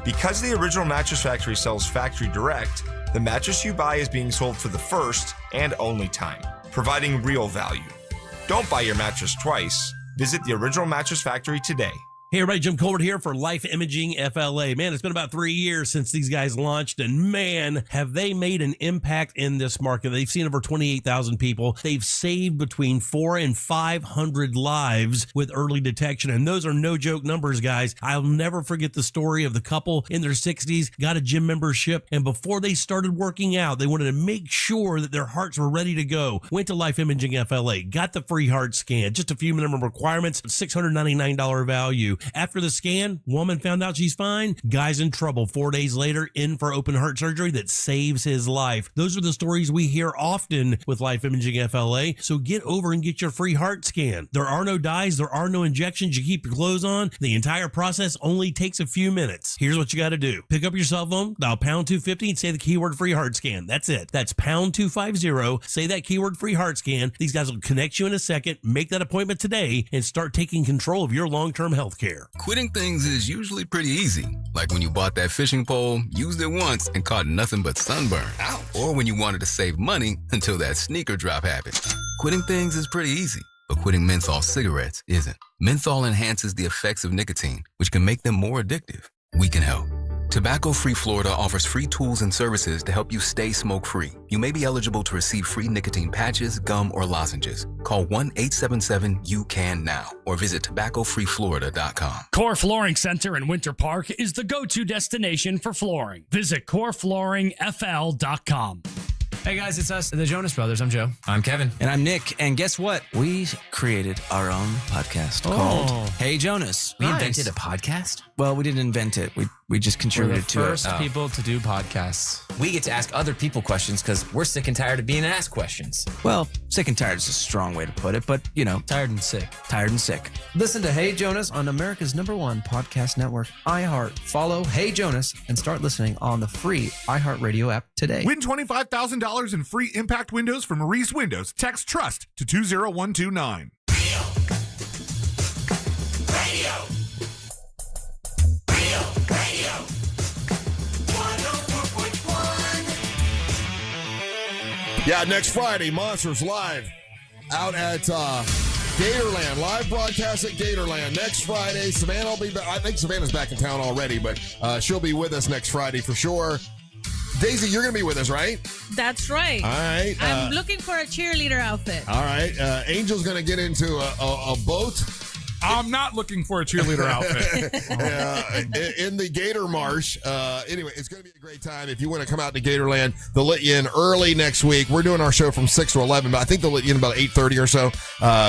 Speaker 24: Because the Original Mattress Factory sells factory direct, the mattress you buy is being sold for the first and only time, providing real value. Don't buy your mattress twice. Visit the Original Mattress Factory today.
Speaker 26: Hey everybody, Jim Colbert here for Life Imaging FLA. Man, it's been about 3 years since these guys launched, and man, have they made an impact in this market. They've seen over 28,000 people. They've saved between 400 and 500 lives with early detection, and those are no joke numbers, guys. I'll never forget the story of the couple in their 60s, got a gym membership, and before they started working out, they wanted to make sure that their hearts were ready to go. Went to Life Imaging FLA, got the free heart scan, just a few minimum requirements, $699 value. After the scan, woman found out she's fine. Guy's in trouble 4 days later, in for open heart surgery that saves his life. Those are the stories we hear often with Life Imaging FLA. So get over and get your free heart scan. There are no dyes. There are no injections. You keep your clothes on. The entire process only takes a few minutes. Here's what you got to do. Pick up your cell phone, dial pound 250 and say the keyword free heart scan. That's it. That's pound 250. Say that keyword free heart scan. These guys will connect you in a second. Make that appointment today and start taking control of your long-term health care.
Speaker 27: Quitting things is usually pretty easy. Like when you bought that fishing pole, used it once, and caught nothing but sunburn. Ouch. Or when you wanted to save money until that sneaker drop happened. Quitting things is pretty easy, but quitting menthol cigarettes isn't. Menthol enhances the effects of nicotine, which can make them more addictive. We can help. Tobacco Free Florida offers free tools and services to help you stay smoke-free. You may be eligible to receive free nicotine patches, gum, or lozenges. Call 1-877-YOU-CAN-NOW or visit tobaccofreeflorida.com.
Speaker 28: Core Flooring Center in Winter Park is the go-to destination for flooring. Visit coreflooringfl.com.
Speaker 30: Hey guys, it's us, the Jonas Brothers. I'm Joe.
Speaker 31: I'm Kevin. And I'm Nick. And guess what? We created our own podcast called Hey Jonas.
Speaker 30: We invented a podcast?
Speaker 31: Well, we didn't invent it. We We just contributed to it. We're the first people to do podcasts.
Speaker 6: We get to ask other people questions because we're sick and tired of being asked questions.
Speaker 31: Well, sick and tired is a strong way to put it, but, you know.
Speaker 6: Tired and sick.
Speaker 31: Tired and sick. Listen to Hey Jonas on America's #1 podcast network, iHeart. Follow Hey Jonas and start listening on the free iHeartRadio app today.
Speaker 9: Win $25,000 in free impact windows from Maurice Windows. Text TRUST to 20129.
Speaker 19: Radio. Radio. 104.1.
Speaker 1: Yeah, next Friday, Monsters Live out at Gatorland. Live broadcast at Gatorland. Next Friday, Savannah will be back. I think Savannah's back in town already, but she'll be with us next Friday for sure. Daisy, you're going to be with us, right?
Speaker 15: That's right.
Speaker 1: All right.
Speaker 15: I'm looking for a cheerleader outfit.
Speaker 1: All right. Angel's going to get into a boat.
Speaker 2: I'm not looking for a cheerleader outfit.
Speaker 1: In the Gator Marsh. Anyway, it's going to be a great time. If you want to come out to Gatorland, they'll let you in early next week. We're doing our show from 6 to 11, but I think they'll let you in about 8:30 or so.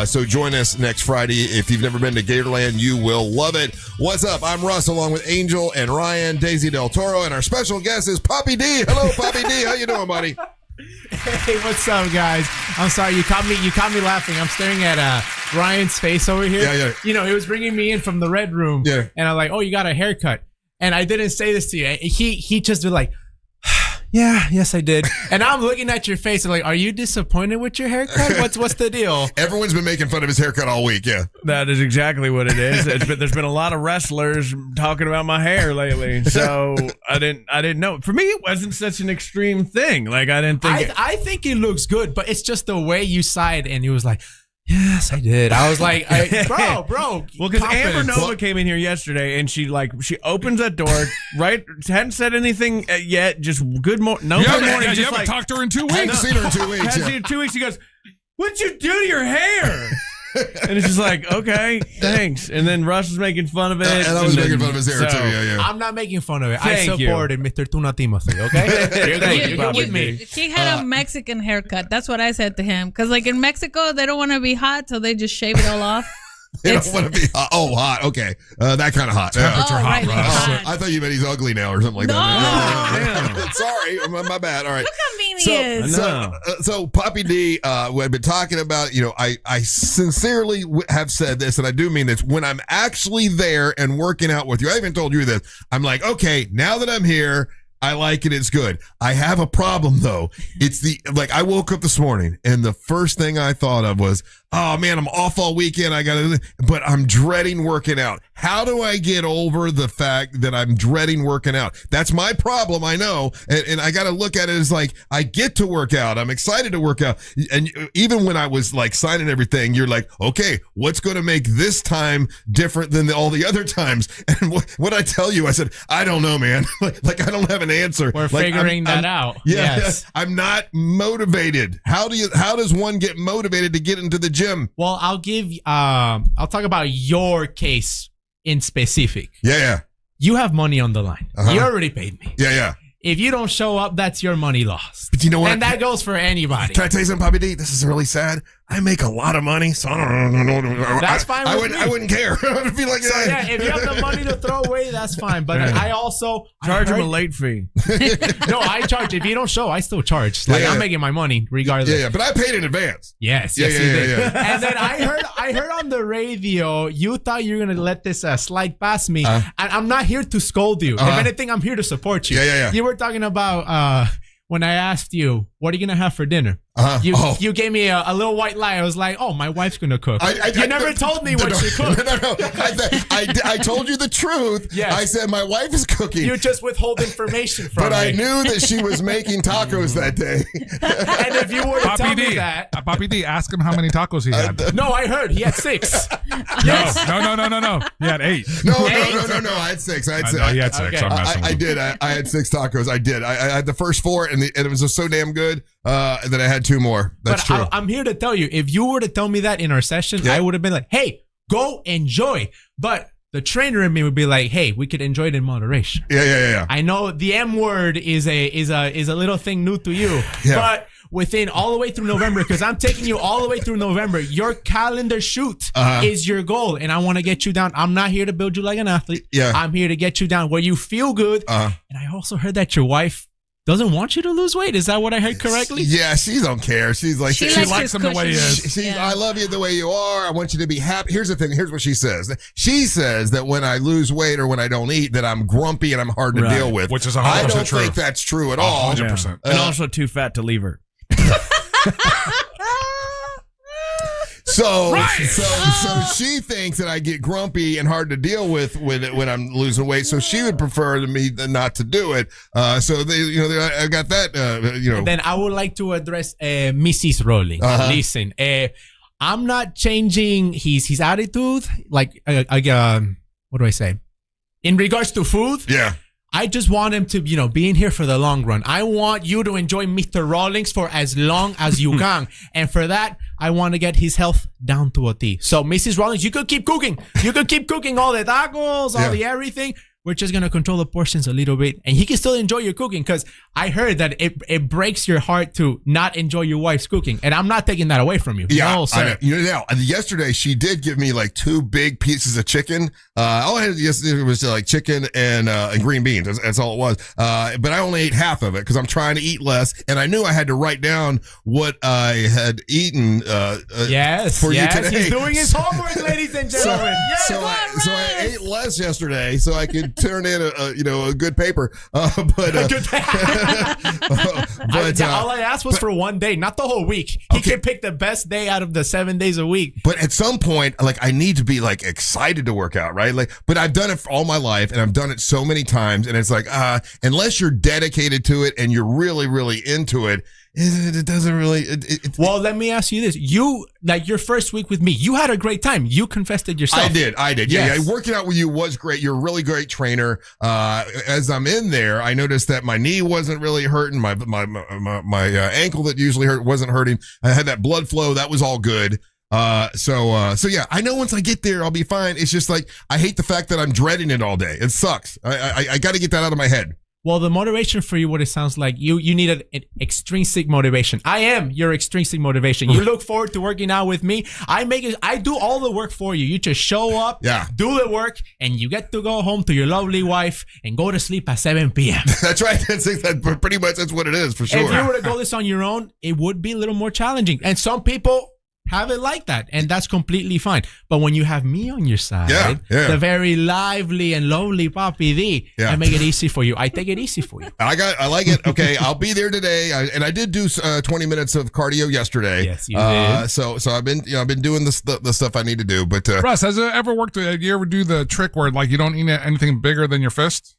Speaker 1: So join us next Friday. If you've never been to Gatorland, you will love it. What's up? I'm Russ, along with Angel and Ryan, Daisy Del Toro, and our special guest is Papi D. Hello, Papi D. How you doing, buddy?
Speaker 10: Hey, what's up, guys? I'm sorry, you caught me laughing. I'm staring at Ryan's face over here.
Speaker 1: Yeah.
Speaker 10: You know, he was bringing me in from the red room.
Speaker 1: Yeah.
Speaker 10: And I'm like, oh, you got a haircut. And I didn't say this to you. He just was like, yeah, yes, I did. And I'm looking at your face. I'm like, are you disappointed with your haircut? What's the deal?
Speaker 1: Everyone's been making fun of his haircut all week. Yeah,
Speaker 3: that is exactly what it is. There's been a lot of wrestlers talking about my hair lately, so I didn't know. For me, it wasn't such an extreme thing. Like I didn't think.
Speaker 10: I think it looks good, but it's just the way you sighed, and he was like, yes, I did. I was like, bro.
Speaker 3: Well, because Amber Nova came in here yesterday, and she opens that door, right? Hadn't said anything yet. Just good morning. No, good morning.
Speaker 2: You haven't talked to her in 2 weeks.
Speaker 1: Hadn't seen her in 2 weeks.
Speaker 3: Hadn't seen her in 2 weeks. She goes, "What'd you do to your hair?" And it's just like, okay, thanks. And then Russ was making fun of it.
Speaker 1: And I was making fun of his hair, too. Yeah.
Speaker 10: I'm not making fun of it. I supported Mr. Tuna Timothy, okay? You're good with me.
Speaker 15: He had a Mexican haircut. That's what I said to him. Because, in Mexico, they don't want to be hot, so they just shave it all off.
Speaker 1: They don't want to be hot. Oh, hot. Okay. That kind of hot.
Speaker 2: Temperature hot, Russ.
Speaker 1: I thought you meant he's ugly now or something like that. Sorry. My bad. All right.
Speaker 15: Look how mean he is.
Speaker 1: So Papi D, we have been talking about, I sincerely have said this, and I do mean this, when I'm actually there and working out with you, I even told you this, I'm like, okay, now that I'm here, I like it. It's good. I have a problem though. It's I woke up this morning and the first thing I thought of was, oh man, I'm off all weekend. But I'm dreading working out. How do I get over the fact that I'm dreading working out? That's my problem. I know. And I got to look at it as I get to work out. I'm excited to work out. And even when I was signing everything, you're like, okay, what's going to make this time different than all the other times? And what I tell you, I said, I don't know, man. I don't have an answer.
Speaker 10: We're figuring that out.
Speaker 1: Yeah,
Speaker 10: yes.
Speaker 1: I'm not motivated. How does one get motivated to get into the gym?
Speaker 10: Well, I'll talk about your case in specific.
Speaker 1: Yeah.
Speaker 10: You have money on the line. You already paid me.
Speaker 1: Yeah.
Speaker 10: If you don't show up, that's your money lost.
Speaker 1: But you know what?
Speaker 10: And that goes for anybody.
Speaker 1: Can I tell you something, Papi D? This is really sad. I make a lot of money, so
Speaker 10: that's fine.
Speaker 1: I wouldn't care. I would feel like
Speaker 10: if you have the money to throw away, that's fine. But I also
Speaker 3: charge him a late fee.
Speaker 10: No, I charge. If you don't show, I still charge. I'm making my money regardless.
Speaker 1: Yeah. But I paid in advance.
Speaker 10: Yes. Yeah. And then I heard on the radio you thought you were gonna let this slide past me. And I'm not here to scold you. If anything, I'm here to support you.
Speaker 1: Yeah.
Speaker 10: You were talking about when I asked you, what are you gonna have for dinner? You gave me a little white lie. I was like, oh, my wife's gonna cook. You never told me what she cooked.
Speaker 1: No. I told you the truth.
Speaker 10: Yes.
Speaker 1: I said my wife is cooking.
Speaker 10: You just withhold information from me.
Speaker 1: But I knew that she was making tacos that day.
Speaker 10: And if you were to tell me that,
Speaker 2: Papi D, ask him how many tacos he had.
Speaker 10: No, I heard he had 6.
Speaker 2: Yes. No. He had 8.
Speaker 1: No. I had 6.
Speaker 2: No, he had 6.
Speaker 10: Okay.
Speaker 2: I'm messing with
Speaker 1: I did. I had 6 tacos. I did. I had the first 4, and it was just so damn good that I had 2 more. That's true.
Speaker 10: I'm here to tell you, if you were to tell me that in our session, I would have been like, hey, go enjoy. But the trainer in me would be like, hey, we could enjoy it in moderation.
Speaker 1: Yeah.
Speaker 10: I know the M word is a little thing new to you, but within all the way through November, because I'm taking you all the way through November. Your calendar shoot is your goal, and I want to get you down. I'm not here to build you like an athlete.
Speaker 1: Yeah.
Speaker 10: I'm here to get you down where you feel good. And I also heard that your wife doesn't want you to lose weight. Is that what I heard correctly?
Speaker 1: Yeah, she don't care. She's like,
Speaker 10: She likes him the way he is.
Speaker 1: I love you the way you are. I want you to be happy. Here's the thing. Here's what she says. She says that when I lose weight or when I don't eat, that I'm grumpy and I'm hard to deal with.
Speaker 2: Which is 100%
Speaker 1: I don't
Speaker 2: true.
Speaker 1: think that's true at all.
Speaker 2: 100%.
Speaker 3: And also too fat to leave her.
Speaker 1: So she thinks that I get grumpy and hard to deal with when I'm losing weight. So she would prefer to me not to do it. So I got that.
Speaker 10: And then I would like to address Mrs. Rowling. Listen, I'm not changing his attitude. Like, what do I say? In regards to food,
Speaker 1: yeah.
Speaker 10: I just want him to, be in here for the long run. I want you to enjoy Mr. Rawlings for as long as you can. And for that, I want to get his health down to a T. So, Mrs. Rawlings, you could keep cooking. You could keep cooking all the tacos, all the everything. We're just going to control the portions a little bit. And he can still enjoy your cooking, because I heard that it breaks your heart to not enjoy your wife's cooking. And I'm not taking that away from you.
Speaker 1: Yeah,
Speaker 10: No, sir.
Speaker 1: Yesterday she did give me like 2 big pieces of chicken. All I had yesterday was like chicken and green beans. That's all it was. But I only ate half of it because I'm trying to eat less. And I knew I had to write down what I had eaten for you today.
Speaker 10: He's doing his homework, ladies and gentlemen.
Speaker 1: So I ate less yesterday so I could turn in a good paper. But
Speaker 10: all I asked was for one day, not the whole week. He can pick the best day out of the 7 days a week.
Speaker 1: But at some point, like, I need to be like excited to work out, right? Like, but I've done it for all my life, and I've done it so many times, and it's like, unless you're dedicated to it and you're really, really into it, it doesn't really.
Speaker 10: Well, let me ask you this: you, like, your first week with me, you had a great time. You confessed it yourself.
Speaker 1: I did. Yeah, working out with you was great. You're a really great trainer. As I'm in there, I noticed that my knee wasn't really hurting. My ankle that usually hurt wasn't hurting. I had that blood flow. That was all good. So yeah, I know once I get there, I'll be fine. It's just like, I hate the fact that I'm dreading it all day. It sucks. I got to get that out of my head.
Speaker 10: Well, the motivation for you, what it sounds like, you need an extrinsic motivation. I am your extrinsic motivation. You look forward to working out with me. I do all the work for you. You just show up, do the work, and you get to go home to your lovely wife and go to sleep at 7 p.m.
Speaker 1: That's right. Pretty much that's what it is, for sure.
Speaker 10: If you were to go this on your own, it would be a little more challenging. And some people have it like that, and that's completely fine. But when you have me on your side, the very lively and lovely Papi D, I make it easy for you. I take it easy for you.
Speaker 1: I like it. Okay, I'll be there today, and I did do 20 minutes of cardio yesterday.
Speaker 10: Yes, you did.
Speaker 1: So I've been doing the stuff I need to do. But
Speaker 2: Russ, has it ever worked? You ever do the trick where, like, you don't eat anything bigger than your fist?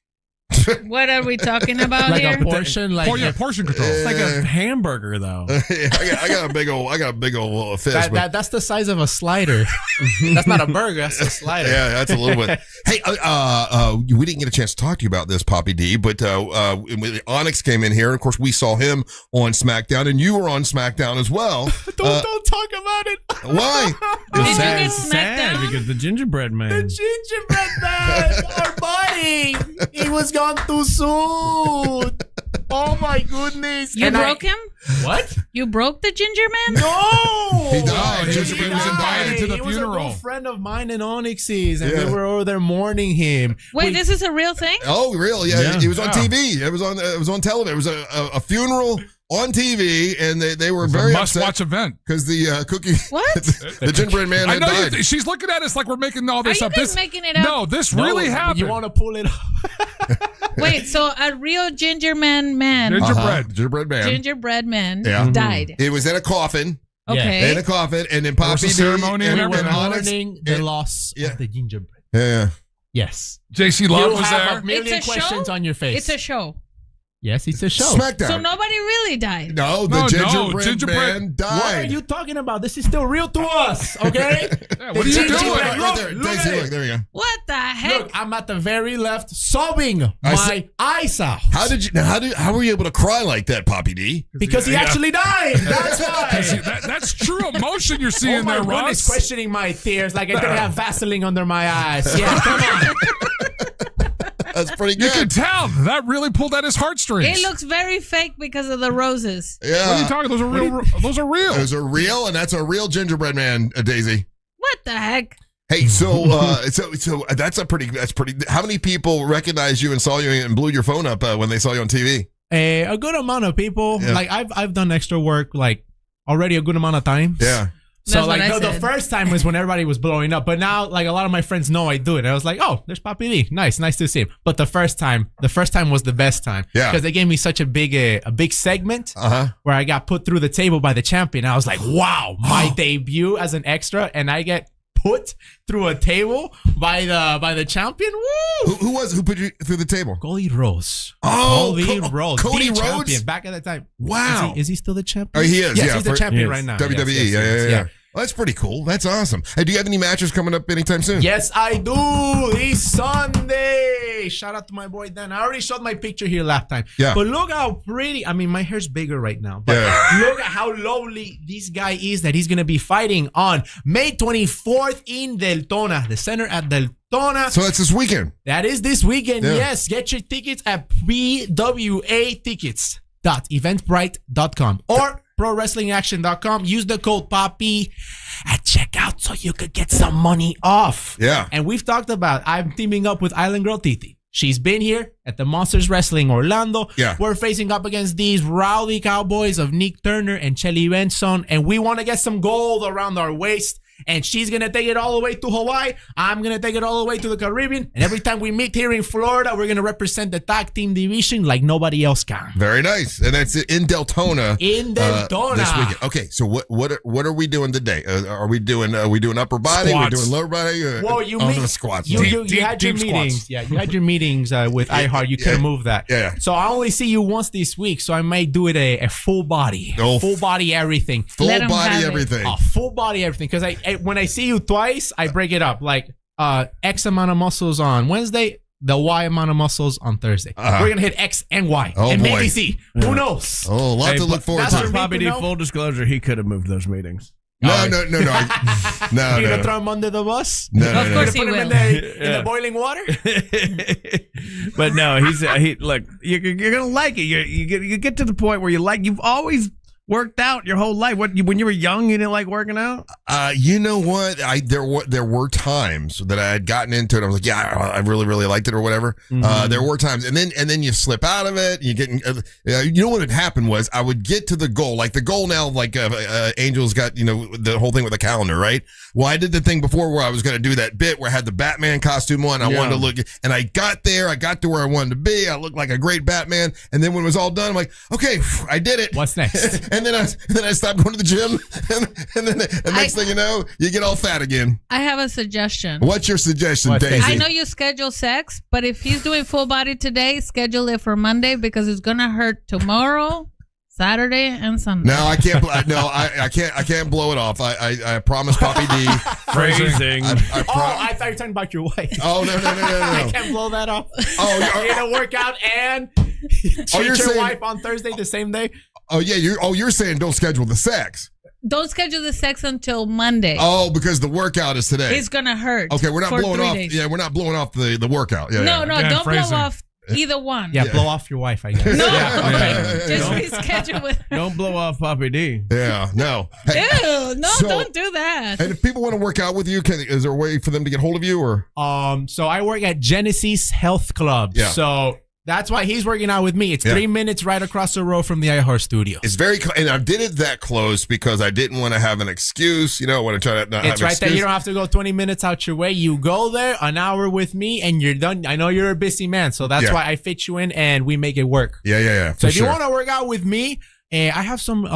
Speaker 15: What are we talking about here?
Speaker 10: A portion,
Speaker 2: portion control.
Speaker 3: It's like a hamburger, though.
Speaker 1: I got a big old fist.
Speaker 10: That's the size of a slider. That's not a burger. That's a slider.
Speaker 1: Yeah, that's a little bit. Hey, we didn't get a chance to talk to you about this, Papi D, but Onyx came in here, and of course we saw him on SmackDown, and you were on SmackDown as well.
Speaker 10: Don't talk about it.
Speaker 1: Why?
Speaker 15: Did you get SmackDown?
Speaker 3: Because the gingerbread man.
Speaker 10: The gingerbread man, our buddy, he was gone too soon. Oh my goodness!
Speaker 15: You broke him?
Speaker 10: What?
Speaker 15: You broke the ginger man?
Speaker 10: No,
Speaker 1: he died.
Speaker 2: Gingerbread was invited to the funeral.
Speaker 10: He was a good friend of mine and Onyx's, and we were over there mourning him.
Speaker 15: Wait, this is a real thing?
Speaker 1: Oh, real? Yeah. He was on TV. It was on television. It was a funeral on TV, and they were very
Speaker 2: must-watch event
Speaker 1: because the cookie,
Speaker 15: what?
Speaker 1: the gingerbread man had died.
Speaker 2: She's looking at us like we're making all this
Speaker 15: Are
Speaker 2: up.
Speaker 15: you just making it up?
Speaker 2: No, this really happened.
Speaker 10: You want to pull it up?
Speaker 15: Wait, so a real gingerbread man
Speaker 1: gingerbread man
Speaker 15: died.
Speaker 1: It was in a coffin.
Speaker 15: Okay.
Speaker 1: In a coffin, and then Papi D
Speaker 2: ceremony and everything.
Speaker 10: Mourning the loss of the gingerbread.
Speaker 1: Yeah.
Speaker 10: Yes.
Speaker 2: JC Love was there.
Speaker 10: You have a million questions on your face.
Speaker 15: It's a show.
Speaker 10: Yes, it's a show.
Speaker 1: SmackDown.
Speaker 15: So nobody really died.
Speaker 1: No, the gingerbread man died.
Speaker 10: What are you talking about? This is still real to us, okay?
Speaker 2: What are you doing?
Speaker 1: Right there. Daisy, there you go.
Speaker 15: What the heck?
Speaker 10: Look, I'm at the very left, sobbing my eyes out.
Speaker 1: How were you able to cry like that, Papi D?
Speaker 10: Because he actually died. That's why.
Speaker 2: That's true emotion you're seeing there, Ross.
Speaker 10: Goodness, questioning my tears like I didn't have Vaseline under my eyes. Yeah, come on.
Speaker 1: That's pretty good.
Speaker 2: You can tell that really pulled at his heartstrings.
Speaker 15: It looks very fake because of the roses.
Speaker 1: Yeah.
Speaker 2: What are you talking? Those are real. Those are real.
Speaker 1: Those are real, and that's a real gingerbread man, Daisy.
Speaker 15: What the heck?
Speaker 1: Hey, so that's pretty. How many people recognized you and saw you and blew your phone up when they saw you on TV?
Speaker 10: A good amount of people.
Speaker 1: Yeah.
Speaker 10: Like I've done extra work like already a good amount of times.
Speaker 1: Yeah.
Speaker 10: So
Speaker 15: That's
Speaker 10: like
Speaker 15: what I
Speaker 10: the
Speaker 15: said.
Speaker 10: first time was when everybody was blowing up, but now like a lot of my friends know I do it. I was like, oh, there's Papi D. Nice to see him. But the first time was the best time.
Speaker 1: Yeah.
Speaker 10: Because they gave me such a big segment where I got put through the table by the champion. I was like, wow, my debut as an extra, and I get put through a table by the champion. Woo!
Speaker 1: Who put you through the table?
Speaker 10: Cody Rhodes. Cody Rhodes.
Speaker 1: Cody
Speaker 10: the
Speaker 1: Rhodes?
Speaker 10: champion back at that time.
Speaker 1: Wow.
Speaker 10: Is he still the champion?
Speaker 1: Oh, he is.
Speaker 10: Yes,
Speaker 1: yeah,
Speaker 10: he's the champion right now.
Speaker 1: WWE.
Speaker 10: Yes.
Speaker 1: Yeah. Well, that's pretty cool. That's awesome. Hey, do you have any matches coming up anytime soon?
Speaker 10: Yes, I do. This Sunday. Shout out to my boy Dan. I already showed my picture here last time.
Speaker 1: Yeah.
Speaker 10: But look how pretty. I mean, my hair's bigger right now. But look at how lovely this guy is that he's going to be fighting on May 24th in Deltona, the center at Deltona.
Speaker 1: So that's this weekend.
Speaker 10: That is this weekend.
Speaker 1: Yeah.
Speaker 10: Yes. Get your tickets at pwatickets.eventbrite.com or ProWrestlingAction.com. Use the code PAPI at checkout so you could get some money off.
Speaker 1: Yeah.
Speaker 10: And we've talked about, I'm teaming up with Island Girl Titi. She's been here at the Monsters Wrestling Orlando.
Speaker 1: Yeah.
Speaker 10: We're facing up against these rowdy cowboys of Nick Turner and Shelly Benson, and we want to get some gold around our waist. And she's going to take it all the way to Hawaii. I'm going to take it all the way to the Caribbean. And every time we meet here in Florida, we're going to represent the tag team division like nobody else can.
Speaker 1: Very nice. And that's in Deltona.
Speaker 10: In Deltona.
Speaker 1: This weekend. Okay, so what are we doing today? Are we doing upper body?
Speaker 2: Squats.
Speaker 1: We're doing lower body?
Speaker 10: Well, you
Speaker 1: no
Speaker 10: mean
Speaker 1: squats.
Speaker 10: you had your
Speaker 2: deep
Speaker 10: meetings.
Speaker 2: squats.
Speaker 10: Yeah, you had your meetings with iHeart. You couldn't move that.
Speaker 1: Yeah.
Speaker 10: So I only see you once this week, so I might do it a full body.
Speaker 1: Oh,
Speaker 10: full body everything.
Speaker 1: Full
Speaker 15: Let 'em
Speaker 1: body
Speaker 15: have it.
Speaker 1: everything.
Speaker 10: Full body everything. Because I when I see you twice, I break it up. Like X amount of muscles on Wednesday, the Y amount of muscles on Thursday. We're gonna hit X and Y.
Speaker 1: Oh,
Speaker 10: and
Speaker 1: boy.
Speaker 10: maybe Z. Who knows?
Speaker 1: Oh, a lot to look forward
Speaker 10: that's
Speaker 1: to.
Speaker 10: for me
Speaker 3: Papi
Speaker 10: to
Speaker 3: D,
Speaker 10: know.
Speaker 3: full disclosure, he could have moved those meetings.
Speaker 1: No.
Speaker 10: You're
Speaker 1: No.
Speaker 10: gonna throw him under the bus?
Speaker 1: No,
Speaker 15: Of course
Speaker 10: You're
Speaker 15: he
Speaker 10: gonna put
Speaker 15: will.
Speaker 10: him in the boiling water?
Speaker 3: But no, he look. You're gonna like it. You get to the point where you've always worked out your whole life. When you were young, you didn't like working out?
Speaker 1: You know what? There were times that I had gotten into it. I was like, yeah, I really, really liked it or whatever. There were times, and then you slip out of it. You get, you know what had happened was I would get to the goal. Like the goal now, like Angel's got, the whole thing with the calendar, right? Well, I did the thing before where I was going to do that bit where I had the Batman costume on. I wanted to look, and I got there. I got to where I wanted to be. I looked like a great Batman. And then when it was all done, I'm like, okay, I did it.
Speaker 10: What's next?
Speaker 1: And then I stopped going to the gym, and then the next thing you know, you get all fat again.
Speaker 15: I have a suggestion.
Speaker 1: What's your suggestion, Daisy?
Speaker 15: I know you schedule sex, but if he's doing full body today, schedule it for Monday because it's gonna hurt tomorrow, Saturday, and Sunday.
Speaker 1: No, I can't. I can't blow it off. I promise, Papi D.
Speaker 3: Phrasing.
Speaker 10: I thought you were talking about your wife.
Speaker 1: Oh no.
Speaker 10: I can't blow that off.
Speaker 1: Oh,
Speaker 10: you're gonna work out and treat
Speaker 1: you're
Speaker 10: your
Speaker 1: saying-
Speaker 10: wife on Thursday the same day.
Speaker 1: Oh yeah. You're saying don't schedule the sex.
Speaker 15: Don't schedule the sex until Monday.
Speaker 1: Oh, because the workout is today.
Speaker 15: It's gonna hurt.
Speaker 1: Okay, we're not
Speaker 15: for
Speaker 1: blowing
Speaker 15: 3
Speaker 1: off.
Speaker 15: days.
Speaker 1: Yeah, we're not blowing off the workout. Yeah.
Speaker 15: No,
Speaker 1: yeah.
Speaker 15: don't
Speaker 2: phrasing.
Speaker 15: blow off either one.
Speaker 10: Yeah, blow off your wife, I guess.
Speaker 15: No,
Speaker 10: Yeah.
Speaker 15: just reschedule with.
Speaker 3: Don't blow off Papi D.
Speaker 1: Yeah. No. Hey,
Speaker 15: Ew, no,
Speaker 1: so-
Speaker 15: don't do that.
Speaker 1: and if people want to work out with you, is there a way for them to get hold of you or?
Speaker 10: So I work at Genesis Health Club.
Speaker 1: Yeah.
Speaker 10: So that's why he's working out with me. It's
Speaker 1: Yeah.
Speaker 10: 3 minutes right across the road from the iHeart studio.
Speaker 1: It's very, and I did it that close because I didn't want to have an excuse. I want to try to not have
Speaker 10: It's
Speaker 1: an
Speaker 10: right there.
Speaker 1: excuse.
Speaker 10: You don't have to go 20 minutes out your way. You go there, an hour with me, and you're done. I know you're a busy man, so that's
Speaker 1: Yeah.
Speaker 10: why I fit you in and we make it work.
Speaker 1: Yeah.
Speaker 10: So
Speaker 1: for
Speaker 10: if
Speaker 1: sure.
Speaker 10: you want to work out with me, I have some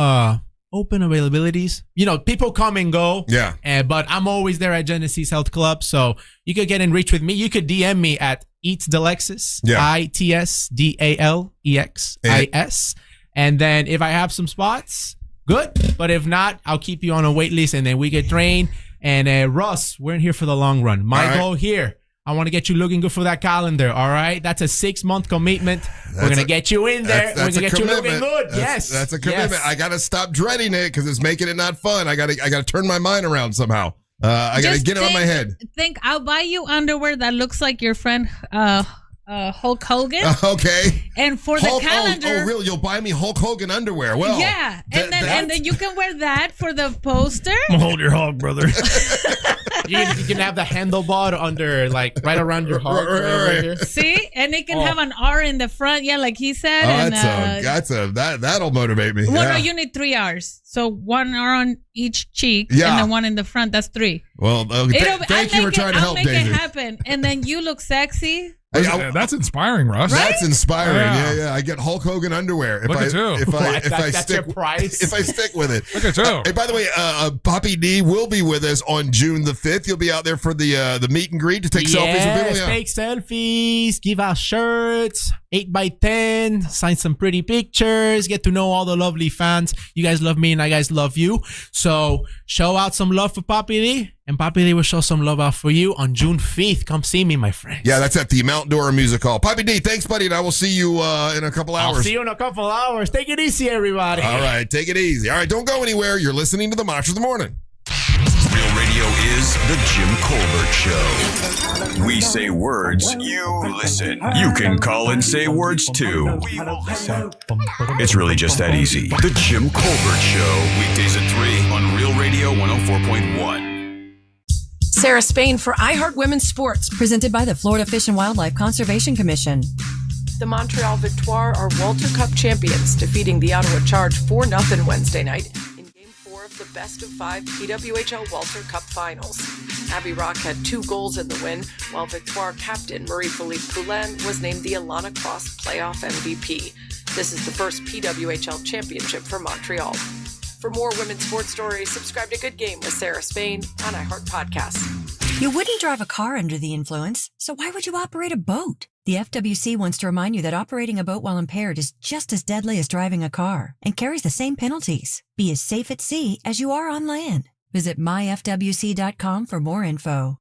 Speaker 10: open availabilities. People come and go.
Speaker 1: Yeah.
Speaker 10: But I'm always there at Genesis Health Club, so you could get in reach with me. You could DM me at EatsDalexis,
Speaker 1: Yeah.
Speaker 10: ITSDALEXIS. And then if I have some spots, good. But if not, I'll keep you on a wait list and then we get trained. And Russ, we're in here for the long run. My
Speaker 1: All right.
Speaker 10: goal here, I want to get you looking good for that calendar. All right. That's a 6-month commitment. We're going to get you in there. We're going to get you looking good. Yes.
Speaker 1: That's a commitment.
Speaker 10: Yes.
Speaker 1: I got to stop dreading it because it's making it not fun. I got to turn my mind around somehow. I got to
Speaker 15: Just
Speaker 1: get it on my head.
Speaker 15: Think I'll buy you underwear that looks like your friend Hulk Hogan.
Speaker 1: Okay.
Speaker 15: And for the calendar.
Speaker 1: Oh, really? You'll buy me Hulk Hogan underwear? Well,
Speaker 15: yeah. And then you can wear that for the poster.
Speaker 3: Hold your hog, brother.
Speaker 10: You can have the handlebar under, like, right around your heart. Right here.
Speaker 15: See? And it can have an R in the front. Yeah, like he said.
Speaker 1: That'll motivate me.
Speaker 15: Well, no, you need 3 R's. So 1 R on each cheek and then 1 in the front. That's 3.
Speaker 1: Well, thank you for trying to help, Daisy.
Speaker 15: I'll make it happen. And then you look sexy.
Speaker 2: That's inspiring, Russ.
Speaker 15: Right?
Speaker 1: That's inspiring. Yeah. I get Hulk Hogan underwear.
Speaker 2: Look at you.
Speaker 10: That's your price.
Speaker 1: If I stick with it.
Speaker 2: Look at you.
Speaker 1: Hey, by the way, Papi D will be with us on June the 5th. You'll be out there for the meet and greet to take selfies with people. Yeah.
Speaker 10: Take selfies, give out shirts, 8x10, sign some pretty pictures, get to know all the lovely fans. You guys love me and I guys love you. So show out some love for Papi D. And Papi D will show some love out for you on June 5th. Come see me, my friend.
Speaker 1: Yeah, that's at the Mount Dora Music Hall. Papi D, thanks, buddy, and I will see you in a couple hours.
Speaker 10: I'll see you in a couple hours. Take it easy, everybody.
Speaker 1: All right, take it easy. All right, don't go anywhere. You're listening to the Monsters of the Morning.
Speaker 4: Real Radio is the Jim Colbert Show. We say words, you listen. You can call and say words too. We will listen. It's really just that easy. The Jim Colbert Show, weekdays at 3 on Real Radio 104.1.
Speaker 11: Sarah Spain for iHeart Women's Sports, presented by the Florida Fish and Wildlife Conservation Commission.
Speaker 12: The Montreal Victoire are Walter Cup champions, defeating the Ottawa Charge 4-0 Wednesday night in Game 4 of the Best of 5 PWHL Walter Cup Finals. Abby Rock had 2 goals in the win, while Victoire captain Marie-Philippe Poulin was named the Alana Cross Playoff MVP. This is the first PWHL championship for Montreal. For more women's sports stories, subscribe to Good Game with Sarah Spain on iHeart Podcasts.
Speaker 11: You wouldn't drive a car under the influence, so why would you operate a boat? The FWC wants to remind you that operating a boat while impaired is just as deadly as driving a car and carries the same penalties. Be as safe at sea as you are on land. Visit myfwc.com for more info.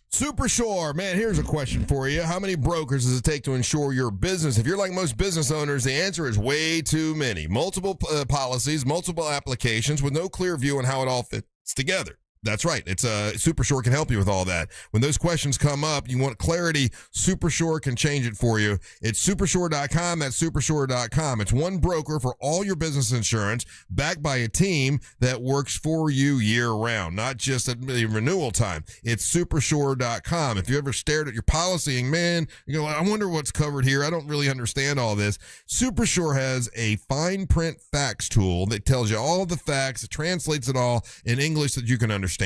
Speaker 1: Super Shore, man, here's a question for you. How many brokers does it take to insure your business? If you're like most business owners, the answer is way too many. Multiple policies, multiple applications with no clear view on how it all fits together. That's right. It's Super Shore can help you with all that. When those questions come up, you want clarity, Super Shore can change it for you. It's supershore.com. That's supershore.com. It's one broker for all your business insurance, backed by a team that works for you year round, not just at the renewal time. It's supershore.com. If you ever stared at your policy and, man, you go, I wonder what's covered here. I don't really understand all this. Super Shore has a fine print facts tool that tells you all the facts. It translates it all in English that you can understand.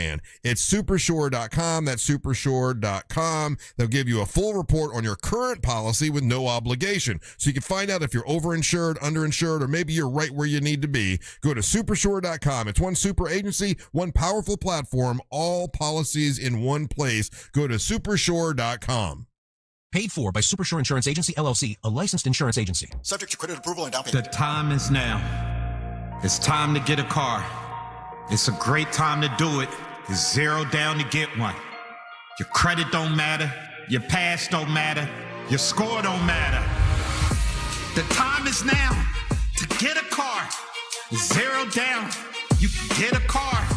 Speaker 1: It's supershore.com. That's supershore.com. They'll give you a full report on your current policy with no obligation. So you can find out if you're overinsured, underinsured, or maybe you're right where you need to be. Go to supershore.com. It's one super agency, one powerful platform, all policies in one place. Go to supershore.com.
Speaker 14: Paid for by Supershore Insurance Agency, LLC, a licensed insurance agency.
Speaker 16: Subject to credit approval and down payment.
Speaker 17: The time is now. It's time to get a car. It's a great time to do it. It's zero down to get one. Your credit don't matter. Your past don't matter. Your score don't matter. The time is now to get a car. It's zero down. You can get a car.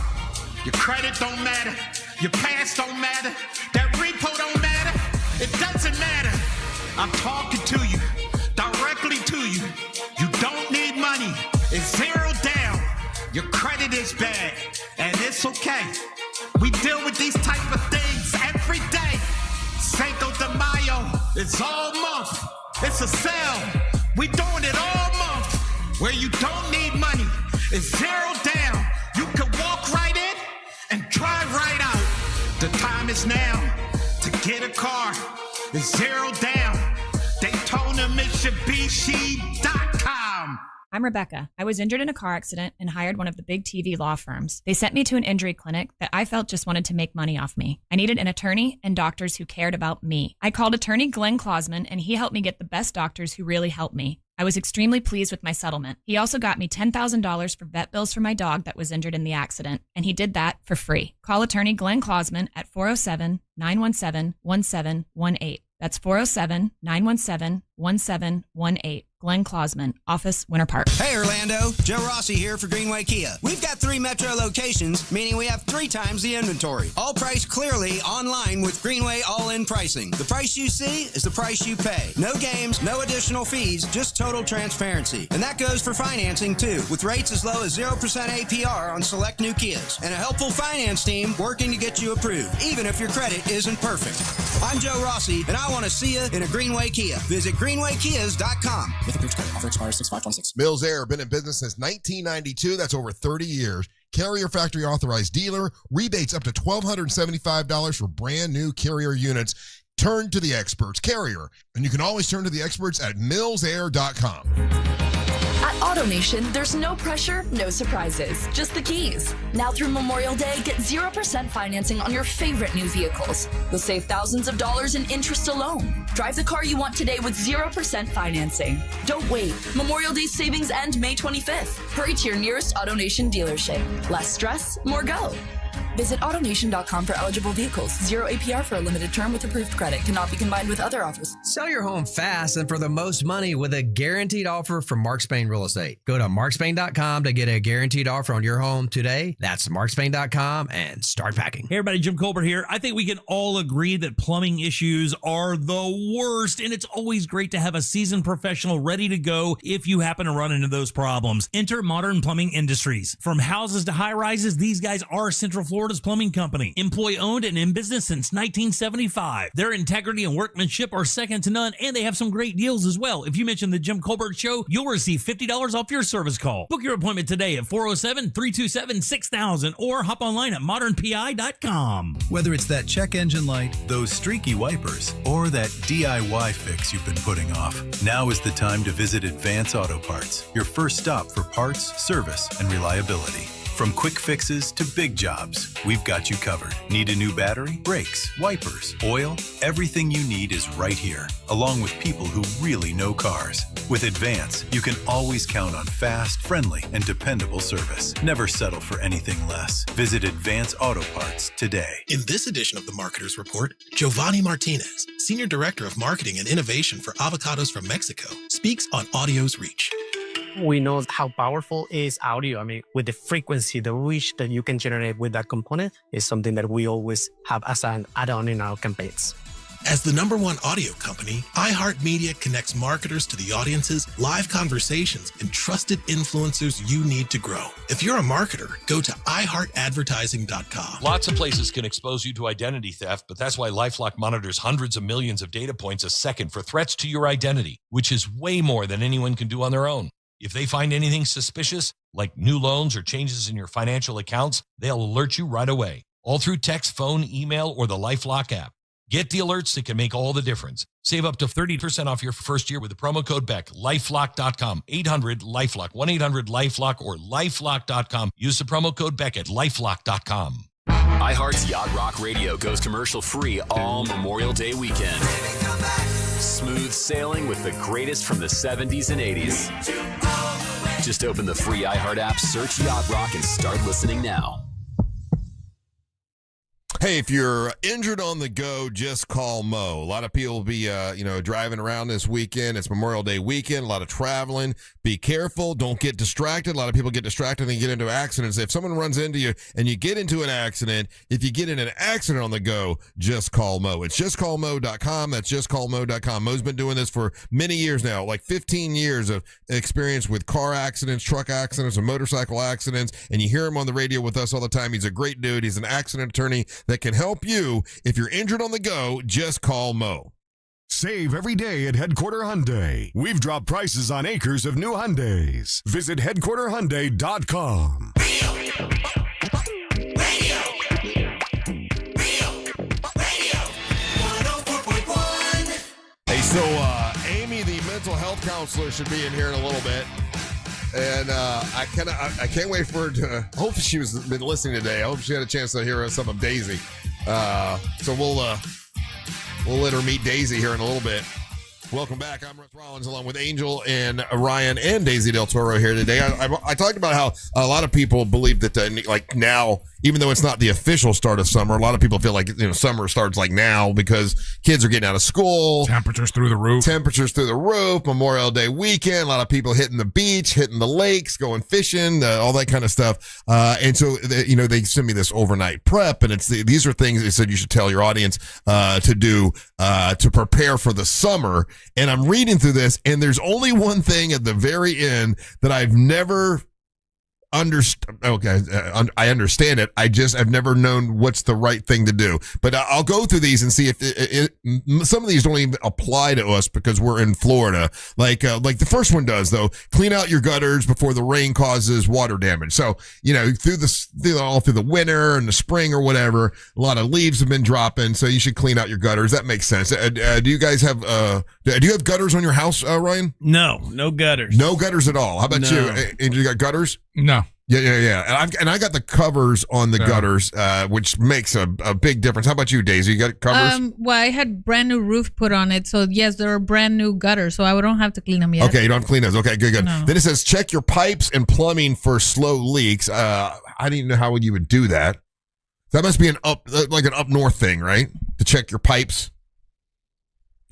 Speaker 17: Your credit don't matter. Your past don't matter. That repo don't matter. It doesn't matter. I'm talking to you, directly to you. You don't need money. It's zero down. Your credit is bad, and it's okay. We deal with these type of things every day. Cinco de Mayo, it's all month. It's a sale. We doing it all month. Where you don't need money, it's zero down. You can walk right in and drive right out. The time is now to get a car. It's zero down. Daytona Mitsubishi.com.
Speaker 18: I'm Rebecca. I was injured in a car accident and hired one of the big TV law firms. They sent me to an injury clinic that I felt just wanted to make money off me. I needed an attorney and doctors who cared about me. I called attorney Glenn Klausman, and he helped me get the best doctors who really helped me. I was extremely pleased with my settlement. He also got me $10,000 for vet bills for my dog that was injured in the accident, and he did that for free. Call attorney Glenn Klausman at 407-917-1718. That's 407-917-1718. 1718. Glenn Clausman, Office, Winter Park.
Speaker 5: Hey Orlando, Joe Rossi here for Greenway Kia. We've got 3 metro locations, meaning we have 3 times the inventory. All priced clearly online with Greenway all-in pricing. The price you see is the price you pay. No games, no additional fees, just total transparency. And that goes for financing too, with rates as low as 0% APR on select new Kias. And a helpful finance team working to get you approved, even if your credit isn't perfect. I'm Joe Rossi, and I want to see you in a Greenway Kia. Visit greenwaykias.com.
Speaker 1: Offer expires 6/5/26. Mills Air, been in business since 1992. That's over 30 years. Carrier factory authorized dealer. Rebates up to $1,275 for brand new Carrier units. Turn to the experts. Carrier. And you can always turn to the experts at millsair.com.
Speaker 7: At AutoNation, there's no pressure, no surprises, just the keys. Now through Memorial Day, get 0% financing on your favorite new vehicles. You'll save thousands of dollars in interest alone. Drive the car you want today with 0% financing. Don't wait. Memorial Day savings end May 25th. Hurry to your nearest AutoNation dealership. Less stress, more go. Visit AutoNation.com for eligible vehicles. 0 APR for a limited term with approved credit. Cannot be combined with other offers.
Speaker 31: Sell your home fast and for the most money with a guaranteed offer from Mark Spain Real Estate. Go to markspain.com to get a guaranteed offer on your home today. That's markspain.com and start packing.
Speaker 8: Hey everybody, Jim Colbert here. I think we can all agree that plumbing issues are the worst, and it's always great to have a seasoned professional ready to go if you happen to run into those problems. Enter Modern Plumbing Industries. From houses to high-rises, these guys are Central Florida's plumbing company. Employee-owned and in business since 1975. Their integrity and workmanship are second to none, and they have some great deals as well. If you mention the Jim Colbert Show, you'll receive $50 off your service call. Book your appointment today at 407-327-6000 or hop online at modernpi.com.
Speaker 13: Whether it's that check engine light, those streaky wipers, or that DIY fix you've been putting off, now is the time to visit Advance Auto Parts, your first stop for parts, service, and reliability. From quick fixes to big jobs, we've got you covered. Need a new battery, brakes, wipers, oil? Everything you need is right here, along with people who really know cars. With Advance, you can always count on fast, friendly, and dependable service. Never settle for anything less. Visit Advance Auto Parts today.
Speaker 14: In this edition of the Marketer's Report, Giovanni Martinez, Senior Director of Marketing and Innovation for Avocados from Mexico, speaks on audio's reach.
Speaker 16: We know how powerful is audio. I mean, with the frequency, the reach that you can generate with that component is something that we always have as an add-on in our campaigns.
Speaker 14: As the #1 audio company, iHeartMedia connects marketers to the audiences, live conversations, and trusted influencers you need to grow. If you're a marketer, go to iHeartAdvertising.com.
Speaker 20: Lots of places can expose you to identity theft, but that's why LifeLock monitors hundreds of millions of data points a second for threats to your identity, which is way more than anyone can do on their own. If they find anything suspicious, like new loans or changes in your financial accounts, they'll alert you right away, all through text, phone, email, or the LifeLock app. Get the alerts that can make all the difference. Save up to 30% off your first year with the promo code BECK. LifeLock.com, 800-LifeLock, 1-800-LifeLock, or LifeLock.com. Use the promo code BECK at LifeLock.com.
Speaker 21: iHeart's Yacht Rock Radio goes commercial free all Memorial Day weekend. Smooth sailing with the greatest from the 70s and 80s. Just open the free iHeart app, search Yacht Rock, and start listening now.
Speaker 1: Hey, if you're injured on the go, just call Mo. A lot of people will be, driving around this weekend. It's Memorial Day weekend, a lot of traveling. Be careful. Don't get distracted. A lot of people get distracted and get into accidents. If someone runs into you and you get into an accident, if you get in an accident on the go, just call Mo. It's justcallmo.com. That's justcallmo.com. Mo's been doing this for many years now, like 15 years of experience with car accidents, truck accidents, and motorcycle accidents. And you hear him on the radio with us all the time. He's a great dude. He's an accident attorney that can help you. If you're injured on the go, just call Mo.
Speaker 22: Save every day at Headquarter Hyundai. We've dropped prices on acres of new Hyundais. Visit headquarterhyundai.com.
Speaker 1: Hey, so Amy, the mental health counselor, should be in here in a little bit. And I can't wait for her to. I hope she's been listening today. I hope she had a chance to hear some of Daisy. So we'll let her meet Daisy here in a little bit. Welcome back. I'm Russ Rollins, along with Angel and Ryan and Daisy Del Toro here today. I talked about how a lot of people believe that now even though it's not the official start of summer. A lot of people feel like summer starts like now because kids are getting out of school.
Speaker 2: Temperatures through the roof.
Speaker 1: Memorial Day weekend. A lot of people hitting the beach, hitting the lakes, going fishing, all that kind of stuff. And so they send me this overnight prep, and these are things they said you should tell your audience to do to prepare for the summer. And I'm reading through this, and there's only one thing at the very end that I've never understand. Okay, I understand it. I've never known what's the right thing to do. But I'll go through these and see if some of these don't even apply to us because we're in Florida. Like the first one does though. Clean out your gutters before the rain causes water damage. So through the winter and the spring or whatever, a lot of leaves have been dropping. So you should clean out your gutters. That makes sense. Do you guys have do you have gutters on your house, Ryan?
Speaker 3: No gutters.
Speaker 1: No gutters at all. How about you? And you got gutters?
Speaker 2: No.
Speaker 1: Yeah. And I got the covers on the gutters, which makes a big difference. How about you, Daisy? You got covers?
Speaker 15: Well, I had brand new roof put on it, so yes, there are brand new gutters, so I don't have to clean them yet.
Speaker 1: Okay, you don't have to clean those. Okay, good.
Speaker 15: No.
Speaker 1: Then it says check your pipes and plumbing for slow leaks. I didn't know how you would do that. That must be an up north thing, right? To check your pipes.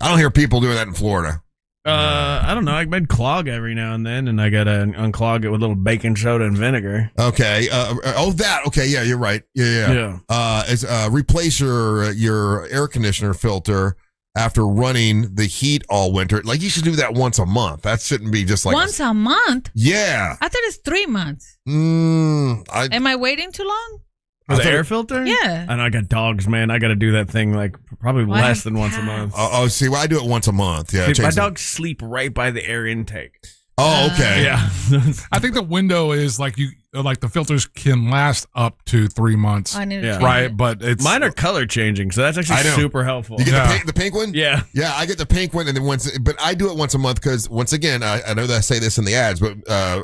Speaker 1: I don't hear people doing that in Florida.
Speaker 3: I don't know. I might clog every now and then, and I gotta unclog it with a little baking soda and vinegar.
Speaker 1: Okay. Okay. Yeah, you're right. Yeah. Replace your air conditioner filter after running the heat all winter. Like you should do that once a month. That shouldn't be just like
Speaker 15: once a month.
Speaker 1: Yeah.
Speaker 15: I thought it's 3 months. Am I waiting too long?
Speaker 3: For the air filter?
Speaker 15: Yeah.
Speaker 3: I know I got dogs, man. I got to do that thing like probably less than once a month.
Speaker 1: See, I do it once a month. Yeah.
Speaker 3: See, my dogs sleep right by the air intake.
Speaker 1: Oh, okay.
Speaker 3: Yeah.
Speaker 2: I think the window is like the filters can last up to 3 months.
Speaker 15: I need to change
Speaker 2: right,
Speaker 15: it.
Speaker 2: but it's
Speaker 3: mine are color changing, so that's actually super helpful.
Speaker 1: You get the pink one?
Speaker 3: Yeah.
Speaker 1: Yeah, I get the pink one, and then but I do it once a month because once again, I know that I say this in the ads, but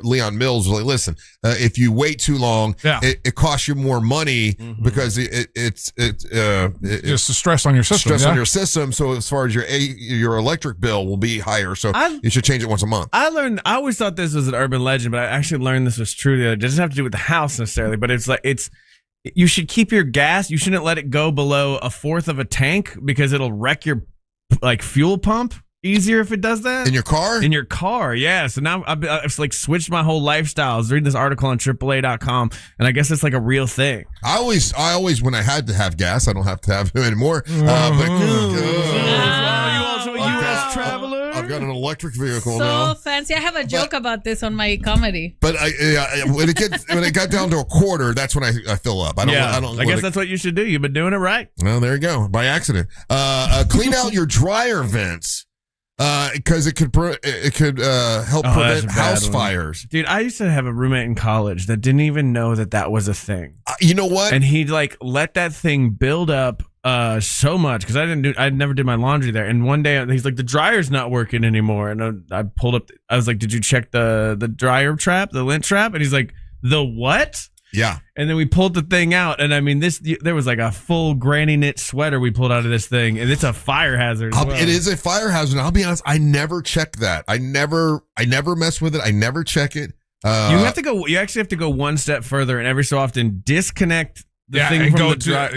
Speaker 1: Leon Mills was like, listen, if you wait too long, it costs you more money because it's
Speaker 2: just a stress on your system.
Speaker 1: On your system. So as far as your electric bill will be higher, so you should change it once a month.
Speaker 3: I always thought this was an urban legend, but I actually learned this was true. It doesn't have to do with the house necessarily, but you should keep your gas. You shouldn't let it go below 1/4 of a tank because it'll wreck your fuel pump easier if it does that.
Speaker 1: In your car?
Speaker 3: In your car, yeah. So now I've switched my whole lifestyle. I was reading this article on AAA.com, and I guess it's like a real thing.
Speaker 1: I always when I had to have gas, I don't have to have it anymore.
Speaker 3: You also a U.S. traveler?
Speaker 1: I've got an electric vehicle
Speaker 15: so
Speaker 1: now.
Speaker 15: fancy. I have a joke about this on my comedy.
Speaker 1: But when it got down to 1/4, that's when I fill up.
Speaker 3: I guess that's what you should do. You've been doing it right.
Speaker 1: Well, there you go. By accident. Clean out your dryer vents. Because it could help prevent house fires.
Speaker 3: Dude, I used to have a roommate in college that didn't even know that was a thing.
Speaker 1: You know what?
Speaker 3: And he'd let that thing build up so much because I never did my laundry there. And one day he's like, the dryer's not working anymore. And I pulled up. I was like, did you check the dryer trap, the lint trap? And he's like, the what?
Speaker 1: Yeah.
Speaker 3: And then we pulled the thing out, and I mean, there was like a full granny knit sweater we pulled out of this thing, and it's a fire hazard.
Speaker 1: It is a fire hazard. I'll be honest, I never check that. I never mess with it. I never check it.
Speaker 3: You actually have to go one step further, and every so often disconnect the thing
Speaker 2: and
Speaker 3: from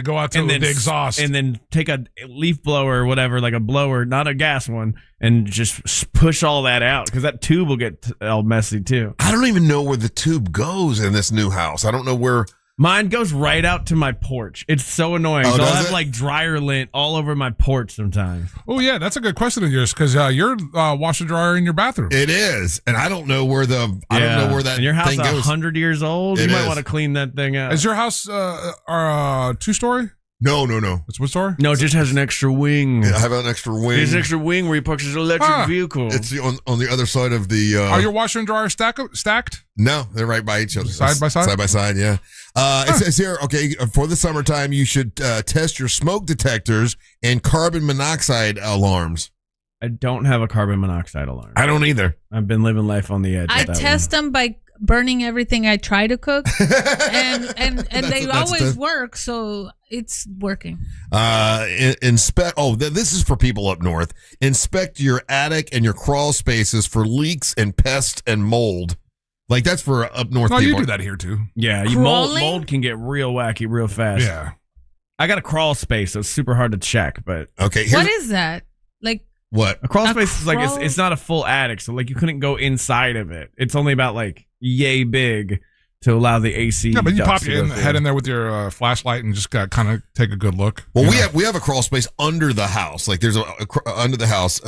Speaker 2: go out to the exhaust,
Speaker 3: and then take a leaf blower or whatever, like a blower, not a gas one, and just push all that out because that tube will get all messy too.
Speaker 1: I don't even know where the tube goes in this new house. I don't know where.
Speaker 3: Mine goes right out to my porch. It's so annoying. So I'll have dryer lint all over my porch sometimes.
Speaker 2: Oh yeah, that's a good question of yours because you're washer dryer in your bathroom.
Speaker 1: It is, and I don't know where I don't know where that.
Speaker 3: And your house
Speaker 1: thing goes.
Speaker 3: 100 years old. You might want to clean that thing out.
Speaker 2: Is your house 2-story?
Speaker 1: No.
Speaker 2: It's one story?
Speaker 3: No, it just has an extra wing.
Speaker 1: Yeah, I have an extra wing.
Speaker 3: There's an extra wing where he parks his electric vehicle.
Speaker 1: It's on the other side of the.
Speaker 2: Are your washer and dryer stacked?
Speaker 1: No, they're right by each other.
Speaker 2: Side by side?
Speaker 1: Side by side, yeah. It says here, okay, for the summertime, you should test your smoke detectors and carbon monoxide alarms.
Speaker 3: I don't have a carbon monoxide alarm.
Speaker 1: I don't either.
Speaker 3: I've been living life on the edge.
Speaker 15: I test them by burning everything I try to cook, and they always work, so it's working.
Speaker 1: Inspect. Oh, this is for people up north. Inspect your attic and your crawl spaces for leaks and pests and mold. Like that's for up north
Speaker 2: No,
Speaker 1: people.
Speaker 2: you do that here too.
Speaker 3: Yeah, mold can get real wacky real fast.
Speaker 2: Yeah.
Speaker 3: I got a crawl space, so it's super hard to check. But
Speaker 1: okay,
Speaker 15: What is that? Like
Speaker 1: what?
Speaker 3: A crawl space is like
Speaker 15: crawl-
Speaker 3: it's not a full attic, so like you couldn't go inside of it. It's only about like yay big to allow the AC.
Speaker 2: Yeah, but you
Speaker 3: ducts
Speaker 2: pop
Speaker 3: to
Speaker 2: your
Speaker 3: go
Speaker 2: head
Speaker 3: through.
Speaker 2: in there with your flashlight and just kind of take a good look.
Speaker 1: Well, we have a crawl space under the house. Like there's under the house.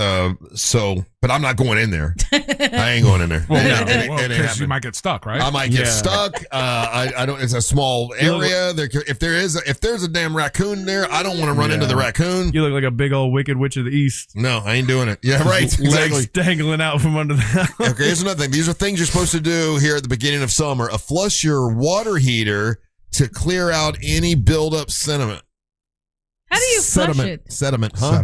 Speaker 1: But I'm not going in there. I ain't going in there.
Speaker 2: Well,
Speaker 1: It
Speaker 2: no,
Speaker 1: ain't
Speaker 2: because
Speaker 1: happening.
Speaker 2: you might get stuck, right?
Speaker 1: I might get stuck. I don't. It's a small area. If there's a damn raccoon there, I don't want to run into the raccoon.
Speaker 3: You look like a big old Wicked Witch of the East.
Speaker 1: No, I ain't doing it. Yeah, right. Exactly.
Speaker 3: Legs dangling out from under the house.
Speaker 1: Okay, here's another thing. These are things you're supposed to do here at the beginning of summer. Flush your water heater to clear out any buildup sediment.
Speaker 15: How do you flush it?
Speaker 1: Sediment. Huh?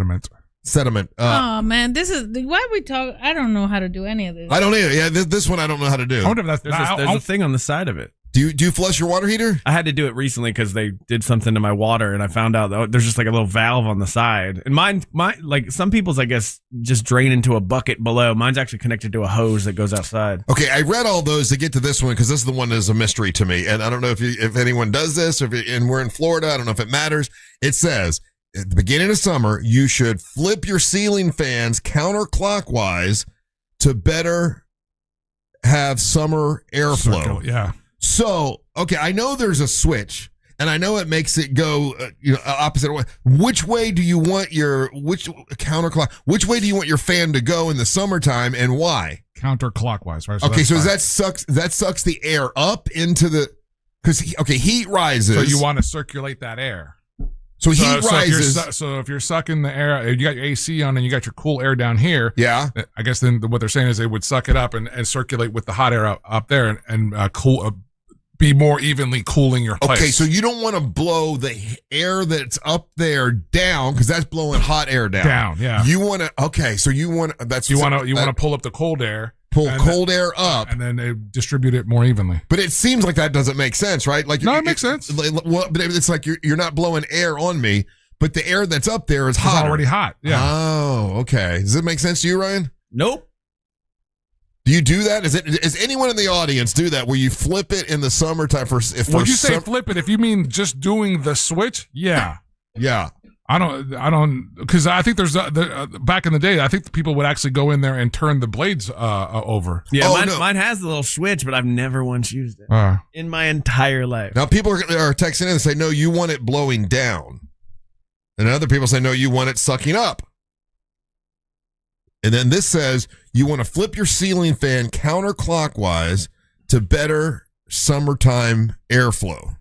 Speaker 1: Sediment.
Speaker 15: Oh man, this is why we talk. I don't know how to do any of this.
Speaker 1: I don't either. Yeah, this one I don't know how to do.
Speaker 2: I wonder if that's
Speaker 3: There's a thing on the side of it.
Speaker 1: Do you flush your water heater?
Speaker 3: I had to do it recently because they did something to my water, and I found out that there's just like a little valve on the side. And mine, like some people's, I guess, just drain into a bucket below. Mine's actually connected to a hose that goes outside.
Speaker 1: Okay, I read all those to get to this one because this is the one that is a mystery to me, and I don't know if anyone does this. And we're in Florida, I don't know if it matters. It says at the beginning of summer you should flip your ceiling fans counterclockwise to better have summer airflow.
Speaker 2: Yeah.
Speaker 1: So, okay, I know there's a switch, and I know it makes it go, opposite way. Which way do you want your Which way do you want your fan to go in the summertime, and why?
Speaker 2: Counterclockwise, right?
Speaker 1: Okay, so
Speaker 2: that's fine.
Speaker 1: that sucks the air up into the because heat rises.
Speaker 2: So you want to circulate that air.
Speaker 1: So heat rises.
Speaker 2: So if you're sucking the air, you got your AC on and you got your cool air down here.
Speaker 1: Yeah.
Speaker 2: I guess then what they're saying is they would suck it up and circulate with the hot air up there and cool. Be more evenly cooling your place.
Speaker 1: Okay, so you don't want to blow the air that's up there down because that's blowing hot air down.
Speaker 2: Down, yeah.
Speaker 1: You want to. Okay, so you want
Speaker 2: to pull up the cold air.
Speaker 1: Pull cold air up,
Speaker 2: and then they distribute it more evenly.
Speaker 1: But it seems like that doesn't make sense, right? Like
Speaker 2: no, it makes sense.
Speaker 1: Well, but it's like you're not blowing air on me, but the air that's up there is hot.
Speaker 2: Already hot. Yeah.
Speaker 1: Oh, okay. Does it make sense to you, Ryan?
Speaker 3: Nope.
Speaker 1: Do you do that? Is anyone in the audience do that where you flip it in the summertime
Speaker 2: when you say flip it, if you mean just doing the switch, yeah.
Speaker 1: Yeah.
Speaker 2: I don't, because I think there's back in the day, I think people would actually go in there and turn the blades over.
Speaker 3: Yeah, mine has the little switch, but I've never once used it in my entire life.
Speaker 1: Now people are texting in and say, no, you want it blowing down. And other people say, no, you want it sucking up. And then this says you want to flip your ceiling fan counterclockwise to better summertime airflow.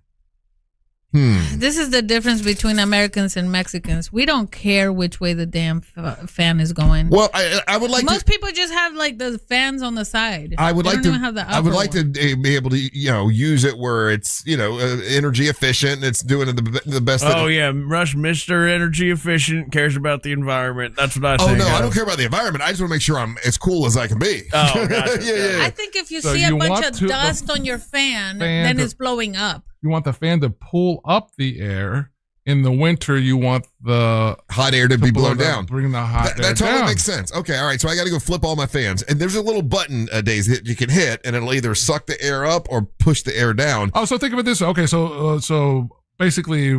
Speaker 15: This is the difference between Americans and Mexicans. We don't care which way the damn fan is going.
Speaker 1: Well, I would like
Speaker 15: most people just have like the fans on the side.
Speaker 1: I would
Speaker 15: They
Speaker 1: like
Speaker 15: don't
Speaker 1: to.
Speaker 15: even have the
Speaker 1: I would
Speaker 15: upper
Speaker 1: like
Speaker 15: one.
Speaker 1: to be able to, use it where it's, energy efficient and it's doing the best.
Speaker 3: Oh yeah, Rush, Mr. Energy Efficient, cares about the environment. That's what I think.
Speaker 1: Oh no, I don't care about the environment. I just want to make sure I'm as cool as I can be.
Speaker 3: Oh, gotcha.
Speaker 1: yeah.
Speaker 15: I think if you
Speaker 2: So
Speaker 15: see a
Speaker 2: you
Speaker 15: bunch
Speaker 2: want
Speaker 15: of
Speaker 2: to-
Speaker 15: dust on your fan,
Speaker 2: fan
Speaker 15: then
Speaker 2: to-
Speaker 15: it's blowing up.
Speaker 2: You want the fan to pull up the air. In the winter, you want the
Speaker 1: hot air to be blown down.
Speaker 2: Bring the hot air
Speaker 1: That totally
Speaker 2: down.
Speaker 1: makes sense. Okay, all right. So I got to go flip all my fans, and there's a little button, Daisy, that you can hit, and it'll either suck the air up or push the air down.
Speaker 2: Oh, so think of it this way. Okay, so basically,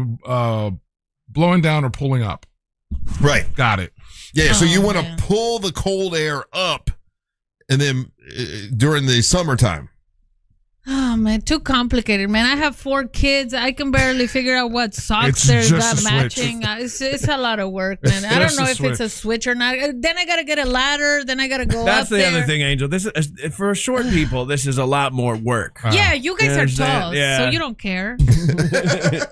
Speaker 2: blowing down or pulling up.
Speaker 1: Right.
Speaker 2: Got it.
Speaker 1: Yeah. So you want to pull the cold air up, and then during the summertime.
Speaker 15: Oh man, too complicated, man. I have 4 kids. I can barely figure out what socks
Speaker 2: It's
Speaker 15: they're
Speaker 2: just
Speaker 15: got
Speaker 2: a switch.
Speaker 15: matching. It's a lot of work, man. I don't
Speaker 2: just
Speaker 15: know
Speaker 2: a
Speaker 15: if it's a switch or not. Then I gotta get a ladder. Then I gotta go
Speaker 3: That's
Speaker 15: up
Speaker 3: the
Speaker 15: there.
Speaker 3: other thing, Angel. This is for short people. This is a lot more work.
Speaker 15: Yeah, you guys are
Speaker 3: understand?
Speaker 15: tall,
Speaker 3: Yeah.
Speaker 15: so you don't care.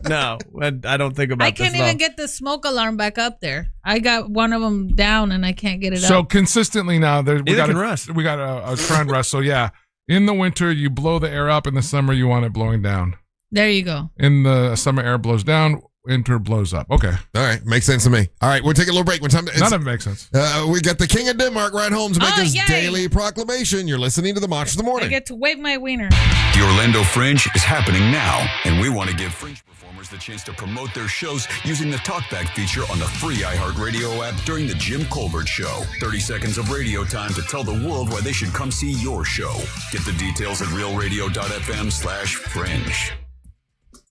Speaker 3: No, I don't think about.
Speaker 15: I can't
Speaker 3: this at all.
Speaker 15: even get the smoke alarm back up there. I got one of them down, and I can't get it
Speaker 2: So
Speaker 15: up.
Speaker 2: consistently now, we
Speaker 3: Neither
Speaker 2: got
Speaker 3: can Russ.
Speaker 2: a trend, Russ. So yeah, in the winter you blow the air up. In the summer you want it blowing down.
Speaker 15: There you go.
Speaker 2: In the summer, air blows down. winter blows up. Okay.
Speaker 1: All right. Makes sense to me. All right. We'll take a little break.
Speaker 2: None of it makes sense.
Speaker 1: We got the King of Denmark right home to make his
Speaker 15: yay.
Speaker 1: daily proclamation. You're listening to the Monster of the
Speaker 15: I
Speaker 1: Morning.
Speaker 15: get to wave my wiener.
Speaker 4: The Orlando Fringe is happening now, and we want to give Fringe performers the chance to promote their shows using the Talkback feature on the free iHeartRadio app during the Jim Colbert Show. 30 seconds of radio time to tell the world why they should come see your show. Get the details at realradio.fm/fringe.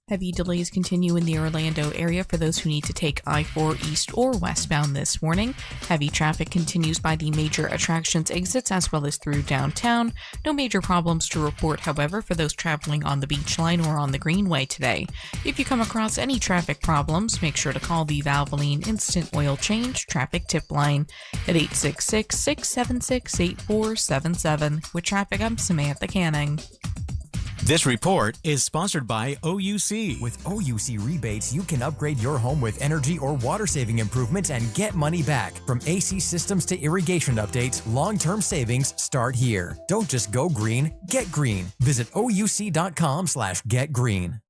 Speaker 6: Heavy delays continue in the Orlando area for those who need to take I-4 east or westbound this morning. Heavy traffic continues by the major attractions exits as well as through downtown. No major problems to report, however, for those traveling on the Beach Line or on the Greenway today. If you come across any traffic problems, make sure to call the Valvoline Instant Oil Change Traffic Tip Line at 866-676-8477. With traffic, I'm Samantha Canning.
Speaker 9: This report is sponsored by OUC. With OUC rebates, you can upgrade your home with energy or water-saving improvements and get money back. From AC systems to irrigation updates, long-term savings start here. Don't just go green, get green. Visit OUC.com/getgreen.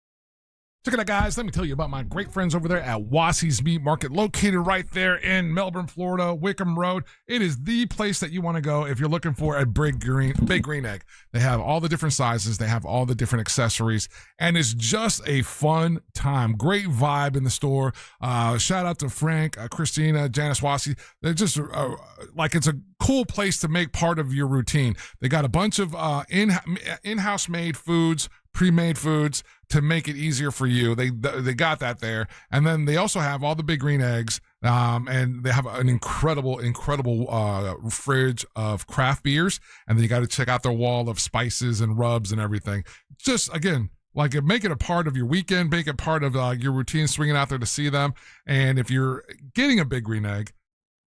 Speaker 2: Check it out, guys. Let me tell you about my great friends over there at Wassey's Meat Market, located right there in Melbourne, Florida, Wickham Road. It is the place that you want to go if you're looking for a big green egg. They have all the different sizes. They have all the different accessories, and it's just a fun time. Great vibe in the store. Shout out to Frank, Christina, Janice Wassey. They're just it's a cool place to make part of your routine. They got a bunch of in-house made foods, pre-made foods to make it easier for you. They got that there. And then they also have all the big green eggs. And they have an incredible fridge of craft beers. And then you got to check out their wall of spices and rubs and everything. Just, again, make it a part of your weekend, make it part of your routine, swinging out there to see them. And if you're getting a big green egg,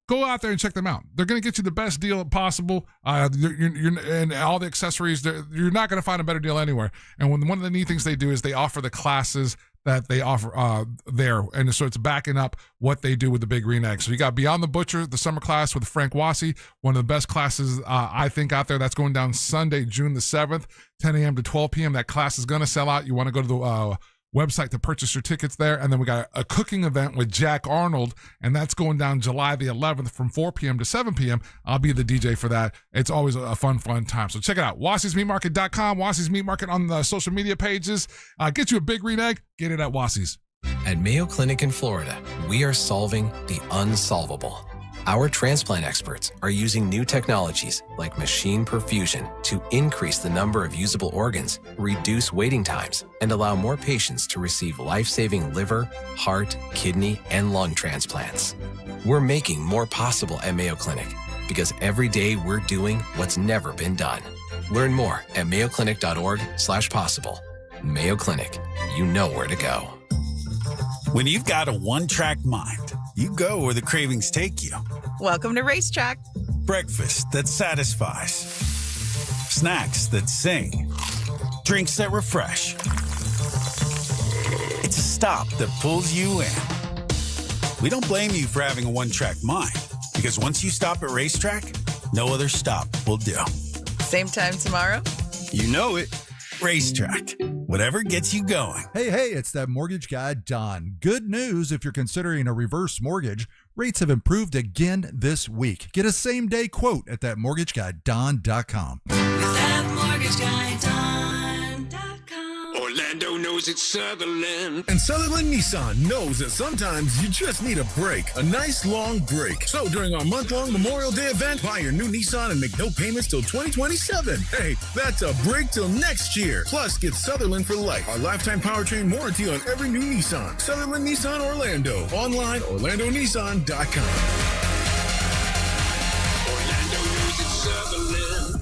Speaker 2: go out there and check them out. They're going to get you the best deal possible. And all the accessories, you're not going to find a better deal anywhere. And one of the neat things they do is they offer the classes that they offer there. And so it's backing up what they do with the big green egg. So you got Beyond the Butcher, the summer class with Frank Wassey, one of the best classes I think out there. That's going down Sunday, June the 7th, 10 a.m. to 12 p.m. That class is going to sell out. You want to go to the website to purchase your tickets there. And then we got a cooking event with Jack Arnold, and that's going down July the 11th from 4 p.m. to 7 p.m. I'll be the DJ for that. It's always a fun time. So check it out. Wassey'sMeatMarket.com, Wassey's Meat Market on the social media pages. Get you a big green egg. Get it at Wassey's.
Speaker 19: At Mayo Clinic in Florida, we are solving the unsolvable. Our transplant experts are using new technologies like machine perfusion to increase the number of usable organs, reduce waiting times, and allow more patients to receive life-saving liver, heart, kidney, and lung transplants. We're making more possible at Mayo Clinic because every day we're doing what's never been done. Learn more at mayoclinic.org/possible. Mayo Clinic, you know where to go.
Speaker 23: When you've got a one-track mind, you go where the cravings take you.
Speaker 24: Welcome to Racetrack.
Speaker 23: Breakfast that satisfies. Snacks that sing. Drinks that refresh. It's a stop that pulls you in. We don't blame you for having a one-track mind, because once you stop at Racetrack, no other stop will do.
Speaker 24: Same time tomorrow?
Speaker 23: You know it. Racetrack. Whatever gets you going.
Speaker 25: Hey, it's that mortgage guy, Don. Good news if you're considering a reverse mortgage. Rates have improved again this week. Get a same-day quote at thatmortgagguydon.com.
Speaker 26: Orlando knows it's Sutherland. And Sutherland Nissan knows that sometimes you just need a break. A nice long break. So during our month-long Memorial Day event, buy your new Nissan and make no payments till 2027. Hey, that's a break till next year. Plus, get Sutherland for life. Our lifetime powertrain warranty on every new Nissan. Sutherland Nissan Orlando. Online, OrlandoNissan.com.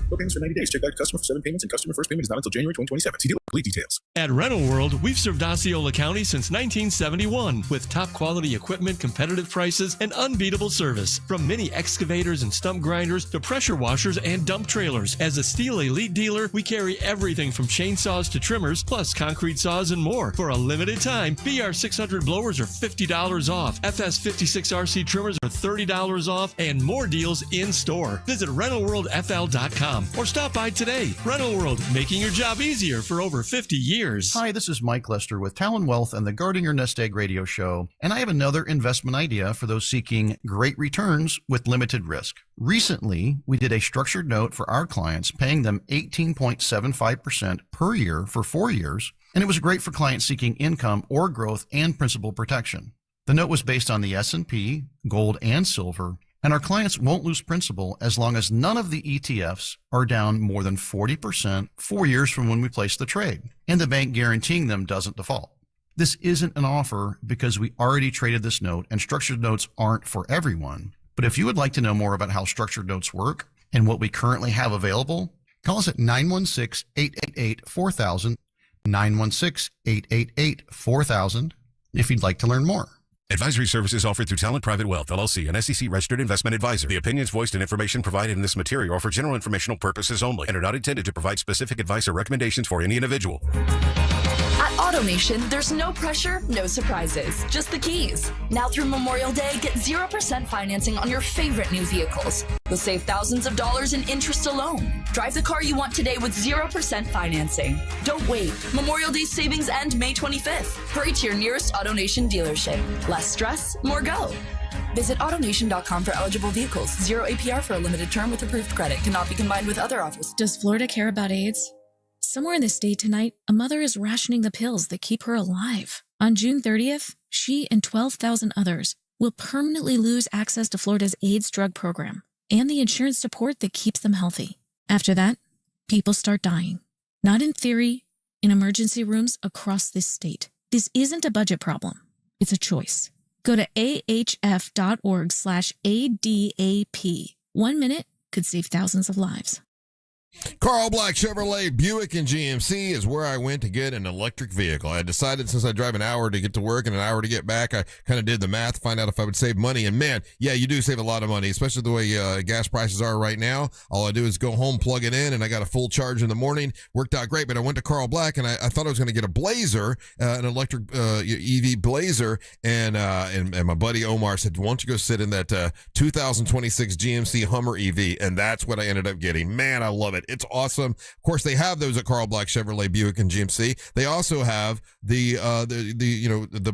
Speaker 27: No payments for 90 days. Check back to customer for 7 payments, and customer first payment is not until January 2027. See dealer for complete details.
Speaker 28: At Rental World, we've served Osceola County since 1971 with top quality equipment, competitive prices, and unbeatable service. From mini excavators and stump grinders to pressure washers and dump trailers. As a Steel Elite dealer, we carry everything from chainsaws to trimmers, plus concrete saws and more. For a limited time, BR 600 blowers are $50 off. FS 56RC trimmers are $30 off, and more deals in store. Visit RentalWorldFL.com. or stop by today. Rental World, making your job easier for over 50 years.
Speaker 5: Hi, this is Mike Lester with Talon Wealth and the Guarding Your Nest Egg radio show, and I have another investment idea for those seeking great returns with limited risk. Recently, we did a structured note for our clients, paying them 18.75% per year for 4 years, and it was great for clients seeking income or growth and principal protection. The note was based on the S&P, gold, and silver, and our clients won't lose principal as long as none of the ETFs are down more than 40% 4 years from when we placed the trade, and the bank guaranteeing them doesn't default. This isn't an offer because we already traded this note, and structured notes aren't for everyone. But if you would like to know more about how structured notes work and what we currently have available, call us at 916-888-4000, 916-888-4000 if you'd like to learn more.
Speaker 7: Advisory services offered through Talent Private Wealth, LLC, an SEC-registered investment advisor. The opinions voiced and information provided in this material are for general informational purposes only and are not intended to provide specific advice or recommendations for any individual.
Speaker 8: At AutoNation, there's no pressure, no surprises, just the keys. Now through Memorial Day, get 0% financing on your favorite new vehicles. You'll save thousands of dollars in interest alone. Drive the car you want today with 0% financing. Don't wait. Memorial Day savings end May 25th. Hurry to your nearest AutoNation dealership. Less stress, more go. Visit AutoNation.com for eligible vehicles. 0 APR for a limited term with approved credit. Cannot be combined with other offers.
Speaker 10: Does Florida care about AIDS? Somewhere in the state tonight, a mother is rationing the pills that keep her alive. On June 30th, she and 12,000 others will permanently lose access to Florida's AIDS drug program and the insurance support that keeps them healthy. After that, people start dying. Not in theory, in emergency rooms across this state. This isn't a budget problem. It's a choice. Go to ahf.org/ADAP. 1 minute could save thousands of lives.
Speaker 1: Carl Black Chevrolet Buick and GMC is where I went to get an electric vehicle. I decided since I drive an hour to get to work and an hour to get back, I kind of did the math, find out if I would save money. And man, yeah, you do save a lot of money, especially the way gas prices are right now. All I do is go home, plug it in, and I got a full charge in the morning. Worked out great, but I went to Carl Black and I thought I was going to get a Blazer, an electric EV Blazer. And my buddy Omar said, why don't you go sit in that 2026 GMC Hummer EV? And that's what I ended up getting. Man, I love it. It's awesome. Of course, they have those at Carl Black Chevrolet Buick and GMC. They also have the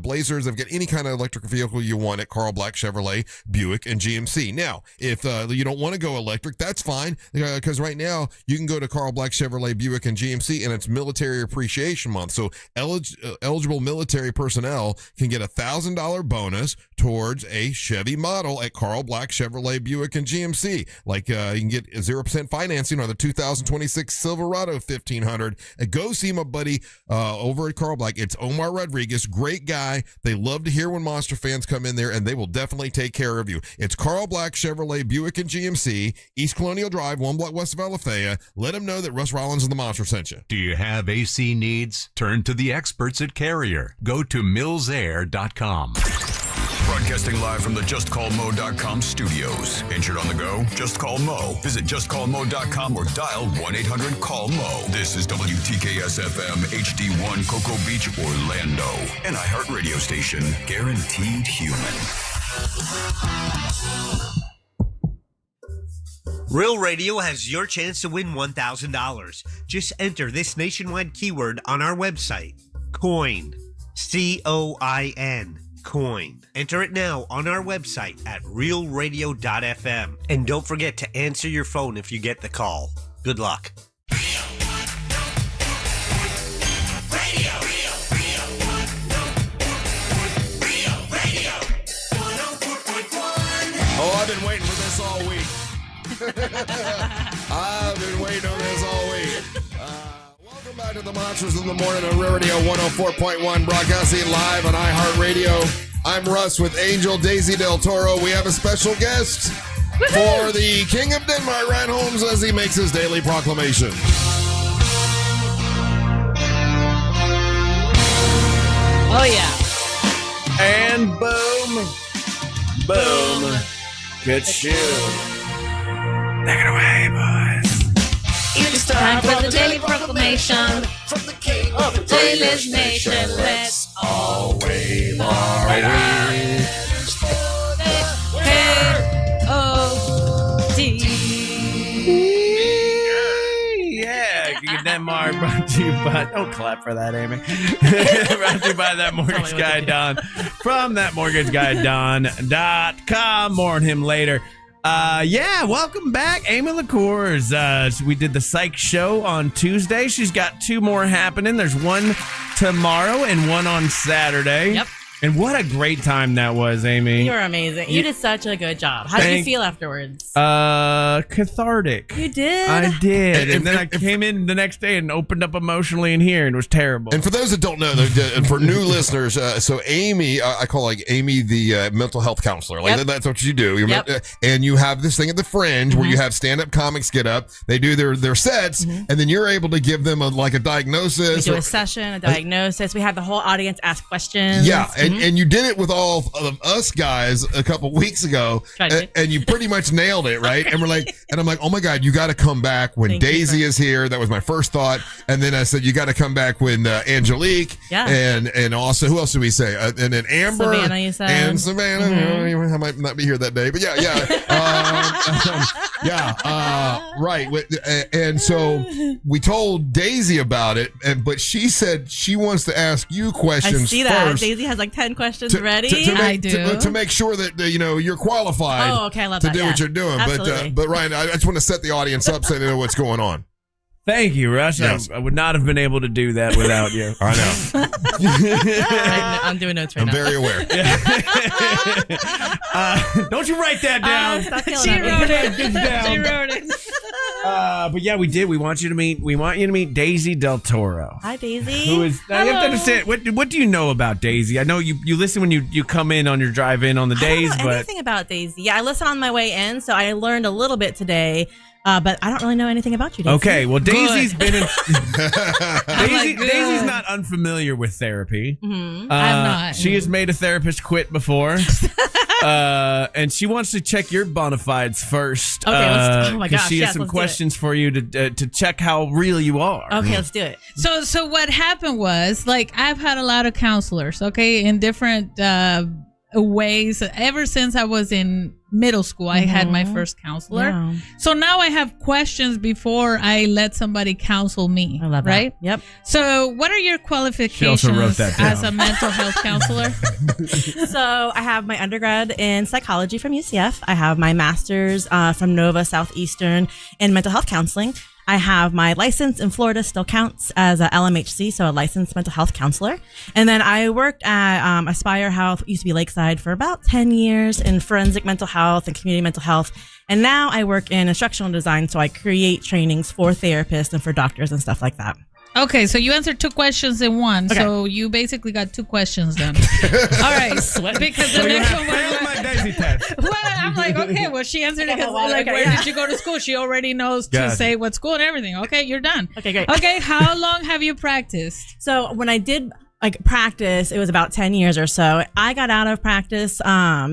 Speaker 1: Blazers. They've got any kind of electric vehicle you want at Carl Black Chevrolet Buick and GMC. Now, if you don't want to go electric, that's fine, because right now you can go to Carl Black Chevrolet Buick and GMC, and it's Military Appreciation Month. So eligible military personnel can get $1,000 bonus towards a Chevy model at Carl Black Chevrolet Buick and GMC. Like you can get 0% financing on the 2026 Silverado 1500. And go see my buddy over at Carl Black. It's Omar Rodriguez, great guy. They love to hear when Monster fans come in there, and they will definitely take care of you. It's Carl Black Chevrolet Buick and GMC, East Colonial Drive, 1 block west of Alafaya. Let them know that Russ Rollins and the Monster sent you.
Speaker 11: Do you have AC needs? Turn to the experts at Carrier. Go to millsair.com.
Speaker 4: Broadcasting live from the JustCallMo.com studios. Injured on the go? Just call Mo. Visit JustCallMo.com or dial 1-800-CALL-MO. This is WTKS-FM HD1 Cocoa Beach, Orlando. An iHeart radio station. Guaranteed human.
Speaker 12: Real Radio has your chance to win $1,000. Just enter this nationwide keyword on our website. COIN. COIN. Coin. Enter it now on our website at realradio.fm. And don't forget to answer your phone if you get the call. Good luck.
Speaker 1: Oh, I've been waiting for this all week. I've been waiting on this all week. Welcome back to the Monsters in the Morning on Real Radio 104.1, broadcasting live on iHeartRadio. I'm Russ with Angel Daisy Del Toro. We have a special guest for the King of Denmark, Ryan Holmes, as he makes his daily proclamation.
Speaker 15: Oh, yeah.
Speaker 3: And boom. Boom. Good shoe. Take it away, boys.
Speaker 15: It's time for the daily proclamation from the King of the Daily Nation. Let's all wave our hands for the K-O-D.
Speaker 3: Mark, brought to you by, don't clap for that, Amy. Brought to you by That Mortgage Guy Don from thatmortgageguyDon.com. More on him later. Welcome back, Amiee LeCours. We did the Psych show on Tuesday. She's got 2 more happening. There's one tomorrow and one on Saturday.
Speaker 13: Yep.
Speaker 3: And what a great time that was, Amy.
Speaker 13: You were amazing. You did such a good job. How did you feel afterwards?
Speaker 3: Cathartic.
Speaker 13: You did?
Speaker 3: I did. And then I came in the next day and opened up emotionally in here, and it was terrible.
Speaker 1: And for those that don't know, for new listeners, so Amy, I call Amy the mental health counselor. That's what you do. And you have this thing at the Fringe where you have stand-up comics get up. They do their sets, and then you're able to give them a diagnosis.
Speaker 13: We do a session, a diagnosis. We have the whole audience ask questions.
Speaker 1: Yeah, and you did it with all of us guys a couple weeks ago, and you pretty much nailed it, right? And I'm like, oh my God, you got to come back when Daisy is here. That was my first thought, and then I said you got to come back when Angelique, and also who else did we say? And then Amber,
Speaker 13: Savannah, you said.
Speaker 1: and Savannah. I might not be here that day, but right. And so we told Daisy about it, but she said she wants to ask you questions.
Speaker 13: I see that
Speaker 1: first.
Speaker 13: Daisy has 10 questions ready. I do.
Speaker 1: To make sure that you're qualified.
Speaker 13: Oh, okay, I love
Speaker 1: to
Speaker 13: that.
Speaker 1: do what you're doing. But Ryan, I just want to set the audience up so they know what's going on.
Speaker 3: Thank you, Russ.
Speaker 1: Yes.
Speaker 3: I would not have been able to do that without you.
Speaker 1: I know.
Speaker 13: I'm doing notes right
Speaker 1: I'm
Speaker 13: now.
Speaker 1: very aware.
Speaker 3: Don't you write that down?
Speaker 13: Stop yelling She at me. wrote it.
Speaker 3: Get down.
Speaker 13: She wrote it.
Speaker 3: But yeah, we did. We want you to meet Daisy Del Toro.
Speaker 13: Hi, Daisy.
Speaker 3: Who is? Now you have to understand. What do you know about Daisy? I know you listen when you come in on your drive in on the days.
Speaker 13: I don't know anything about Daisy. Yeah, I listened on my way in, so I learned a little bit today. But I don't really know anything about you, Daisy.
Speaker 3: Okay, well, Daisy's been in.
Speaker 13: Daisy's
Speaker 3: Daisy's not unfamiliar with therapy.
Speaker 13: I'm not.
Speaker 3: She has made a therapist quit before. And she wants to check your bona fides first.
Speaker 13: Okay, oh my gosh,
Speaker 3: she has
Speaker 13: yes,
Speaker 3: some
Speaker 13: let's do
Speaker 3: questions for you to check how real you are.
Speaker 13: Okay, let's do it.
Speaker 15: So what happened was, I've had a lot of counselors, in different ways. Ever since I was in middle school, I had my first counselor.
Speaker 13: Yeah.
Speaker 15: So now I have questions before I let somebody counsel me.
Speaker 13: I love that.
Speaker 15: Right?
Speaker 13: Yep.
Speaker 15: So what are your qualifications
Speaker 3: She also wrote that down.
Speaker 15: as a mental health counselor?
Speaker 13: So I have my undergrad in psychology from UCF. I have my master's from Nova Southeastern in mental health counseling. I have my license in Florida, still counts as a LMHC, so a licensed mental health counselor. And then I worked at Aspire Health, used to be Lakeside, for about 10 years in forensic mental health and community mental health. And now I work in instructional design, so I create trainings for therapists and for doctors and stuff like that.
Speaker 15: Okay, so you answered 2 questions in one.
Speaker 13: Okay.
Speaker 15: So you basically got 2 questions done. All right, because the next one was
Speaker 3: my Daisy test.
Speaker 15: well, I'm like, okay, well, she answered it because, where did you go to school? She already knows to say what school and everything. Okay, you're done.
Speaker 13: Okay, great.
Speaker 15: Okay, how long have you practiced?
Speaker 13: So when I did practice, it was about 10 years or so. I got out of practice,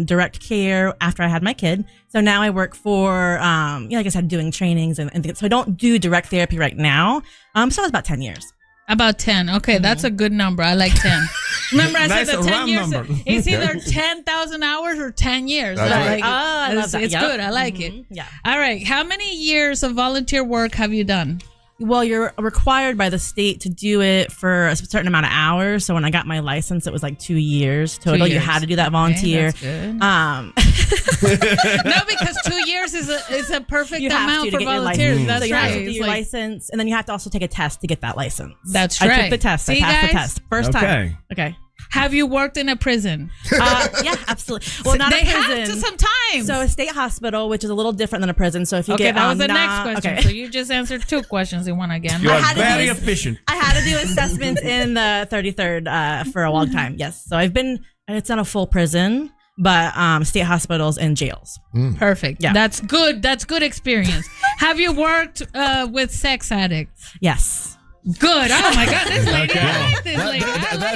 Speaker 13: direct care after I had my kid. So now I work for, like I said, doing trainings and things. So I don't do direct therapy right now. So it was about 10 years.
Speaker 15: About 10. Okay, that's a good number. I like 10. Remember, I
Speaker 3: Nice
Speaker 15: said the 10 years.
Speaker 3: number.
Speaker 15: It's either 10,000 hours or 10 years.
Speaker 1: That's right.
Speaker 13: I love that.
Speaker 15: It's
Speaker 13: Yep.
Speaker 15: good. I like it.
Speaker 13: Yeah.
Speaker 15: All right. How many years of volunteer work have you done?
Speaker 13: Well, you're required by the state to do it for a certain amount of hours. So when I got my license, it was 2 years total.
Speaker 15: 2
Speaker 13: You
Speaker 15: years.
Speaker 13: had to do that volunteer.
Speaker 15: Okay, that's good. No, because 2 years is a perfect
Speaker 13: You have
Speaker 15: amount
Speaker 13: to
Speaker 15: for
Speaker 13: get your
Speaker 15: volunteers.
Speaker 13: license.
Speaker 15: That's
Speaker 13: So you
Speaker 15: right.
Speaker 13: have to do
Speaker 15: It's
Speaker 13: your
Speaker 15: like-
Speaker 13: license, and then you have to also take a test to get that license.
Speaker 15: That's
Speaker 13: I
Speaker 15: right.
Speaker 13: took the test.
Speaker 15: See,
Speaker 13: I passed the
Speaker 15: guys?
Speaker 13: test. First
Speaker 3: Okay.
Speaker 13: time. Okay.
Speaker 15: Have you worked in a prison?
Speaker 13: Yeah, absolutely. Well, not
Speaker 15: they
Speaker 13: a prison.
Speaker 15: have to sometimes.
Speaker 13: So a state hospital, which is a little different than a prison. So if you
Speaker 15: Okay,
Speaker 13: get
Speaker 15: that was the next
Speaker 13: non-
Speaker 15: question.
Speaker 13: Okay.
Speaker 15: So you just answered 2 questions in one again.
Speaker 3: You
Speaker 13: I
Speaker 3: are
Speaker 13: had to
Speaker 3: very
Speaker 13: do-
Speaker 3: efficient.
Speaker 13: I had to do assessments in the 33rd for a long time. Yes. So it's not a full prison, but state hospitals and jails.
Speaker 15: Perfect.
Speaker 13: Yeah.
Speaker 15: That's good. That's good experience. Have you worked with sex addicts?
Speaker 13: Yes.
Speaker 15: Good. Oh my God, this lady. I like this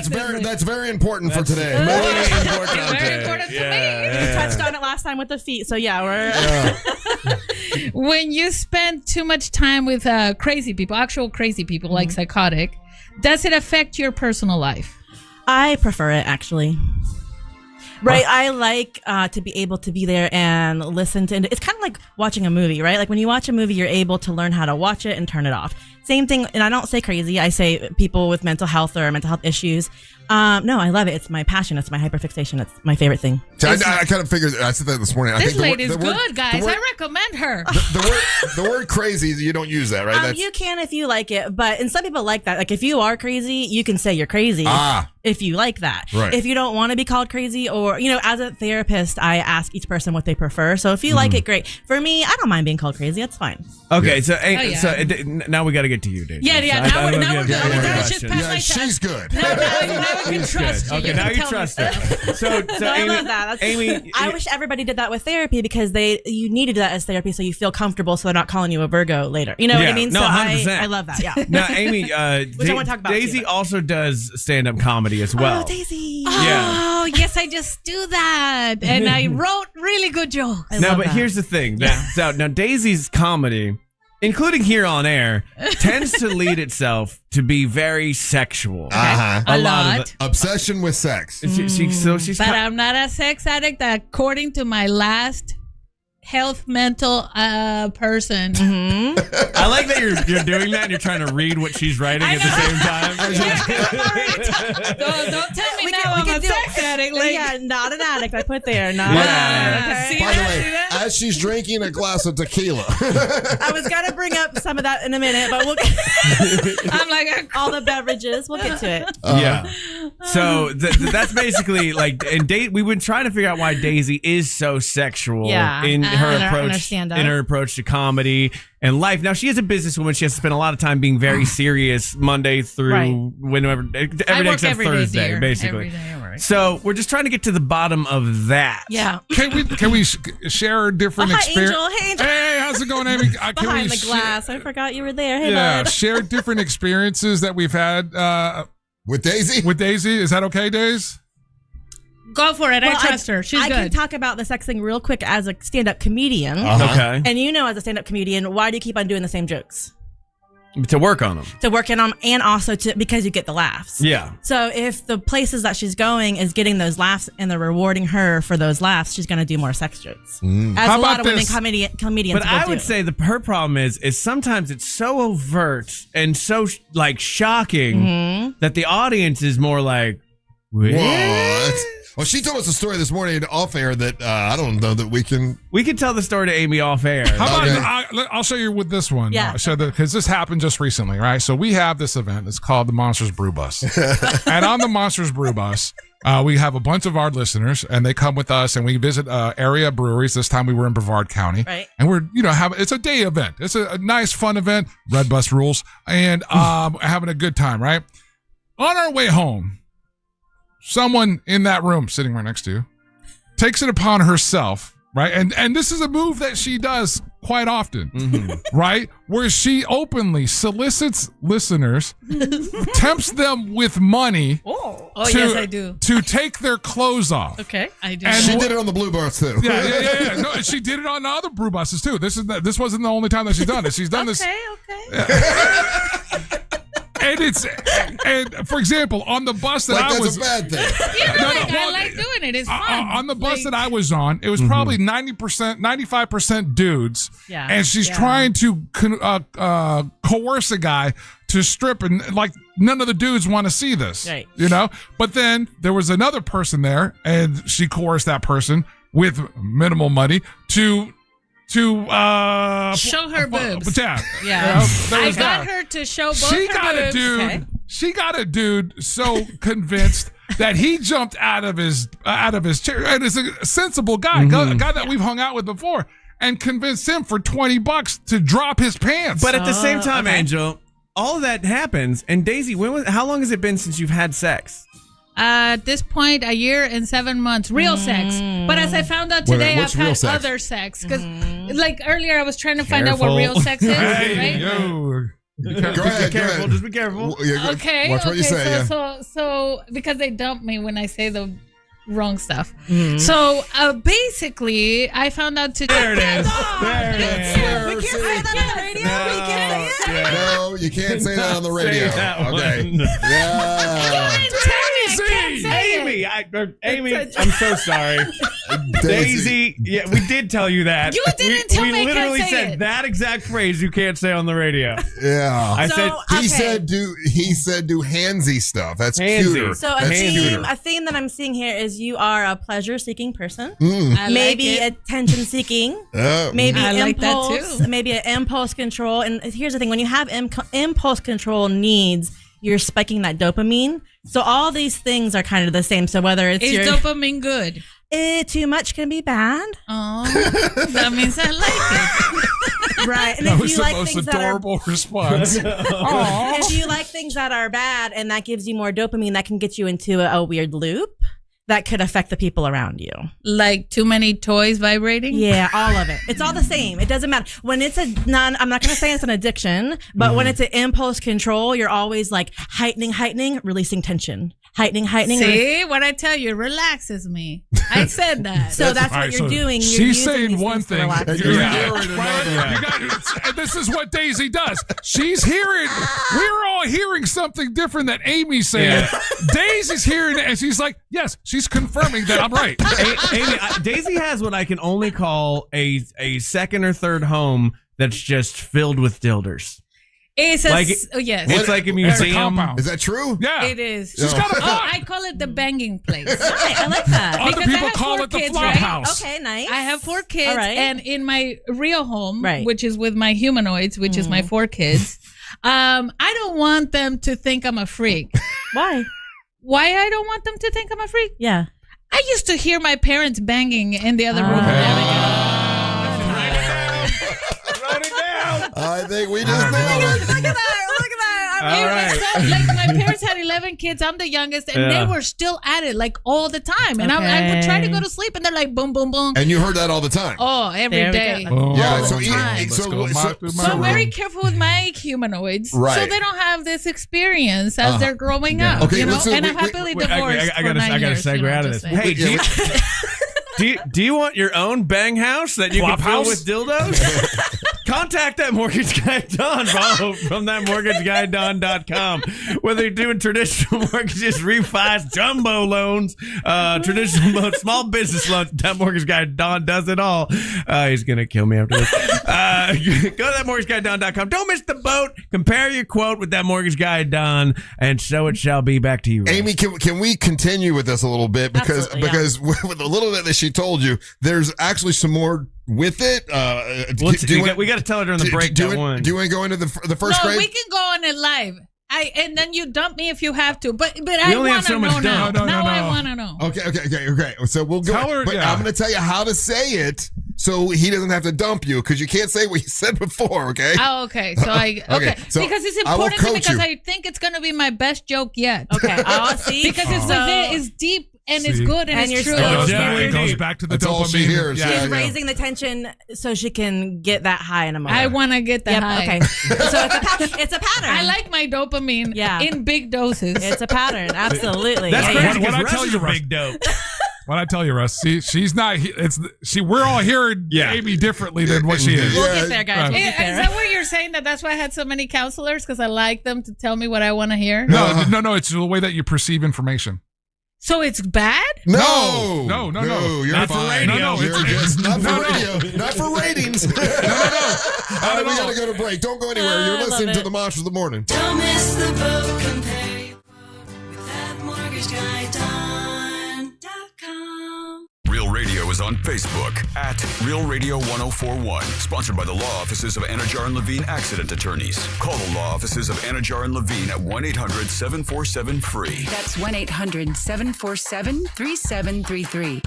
Speaker 15: lady.
Speaker 1: That's very important for today.
Speaker 3: Very important.
Speaker 15: Very important to me.
Speaker 13: We touched on it last time with the feet. So yeah, we're.
Speaker 15: When you spend too much time with crazy people, actual crazy people like psychotic, does it affect your personal life?
Speaker 13: I prefer it actually. Right, I like to be able to be there and listen to. It's kind of like watching a movie, right? Like when you watch a movie, you're able to learn how to watch it and turn it off. Same thing, and I don't say crazy. I say people with mental health or mental health issues. No, I love it. It's my passion. It's my hyperfixation. It's my favorite thing.
Speaker 1: So I kind of figured. I said that this morning. I
Speaker 15: This
Speaker 1: think
Speaker 15: lady's good, guys. I recommend her.
Speaker 1: The word crazy, you don't use that, right?
Speaker 13: You can if you like it, and some people like that. Like if you are crazy, you can say you're crazy. If you like that.
Speaker 1: Right.
Speaker 13: If you don't want to be called crazy, or as a therapist, I ask each person what they prefer. So if you like it, great. For me, I don't mind being called crazy. That's fine.
Speaker 3: Okay, now we got to get to you, Daisy.
Speaker 15: Now we're just past my test.
Speaker 1: She's good.
Speaker 15: Now we can trust you.
Speaker 3: Okay, now you trust her. So
Speaker 13: I
Speaker 3: Amy,
Speaker 13: love that.
Speaker 3: Amy,
Speaker 13: I wish everybody did that with therapy because you needed that as therapy so you feel comfortable so they're not calling you a Virgo later. You know what I mean?
Speaker 3: No,
Speaker 13: so
Speaker 3: 100%.
Speaker 13: I love that. Yeah.
Speaker 3: Now, Amy,
Speaker 13: Which I want to talk about
Speaker 3: Daisy
Speaker 13: too.
Speaker 3: also does stand-up comedy as well.
Speaker 13: Oh, Daisy.
Speaker 15: Oh, yes, I just do that. And I wrote really good jokes.
Speaker 3: Here's the thing. Now, Daisy's comedy, including here on air, tends to lead itself to be very sexual.
Speaker 15: A lot.
Speaker 3: Of it.
Speaker 1: Obsession with sex.
Speaker 3: She's
Speaker 15: But I'm not a sex addict according to my last health mental person.
Speaker 3: I like that you're doing that and you're trying to read what she's writing at the same time.
Speaker 15: Don't tell me now I'm a sex addict.
Speaker 13: Yeah, not an addict. I put there. Not
Speaker 3: Yeah.
Speaker 13: an addict. Okay?
Speaker 1: By the way, as she's drinking a glass of tequila.
Speaker 13: I was going to bring up some of that in a minute, but
Speaker 15: I'm like,
Speaker 13: all the beverages. We'll get to it.
Speaker 3: Yeah. So that's basically like, and we've been trying to figure out why Daisy is so sexual in her approach to comedy and life. Now, she is a businesswoman. She has to spend a lot of time being very serious Monday through whenever, every day except Thursday,
Speaker 15: dear.
Speaker 3: basically.
Speaker 15: Every day, right.
Speaker 3: So we're just trying to get to the bottom of that.
Speaker 13: Yeah.
Speaker 2: Can we share different
Speaker 13: hi,
Speaker 2: experience?
Speaker 13: Angel. Hey, Angel.
Speaker 2: Hey, how's it going, Amy?
Speaker 13: Behind the glass. I forgot you were there. Hey, bud.
Speaker 2: share different experiences that we've had
Speaker 1: with Daisy.
Speaker 2: With Daisy, is that okay, Daisy?
Speaker 15: Go for it. I trust her. She's
Speaker 13: I
Speaker 15: good.
Speaker 13: can talk about the sex thing real quick as a stand-up comedian.
Speaker 3: Okay.
Speaker 13: And as a stand-up comedian, why do you keep on doing the same jokes?
Speaker 3: To work on them.
Speaker 13: To work on them, and also because you get the laughs.
Speaker 3: Yeah.
Speaker 13: So if the places that she's going is getting those laughs and they're rewarding her for those laughs, she's going to do more sex jokes. As
Speaker 3: How
Speaker 13: a lot
Speaker 3: about
Speaker 13: of women
Speaker 3: this?
Speaker 13: comedians
Speaker 3: But I
Speaker 13: will
Speaker 3: would
Speaker 13: do.
Speaker 3: say her problem is sometimes it's so overt and so shocking that the audience is more like,
Speaker 1: what? Well, she told us a story this morning off air that I don't know that we can.
Speaker 3: We can tell the story to Amy off air.
Speaker 2: How about I'll show you with this one.
Speaker 13: Yeah.
Speaker 2: Because this happened just recently, right? So we have this event. It's called the Monsters Brew Bus, and on the Monsters Brew Bus, we have a bunch of our listeners, and they come with us, and we visit area breweries. This time we were in Brevard County,
Speaker 13: right?
Speaker 2: And we're it's a day event. It's a nice fun event. Red Bus rules, and having a good time, right? On our way home, someone in that room sitting right next to you takes it upon herself, right? And this is a move that she does quite often, right? Where she openly solicits listeners, tempts them with money.
Speaker 15: Oh, yes, I do.
Speaker 2: To take their clothes off.
Speaker 15: Okay, I do.
Speaker 1: And she did it on the Blue Bus too.
Speaker 2: Yeah. No, she did it on other brew buses too. This wasn't the only time that she's done it. She's done this. And for example, on the bus that I was,
Speaker 1: that's a bad thing.
Speaker 15: I like doing it. It's fun.
Speaker 2: On the bus that I was on, it was probably 90%, 95% dudes.
Speaker 15: Yeah.
Speaker 2: And she's trying to coerce a guy to strip, and none of the dudes want to see this.
Speaker 13: Right.
Speaker 2: But then there was another person there, and she coerced that person with minimal money to show
Speaker 15: her boobs.
Speaker 2: Yeah.
Speaker 15: I got her to show both her boobs.
Speaker 2: She got a dude so convinced that he jumped out of his chair, and is a sensible guy, a guy that we've hung out with before, and convinced him for $20 to drop his pants.
Speaker 3: But at the same time, Angel, all of that happens. And Daisy, how long has it been since you've had sex?
Speaker 15: At this point, 1 year and 7 months, real sex. But as I found out today, I've had other sex. Because, earlier, I was trying to find out what real sex is, right?
Speaker 2: Yo.
Speaker 3: Just be careful.
Speaker 15: Okay.
Speaker 1: Watch what you say.
Speaker 15: So, because they dump me when I say the wrong stuff. So, basically, I found out today.
Speaker 3: There it is.
Speaker 13: We can't say that on the radio. We can't say it.
Speaker 1: No, you can't say that on the radio.
Speaker 3: Say that
Speaker 1: okay.
Speaker 3: one.
Speaker 1: Yeah.
Speaker 15: You didn't tell me I can't say
Speaker 3: Amy, I'm so sorry. Daisy, yeah, we did tell you that.
Speaker 15: You didn't tell me I
Speaker 3: We
Speaker 15: can't
Speaker 3: literally
Speaker 15: say
Speaker 3: said
Speaker 15: it.
Speaker 3: that exact phrase you can't say on the radio.
Speaker 1: Yeah.
Speaker 3: I said
Speaker 1: he said do handsy stuff. That's cuter.
Speaker 13: So
Speaker 1: That's cuter.
Speaker 13: a theme that I'm seeing here is you are a pleasure-seeking person.
Speaker 15: I
Speaker 13: Maybe
Speaker 15: like it.
Speaker 13: attention-seeking.
Speaker 1: Oh.
Speaker 13: Maybe
Speaker 15: I like that
Speaker 13: impulse.
Speaker 15: too.
Speaker 13: Maybe an impulse control. And here's the thing: when you have impulse control needs, you're spiking that dopamine. So all these things are kind of the same. So whether it's
Speaker 15: Is dopamine good?
Speaker 13: Too much can be bad.
Speaker 15: Oh, that means I like it.
Speaker 13: Right. And
Speaker 2: That
Speaker 13: if
Speaker 2: was
Speaker 13: you
Speaker 2: the
Speaker 13: like
Speaker 2: most
Speaker 13: things that are
Speaker 2: adorable response. Aw.
Speaker 13: if you like things that are bad and that gives you more dopamine, that can get you into a weird loop that could affect the people around you.
Speaker 15: Like too many toys vibrating?
Speaker 13: Yeah, all of it. It's all the same. It doesn't matter. When it's I'm not going to say it's an addiction, but when it's an impulse control, you're always like heightening, releasing tension. Heightening.
Speaker 15: See, what I tell you, relaxes me. I said that.
Speaker 13: So that's what you're doing. You're
Speaker 2: She's
Speaker 13: using
Speaker 2: saying
Speaker 13: these
Speaker 2: one
Speaker 13: things to
Speaker 2: thing.
Speaker 13: relax
Speaker 2: You're
Speaker 13: you.
Speaker 2: hearing another. And this is what Daisy does. She's hearing. We're all hearing something different that Amy's saying. Daisy's hearing it, and she's like, "Yes." She's confirming that I'm right.
Speaker 3: Amy, Daisy has what I can only call a second or third home that's just filled with dilders.
Speaker 15: It's yes.
Speaker 3: It's like a museum.
Speaker 1: Is that true?
Speaker 2: Yeah.
Speaker 15: It is.
Speaker 2: She's got a
Speaker 15: I call it the banging place.
Speaker 13: Right, I like that.
Speaker 2: Other
Speaker 15: Because I
Speaker 2: people
Speaker 15: have
Speaker 2: call
Speaker 15: 4
Speaker 2: it the
Speaker 15: kids,
Speaker 2: flop
Speaker 15: right?
Speaker 2: house.
Speaker 13: Okay, nice.
Speaker 15: I have 4 kids,
Speaker 13: All right.
Speaker 15: and in my real home,
Speaker 13: Right.
Speaker 15: which is with my humanoids, which is my 4 kids, I don't want them to think I'm a freak.
Speaker 13: Why?
Speaker 15: Why I don't want them to think I'm a freak?
Speaker 13: Yeah.
Speaker 15: I used to hear my parents banging in the other room.
Speaker 3: Write it down.
Speaker 1: I think we just nailed it.
Speaker 13: Look at that.
Speaker 3: All right.
Speaker 15: So, like, my parents had 11 kids. I'm the youngest, and they were still at it, like, all the time. And I would try to go to sleep, and they're like, boom, boom, boom.
Speaker 1: And you heard that all the time.
Speaker 15: Oh, every
Speaker 13: There we
Speaker 15: day.
Speaker 13: go.
Speaker 1: Yeah.
Speaker 15: All
Speaker 1: So,
Speaker 15: the time. So I'm very careful with my humanoids, so
Speaker 1: Right.
Speaker 15: they don't have this experience as they're growing up.
Speaker 1: Okay,
Speaker 15: you know,
Speaker 1: listen,
Speaker 15: and I'm
Speaker 1: wait,
Speaker 15: happily divorced
Speaker 3: I
Speaker 15: for 9
Speaker 3: gotta
Speaker 15: years.
Speaker 3: segue out of this. Hey, do you want your own bang house that you can
Speaker 2: Flop
Speaker 3: fill
Speaker 2: house?
Speaker 3: with dildos? Contact that mortgage guy Don from thatmortgageguyDon.com. Whether you're doing traditional mortgages, refis, jumbo loans, traditional loans, small business loans, that mortgage guy Don does it all. He's gonna kill me after this. Go to thatmortgageguyDon.com. Don't miss the boat. Compare your quote with that mortgage guy Don, and so it shall be. Back to you, Ray.
Speaker 1: Amy, can we continue with this a little bit because with a little bit that she told you, there's actually some more with it.
Speaker 3: We got to tell her during the break.
Speaker 1: Do you want to go into the first
Speaker 15: No,
Speaker 1: grade?
Speaker 15: we can go on it live. And then you dump me if you have to. But
Speaker 3: We
Speaker 15: I
Speaker 3: only have
Speaker 15: want to
Speaker 3: so much
Speaker 15: know now.
Speaker 3: time.
Speaker 15: Now I want to know.
Speaker 1: Okay. So we'll go.
Speaker 2: Tell her,
Speaker 1: but
Speaker 2: yeah.
Speaker 1: I'm going to tell you how to say it so he doesn't have to dump you because you can't say what you said before. Okay.
Speaker 15: Oh, okay. So
Speaker 1: Okay, so
Speaker 15: because it's
Speaker 1: I will
Speaker 15: important to me
Speaker 1: coach
Speaker 15: because
Speaker 1: you.
Speaker 15: I think it's going to be my best joke yet.
Speaker 13: Okay. Oh, see?
Speaker 15: Because it's deep and it's good and
Speaker 13: you're
Speaker 15: it's true.
Speaker 13: still-
Speaker 2: It goes back to the
Speaker 1: That's all she
Speaker 2: dopamine.
Speaker 1: hears.
Speaker 2: Yeah.
Speaker 13: She's raising the tension so she can get that high in a moment.
Speaker 15: I want to get that high.
Speaker 13: Okay. So it's a pattern.
Speaker 15: I like my dopamine in big doses.
Speaker 13: It's a pattern. Absolutely.
Speaker 3: That's
Speaker 13: Yeah,
Speaker 3: crazy.
Speaker 2: What
Speaker 3: What
Speaker 2: I
Speaker 3: I
Speaker 2: tell you, Russ?
Speaker 3: big dope.
Speaker 2: What I tell you, Russ? See, she's not. We're all hearing Amy differently than what she is.
Speaker 13: We'll get there, guys. We'll
Speaker 15: Is
Speaker 13: get there.
Speaker 15: that what you're saying? That's why I had so many counselors because I like them to tell me what I want to hear?
Speaker 2: No. It's the way that you perceive information.
Speaker 15: So it's bad?
Speaker 1: No,
Speaker 2: you're
Speaker 1: not
Speaker 2: for
Speaker 1: fine.
Speaker 2: radio.
Speaker 1: You're just not for
Speaker 2: No.
Speaker 1: radio, not for ratings. All right, we gotta go to break. Don't go anywhere. You're listening to the Monsters of the Morning.
Speaker 6: Don't miss the boat. Compare your quote with that mortgageguyDon.com.
Speaker 4: Real Radio is on Facebook at Real Radio 1041. Sponsored by the law offices of Anajar and Levine Accident Attorneys. Call the law offices of Anajar and Levine at 1-800-747-FREE.
Speaker 14: That's 1-800-747-3733.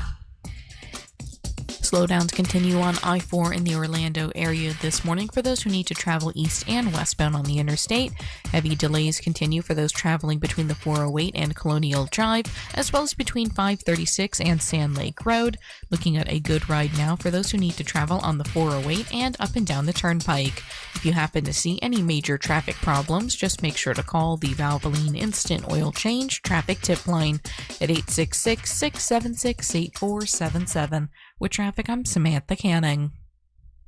Speaker 10: Slowdowns continue on I-4 in the Orlando area this morning for those who need to travel east and westbound on the interstate. Heavy delays continue for those traveling between the 408 and Colonial Drive, as well as between 536 and Sand Lake Road. Looking at a good ride now for those who need to travel on the 408 and up and down the Turnpike. If you happen to see any major traffic problems, just make sure to call the Valvoline Instant Oil Change Traffic Tip Line at 866-676-8477. With traffic, I'm Samantha Canning.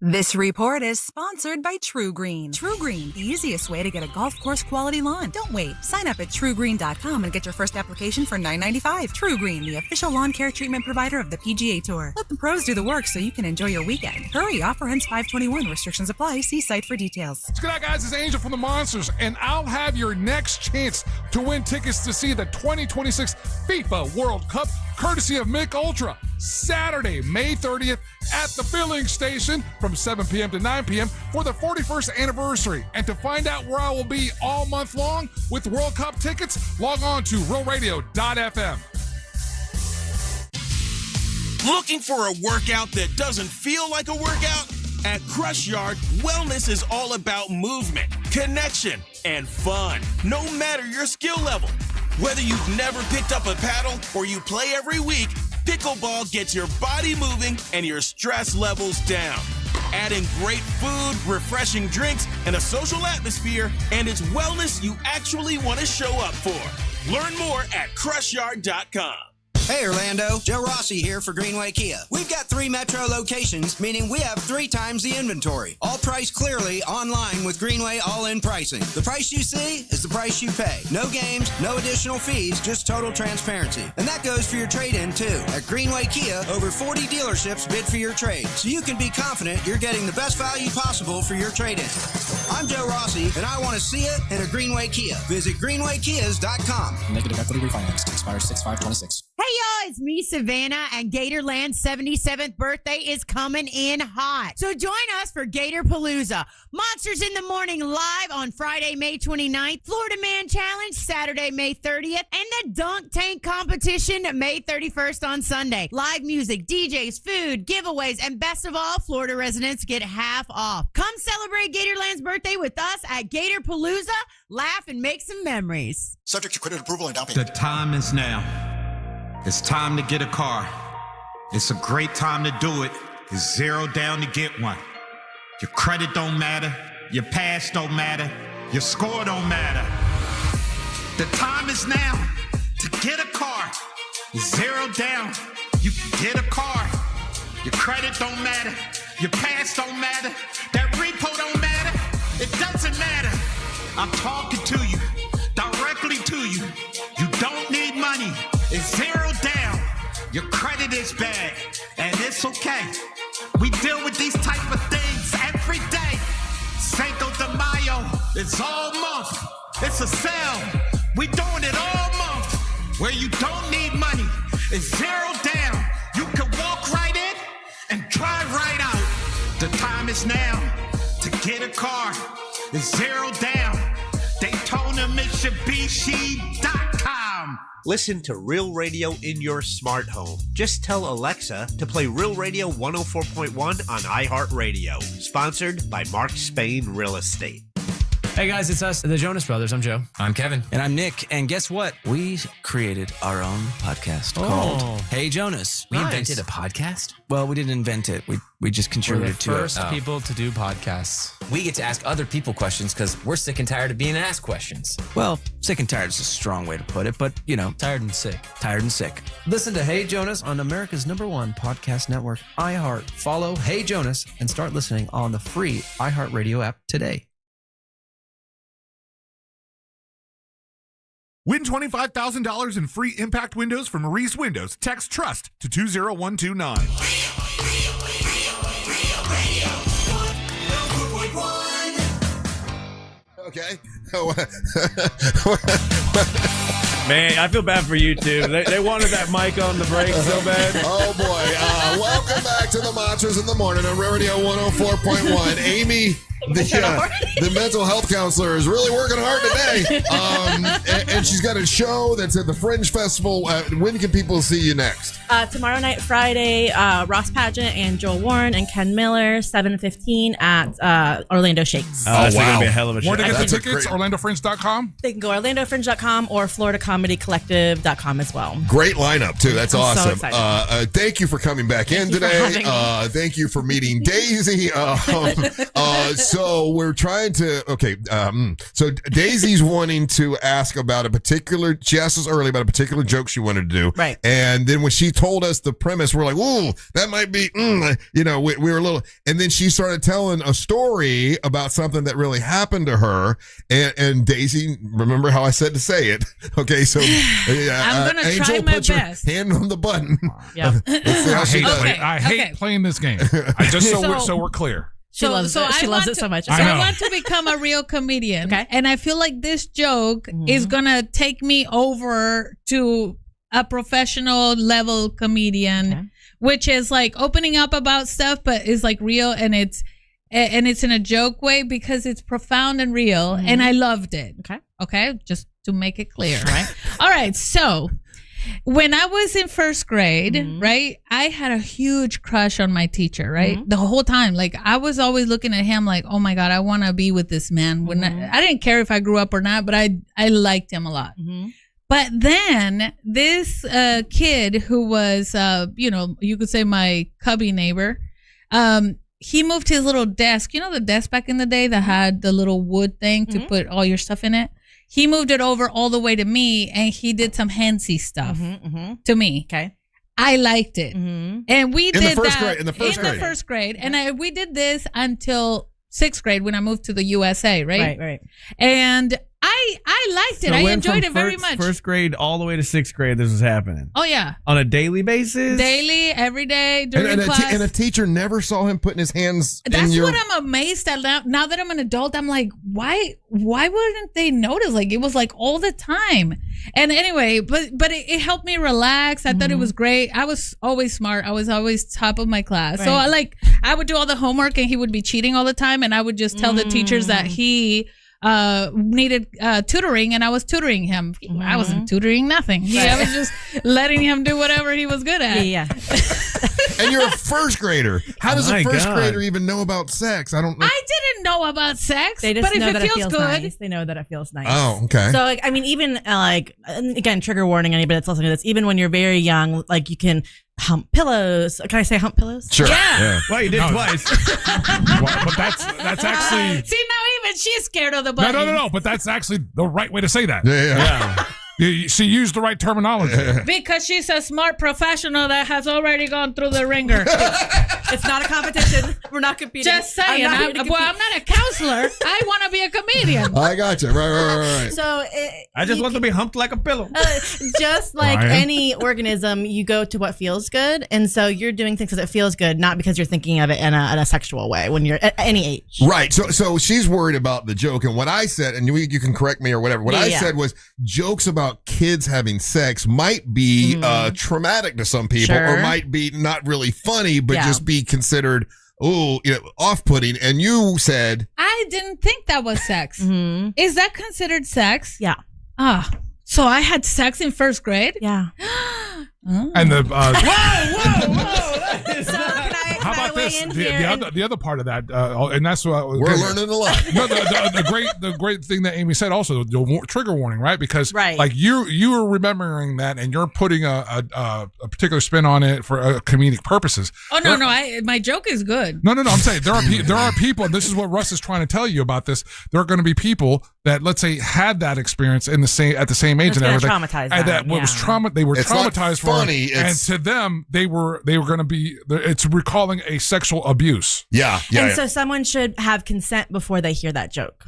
Speaker 9: This report is sponsored by True Green. True Green, the easiest way to get a golf course quality lawn. Don't wait. Sign up at truegreen.com and get your first application for $9.95. True Green, the official lawn care treatment provider of the PGA Tour. Let the pros do the work so you can enjoy your weekend. Hurry, offer ends 5/21. Restrictions apply. See site for details.
Speaker 2: Good night, guys. It's Angel from the Monsters, and I'll have your next chance to win tickets to see the 2026 FIFA World Cup, courtesy of Mick Ultra, Saturday, May 30th at the filling station from 7 p.m. to 9 p.m. for the 41st anniversary. And to find out where I will be all month long with World Cup tickets, log on to realradio.fm.
Speaker 14: Looking for a workout that doesn't feel like a workout? At Crush Yard, wellness is all about movement, connection, and fun, no matter your skill level. Whether you've never picked up a paddle or you play every week, pickleball gets your body moving and your stress levels down. Adding great food, refreshing drinks, and a social atmosphere, and it's wellness you actually want to show up for. Learn more at crushyard.com.
Speaker 16: Hey Orlando, Joe Rossi here for Greenway Kia. We've got 3 metro locations, meaning we have 3 times the inventory. All priced clearly online with Greenway all-in pricing. The price you see is the price you pay. No games, no additional fees, just total transparency. And that goes for your trade-in too. At Greenway Kia, over 40 dealerships bid for your trade, so you can be confident you're getting the best value possible for your trade-in. I'm Joe Rossi, and I want to see it in a Greenway Kia. Visit greenwaykias.com.
Speaker 17: Negative equity refinance expires 6/5/26.
Speaker 18: Hey y'all, it's me, Savannah, and Gatorland's 77th birthday is coming in hot. So join us for Gator Palooza. Monsters in the Morning live on Friday, May 29th. Florida Man Challenge Saturday, May 30th. And the Dunk Tank Competition May 31st on Sunday. Live music, DJs, food, giveaways, and best of all, Florida residents get half off. Come celebrate Gatorland's birthday with us at Gator Palooza. Laugh and make some memories.
Speaker 16: Subject to credit approval and down payment.
Speaker 20: The time is now. It's time to get a car. It's a great time to do it. It's zero down to get one. Your credit don't matter. Your past don't matter. Your score don't matter. The time is now to get a car. It's zero down. You can get a car. Your credit don't matter. Your past don't matter. That repo don't matter. It doesn't matter. I'm talking to you, directly to you. You don't need money. It's zero down. Your credit is bad, and it's okay. We deal with these type of things every day. Cinco de Mayo, it's all month. It's a sale. We doing it all month. Where you don't need money, it's zero down. You can walk right in and drive right out. The time is now to get a car. It's zero down. Daytona Mitsubishi.com.
Speaker 12: Listen to Real Radio in your smart home. Just tell Alexa to play Real Radio 104.1 on iHeartRadio. Sponsored by Mark Spain Real Estate.
Speaker 21: Hey guys, it's us, the Jonas Brothers. I'm Joe.
Speaker 22: I'm Kevin.
Speaker 21: And I'm Nick. And guess what? We created our own podcast called Hey Jonas.
Speaker 22: We invented a podcast?
Speaker 21: Well, we didn't invent it. We just contributed to it.
Speaker 22: We're the first people to do podcasts. We get to ask other people questions because we're sick and tired of being asked questions.
Speaker 21: Well, sick and tired is a strong way to put it, but you know.
Speaker 22: Tired and sick.
Speaker 21: Tired and sick.
Speaker 22: Listen to Hey Jonas on America's #1 podcast network, iHeart. Follow Hey Jonas and start listening on the free iHeartRadio app today.
Speaker 29: Win $25,000 in free impact windows from Reese Windows. Text TRUST to 20129.
Speaker 1: Okay.
Speaker 3: Man, I feel bad for you two. They wanted that mic on the break so bad.
Speaker 1: Oh boy! Welcome back to the Monsters in the Morning on Real Radio 104.1. Amy, the mental health counselor, is really working hard today, and she's got a show that's at the Fringe Festival. When can people see you next?
Speaker 13: Tomorrow night, Friday, Ross Pageant and Joel Warren and Ken Miller, 7:15 at Orlando Shakes.
Speaker 3: Oh, that's going to be a hell of a show.
Speaker 2: Where to get the tickets? OrlandoFringe.com?
Speaker 13: They can go OrlandoFringe.com or FloridaComedyCollective.com as well.
Speaker 1: Great lineup, too. That's awesome.
Speaker 13: So excited.
Speaker 1: Thank you for coming back in today. Thank you for meeting Deisi. So So we're trying to, so Daisy's wanting to ask about she asked us early about a particular joke she wanted to do.
Speaker 13: Right.
Speaker 1: And then when she told us the premise, we're like, ooh, that might be, we were a little, and then she started telling a story about something that really happened to her. And Daisy, remember how I said to say it. Okay, so
Speaker 15: I'm going to
Speaker 1: Angel,
Speaker 15: try my
Speaker 1: put your
Speaker 15: best.
Speaker 1: hand on the button.
Speaker 13: Yep.
Speaker 2: I hate playing this game. So we're clear.
Speaker 13: She loves it so much.
Speaker 15: So I want to become a real comedian.
Speaker 13: Okay.
Speaker 15: And I feel like this joke is going to take me over to a professional level comedian, which is like opening up about stuff, but is like real, and it's in a joke way because it's profound and real, and I loved it. Okay, just to make it clear, right? All right, so when I was in first grade, right, I had a huge crush on my teacher, right? The whole time. Like, I was always looking at him like, oh my God, I want to be with this man. When I didn't care if I grew up or not, but I liked him a lot. But then this kid who was, you could say my cubby neighbor, he moved his little desk. You know the desk back in the day that had the little wood thing to put all your stuff in it? He moved it over all the way to me, and he did some handsy stuff to me.
Speaker 13: Okay.
Speaker 15: I liked it. And we did that
Speaker 1: in the first grade.
Speaker 15: And we did this until 6th grade when I moved to the USA, right?
Speaker 13: Right.
Speaker 15: And I liked it.
Speaker 3: So
Speaker 15: I enjoyed it very much.
Speaker 3: First grade all the way to 6th grade, this was happening.
Speaker 15: Oh, yeah.
Speaker 3: On a daily basis?
Speaker 15: Daily, every day, during class.
Speaker 1: And a teacher never saw him putting his hands
Speaker 15: That's
Speaker 1: in your...
Speaker 15: what I'm amazed at now that I'm an adult. I'm like, why wouldn't they notice? Like, it was like all the time. And anyway, but it helped me relax. I thought it was great. I was always smart. I was always top of my class.
Speaker 13: Right.
Speaker 15: So I would do all the homework, and he would be cheating all the time. And I would just tell the teachers that he needed tutoring, and I was tutoring him. I wasn't tutoring nothing. I was just letting him do whatever he was good at.
Speaker 13: Yeah.
Speaker 1: And you're a first grader. How does a first grader even know about sex? I don't know.
Speaker 15: I didn't know about sex,
Speaker 13: They just
Speaker 15: but
Speaker 13: know
Speaker 15: if
Speaker 13: that
Speaker 15: it feels good,
Speaker 13: nice. They know that it feels nice.
Speaker 1: Oh, okay.
Speaker 13: So, I mean, even again, trigger warning, anybody that's listening to this, even when you're very young, like you can hump pillows. Can I say hump pillows?
Speaker 1: Sure.
Speaker 15: Yeah.
Speaker 3: Well, you did twice.
Speaker 2: But that's actually...
Speaker 15: See, now even she's scared of the button.
Speaker 2: No. But that's actually the right way to say that.
Speaker 1: Yeah.
Speaker 2: She used the right terminology.
Speaker 15: Because she's a smart professional that has already gone through the ringer.
Speaker 13: It's not a competition. We're not competing.
Speaker 15: Just saying. I'm not a counselor. I want to be a comedian.
Speaker 1: I got you. Right.
Speaker 13: So
Speaker 3: I just want to be humped like a pillow.
Speaker 13: Just like
Speaker 2: Ryan?
Speaker 13: any organism, you go to what feels good. And so you're doing things because it feels good, not because you're thinking of it in a sexual way when you're at any age.
Speaker 1: Right. So she's worried about the joke. And what I said, and you can correct me or whatever, what I said was jokes about kids having sex might be traumatic to some people, or might be not really funny, but just be considered off-putting. And you said,
Speaker 15: I didn't think that was sex. Is that considered sex?
Speaker 13: Yeah.
Speaker 15: So I had sex in first grade?
Speaker 13: Yeah.
Speaker 2: And the
Speaker 13: Whoa.
Speaker 2: how about this? The other part of that, and that's what
Speaker 1: we're learning a lot.
Speaker 2: No, the great thing that Amy said also, the trigger warning, right? Because like you were remembering that, and you're putting a particular spin on it for comedic purposes.
Speaker 15: Oh no, my joke is good.
Speaker 2: No. I'm saying there are people, and this is what Russ is trying to tell you about this. There are going to be people that, let's say, had that experience at the same age and everything,
Speaker 13: traumatize
Speaker 2: and
Speaker 13: them,
Speaker 2: was trauma. They were
Speaker 1: it's
Speaker 2: traumatized for
Speaker 1: funny.
Speaker 2: it, and to them, they were going to be. It's recalling a sexual abuse.
Speaker 1: Yeah.
Speaker 13: So someone should have consent before they hear that joke.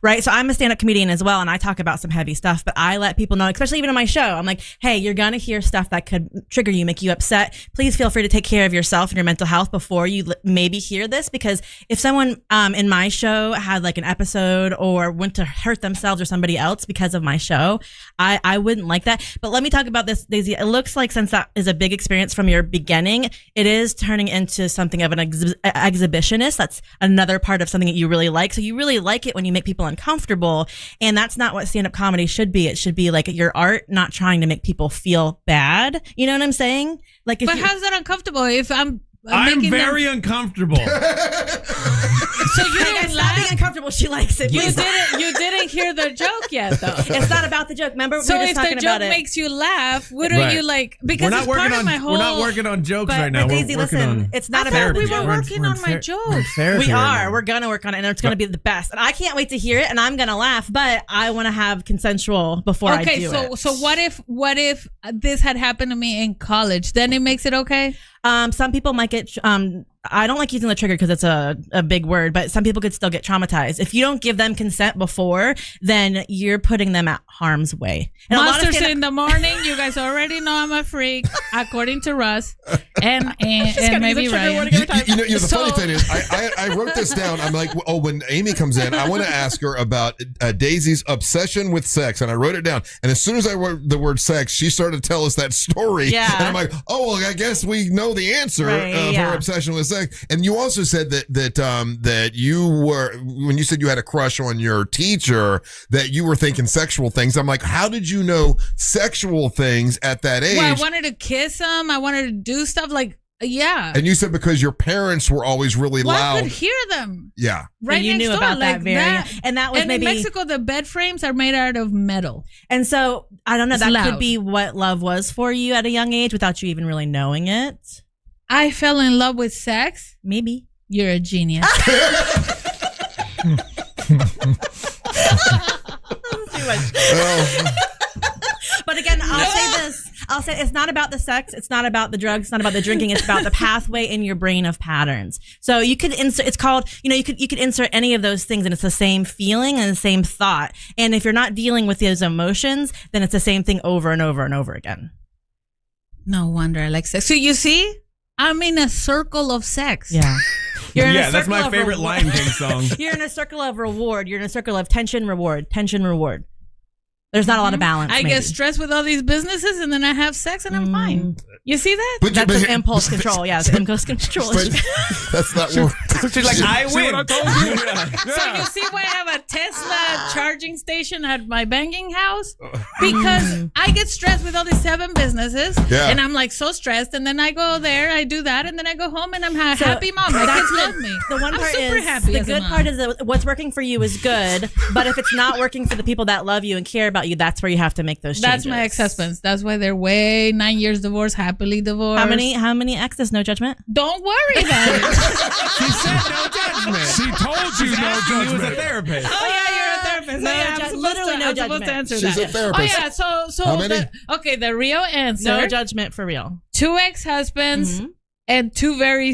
Speaker 13: Right. So I'm a stand-up comedian as well, and I talk about some heavy stuff, but I let people know, especially even on my show, I'm like, hey, you're going to hear stuff that could trigger you, make you upset. Please feel free to take care of yourself and your mental health before you maybe hear this, because if someone in my show had like an episode or went to hurt themselves or somebody else because of my show, I wouldn't like that. But let me talk about this, Daisy. It looks like since that is a big experience from your beginning, it is turning into something of an exhibitionist. That's another part of something that you really like. So you really like it when you make people uncomfortable, and that's not what stand-up comedy should be. It should be like your art, not trying to make people feel bad. You know what I'm saying? Like,
Speaker 15: But how's that uncomfortable if I'm
Speaker 3: very uncomfortable.
Speaker 15: So you don't
Speaker 13: it's not being uncomfortable. well, she likes it.
Speaker 15: You didn't hear the joke yet, though.
Speaker 13: It's not about the joke. Remember,
Speaker 15: So
Speaker 13: we were
Speaker 15: if
Speaker 13: just talking
Speaker 15: the joke
Speaker 13: about it.
Speaker 15: makes you laugh, wouldn't
Speaker 3: Right.
Speaker 15: you like? Because
Speaker 3: we're not
Speaker 15: it's
Speaker 3: working
Speaker 15: part
Speaker 3: on
Speaker 15: of my whole.
Speaker 3: we're not working on jokes right now.
Speaker 13: Daisy,
Speaker 3: we're working
Speaker 13: listen,
Speaker 3: on
Speaker 13: it's not
Speaker 15: I
Speaker 13: about
Speaker 15: thought
Speaker 13: the
Speaker 15: we
Speaker 13: joke.
Speaker 15: were working on my jokes.
Speaker 13: We are. We're gonna work on it, and it's gonna be the best. And I can't wait to hear it, and I'm gonna laugh. But I want to have consensual before I do it.
Speaker 15: So what if this had happened to me in college? Then it makes it okay.
Speaker 13: Some people might get. I don't like using the trigger because it's a big word, but some people could still get traumatized. If you don't give them consent before, then you're putting them at harm's way. And
Speaker 15: Monsters in the morning. You guys already know I'm a freak, according to Russ, and maybe Ryan.
Speaker 1: The funny thing is, I wrote this down. I'm like, oh, when Amy comes in, I want to ask her about Daisy's obsession with sex, and I wrote it down. And as soon as I wrote the word sex, she started to tell us that story.
Speaker 13: Yeah.
Speaker 1: And I'm like, oh, well, I guess we know the answer of her obsession with sex. And you also said that you were, when you said you had a crush on your teacher, that you were thinking sexual things. I'm like, how did you know sexual things at that age?
Speaker 15: Well, I wanted to kiss him. I wanted to do stuff like, yeah.
Speaker 1: And you said because your parents were always really loud.
Speaker 15: I could hear them.
Speaker 1: Yeah.
Speaker 15: Right,
Speaker 13: you
Speaker 15: next
Speaker 13: knew
Speaker 15: door,
Speaker 13: about
Speaker 15: like
Speaker 13: that and that was
Speaker 15: and
Speaker 13: maybe
Speaker 15: in Mexico the bed frames are made out of metal,
Speaker 13: and so I don't know.
Speaker 15: It's
Speaker 13: That
Speaker 15: loud.
Speaker 13: could be what love was for you at a young age without you even really knowing it.
Speaker 15: I fell in love with sex.
Speaker 13: Maybe
Speaker 15: you're a genius.
Speaker 13: But again, I'll say this. I'll say it's not about the sex. It's not about the drugs. It's not about the drinking. It's about the pathway in your brain of patterns. So you could insert, it's called, you could insert any of those things and it's the same feeling and the same thought. And if you're not dealing with those emotions, then it's the same thing over and over and over again.
Speaker 15: No wonder I like sex. So you see, I'm in a circle of sex.
Speaker 13: Yeah. You're in a
Speaker 3: that's my
Speaker 13: circle of
Speaker 3: favorite
Speaker 13: reward.
Speaker 3: Lion King song.
Speaker 13: You're in a circle of reward. You're in a circle of tension, reward, tension, reward. There's not a lot of balance.
Speaker 15: I
Speaker 13: maybe.
Speaker 15: get stressed with all these businesses and then I have sex and I'm fine. You see that?
Speaker 13: That's an impulse control. Yeah, it's impulse control.
Speaker 1: That's not what.
Speaker 3: She's like, I
Speaker 2: See
Speaker 3: win.
Speaker 2: what I told you?
Speaker 15: So you see why I have a Tesla charging station at my banking house? Because I get stressed with all these 7 businesses.
Speaker 1: Yeah.
Speaker 15: And I'm like so stressed. And then I go there, I do that, and then I go home and I'm a happy mom. My kids love me.
Speaker 13: The one
Speaker 15: I'm
Speaker 13: part
Speaker 15: super
Speaker 13: is
Speaker 15: happy
Speaker 13: the
Speaker 15: as a
Speaker 13: good
Speaker 15: mom.
Speaker 13: part is that what's working for you is good, but if it's not working for the people that love you and care about you, that's where you have to make those changes.
Speaker 15: That's my ex-husbands. That's why they're 9 years divorced, happily divorced.
Speaker 13: How many exes? No judgment.
Speaker 15: Don't worry about it.
Speaker 3: She said no judgment.
Speaker 2: She told you no
Speaker 3: He was a
Speaker 2: judgment.
Speaker 3: therapist.
Speaker 15: Oh yeah, you're a therapist.
Speaker 13: No
Speaker 15: Oh, yeah,
Speaker 13: ju- literally no
Speaker 15: I'm supposed to
Speaker 13: judgment.
Speaker 15: answer
Speaker 1: She's
Speaker 15: that.
Speaker 1: a therapist.
Speaker 15: Oh yeah, so
Speaker 1: How many?
Speaker 15: the real answer.
Speaker 13: No judgment for real.
Speaker 15: 2 ex-husbands and 3 very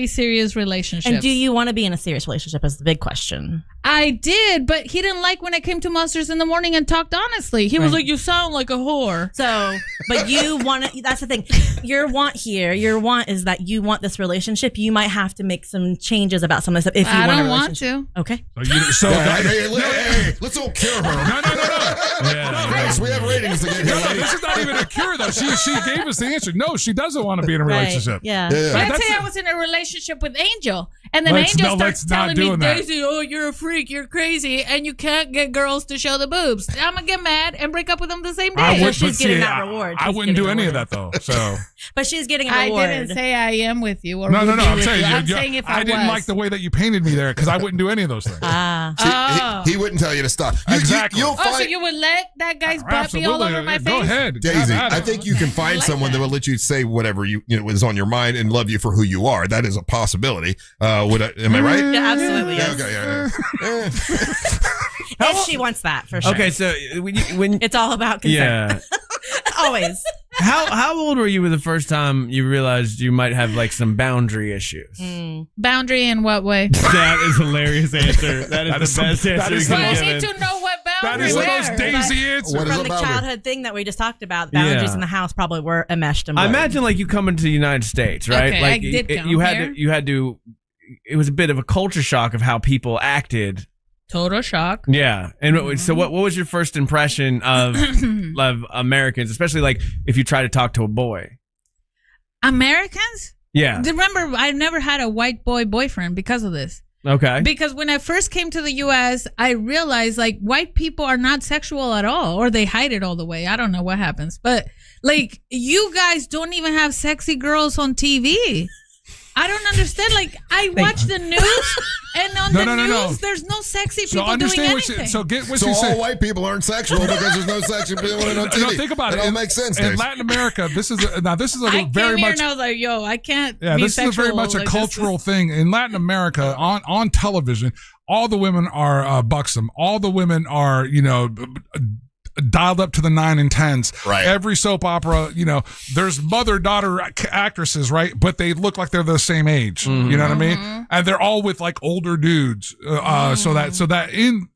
Speaker 15: serious relationships.
Speaker 13: And do you want to be in a serious relationship? Is the big question.
Speaker 15: I did, but he didn't like when I came to Monsters in the Morning and talked honestly. He was like, "You sound like a whore."
Speaker 13: So, but you want to, that's the thing. Your want is that you want this relationship. You might have to make some changes about some of this stuff if you
Speaker 15: I
Speaker 13: want a
Speaker 15: don't want
Speaker 13: relationship.
Speaker 15: to.
Speaker 13: Okay.
Speaker 1: Hey, let's all cure her.
Speaker 2: No.
Speaker 1: Yes, we have ratings to get
Speaker 2: No,
Speaker 1: here.
Speaker 2: this is not even a cure though. She gave us the answer. No, she doesn't want to be in a relationship.
Speaker 13: Yeah.
Speaker 15: Let's say I was in a relationship with Angel, and then
Speaker 2: Let's
Speaker 15: Angel
Speaker 2: not-
Speaker 15: starts
Speaker 2: let's not
Speaker 15: telling me,
Speaker 2: doing that.
Speaker 15: "Daisy, oh, you're a freak, you're crazy, and you can't get girls to show the boobs." I'm gonna get mad and break up with them the same day.
Speaker 2: I would,
Speaker 13: she's
Speaker 2: but
Speaker 13: getting
Speaker 2: see,
Speaker 13: that reward.
Speaker 2: I
Speaker 13: She's
Speaker 2: wouldn't do
Speaker 13: getting
Speaker 2: any of
Speaker 13: reward.
Speaker 2: that though. So
Speaker 13: But she's getting a
Speaker 15: I
Speaker 13: reward.
Speaker 15: didn't say I am with you. Or
Speaker 2: no.
Speaker 15: would be
Speaker 2: I'm
Speaker 15: with
Speaker 2: saying,
Speaker 15: you. I'm
Speaker 2: you-
Speaker 15: saying if
Speaker 2: I didn't
Speaker 15: was.
Speaker 2: like the way that you painted me there because I wouldn't do any of those things.
Speaker 1: See, he wouldn't tell you to stop.
Speaker 2: Exactly.
Speaker 1: You'll
Speaker 15: Oh, so
Speaker 1: find,
Speaker 15: you would let that guy's butt be all
Speaker 2: Absolutely.
Speaker 15: over my face?
Speaker 2: Go ahead.
Speaker 1: Daisy,
Speaker 2: Have at
Speaker 1: I
Speaker 2: it.
Speaker 1: think you can find someone that will let you say whatever you know is on your mind and love you for who you are. That is a possibility. Am I right?
Speaker 13: Yeah, absolutely. Yes.
Speaker 1: Okay,
Speaker 13: If she wants that, for sure.
Speaker 3: Okay, so when
Speaker 13: It's all about consent.
Speaker 3: yeah,
Speaker 13: Always.
Speaker 3: how old were you the first time you realized you might have like some boundary issues?
Speaker 15: Boundary in what way?
Speaker 3: That is a hilarious answer. That is the best answer you
Speaker 15: But I
Speaker 3: can
Speaker 15: need
Speaker 3: give.
Speaker 15: to know what
Speaker 2: That
Speaker 15: boundary.
Speaker 2: is the
Speaker 15: where.
Speaker 2: most Daisy answer.
Speaker 1: What is
Speaker 13: From
Speaker 1: a
Speaker 13: the
Speaker 1: boundary?
Speaker 13: childhood thing that we just talked about, boundaries
Speaker 3: Yeah.
Speaker 13: in the house probably were enmeshed and
Speaker 3: I
Speaker 13: blurred.
Speaker 3: imagine like you coming to the United States, right?
Speaker 15: Okay,
Speaker 3: like
Speaker 15: I did come
Speaker 3: you had
Speaker 15: here.
Speaker 3: to. It was a bit of a culture shock of how people acted.
Speaker 15: Total shock.
Speaker 3: Yeah, and so what was your first impression of Americans, especially like if you try to talk to a boy?
Speaker 15: Americans?
Speaker 3: Yeah.
Speaker 15: Remember, I never had a white boy boyfriend because of this.
Speaker 3: Okay.
Speaker 15: Because when I first came to the U.S., I realized like white people are not sexual at all, or they hide it all the way. I don't know what happens, but like you guys don't even have sexy girls on TV. I don't understand. Like I watch the news. And on the news, there's no sexy people doing anything.
Speaker 1: So all white people aren't sexual because there's no sexy people on TV.
Speaker 2: No, think about it.
Speaker 1: It all makes sense.
Speaker 2: In Latin America, this is a
Speaker 15: I
Speaker 2: very
Speaker 15: came here
Speaker 2: much.
Speaker 15: and I was like, yo, I can't.
Speaker 2: Yeah,
Speaker 15: be
Speaker 2: this is very much a
Speaker 15: like,
Speaker 2: cultural thing in Latin America. On television, all the women are buxom. All the women are dialed up to the 9 and 10s.
Speaker 1: Right.
Speaker 2: Every soap opera, there's mother-daughter actresses, right? But they look like they're the same age. You know what I mean? And they're all with like older dudes. So that in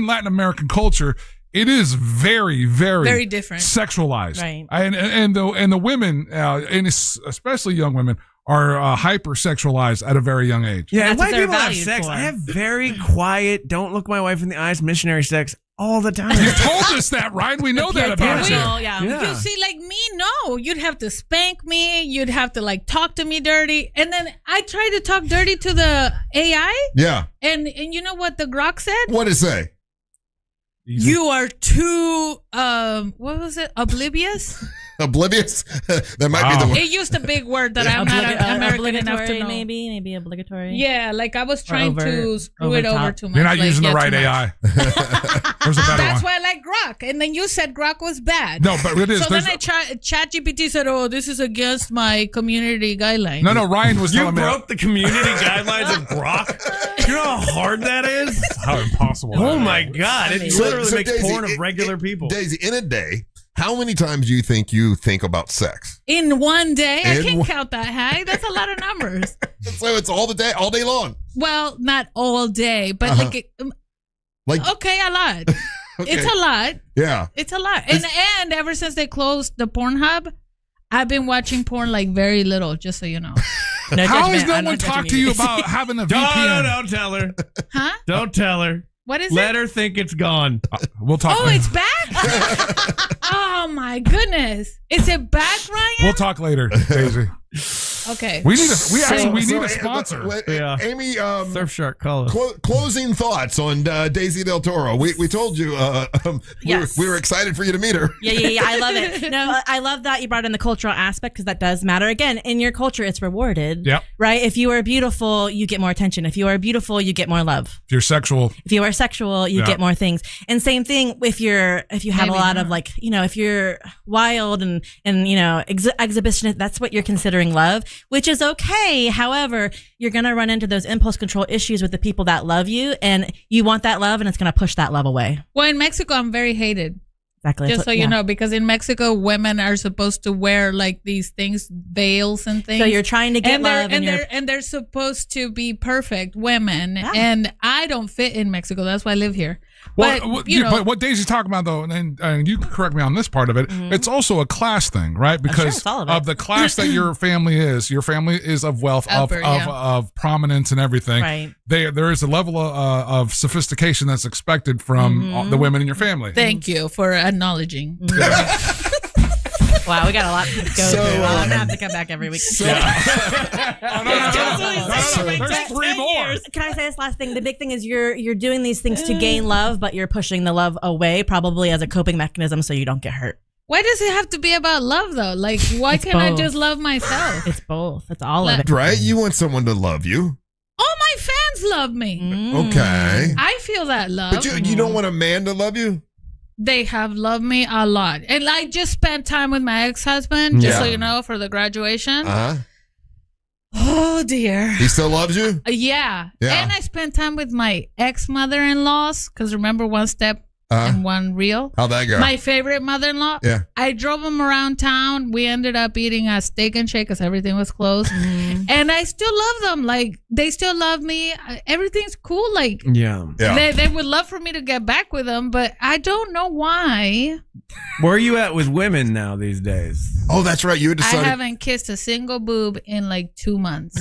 Speaker 2: Latin American culture, it is very, very,
Speaker 15: very different,
Speaker 2: sexualized.
Speaker 15: Right.
Speaker 2: And the women, and especially young women, are hyper-sexualized at a very young age.
Speaker 3: Yeah, and
Speaker 15: That's
Speaker 3: white
Speaker 15: what they're
Speaker 3: people have
Speaker 15: valued
Speaker 3: sex.
Speaker 15: for.
Speaker 3: I have very quiet, don't look my wife in the eyes, missionary sex all the time.
Speaker 2: You told us that, Ryan. We know that about you.
Speaker 15: You see, like me, no. You'd have to spank me. You'd have to like talk to me dirty. And then I tried to talk dirty to the AI.
Speaker 1: Yeah.
Speaker 15: And you know what the Grok said?
Speaker 1: What did it say?
Speaker 15: You are too, what was it? Oblivious?
Speaker 1: Oblivious? That might be the word.
Speaker 15: It used a big word that I'm not American enough to know.
Speaker 13: Maybe obligatory.
Speaker 15: Yeah, like I was trying to screw it over too much.
Speaker 2: You're not
Speaker 15: like,
Speaker 2: using the
Speaker 15: yeah,
Speaker 2: right
Speaker 15: too much.
Speaker 2: AI. There's a better
Speaker 15: That's
Speaker 2: one.
Speaker 15: why I like Grok. And then you said Grok was bad.
Speaker 2: No, but it is.
Speaker 15: So then ChatGPT said, oh, this is against my community guideline.
Speaker 2: No, Ryan was telling me.
Speaker 3: You broke the community guidelines of Grok? You know how hard that is?
Speaker 2: How impossible.
Speaker 3: Oh my God. It literally makes
Speaker 1: Daisy,
Speaker 3: porn of regular people.
Speaker 1: Daisy, in a day, how many times do you think about sex?
Speaker 15: In one day? I can't count that high. That's a lot of numbers.
Speaker 1: So it's all day long.
Speaker 15: Well, not all day, but okay, a lot.
Speaker 1: Okay.
Speaker 15: It's a lot.
Speaker 1: Yeah.
Speaker 15: It's a lot. And ever since they closed the Pornhub, I've been watching porn like very little, just so you know.
Speaker 2: How has no one talked to you about having a VPN?
Speaker 3: Don't tell her.
Speaker 15: Huh?
Speaker 3: Don't tell her.
Speaker 15: What is
Speaker 3: Let
Speaker 15: it?
Speaker 3: her think it's gone.
Speaker 2: We'll talk.
Speaker 15: Oh, it's back? Oh my goodness. Is it back, Ryan?
Speaker 2: We'll talk later, Daisy.
Speaker 15: Okay.
Speaker 2: We need a sponsor.
Speaker 3: Yeah.
Speaker 1: Amy,
Speaker 3: Surfshark, call us.
Speaker 1: Closing thoughts on Daisy Del Toro. We told you
Speaker 13: Yes.
Speaker 1: we were excited for you to meet her.
Speaker 13: Yeah. I love it. No, I love that you brought in the cultural aspect because that does matter. Again, in your culture, it's rewarded.
Speaker 2: Yep.
Speaker 13: Right? If you are beautiful, you get more attention. If you are beautiful, you get more love.
Speaker 2: If you're sexual.
Speaker 13: If you are sexual, you get more things. And same thing if you have
Speaker 15: Maybe
Speaker 13: a lot
Speaker 15: more.
Speaker 13: of like, if you're wild and exhibitionist, that's what you're considering love, which is okay. However, you're going to run into those impulse control issues with the people that love you, and you want that love, and it's going to push that love away.
Speaker 15: Well, in Mexico, I'm very hated.
Speaker 13: Exactly.
Speaker 15: Just so you know, because in Mexico, women are supposed to wear like these things, veils and things.
Speaker 13: So you're trying to get love,
Speaker 15: and they're supposed to be perfect women, and I don't fit in Mexico. That's why I live here. But
Speaker 2: But what Daisy's talking about, though, and you can correct me on this part of it, it's also a class thing, right? Because
Speaker 13: it's all of it.
Speaker 2: of the class that your family is of wealth, of prominence and everything.
Speaker 13: Right.
Speaker 2: There is a level of sophistication that's expected from the women in your family.
Speaker 15: Thank you for acknowledging.
Speaker 13: Wow, we got a lot to go through. I'm going to have to come back every week.
Speaker 2: There's 3 more.
Speaker 13: Can I say this last thing? The big thing is you're doing these things to gain love, but you're pushing the love away, probably as a coping mechanism so you don't get hurt.
Speaker 15: Why does it have to be about love, though? Like, why can't I just love myself?
Speaker 13: It's both. It's all of it.
Speaker 1: Right? You want someone to love you.
Speaker 15: All my fans love me.
Speaker 1: Okay.
Speaker 15: I feel that love.
Speaker 1: But you don't want a man to love you?
Speaker 15: They have loved me a lot. And I just spent time with my ex-husband, just so you know, for the graduation. Oh, dear.
Speaker 1: He still loves you?
Speaker 15: Yeah. And I spent time with my ex-mother-in-laws, because remember, one step and one reel.
Speaker 1: How'd that go?
Speaker 15: My favorite mother-in-law.
Speaker 1: Yeah.
Speaker 15: I drove them around town. We ended up eating a steak and shake because everything was closed. And I still love them. Like, they still love me. Everything's cool. Like, they would love for me to get back with them, but I don't know why.
Speaker 3: Where are you at with women now these days?
Speaker 1: Oh, that's right. You decided.
Speaker 15: I haven't kissed a single boob in like 2 months.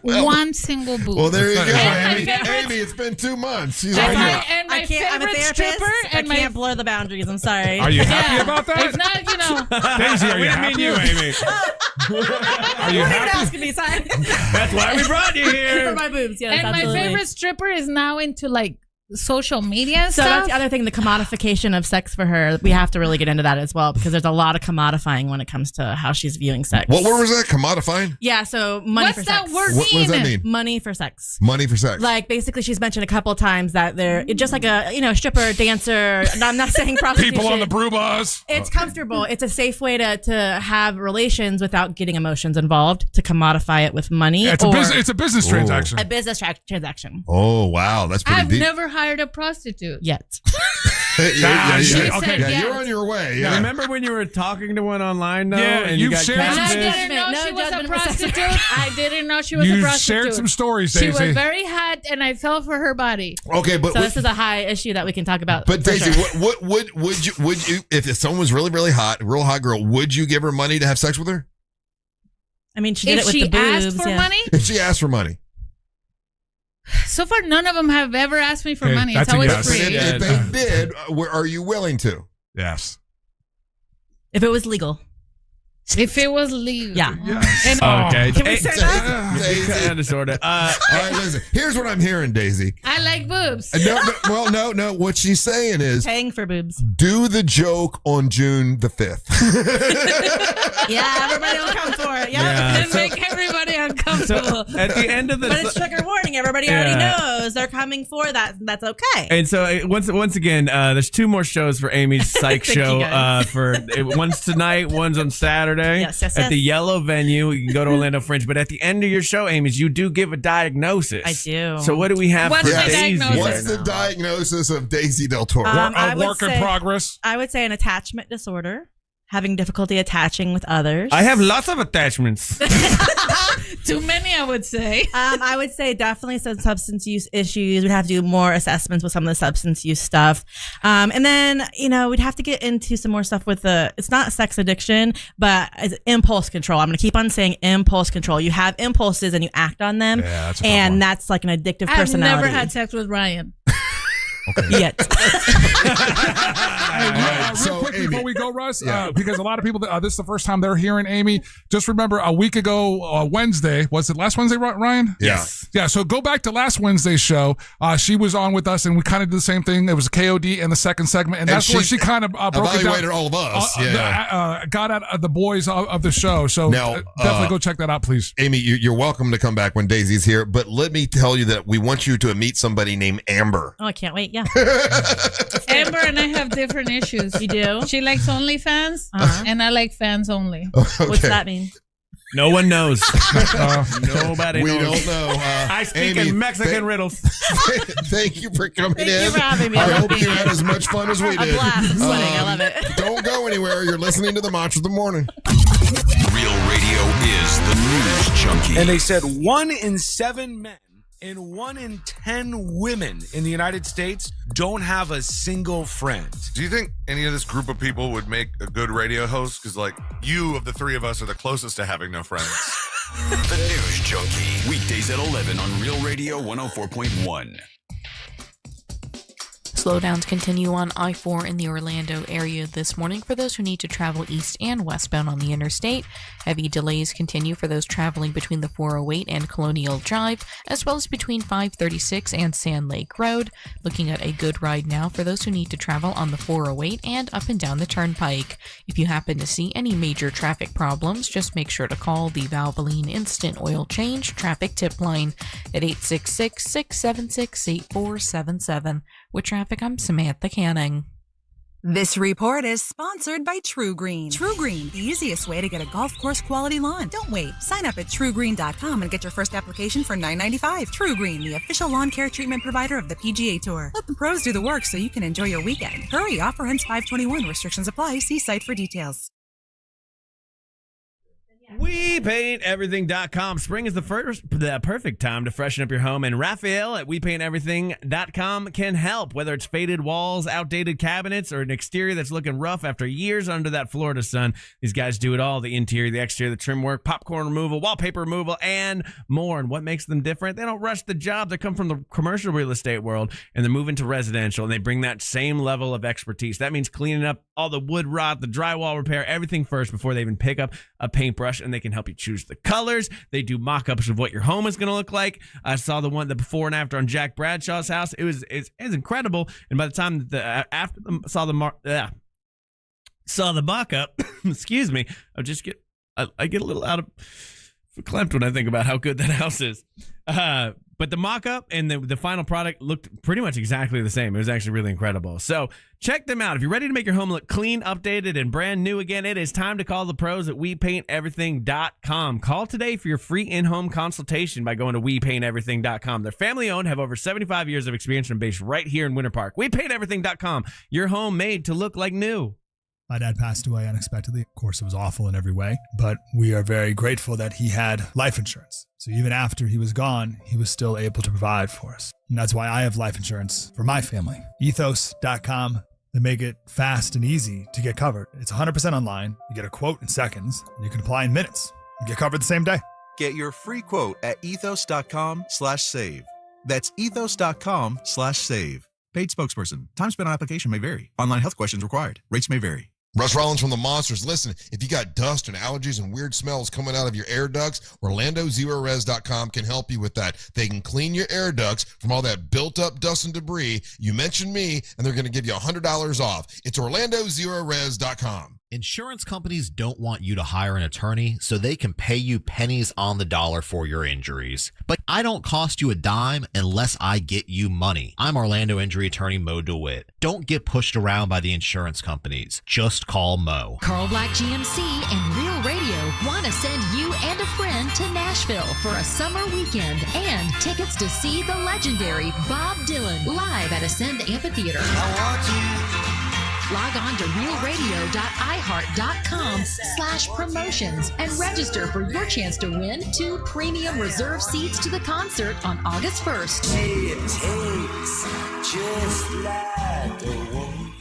Speaker 15: One single boob.
Speaker 1: Well, there you go.
Speaker 15: And
Speaker 1: Amy, it's been 2 months. She's
Speaker 15: and
Speaker 1: already
Speaker 15: my
Speaker 13: I'm a
Speaker 15: favorite
Speaker 13: therapist.
Speaker 15: stripper.
Speaker 13: I can't blur the boundaries. I'm sorry.
Speaker 2: Are you happy about that?
Speaker 15: If not,
Speaker 2: Daisy, are you
Speaker 3: We didn't
Speaker 2: happy?
Speaker 3: mean you, Amy.
Speaker 2: Are you happy?
Speaker 13: Asking me, sign.
Speaker 3: That's why we brought you here.
Speaker 13: For my boobs, yes,
Speaker 15: and
Speaker 13: absolutely.
Speaker 15: my favorite stripper is now into like social media
Speaker 13: So
Speaker 15: stuff.
Speaker 13: that's the other thing, the commodification of sex for her. We have to really get into that as well, because there's a lot of commodifying when it comes to how she's viewing sex.
Speaker 1: What word was that? Commodifying?
Speaker 13: Yeah, so money
Speaker 15: What's
Speaker 13: for
Speaker 15: that
Speaker 13: sex.
Speaker 15: word
Speaker 1: What does that mean?
Speaker 13: Money for sex.
Speaker 1: Money for sex.
Speaker 13: Like, basically, she's mentioned a couple of times that they're just like a, stripper, dancer. I'm not saying prostitution.
Speaker 2: People on the brew bus.
Speaker 13: It's comfortable. It's a safe way to have relations without getting emotions involved, to commodify it with money.
Speaker 2: Yeah, it's a business transaction.
Speaker 13: A business transaction.
Speaker 1: Oh, wow. That's pretty
Speaker 15: I've
Speaker 1: deep.
Speaker 15: never hired a prostitute
Speaker 13: yet.
Speaker 1: Yeah,
Speaker 15: yes.
Speaker 1: you're on your way.
Speaker 3: Yeah.
Speaker 1: Yeah.
Speaker 3: Remember when you were talking to one online, though?
Speaker 2: Yeah,
Speaker 3: and you
Speaker 2: you've
Speaker 3: got
Speaker 2: shared
Speaker 15: And I
Speaker 3: catfished?
Speaker 15: didn't know
Speaker 13: No
Speaker 15: she was a
Speaker 13: judgment.
Speaker 15: prostitute. I didn't know she was a
Speaker 2: You
Speaker 15: prostitute.
Speaker 2: shared some stories,
Speaker 15: She was
Speaker 2: Daisy.
Speaker 15: very hot, and I fell for her body.
Speaker 1: Okay, but
Speaker 13: So this is a high issue that we can talk about.
Speaker 1: but
Speaker 13: for
Speaker 1: Daisy,
Speaker 13: sure.
Speaker 1: what would you if someone was really really hot, real hot girl, would you give her money to have sex with her?
Speaker 13: I mean, she did
Speaker 15: If
Speaker 13: it with
Speaker 15: she
Speaker 13: the boobs.
Speaker 15: asked for
Speaker 13: yeah.
Speaker 15: money,
Speaker 1: If she asked for money,
Speaker 15: so far none of them have ever asked me for
Speaker 2: Okay,
Speaker 15: money.
Speaker 2: that's
Speaker 15: It's
Speaker 2: a
Speaker 15: always
Speaker 2: yes.
Speaker 15: free.
Speaker 1: if they did, are you willing to?
Speaker 2: Yes.
Speaker 13: If it was legal.
Speaker 15: If it was legal.
Speaker 13: Yeah.
Speaker 15: And
Speaker 3: Okay.
Speaker 13: Can we say that?
Speaker 1: Daisy.
Speaker 3: Kind of, sort of.
Speaker 1: All right, listen. Here's what I'm hearing, Daisy.
Speaker 15: I like boobs.
Speaker 1: No. What she's saying is,
Speaker 13: Paying for boobs.
Speaker 1: do the joke on June the 5th.
Speaker 13: Yeah, everybody will come for it. Yeah.
Speaker 3: Yeah.
Speaker 15: And make everybody uncomfortable.
Speaker 3: So at the end of the
Speaker 13: But it's trigger warning. Everybody already knows they're coming for that. That's okay.
Speaker 3: And so once again, there's 2 more shows for Amy's Psych
Speaker 13: Thank you,
Speaker 3: show.
Speaker 13: guys.
Speaker 3: One's tonight, one's on Saturday.
Speaker 13: Yes,
Speaker 3: At the
Speaker 13: yes.
Speaker 3: Yellow venue, you can go to Orlando Fringe. But at the end of your show, Amy's, you do give a diagnosis.
Speaker 13: I do.
Speaker 3: So what do we have
Speaker 15: What's
Speaker 3: for
Speaker 15: the
Speaker 3: Daisy?
Speaker 15: diagnosis?
Speaker 1: What's the diagnosis of Daisy Del Toro?
Speaker 13: I
Speaker 2: A
Speaker 13: would
Speaker 2: work in
Speaker 13: say-
Speaker 2: progress.
Speaker 13: I would say an attachment disorder, having difficulty attaching with others.
Speaker 3: I have lots of attachments.
Speaker 15: Too many, I would say.
Speaker 13: I would say definitely some substance use issues. We'd have to do more assessments with some of the substance use stuff. And then, we'd have to get into some more stuff with it's not sex addiction, but it's impulse control. I'm going to keep on saying impulse control. You have impulses and you act on them.
Speaker 2: Yeah, that's a tough
Speaker 13: and
Speaker 2: one.
Speaker 13: that's like an addictive
Speaker 15: I've
Speaker 13: personality.
Speaker 15: never had sex with Ryan.
Speaker 13: Yet.
Speaker 1: So,
Speaker 2: Real quick
Speaker 1: Amy-
Speaker 2: before we go, Russ,
Speaker 1: Yeah.
Speaker 2: because a lot of people, this is the first time they're hearing Amy. Just remember, a week ago, Wednesday, was it last Wednesday, Ryan?
Speaker 1: Yes.
Speaker 2: Yeah, so go back to last Wednesday's show. She was on with us, and we kind of did the same thing. It was KOD in the second segment, and that's where she kind of broke it down.
Speaker 1: evaluated all of us.
Speaker 2: Got at the boys of the show. So
Speaker 1: Now,
Speaker 2: definitely go check that out, please.
Speaker 1: Amy, you're welcome to come back when Daisy's here, but let me tell you that we want you to meet somebody named Amber.
Speaker 13: Oh, I can't wait. Yeah.
Speaker 15: Amber and I have different issues.
Speaker 13: You do?
Speaker 15: She likes OnlyFans, and I like fans only.
Speaker 13: What's that mean?
Speaker 3: No one knows. Nobody
Speaker 1: We
Speaker 3: knows.
Speaker 1: don't know.
Speaker 3: I speak
Speaker 1: Amy,
Speaker 3: in Mexican riddles.
Speaker 1: Thank you for coming
Speaker 13: Thank
Speaker 1: in.
Speaker 13: you for having me. I
Speaker 1: I
Speaker 13: love
Speaker 1: hope
Speaker 13: being
Speaker 1: you had
Speaker 13: here.
Speaker 1: as much fun as we
Speaker 13: A
Speaker 1: did.
Speaker 13: blast. I'm sweating. I love it.
Speaker 1: Don't go anywhere. You're listening to the Monster of the Morning.
Speaker 4: Real radio is the news junkie.
Speaker 5: And they said 1 in 7 men and 1 in 10 women in the United States don't have a single friend.
Speaker 7: Do you think any of this group of people would make a good radio host? Because, you of the 3 of us are the closest to having no friends.
Speaker 4: The News Junkie. Weekdays at 11 on Real Radio 104.1.
Speaker 10: Slowdowns continue on I-4 in the Orlando area this morning for those who need to travel east and westbound on the interstate. Heavy delays continue for those traveling between the 408 and Colonial Drive, as well as between 536 and Sand Lake Road. Looking at a good ride now for those who need to travel on the 408 and up and down the Turnpike. If you happen to see any major traffic problems, just make sure to call the Valvoline Instant Oil Change Traffic Tip Line at 866-676-8477. With traffic, I'm Samantha Canning.
Speaker 9: This report is sponsored by True Green. True Green, the easiest way to get a golf course quality lawn. Don't wait. Sign up at truegreen.com and get your first application for $9.95. True Green, the official lawn care treatment provider of the PGA Tour. Let the pros do the work so you can enjoy your weekend. Hurry, offer ends 5/21. Restrictions apply. See site for details.
Speaker 3: WePaintEverything.com. Spring is the perfect time to freshen up your home, and Raphael at WePaintEverything.com can help. Whether it's faded walls, outdated cabinets, or an exterior that's looking rough after years under that Florida sun, these guys do it all: the interior, the exterior, the trim work, popcorn removal, wallpaper removal, and more. And what makes them different? They don't rush the job. They come from the commercial real estate world, and they move into residential, and they bring that same level of expertise. That means cleaning up all the wood rot, the drywall repair, everything first before they even pick up a paintbrush. brush, and they can help you choose the colors. They do mock-ups of what your home is going to look like. I saw the before and after on Jack Bradshaw's house. It's incredible. And by the time saw the mock-up, excuse me, I get a little out of clamped when I think about how good that house is. But the mock-up and the final product looked pretty much exactly the same. It was actually really incredible. So check them out. If you're ready to make your home look clean, updated, and brand new again, it is time to call the pros at WePaintEverything.com. Call today for your free in-home consultation by going to WePaintEverything.com. They're family-owned, have over 75 years of experience, and based right here in Winter Park. WePaintEverything.com. Your home made to look like new.
Speaker 8: My dad passed away unexpectedly. Of course, it was awful in every way, but we are very grateful that he had life insurance. So even after he was gone, he was still able to provide for us. And that's why I have life insurance for my family. Ethos.com. They make it fast and easy to get covered. It's 100% online. You get a quote in seconds, and you can apply in minutes. You get covered the same day.
Speaker 11: Get your free quote at ethos.com/save. That's ethos.com/save. Paid spokesperson. Time spent on application may vary. Online health questions required. Rates may vary.
Speaker 1: Russ Rollins from the Monsters. Listen, if you got dust and allergies and weird smells coming out of your air ducts, OrlandoZeroRes.com can help you with that. They can clean your air ducts from all that built-up dust and debris. You mentioned me, and they're going to give you $100 off. It's OrlandoZeroRes.com.
Speaker 19: Insurance companies don't want you to hire an attorney so they can pay you pennies on the dollar for your injuries. But I don't cost you a dime unless I get you money. I'm Orlando injury attorney Mo DeWitt. Don't get pushed around by the insurance companies. Just call Mo.
Speaker 23: Carl Black GMC and Real Radio want to send you and a friend to Nashville for a summer weekend and tickets to see the legendary Bob Dylan live at Ascend Amphitheater. Log on to realradio.iheart.com/promotions and register for your chance to win 2 premium reserve seats to the concert on August 1st.
Speaker 6: It takes just like the one.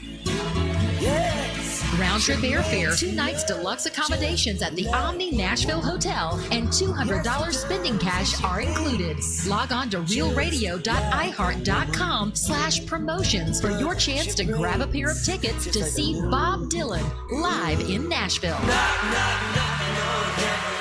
Speaker 6: Yes.
Speaker 23: Round trip airfare, 2 nights deluxe accommodations at the Omni Nashville Hotel, and $200 spending cash are included. Log on to realradio.iheart.com/promotions for your chance to grab a pair of tickets to see Bob Dylan live in Nashville.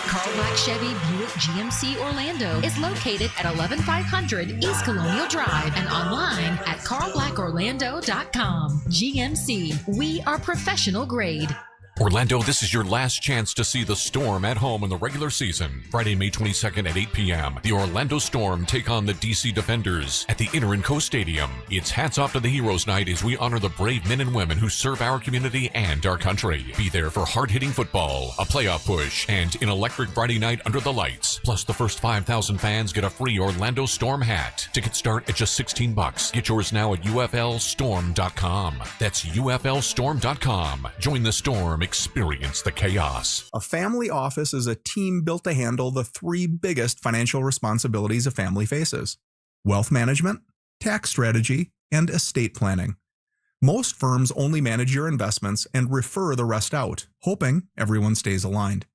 Speaker 23: Carl Black Chevy Buick GMC Orlando is located at 11500 East Colonial Drive and online at carlblackorlando.com. GMC, we are professional grade.
Speaker 24: Orlando, this is your last chance to see the Storm at home in the regular season. Friday, May 22nd at 8 p.m. The Orlando Storm take on the DC Defenders at the Inter & Co Stadium. It's Hats Off to the Heroes Night as we honor the brave men and women who serve our community and our country. Be there for hard-hitting football, a playoff push, and an electric Friday night under the lights. Plus, the first 5,000 fans get a free Orlando Storm hat. Tickets start at just $16. Get yours now at UFLstorm.com. That's UFLstorm.com. Join the Storm. Experience the chaos.
Speaker 25: A family office is a team built to handle the 3 biggest financial responsibilities a family faces: wealth management, tax strategy, and estate planning. Most firms only manage your investments and refer the rest out, hoping everyone stays aligned.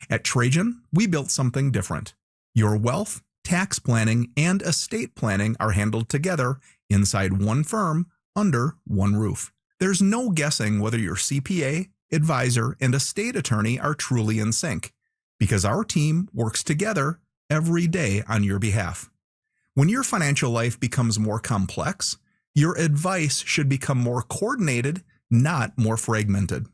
Speaker 25: At Trajan, we built something different. Your wealth, tax planning, and estate planning are handled together inside one firm under one roof. There's no guessing whether your CPA, advisor, and estate attorney are truly in sync, because our team works together every day on your behalf. When your financial life becomes more complex, your advice should become more coordinated, not more fragmented.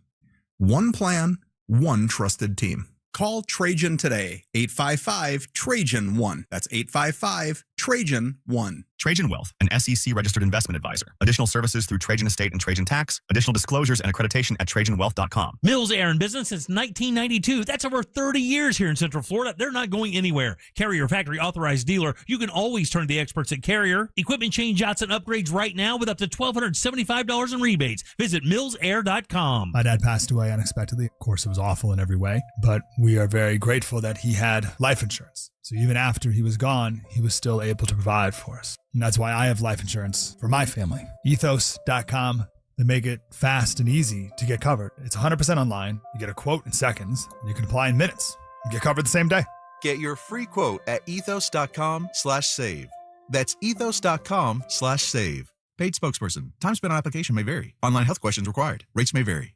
Speaker 25: One plan, one trusted team. Call Trajan today, 855-TRAJAN-1. That's 855-TRAJAN-1.
Speaker 26: Trajan Wealth, an SEC-registered investment advisor. Additional services through Trajan Estate and Trajan Tax. Additional disclosures and accreditation at TrajanWealth.com.
Speaker 27: Mills Air in business since 1992. That's over 30 years here in Central Florida. They're not going anywhere. Carrier factory authorized dealer. You can always turn to the experts at Carrier. Equipment change-outs and upgrades right now with up to $1,275 in rebates. Visit millsair.com.
Speaker 8: My dad passed away unexpectedly. Of course, it was awful in every way, but we are very grateful that he had life insurance. So even after he was gone, he was still able to provide for us. And that's why I have life insurance for my family. Ethos.com. They make it fast and easy to get covered. It's 100% online. You get a quote in seconds. And you can apply in minutes. You get covered the same day.
Speaker 11: Get your free quote at ethos.com/save. That's ethos.com/save. Paid spokesperson. Time spent on application may vary. Online health questions required. Rates may vary.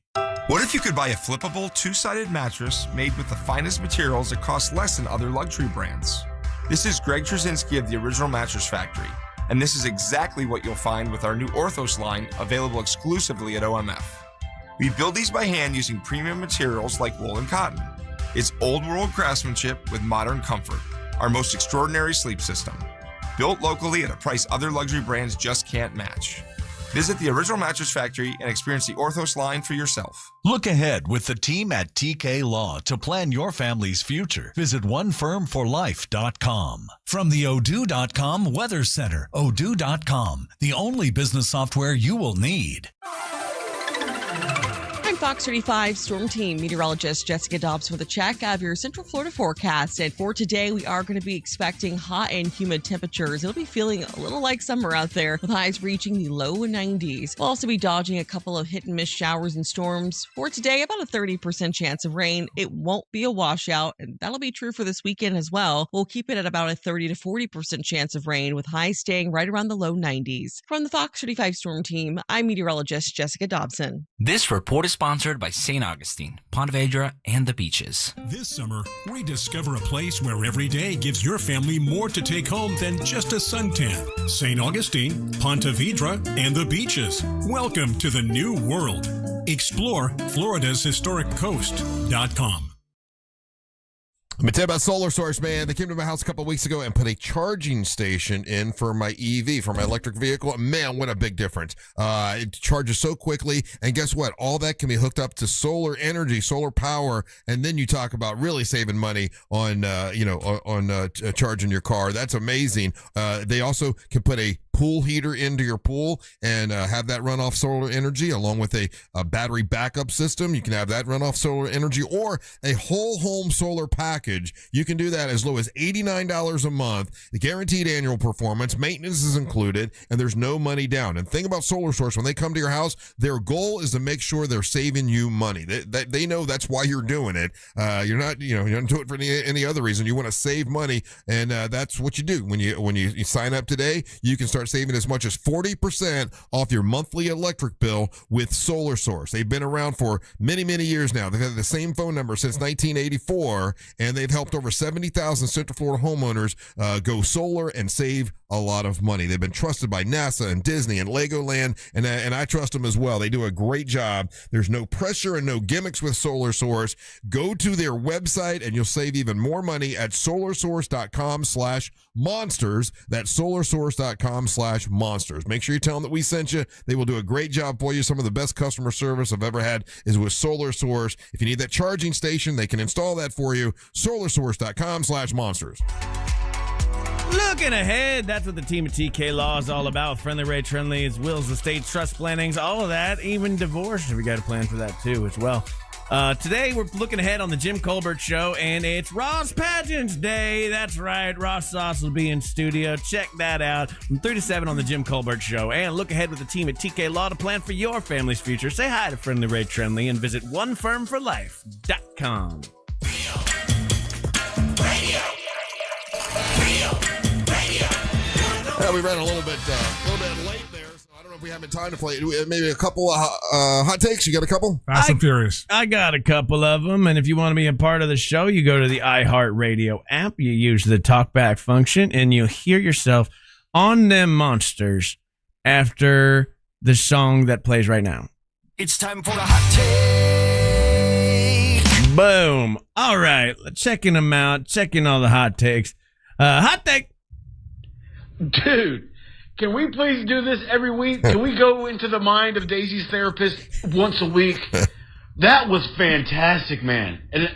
Speaker 12: What if you could buy a flippable two-sided mattress made with the finest materials that cost less than other luxury brands? This is Greg Trzynski of the Original Mattress Factory, and this is exactly what you'll find with our new Orthos line available exclusively at OMF. We build these by hand using premium materials like wool and cotton. It's old-world craftsmanship with modern comfort, our most extraordinary sleep system. Built locally at a price other luxury brands just can't match. Visit the Original Mattress Factory and experience the Orthos line for yourself.
Speaker 14: Look ahead with the team at TK Law to plan your family's future. Visit onefirmforlife.com. From the Odoo.com Weather Center, Odoo.com, the only business software you will need.
Speaker 16: I'm Fox 35 Storm Team meteorologist Jessica Dobson with a check of your Central Florida forecast. And for today, we are going to be expecting hot and humid temperatures. It'll be feeling a little like summer out there with highs reaching the low 90s. We'll also be dodging a couple of hit and miss showers and storms. For today, about a 30% chance of rain. It won't be a washout, and that'll be true for this weekend as well. We'll keep it at about a 30 to 40% chance of rain with highs staying right around the low 90s. From the Fox 35 Storm Team, I'm meteorologist Jessica Dobson.
Speaker 17: This report is sponsored by St. Augustine, Ponte Vedra, and the beaches.
Speaker 18: This summer, rediscover a place where every day gives your family more to take home than just a suntan. St. Augustine, Ponte Vedra, and the beaches. Welcome to the new world. Explore FloridasHistoricCoast.com.
Speaker 1: Let me tell you about Solar Source, man. They came to my house a couple of weeks ago and put a charging station in for my EV, for my electric vehicle. Man, what a big difference. It charges so quickly. And guess what? All that can be hooked up to solar energy, solar power. And then you talk about really saving money on, charging your car. That's amazing. They also can put a pool heater into your pool and have that run off solar energy along with a battery backup system. You can have that run off solar energy or a whole home solar package. You can do that as low as $89 a month. The guaranteed annual performance, maintenance is included, and there's no money down. And think about Solar Source. When they come to your house, their goal is to make sure they're saving you money. They know that's why you're doing it. You're not doing it for any other reason. You want to save money, and that's what you do. When you sign up today, you can start saving as much as 40% off your monthly electric bill with Solar Source. They've been around for many, many years now. They've had the same phone number since 1984, and they've helped over 70,000 Central Florida homeowners go solar and save a lot of money. They've been trusted by NASA and Disney and Legoland, and I trust them as well. They do a great job. There's no pressure and no gimmicks with Solar Source. Go to their website, and you'll save even more money at solarsource.com/monsters. That's solarsource.com/monsters. Make sure you tell them that we sent you. They will do a great job for you. Some of the best customer service I've ever had is with Solar Source. If you need that charging station, they can install that for you. solarsource.com/monsters.
Speaker 3: Looking ahead, that's what the team at TK Law is all about. Friendly rate, friendlies, wills, estates, trust plannings, all of that, even divorce. We got a plan for that too as well. Today, we're looking ahead on the Jim Colbert Show, and it's Ross Pageants Day. That's right. Ross Sauce will be in studio. Check that out from 3 to 7 on the Jim Colbert Show. And look ahead with the team at TK Law to plan for your family's future. Say hi to Friendly Rate Friendly and visit onefirmforlife.com.
Speaker 1: We ran a little bit late there, so I don't know if we have time to play. Maybe a couple of hot takes. You got a couple?
Speaker 2: Fast and Furious.
Speaker 3: I got a couple of them, and if you want to be a part of the show, you go to the iHeartRadio app. You use the talkback function, and you'll hear yourself on them monsters after the song that plays right now.
Speaker 12: It's time for the hot take.
Speaker 3: Boom. All right. Checking them out. Checking all the hot takes. Hot take.
Speaker 20: Dude, can we please do this every week? Can we go into the mind of Daisy's therapist once a week? That was fantastic, man. And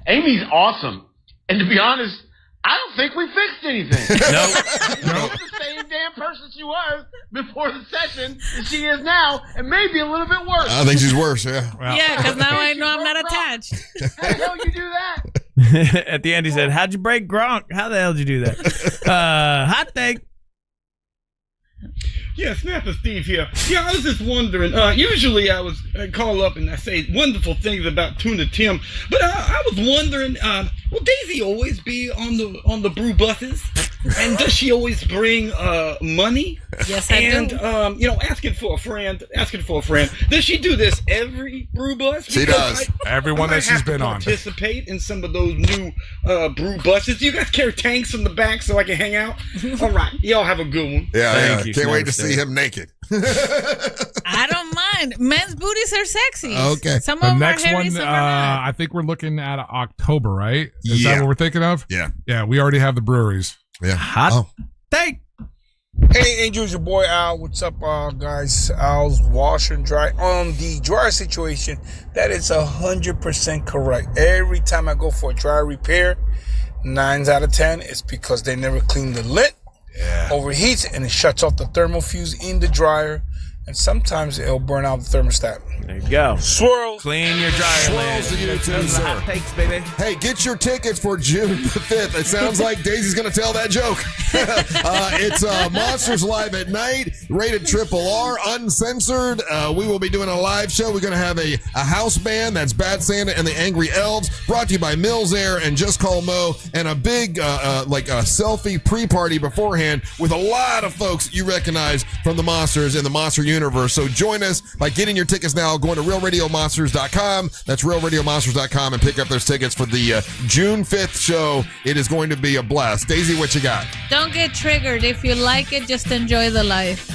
Speaker 20: Amy's awesome. And to be honest, I don't think we fixed anything.
Speaker 3: Nope.
Speaker 20: She's the same damn person she was before the session as she is now, and maybe a little bit worse.
Speaker 1: I think she's worse, yeah.
Speaker 15: Well, yeah, because now I know I'm not attached.
Speaker 20: How the hell you do that?
Speaker 3: At the end, he said, "How'd you break Gronk? How the hell did you do that?" Hot take.
Speaker 20: Yeah, Snapper Steve here. Yeah, I was just wondering. Usually I call up and I say wonderful things about Tuna Tim, but I was wondering, will Daisy always be on the brew buses?
Speaker 4: And does she always bring money?
Speaker 15: Yes, I do.
Speaker 4: And asking for a friend. Does she do this every brew bus?
Speaker 1: She does.
Speaker 2: Every one that she's been on.
Speaker 4: Participate in some of those new brew buses. Do you guys carry tanks in the back so I can hang out? All right, y'all have a good one.
Speaker 1: Yeah,
Speaker 3: Thank you.
Speaker 1: Can't wait to
Speaker 3: Smart
Speaker 1: see
Speaker 3: State.
Speaker 1: him naked.
Speaker 15: I don't mind. Men's booties are sexy.
Speaker 1: Okay.
Speaker 15: Some of
Speaker 2: The
Speaker 15: them
Speaker 2: next
Speaker 15: are hairy,
Speaker 2: one,
Speaker 15: some are not.
Speaker 2: I think we're looking at October, right? Is
Speaker 1: Yeah.
Speaker 2: that what we're thinking of?
Speaker 1: Yeah.
Speaker 2: Yeah, we already have the breweries.
Speaker 1: Yeah.
Speaker 3: Hot take.
Speaker 5: Hey, Angels, your boy Al. What's up, guys? Al's washer and dry. On the dryer situation, that is 100% correct. Every time I go for a dryer repair, 9 out of 10, it's because they never clean the lint.
Speaker 1: Yeah.
Speaker 5: Overheats and it shuts off the thermal fuse in the dryer, and sometimes it'll burn out the thermostat.
Speaker 3: There you go.
Speaker 5: Swirls.
Speaker 3: Clean your dryer lid.
Speaker 1: Swirls to you too,
Speaker 3: Those are the
Speaker 1: sir.
Speaker 3: hot takes, baby.
Speaker 1: Hey, get your tickets for June the 5th. It sounds like Daisy's going to tell that joke. It's Monsters Live at Night, rated RRR, uncensored. We will be doing a live show. We're going to have a house band. That's Bad Santa and the Angry Elves, brought to you by Mills Air and Just Call Mo, and a big a selfie pre-party beforehand with a lot of folks you recognize from the Monsters in the Monster universe. So join us by getting your tickets now, going to realradiomonsters.com. That's realradiomonsters.com, and pick up those tickets for the June 5th show. It is going to be a blast. Daisy, what you got?
Speaker 15: Don't get triggered. If you like it, just enjoy the life.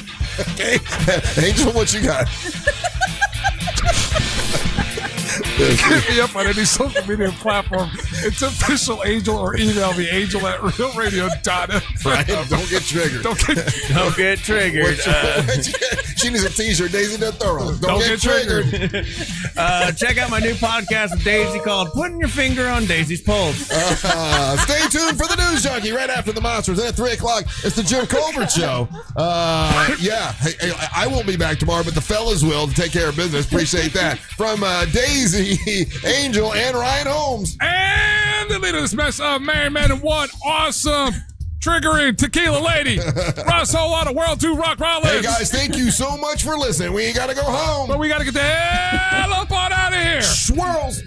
Speaker 1: Okay. Angel, what you got?
Speaker 2: Hit me up on any social media platform. It's official Angel, or email me, angel@realradio.fm.
Speaker 1: Right? Don't get triggered.
Speaker 3: Don't get triggered.
Speaker 1: She needs a t-shirt. Daisy the Thorough.
Speaker 2: Don't get triggered.
Speaker 3: Check out my new podcast with Daisy called Putting Your Finger on Daisy's Pulse.
Speaker 1: Stay tuned for the News Junkie right after the Monsters. And at 3 o'clock, it's the Jim Colbert Show. Yeah, hey, I won't be back tomorrow, but the fellas will to take care of business. Appreciate that. From Daisy, Angel, and Ryan Holmes.
Speaker 2: And the leader of this mess of Married Man and One awesome triggering tequila lady, Russ Whole Lot of World 2 Rock Rollins.
Speaker 1: Hey guys, thank you so much for listening. We got to go home.
Speaker 2: But we got to get the hell up on out of here.
Speaker 1: Swirls.